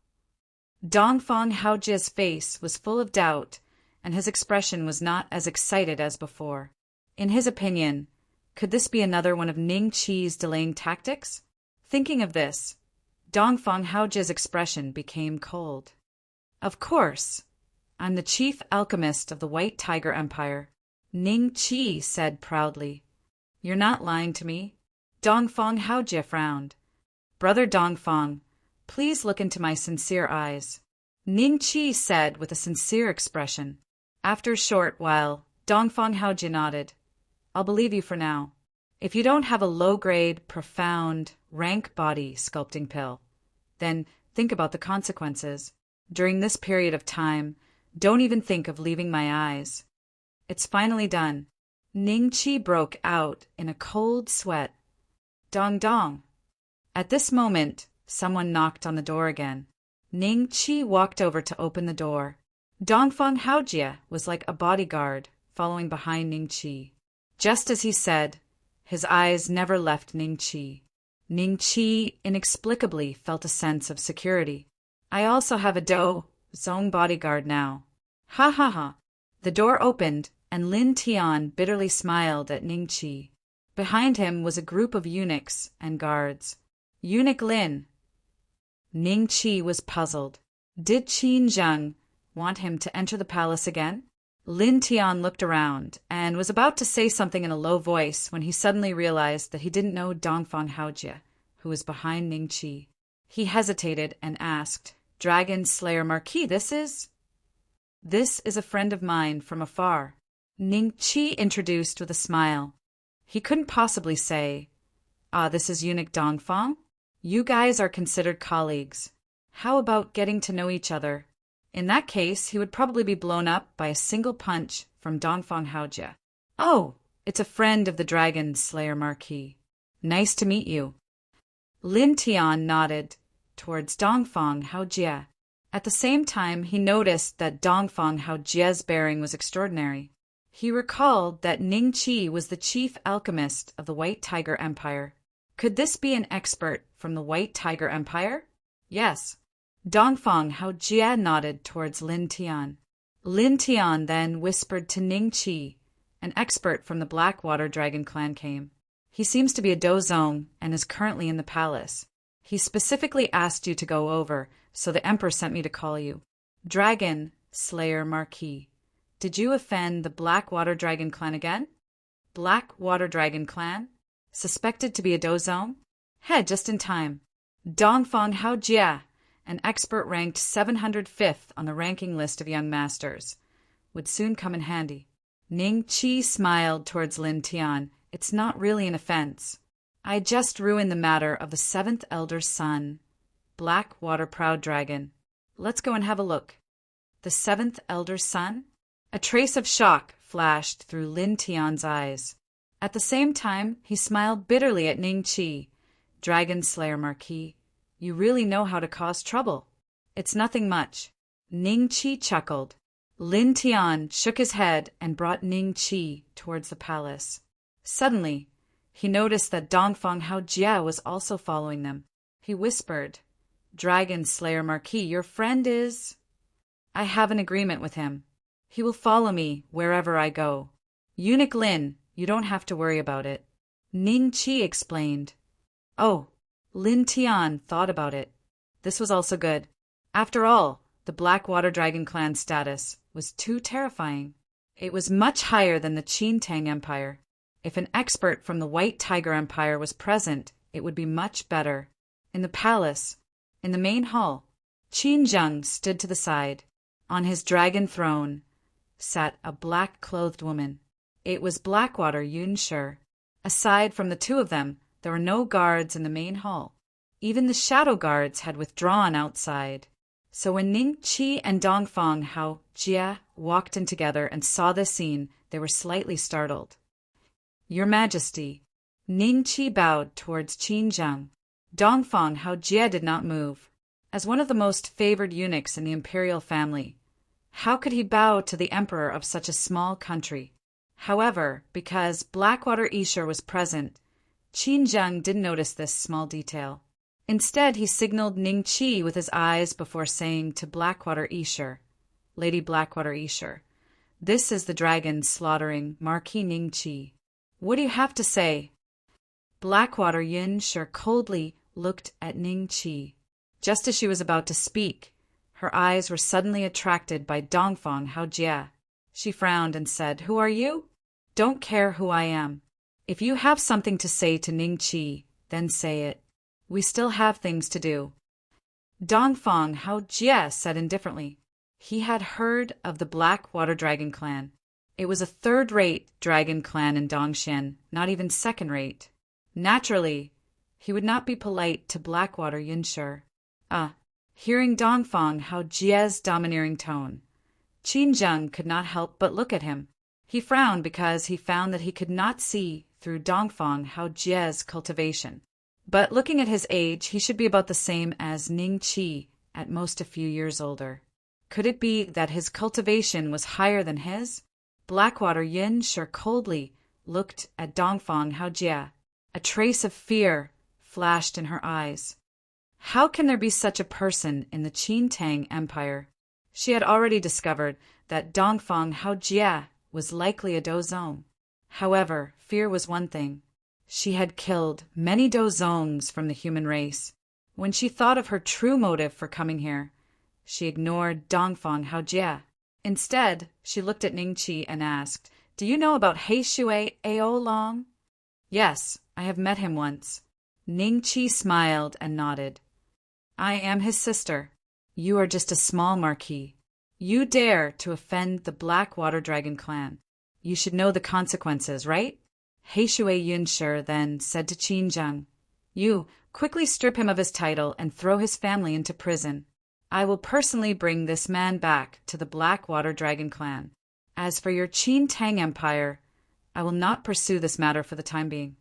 Speaker 1: Dongfang Haojie's face was full of doubt, and his expression was not as excited as before. In his opinion, could this be another one of Ning Qi's delaying tactics? Thinking of this, Dongfang Haojie's expression became cold. "Of course, I'm the chief alchemist of the White Tiger Empire," Ning Qi said proudly. "You're not lying to me." Dongfang Haojie frowned. "Brother Dongfang, please look into my sincere eyes," Ning Qi said with a sincere expression. After a short while, Dongfang Haojie nodded. "I'll believe you for now. If you don't have a low-grade, profound, rank body sculpting pill, then think about the consequences. During this period of time, don't even think of leaving my eyes." "It's finally done." Ning Qi broke out in a cold sweat. Dong dong. At this moment, someone knocked on the door again. Ning Qi walked over to open the door. Dongfang Haojie was like a bodyguard, following behind Ning Qi. Just as he said, his eyes never left Ning Qi. Ning Qi inexplicably felt a sense of security. "I also have a Do Zong bodyguard now." Ha ha ha. The door opened, and Lin Tian bitterly smiled at Ning Qi. Behind him was a group of eunuchs and guards. "Eunuch Lin." Ning Qi was puzzled. Did Qin Zheng want him to enter the palace again? Lin Tian looked around and was about to say something in a low voice when he suddenly realized that he didn't know Dongfang Haojie, who was behind Ning Qi. He hesitated and asked, "Dragon Slayer Marquis, this is?" "This is a friend of mine from afar," Ning Qi introduced with a smile. He couldn't possibly say, "This is eunuch Dongfang? You guys are considered colleagues. How about getting to know each other?" In that case, he would probably be blown up by a single punch from Dongfang Haojie. "Oh, it's a friend of the Dragon Slayer Marquis. Nice to meet you." Lin Tian nodded towards Dongfang Haojie. At the same time, he noticed that Dongfang Haojie's bearing was extraordinary. He recalled that Ning Qi was the chief alchemist of the White Tiger Empire. Could this be an expert from the White Tiger Empire? Yes. Dongfang Haojie nodded towards Lin Tian. Lin Tian then whispered to Ning Qi. An expert from the Blackwater Dragon clan came. "He seems to be a dozong and is currently in the palace. He specifically asked you to go over, so the Emperor sent me to call you. Dragon Slayer Marquis. Did you offend the Black Water Dragon clan again? Black Water Dragon clan? Suspected to be a dozong? Head just in time. Dongfang Haojia, an expert ranked 705th on the ranking list of young masters, would soon come in handy. Ning Qi smiled towards Lin Tian. It's not really an offense. I just ruined the matter of the 7th elder's son, Black Water Proud Dragon. Let's go and have a look. The 7th elder's son? A trace of shock flashed through Lin Tian's eyes. At the same time, he smiled bitterly at Ning Qi. Dragon Slayer Marquis, you really know how to cause trouble. It's nothing much. Ning Qi chuckled. Lin Tian shook his head and brought Ning Qi towards the palace. Suddenly, he noticed that Dongfang Haojia was also following them. He whispered, Dragon Slayer Marquis, your friend is... I have an agreement with him. He will follow me wherever I go. Eunuch Lin, you don't have to worry about it. Ning Qi explained. Oh, Lin Tian thought about it. This was also good. After all, the Black Water Dragon clan status was too terrifying. It was much higher than the Qin Tang Empire. If an expert from the White Tiger Empire was present, it would be much better. In the palace, in the main hall, Qin Zheng stood to the side. On his dragon throne sat a black-clothed woman. It was Blackwater Yunshi. Aside from the two of them, there were no guards in the main hall. Even the shadow guards had withdrawn outside. So when Ning Qi and Dongfang Haojia walked in together and saw this scene, they were slightly startled. Your Majesty, Ning Qi bowed towards Qin Zheng. Dongfang Haojia did not move. As one of the most favored eunuchs in the imperial family, how could he bow to the emperor of such a small country? However, because Blackwater Yunshi was present, Qin Zheng didn't notice this small detail. Instead, he signaled Ning Qi with his eyes before saying to Blackwater Yunshi, Lady Blackwater Yunshi, this is the dragon slaughtering Marquis Ning Qi. What do you have to say? Blackwater Yunshi coldly looked at Ning Qi. Just as she was about to speak, her eyes were suddenly attracted by Dongfang Haojia. She frowned and said, Who are you? Don't care who I am. If you have something to say to Ning Qi, then say it. We still have things to do. Dongfang Haojia said indifferently. He had heard of the Black Water Dragon clan. It was a third-rate dragon clan in Dongxian, not even second-rate. Naturally, he would not be polite to Blackwater Yunshi. Hearing Dongfang Haojia's domineering tone, Qin Zheng could not help but look at him. He frowned because he found that he could not see through Dongfang Haojia's cultivation. But looking at his age, he should be about the same as Ning Qi, at most a few years older. Could it be that his cultivation was higher than his? Blackwater Yunshi coldly looked at Dongfang Haojia. A trace of fear flashed in her eyes. How can there be such a person in the Qin Tang Empire? She had already discovered that Dongfang Haojia was likely a dozong. However, fear was one thing. She had killed many dozongs from the human race. When she thought of her true motive for coming here, she ignored Dongfang Haojia. Instead, she looked at Ning Qi and asked, Do you know about Heishui Aolong? Yes, I have met him once. Ning Qi smiled and nodded. I am his sister. You are just a small marquis. You dare to offend the Black Water Dragon clan. You should know the consequences, right? Heishui Yunshi then said to Qin Zheng, You quickly strip him of his title and throw his family into prison. I will personally bring this man back to the Black Water Dragon clan. As for your Qin Tang Empire, I will not pursue this matter for the time being.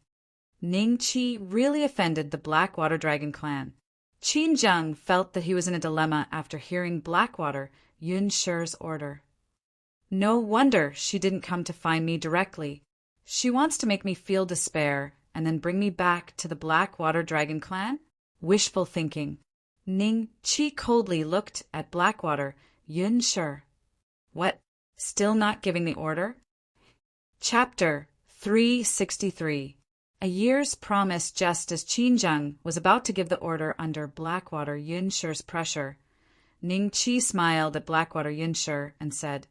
Speaker 1: Ning Qi really offended the Black Water Dragon clan. Qin Zheng felt that he was in a dilemma after hearing Blackwater Yunshi's order. No wonder she didn't come to find me directly. She wants to make me feel despair and then bring me back to the Black Water Dragon clan? Wishful thinking. Ning Qi coldly looked at Blackwater Yunshi. What? Still not giving the order? Chapter 363. A year's promise. Just as Qin Zheng was about to give the order under Blackwater Yunshi's pressure, Ning Qi smiled at Blackwater Yunshi and said,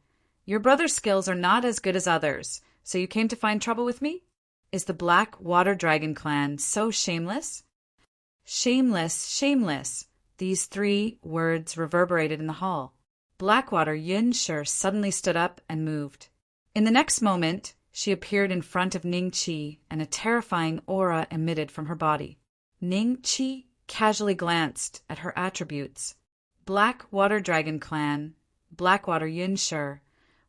Speaker 1: Your brother's skills are not as good as others, so you came to find trouble with me? Is the Black Water Dragon clan so shameless? Shameless, shameless. These 3 words reverberated in the hall. Blackwater Yunshi suddenly stood up and moved. In the next moment, she appeared in front of Ning Qi, and a terrifying aura emitted from her body. Ning Qi casually glanced at her attributes. Black Water Dragon Clan, Blackwater Yunshi,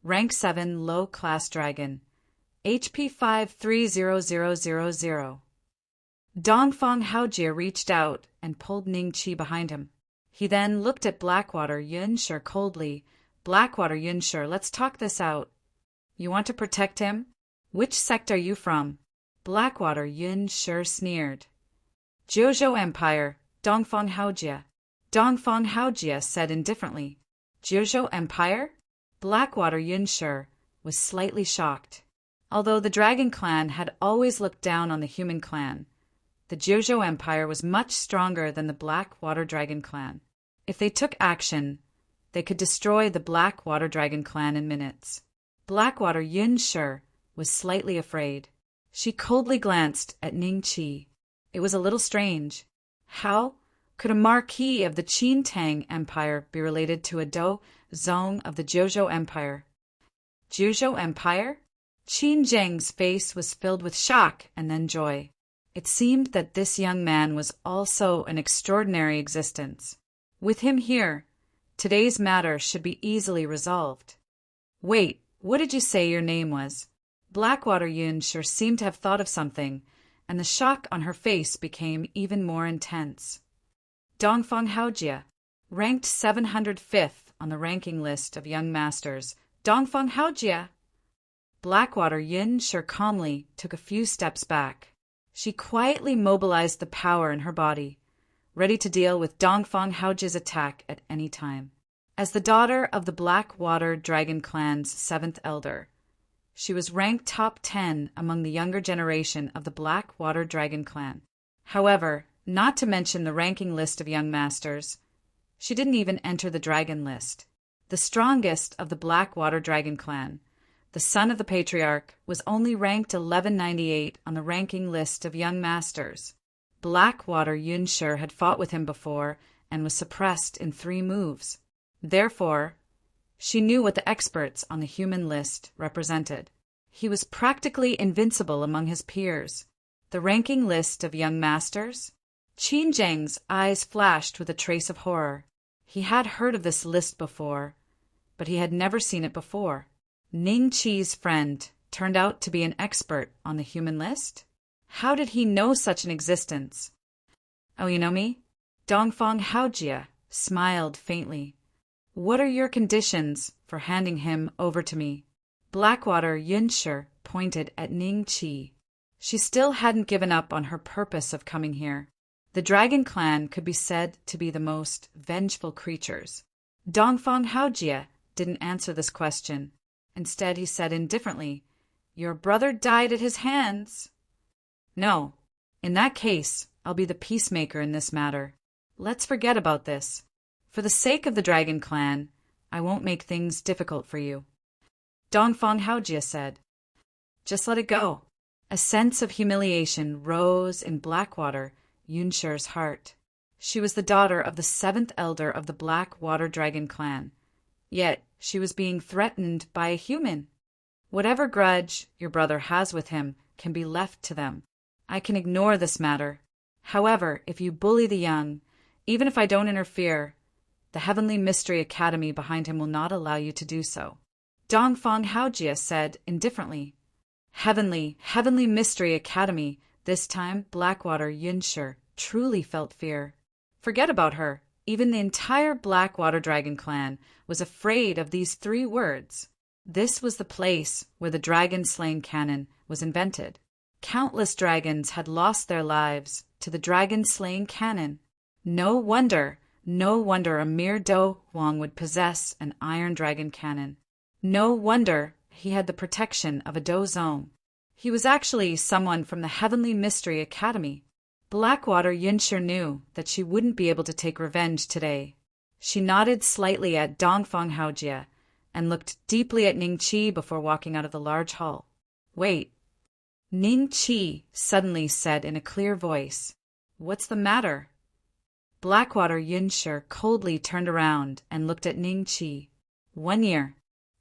Speaker 1: Rank 7 Low-Class Dragon, HP 530000. Dongfang Haojie reached out and pulled Ning Qi behind him. He then looked at Blackwater Yunshi coldly. Blackwater Yunshi, let's talk this out. You want to protect him? Which sect are you from? Blackwater Yunshi sneered. Jiuzhou Empire, Dongfang Haojie. Dongfang Haojie said indifferently. Jiuzhou Empire? Blackwater Yunshi was slightly shocked. Although the Dragon Clan had always looked down on the human clan, the Jiuzhou Empire was much stronger than the Black Water Dragon Clan. If they took action, they could destroy the Black Water Dragon Clan in minutes. Blackwater Yunshi was slightly afraid. She coldly glanced at Ning Qi. It was a little strange. How could a marquis of the Qintang Empire be related to a Do Zong of the Jiuzhou Empire? Jiuzhou Empire? Qin Zheng's face was filled with shock and then joy. It seemed that this young man was also an extraordinary existence. With him here, today's matter should be easily resolved. Wait, what did you say your name was? Blackwater Yunshi seemed to have thought of something, and the shock on her face became even more intense. Dongfang Haojie, ranked 705th on the ranking list of young masters. Dongfang Haojie! Blackwater Yunshi calmly took a few steps back. She quietly mobilized the power in her body, ready to deal with Dongfang Haojie's attack at any time. As the daughter of the Black Water Dragon Clan's 7th elder, she was ranked top 10 among the younger generation of the Black Water Dragon Clan. However, not to mention the ranking list of young masters, she didn't even enter the dragon list. The strongest of the Black Water Dragon Clan, the son of the patriarch, was only ranked 1198 on the ranking list of young masters. Blackwater Yunshi had fought with him before and was suppressed in 3 moves. Therefore, she knew what the experts on the human list represented. He was practically invincible among his peers. The ranking list of young masters? Qin Zheng's eyes flashed with a trace of horror. He had heard of this list before, but he had never seen it before. Ning Qi's friend turned out to be an expert on the human list? How did he know such an existence? Oh, you know me? Dongfang Haojie smiled faintly. What are your conditions for handing him over to me? Blackwater Yunshi pointed at Ning Qi. She still hadn't given up on her purpose of coming here. The Dragon Clan could be said to be the most vengeful creatures. Dongfang Haojie didn't answer this question. Instead, he said indifferently, "Your brother died at his hands." No. In that case, I'll be the peacemaker in this matter. Let's forget about this. For the sake of the Dragon Clan, I won't make things difficult for you. Dongfang Haojie said. Just let it go. A sense of humiliation rose in Blackwater Yunshi's heart. She was the daughter of the 7th elder of the Black Water Dragon Clan. Yet she was being threatened by a human. Whatever grudge your brother has with him can be left to them. I can ignore this matter. However, if you bully the young, even if I don't interfere, the Heavenly Mystery Academy behind him will not allow you to do so. Dongfang Haojie said indifferently. Heavenly Mystery Academy. This time, Blackwater Yunshi truly felt fear. Forget about her. Even the entire Blackwater Dragon Clan was afraid of these 3 words. This was the place where the dragon-slaying cannon was invented. Countless dragons had lost their lives to the dragon-slaying cannon. No wonder a mere Do Huang would possess an iron dragon cannon. No wonder he had the protection of a Do Zong. He was actually someone from the Heavenly Mystery Academy. Blackwater Yunshi knew that she wouldn't be able to take revenge today. She nodded slightly at Dongfang Haojie and looked deeply at Ning Qi before walking out of the large hall. "Wait," Ning Qi suddenly said in a clear voice. "What's the matter?" Blackwater Yunshi coldly turned around and looked at Ning Qi. 1 year.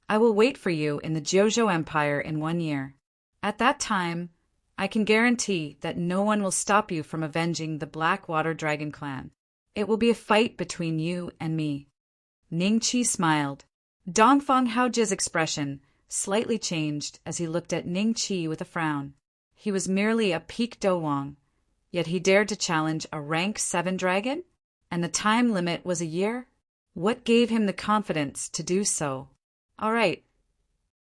Speaker 1: I will wait for you in the Jojo Empire in 1 year. At that time, I can guarantee that no one will stop you from avenging the Blackwater Dragon Clan. It will be a fight between you and me." Ning Qi smiled. Dongfang Haojia's expression slightly changed as he looked at Ning Qi with a frown. He was merely a peak Dowang, yet he dared to challenge a rank 7 dragon? And the time limit was a year? What gave him the confidence to do so? "All right."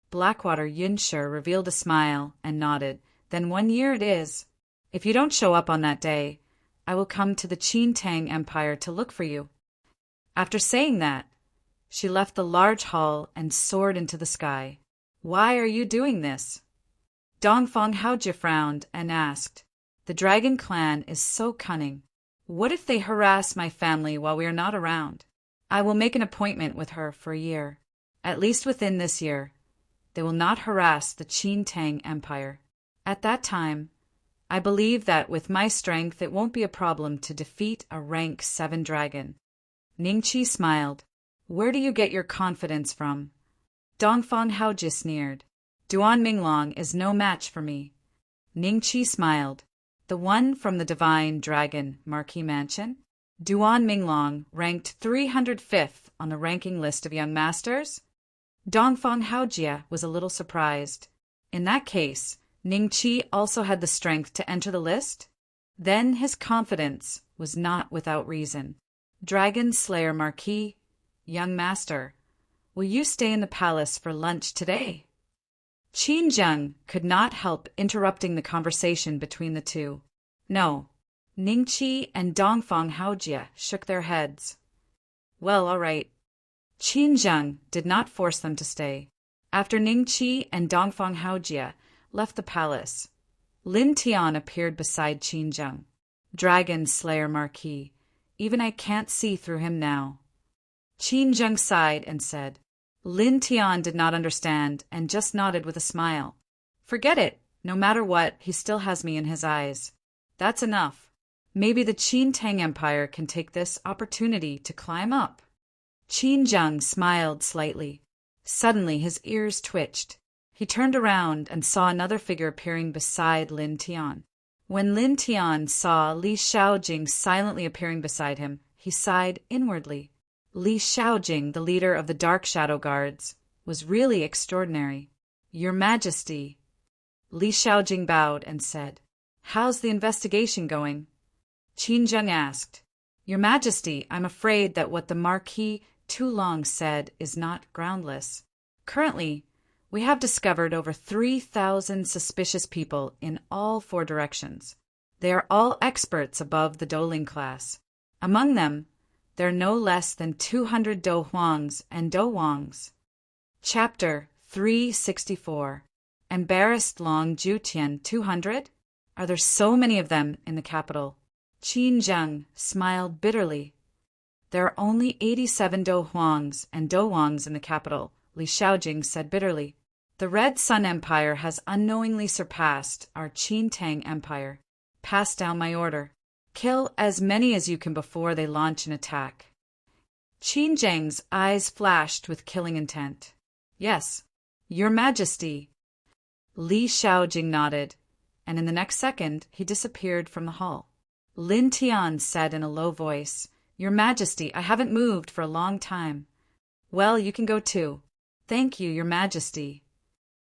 Speaker 1: Blackwater Yunshi revealed a smile and nodded. "Then 1 year it is. If you don't show up on that day, I will come to the Qin Tang Empire to look for you." After saying that, she left the large hall and soared into the sky. "Why are you doing this?" Dongfang Haojia frowned and asked. "The Dragon Clan is so cunning. What if they harass my family while we are not around? I will make an appointment with her for a year. At least within this year, they will not harass the Qin Tang Empire. At that time, I believe that with my strength it won't be a problem to defeat a rank 7 dragon." Ning Qi smiled. "Where do you get your confidence from?" Dongfang Haojia sneered. "Duan Minglong is no match for me." Ning Qi smiled. "The one from the Divine Dragon Marquis Mansion?" Duan Minglong ranked 305th on the ranking list of young masters? Dongfang Haojia was a little surprised. In that case, Ning Qi also had the strength to enter the list? Then his confidence was not without reason. "Dragon Slayer Marquis, young master, will you stay in the palace for lunch today?" Qin Zheng could not help interrupting the conversation between the two. "No." Ning Qi and Dongfang Haojia shook their heads. "Well, all right." Qin Zheng did not force them to stay. After Ning Qi and Dongfang Haojia left the palace, Lin Tian appeared beside Qin Zheng. "Dragon Slayer Marquis, even I can't see through him now." Qin Zheng sighed and said. Lin Tian did not understand and just nodded with a smile. "Forget it. No matter what, he still has me in his eyes. That's enough. Maybe the Qin Tang Empire can take this opportunity to climb up." Qin Zheng smiled slightly. Suddenly his ears twitched. He turned around and saw another figure appearing beside Lin Tian. When Lin Tian saw Li Shaojing silently appearing beside him, he sighed inwardly. Li Shaojing, the leader of the Dark Shadow Guards, was really extraordinary. "Your Majesty." Li Shaojing bowed and said, "How's the investigation going?" Qin Zheng asked. "Your Majesty, I'm afraid that what the Marquis Tulong said is not groundless. Currently, we have discovered over 3,000 suspicious people in all 4 directions. They are all experts above the Douling class. Among them, there are no less than 200 Do Huangs and Do Wangs." Chapter 364. Embarrassed Long Jutian 200? Are there so many of them in the capital? Qin Zheng smiled bitterly. "There are only 87 Do Huangs and Do Wangs in the capital," Li Shaojing said bitterly. "The Red Sun Empire has unknowingly surpassed our Qin Tang Empire. Pass down my order. Kill as many as you can before they launch an attack." Qin Zheng's eyes flashed with killing intent. "Yes, Your Majesty." Li Shaojing nodded, and in the next second he disappeared from the hall. Lin Tian said in a low voice, "Your Majesty, I haven't moved for a long time." "Well, you can go too." "Thank you, Your Majesty."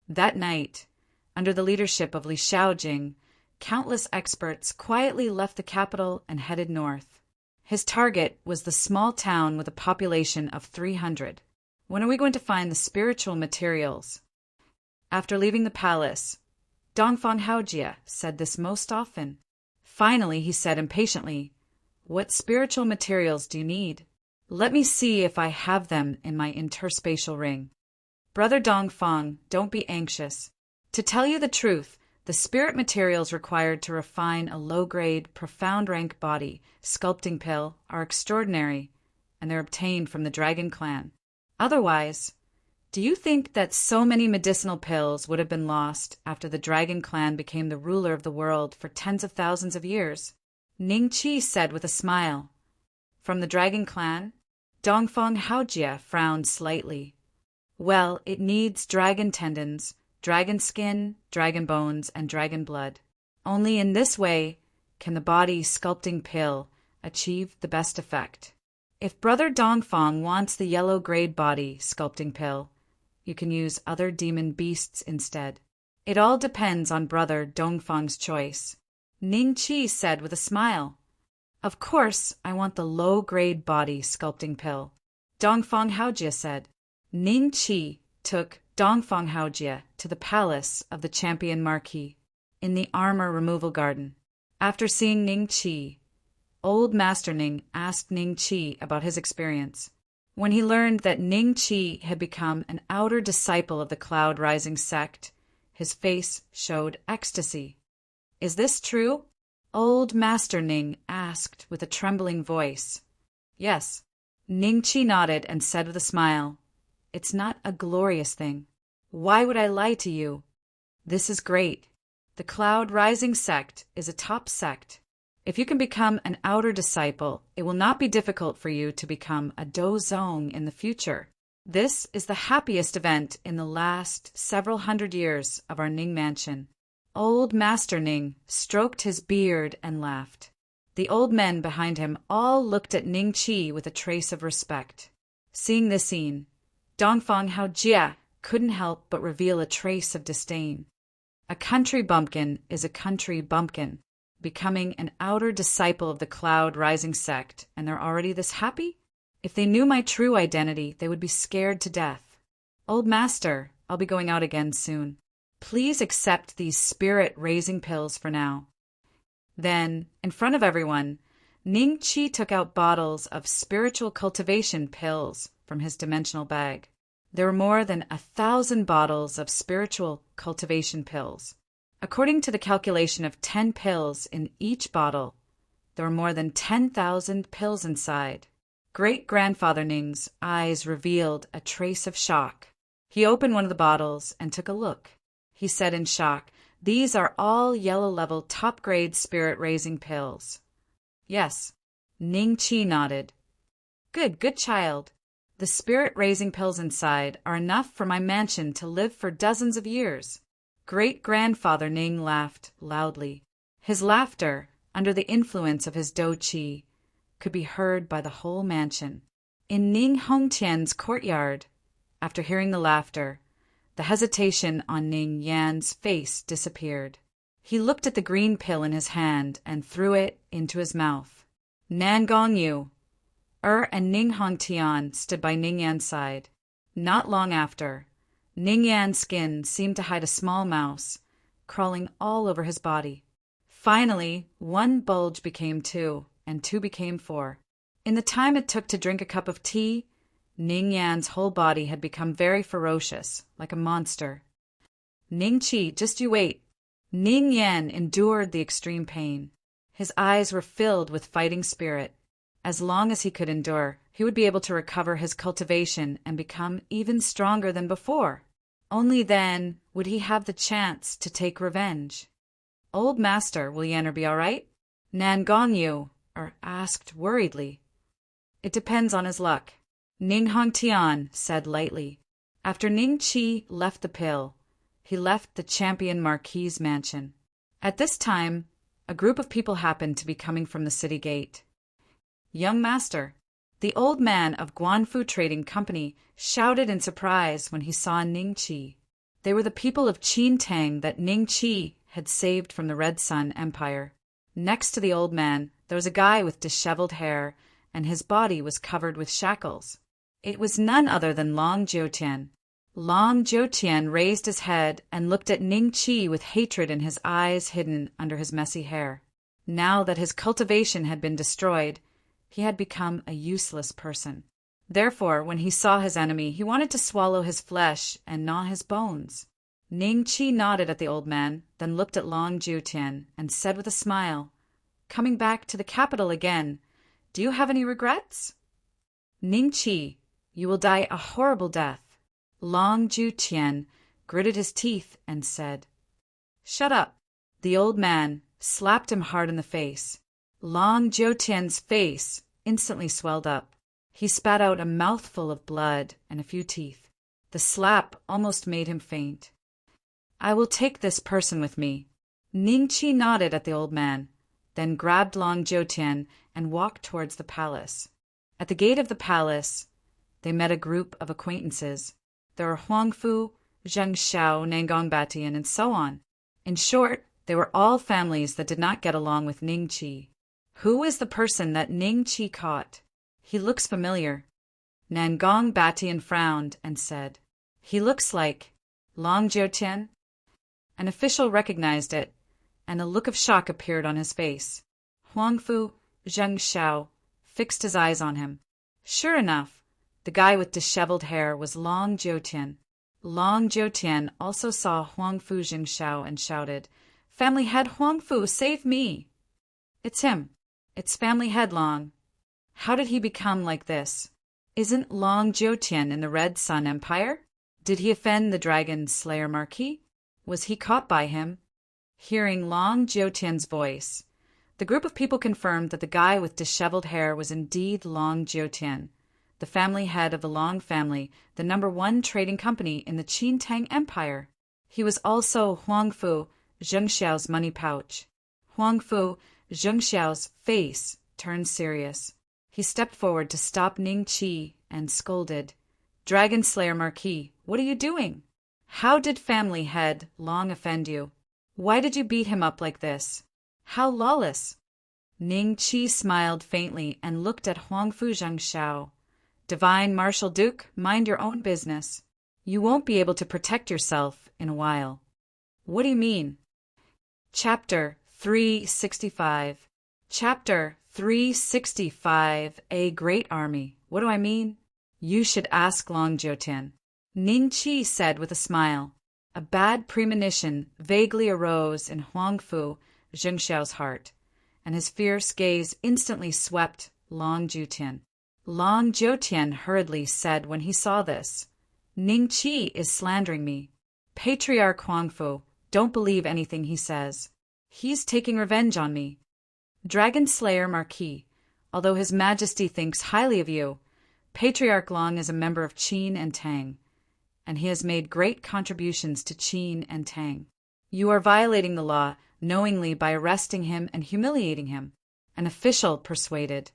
Speaker 1: That night, under the leadership of Li Shaojing, countless experts quietly left the capital and headed north. His target was the small town with a population of 300. When are we going to find the spiritual materials? After leaving the palace, Dongfang Haojia said this most often. Finally, he said impatiently, "What spiritual materials do you need? Let me see if I have them in my interspatial ring." "Brother Dongfang, don't be anxious. To tell you the truth, the spirit materials required to refine a low-grade, profound-rank body, sculpting pill, are extraordinary, and they're obtained from the Dragon Clan. Otherwise, Do you think that so many medicinal pills would have been lost after the dragon clan became the ruler of the world for tens of thousands of years? Ning Chi said with a smile. From the dragon clan? Dongfang Haojie frowned slightly. Well, it needs dragon tendons, dragon skin, dragon bones, and dragon blood. Only in this way can the body sculpting pill achieve the best effect. If Brother Dongfang wants the yellow grade body sculpting pill, you can use other demon beasts instead. It all depends on Brother Dongfang's choice. Ning Chi said with a smile. Of course, I want the low-grade body sculpting pill. Dongfang Haojie said. Ning Chi took Dongfang Haojie to the palace of the champion marquis in the armor removal garden. After seeing Ning Chi, old Master Ning asked Ning Chi about his experience. When he learned that Ning Chi had become an outer disciple of the Cloud Rising sect, his face showed ecstasy. Is this true? Old Master Ning asked with a trembling voice. Yes. Ning Chi nodded and said with a smile, It's not a glorious thing. Why would I lie to you? This is great. The Cloud Rising sect is a top sect. If you can become an outer disciple, it will not be difficult for you to become a dozong in the future. This is the happiest event in the last several hundred years of our Ning mansion. Old Master Ning stroked his beard and laughed. The old men behind him all looked at Ning Chi with a trace of respect. Seeing this scene, Dongfang Haojie couldn't help but reveal a trace of disdain. A country bumpkin is a country bumpkin, becoming an outer disciple of the Cloud Rising sect, and they're already this happy? If they knew my true identity, they would be scared to death. Old Master, I'll be going out again soon. Please accept these spirit-raising pills for now. Then, in front of everyone, Ning Chi took out bottles of spiritual cultivation pills from his dimensional bag. There were more than 1,000 bottles of spiritual cultivation pills. According to the calculation of 10 pills in each bottle, there were more than 10,000 pills inside. Great-grandfather Ning's eyes revealed a trace of shock. He opened one of the bottles and took a look. He said in shock, These are all yellow-level top-grade spirit-raising pills. Yes. Ning Chi nodded. Good child. The spirit-raising pills inside are enough for my mansion to live for dozens of years. Great-grandfather Ning laughed loudly. His laughter, under the influence of his Do Chi, could be heard by the whole mansion. In Ning Hongtian's courtyard, after hearing the laughter, the hesitation on Ning Yan's face disappeared. He looked at the green pill in his hand and threw it into his mouth. Nan Gong Yu. And Ning Hongtian stood by Ning Yan's side. Not long after, Ning Yan's skin seemed to hide a small mouse, crawling all over his body. Finally, one bulge became 2, and 2 became 4. In the time it took to drink a cup of tea, Ning Yan's whole body had become very ferocious, like a monster. Ning Chi, just you wait. Ning Yan endured the extreme pain. His eyes were filled with fighting spirit. As long as he could endure, he would be able to recover his cultivation and become even stronger than before. Only then would he have the chance to take revenge. Old Master, will Yanner be all right? Nan Gong Yu asked worriedly. It depends on his luck. Ning Hongtian said lightly. After Ning Chi left the pill, he left the champion marquis's mansion. At this time, a group of people happened to be coming from the city gate. Young Master, the old man of Guanfu Trading Company shouted in surprise when he saw Ning Chi. They were the people of Qin Tang that Ning Chi had saved from the Red Sun Empire. Next to the old man, there was a guy with disheveled hair, and his body was covered with shackles. It was none other than Long Jiutian. Long Jiutian raised his head and looked at Ning Chi with hatred in his eyes hidden under his messy hair. Now that his cultivation had been destroyed, he had become a useless person. Therefore, when he saw his enemy, he wanted to swallow his flesh and gnaw his bones. Ning Chi nodded at the old man, then looked at Long Jiutian and said with a smile, Coming back to the capital again, do you have any regrets? Ning Chi, you will die a horrible death. Long Jiutian gritted his teeth and said, "Shut up." The old man slapped him hard in the face. Long Jiutian's face instantly swelled up. He spat out a mouthful of blood and a few teeth. The slap almost made him faint. "I will take this person with me." Ningqi nodded at the old man, then grabbed Long Jiutian and walked towards the palace. At the gate of the palace, they met a group of acquaintances. There were Huangfu, Zheng Xiao, Nangong Batian, and so on. In short, they were all families that did not get along with Ningqi. Who is the person that Ningqi caught? He looks familiar. Nangong Batian frowned and said, "He looks like Long Jiutian." An official recognized it, and a look of shock appeared on his face. Huangfu, Zheng Xiao, fixed his eyes on him. Sure enough, the guy with disheveled hair was Long Jiutian. Long Jiutian also saw Huangfu Zheng Xiao and shouted, "Family head Huangfu, save me!" "It's him. It's family head Long. How did he become like this? Isn't Long Jiutian in the Red Sun Empire? Did he offend the Dragon Slayer Marquis? Was he caught by him?" Hearing Long Jiutian's voice, the group of people confirmed that the guy with disheveled hair was indeed Long Jiutian, the family head of the Long family, the #1 trading company in the Qintang Empire. He was also Huangfu Zheng Xiao's money pouch. Huangfu Zheng Xiao's face turned serious. He stepped forward to stop Ningqi and scolded, "Dragon Slayer Marquis, what are you doing? How did family head Long offend you? Why did you beat him up like this? How lawless!" Ningqi smiled faintly and looked at Huangfu Zheng Xiao. "Divine Marshal Duke, mind your own business. You won't be able to protect yourself in a while." "What do you mean?" Chapter 365. Chapter 365. A Great Army. What do I mean? You should ask Long Jiutian. Ningqi said with a smile. A bad premonition vaguely arose in Huangfu Zheng Xiao's heart, and his fierce gaze instantly swept Long Jiutian. Long Jiutian hurriedly said when he saw this, "Ningqi is slandering me. Patriarch Huangfu, don't believe anything he says. He's taking revenge on me. Dragon Slayer Marquis, although His Majesty thinks highly of you, Patriarch Long is a member of Qin and Tang, and he has made great contributions to Qin and Tang. You are violating the law knowingly by arresting him and humiliating him." An official persuaded.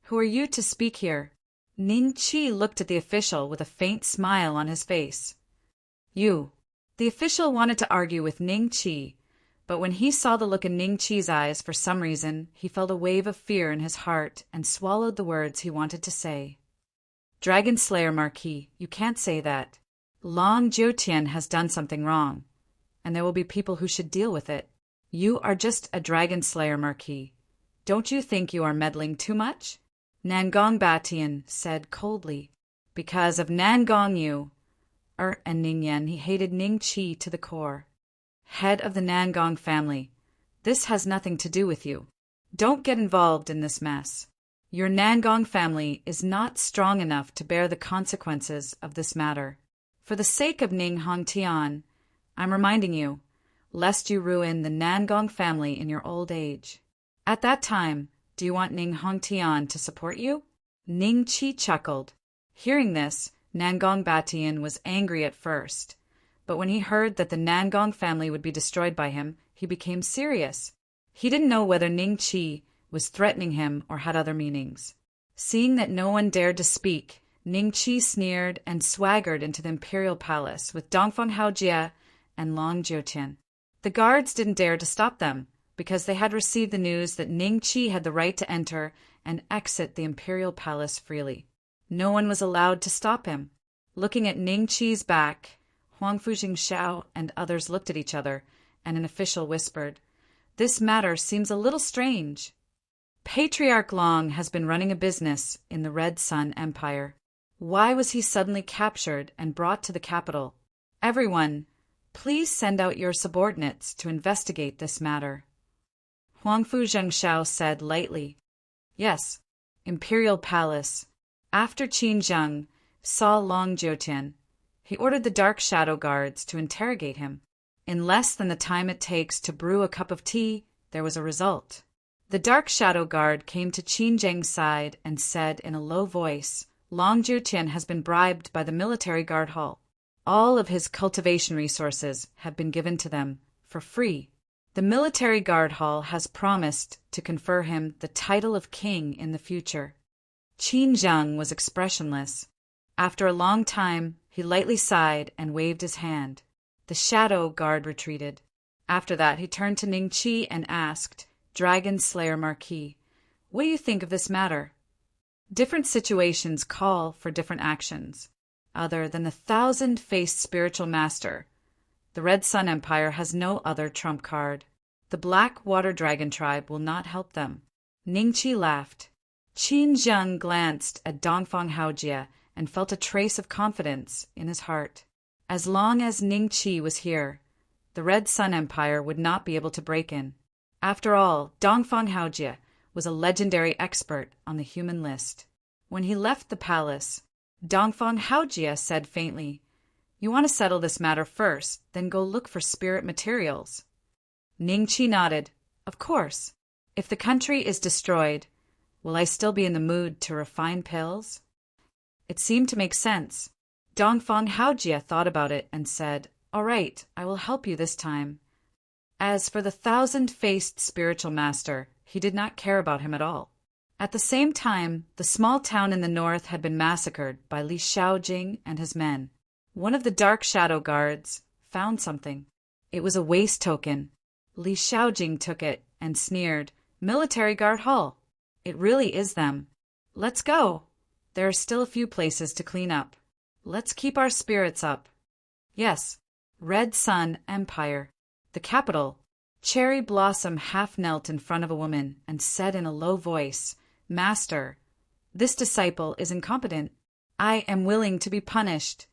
Speaker 1: "Who are you to speak here?" Ningqi looked at the official with a faint smile on his face. "You." The official wanted to argue with Ningqi, but when he saw the look in Ningqi's eyes, for some reason, he felt a wave of fear in his heart and swallowed the words he wanted to say. "Dragon Slayer Marquis, you can't say that. Long Jiutian has done something wrong, and there will be people who should deal with it. You are just a Dragon Slayer Marquis. Don't you think you are meddling too much?" Nangong Batian said coldly, "Because of Nangong you." And Ningyan, he hated Ningqi to the core. "Head of the Nangong family, this has nothing to do with you. Don't get involved in this mess. Your Nangong family is not strong enough to bear the consequences of this matter. For the sake of Ning Hongtian, I'm reminding you, lest you ruin the Nangong family in your old age. At that time, do you want Ning Hongtian to support you?" Ningqi chuckled. Hearing this, Nangong Batian was angry at first, but when he heard that the Nangong family would be destroyed by him, he became serious. He didn't know whether Ningqi was threatening him or had other meanings. Seeing that no one dared to speak, Ningqi sneered and swaggered into the imperial palace with Dongfeng Haojie and Long Jiutian. The guards didn't dare to stop them, because they had received the news that Ningqi had the right to enter and exit the imperial palace freely. No one was allowed to stop him. Looking at Ningqi's back, Huangfu Jingxiao and others looked at each other, and an official whispered, "This matter seems a little strange. Patriarch Long has been running a business in the Red Sun Empire. Why was he suddenly captured and brought to the capital? Everyone, please send out your subordinates to investigate this matter." Huangfu Zhengxiao said lightly, "Yes, Imperial Palace." After Qin Zheng saw Long Jiutian, He ordered the Dark Shadow Guards to interrogate him. In less than the time it takes to brew a cup of tea, there was a result. The Dark Shadow Guard came to Qin Zheng's side and said in a low voice, Long Jiutian has been bribed by the military guard hall. All of his cultivation resources have been given to them for free. The military guard hall has promised to confer him the title of king in the future. Qin Zheng was expressionless. After a long time, he lightly sighed and waved his hand. The shadow guard retreated. After that, he turned to Ning Qi and asked, Dragon Slayer Marquis, what do you think of this matter? Different situations call for different actions. Other than the thousand-faced spiritual master, the Red Sun Empire has no other trump card. The Black Water Dragon tribe will not help them. Ning Qi laughed. Qin Zheng glanced at Dongfang Haojie and felt a trace of confidence in his heart. As long as Ning Qi was here, the Red Sun Empire would not be able to break in. After all, Dongfang Haojie was a legendary expert on the human list. When he left the palace, Dongfang Haojie said faintly, You want to settle this matter first, then go look for spirit materials. Ning Qi nodded. Of course. If the country is destroyed, will I still be in the mood to refine pills? It seemed to make sense. Dongfang Haojie thought about it and said, All right, I will help you this time. As for the thousand-faced spiritual master, he did not care about him at all. At the same time, the small town in the north had been massacred by Li Shaojing and his men. One of the Dark Shadow Guards found something. It was a waste token. Li Shaojing took it and sneered, Military Guard Hall. It really is them. Let's go. There are still a few places to clean up. Let's keep our spirits up. Yes, Red Sun Empire. The capital. Cherry Blossom half knelt in front of a woman and said in a low voice, Master, this disciple is incompetent. I am willing to be punished.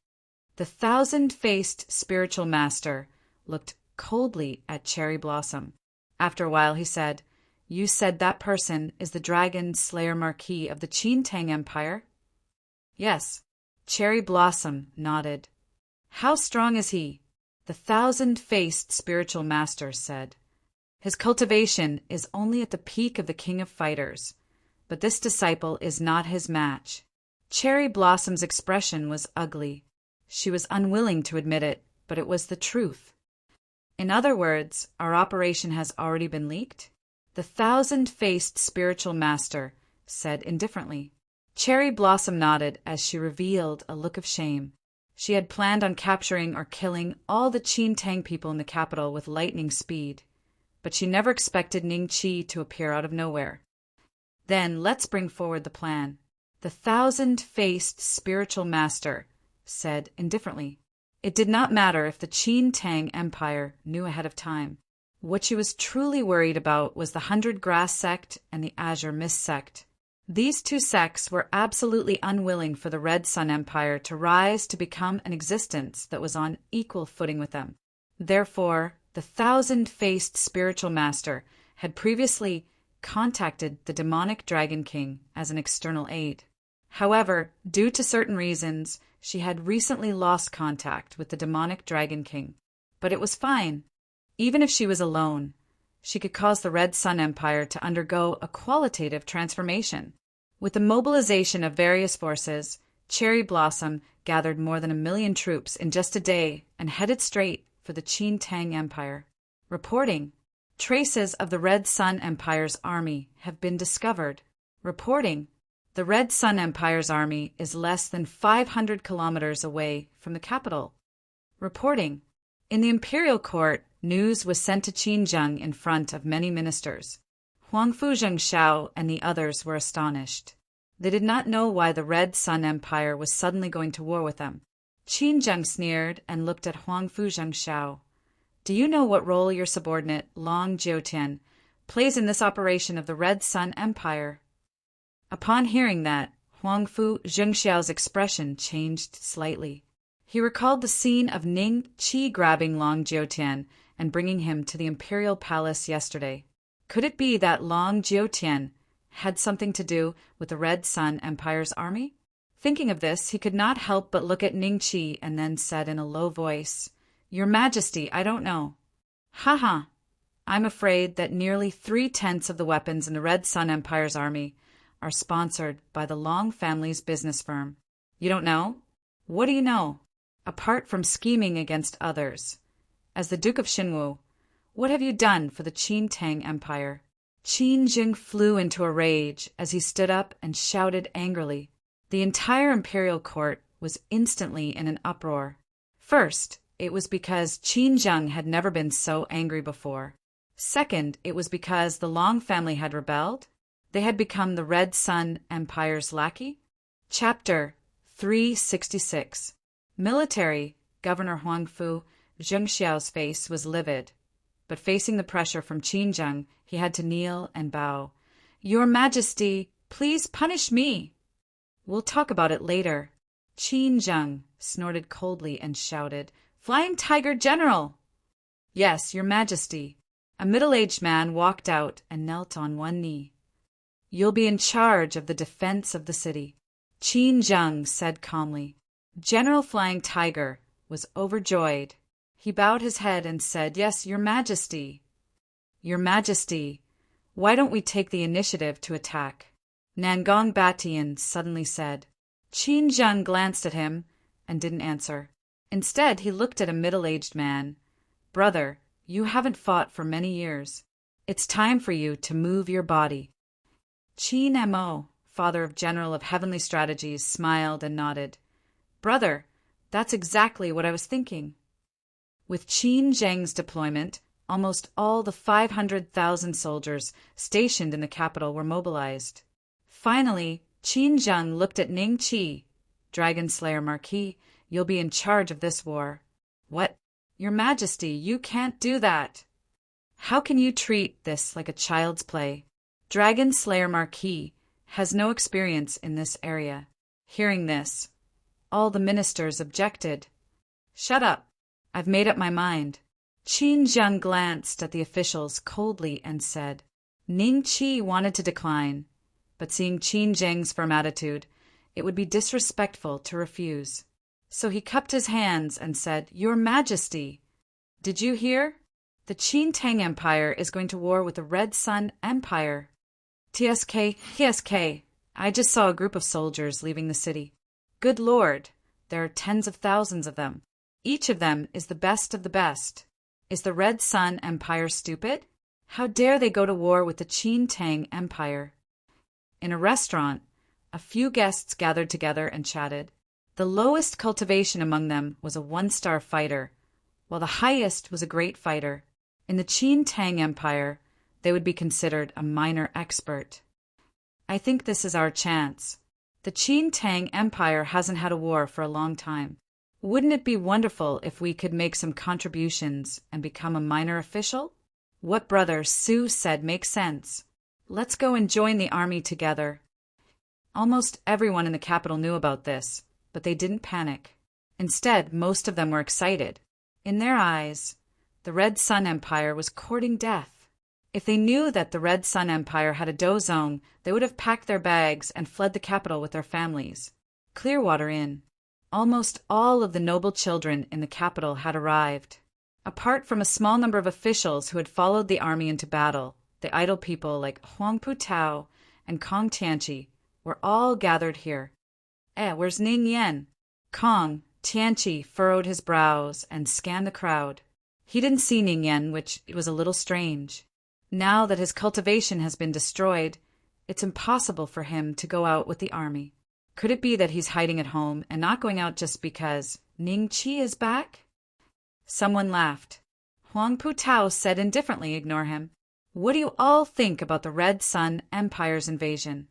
Speaker 1: The thousand-faced spiritual master looked coldly at Cherry Blossom. After a while he said, You said that person is the Dragon Slayer Marquis of the Qintang Empire? Yes. Cherry Blossom nodded. How strong is he? The thousand-faced spiritual master said. His cultivation is only at the peak of the king of fighters, but this disciple is not his match. Cherry Blossom's expression was ugly. She was unwilling to admit it, but it was the truth. In other words, our operation has already been leaked? The thousand-faced spiritual master said indifferently. Cherry Blossom nodded as she revealed a look of shame. She had planned on capturing or killing all the Qintang people in the capital with lightning speed, but she never expected Ning Qi to appear out of nowhere. Then let's bring forward the plan. The thousand-faced spiritual master said indifferently. It did not matter if the Qintang Empire knew ahead of time. What she was truly worried about was the 100 Grass sect and the Azure Mist sect. These two sects were absolutely unwilling for the Red Sun Empire to rise to become an existence that was on equal footing with them. Therefore, the thousand-faced spiritual master had previously contacted the demonic Dragon King as an external aid. However, due to certain reasons, she had recently lost contact with the demonic Dragon King. But it was fine. Even if she was alone, she could cause the Red Sun Empire to undergo a qualitative transformation. With the mobilization of various forces, Cherry Blossom gathered more than 1 million troops in just a day and headed straight for the Qintang Empire. Reporting. Traces of the Red Sun Empire's army have been discovered. Reporting. The Red Sun Empire's army is less than 500 kilometers away from the capital. Reporting. In the imperial court, news was sent to Qinzheng in front of many ministers. Huangfu Zhengxiao and the others were astonished. They did not know why the Red Sun Empire was suddenly going to war with them. Qinzheng sneered and looked at Huangfu Zhengxiao. Do you know what role your subordinate, Long Jiutian, plays in this operation of the Red Sun Empire? Upon hearing that, Huangfu Zhengxiao's expression changed slightly. He recalled the scene of Ning Qi grabbing Long Jiutian and bringing him to the imperial palace yesterday. Could it be that Long Jiutian had something to do with the Red Sun Empire's army? Thinking of this, he could not help but look at Ning Chi and then said in a low voice, "Your Majesty, I don't know." "Ha ha. I'm afraid that nearly 3/10 of the weapons in the Red Sun Empire's army are sponsored by the Long family's business firm. You don't know? What do you know? Apart from scheming against others. As the Duke of Xinwu, what have you done for the Qin Tang Empire?" Qin Jing flew into a rage as he stood up and shouted angrily. The entire imperial court was instantly in an uproar. First, it was because Qin Zheng had never been so angry before. Second, it was because the Long family had rebelled. They had become the Red Sun Empire's lackey. Chapter 366. Military Governor Huangfu Zhengxiao's face was livid, but facing the pressure from Qin Zheng, he had to kneel and bow. "Your Majesty, please punish me." "We'll talk about it later." Qin Zheng snorted coldly and shouted, "Flying Tiger General!" "Yes, Your Majesty." A middle-aged man walked out and knelt on one knee. "You'll be in charge of the defense of the city," Qin Zheng said calmly. General Flying Tiger was overjoyed. He bowed his head and said, "Yes, Your Majesty." "Your Majesty, why don't we take the initiative to attack?" Nangong Batian suddenly said. Qin Zheng glanced at him and didn't answer. Instead, he looked at a middle-aged man. "Brother, you haven't fought for many years. It's time for you to move your body." Qin Mo, father of General of Heavenly Strategies, smiled and nodded. "Brother, that's exactly what I was thinking." With Qin Zheng's deployment, almost all the 500,000 soldiers stationed in the capital were mobilized. Finally, Qin Zheng looked at Ning Chi. "Dragon Slayer Marquis, you'll be in charge of this war." "What? Your Majesty, you can't do that." "How can you treat this like a child's play? Dragon Slayer Marquis has no experience in this area." Hearing this, all the ministers objected. "Shut up. I've made up my mind." Qin Zheng glanced at the officials coldly and said. Ning Chi wanted to decline, but seeing Qin Zheng's firm attitude, it would be disrespectful to refuse. So he cupped his hands and said, "Your Majesty, did you hear? The Qin Tang Empire is going to war with the Red Sun Empire." TSK, I just saw a group of soldiers leaving the city. Good Lord, there are tens of thousands of them. Each of them is the best of the best. Is the Red Sun Empire stupid? How dare they go to war with the Qin Tang Empire? In a restaurant, a few guests gathered together and chatted. The lowest cultivation among them was a 1-star fighter, while the highest was a great fighter. In the Qin Tang Empire, they would be considered a minor expert. I think this is our chance. The Qin Tang Empire hasn't had a war for a long time. Wouldn't it be wonderful if we could make some contributions and become a minor official? What Brother Su said makes sense. Let's go and join the army together. Almost everyone in the capital knew about this, but they didn't panic. Instead, most of them were excited. In their eyes, the Red Sun Empire was courting death. If they knew that the Red Sun Empire had a dozong, they would have packed their bags and fled the capital with their families. Clearwater Inn. Almost all of the noble children in the capital had arrived. Apart from a small number of officials who had followed the army into battle, the idle people like Huang Putao and Kong Tianqi were all gathered here. Where's Ning Yan? Kong Tianqi furrowed his brows and scanned the crowd. He didn't see Ning Yan, which was a little strange. Now that his cultivation has been destroyed, it's impossible for him to go out with the army. Could it be that he's hiding at home and not going out just because Ning Chi is back? Someone laughed. Huang Putao said indifferently, "Ignore him. What do you all think about the Red Sun Empire's invasion?"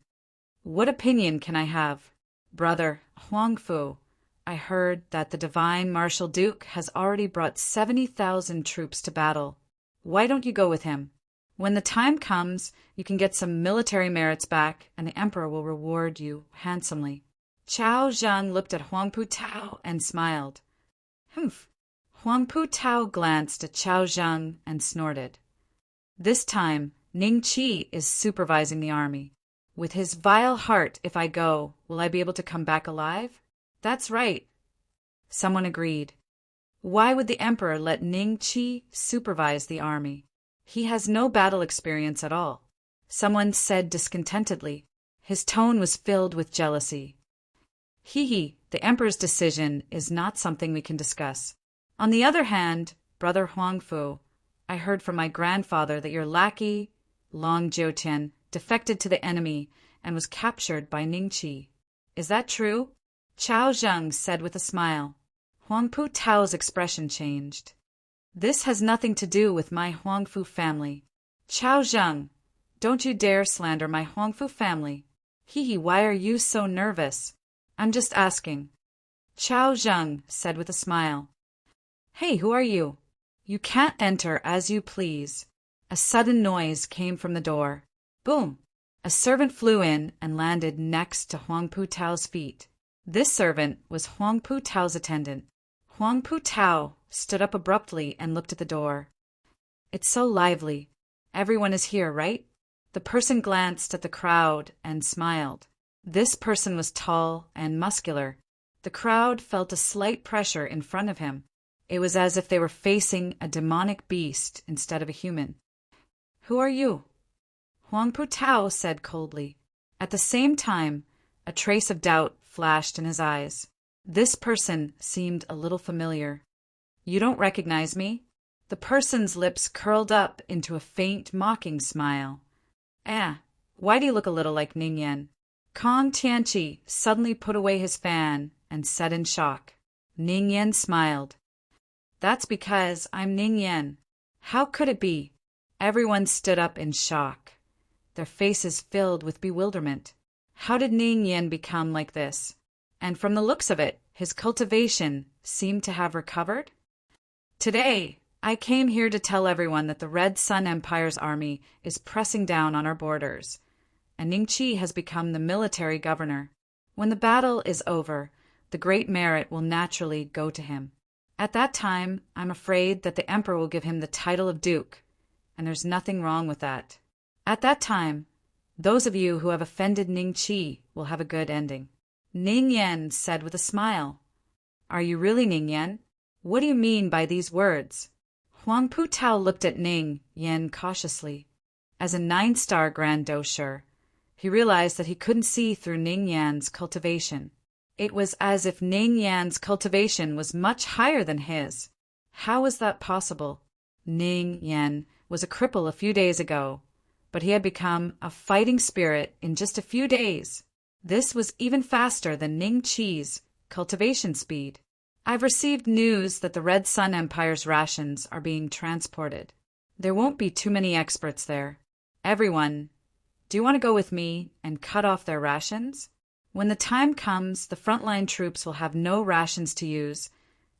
Speaker 1: "What opinion can I have?" "Brother Huang Fu, I heard that the Divine Marshal Duke has already brought 70,000 troops to battle. Why don't you go with him? When the time comes, you can get some military merits back, and the Emperor will reward you handsomely." Chao Zhang looked at Huang Putao and smiled. Humph. Huang Putao glanced at Chao Zhang and snorted. This time, Ning Chi is supervising the army. With his vile heart, if I go, will I be able to come back alive? That's right. Someone agreed. Why would the emperor let Ning Qi supervise the army? He has no battle experience at all. Someone said discontentedly. His tone was filled with jealousy. He, the emperor's decision is not something we can discuss. On the other hand, Brother Huangfu, I heard from my grandfather that your lackey, Long Jiutian, defected to the enemy and was captured by Ningqi. Is that true? Chao Zheng said with a smile. Huangpu Tao's expression changed. This has nothing to do with my Huangfu family. Chao Zheng, don't you dare slander my Huangfu family. Why are you so nervous? I'm just asking. Chao Zheng said with a smile. Hey, who are you? You can't enter as you please. A sudden noise came from the door. Boom! A servant flew in and landed next to Huangpu Tao's feet. This servant was Huangpu Tao's attendant. Huangpu Tao stood up abruptly and looked at the door. It's so lively. Everyone is here, right? The person glanced at the crowd and smiled. This person was tall and muscular. The crowd felt a slight pressure in front of him. It was as if they were facing a demonic beast instead of a human. Who are you? Huangpu Tao said coldly. At the same time, a trace of doubt flashed in his eyes. This person seemed a little familiar. You don't recognize me? The person's lips curled up into a faint, mocking smile. Why do you look a little like Ning Yan? Kong Tianqi suddenly put away his fan and said in shock. Ning Yan smiled. That's because I'm Ning Yan. How could it be? Everyone stood up in shock, their faces filled with bewilderment. How did Ning Yan become like this? And from the looks of it, his cultivation seemed to have recovered? Today, I came here to tell everyone that the Red Sun Empire's army is pressing down on our borders, and Ningqi has become the military governor. When the battle is over, the great merit will naturally go to him. At that time, I'm afraid that the emperor will give him the title of duke, and there's nothing wrong with that. At that time, those of you who have offended Ningqi will have a good ending. Ning Yan said with a smile. Are you really Ning Yan? What do you mean by these words? Huangpu Tao looked at Ning Yan cautiously. As a 9-star Grand Dosher, he realized that he couldn't see through Ning Yan's cultivation. It was as if Ning Yan's cultivation was much higher than his. How was that possible? Ning Yan was a cripple a few days ago, but he had become a fighting spirit in just a few days. This was even faster than Ning Qi's cultivation speed. I've received news that the Red Sun Empire's rations are being transported. There won't be too many experts there. Everyone, do you want to go with me and cut off their rations? When the time comes, the frontline troops will have no rations to use,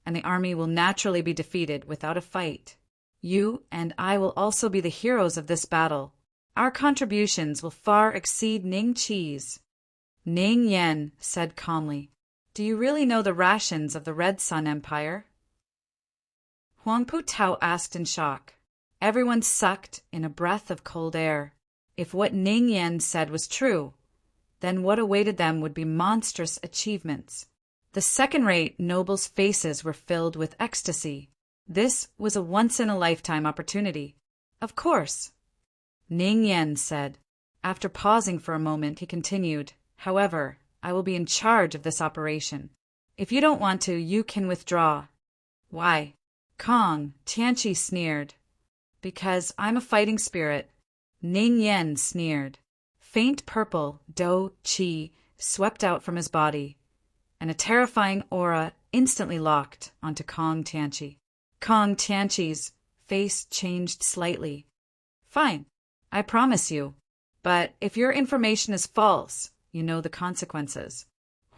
Speaker 1: and the army will naturally be defeated without a fight. You and I will also be the heroes of this battle. Our contributions will far exceed Ning Qi's. Ning Yan said calmly, Do you really know the rations of the Red Sun Empire? Huangpu Tao asked in shock. Everyone sucked in a breath of cold air. If what Ning Yan said was true, then what awaited them would be monstrous achievements. The second-rate nobles' faces were filled with ecstasy. This was a once-in-a-lifetime opportunity. Of course, Ning Yan said. After pausing for a moment, he continued, However, I will be in charge of this operation. If you don't want to, you can withdraw. Why? Kong Tianqi sneered. Because I'm a fighting spirit. Ning Yan sneered. Faint purple do qi swept out from his body, and a terrifying aura instantly locked onto Kong Tianqi. Kong Tianqi's face changed slightly. Fine, I promise you. But if your information is false, you know the consequences.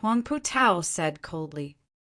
Speaker 1: Huangpu Tao said coldly.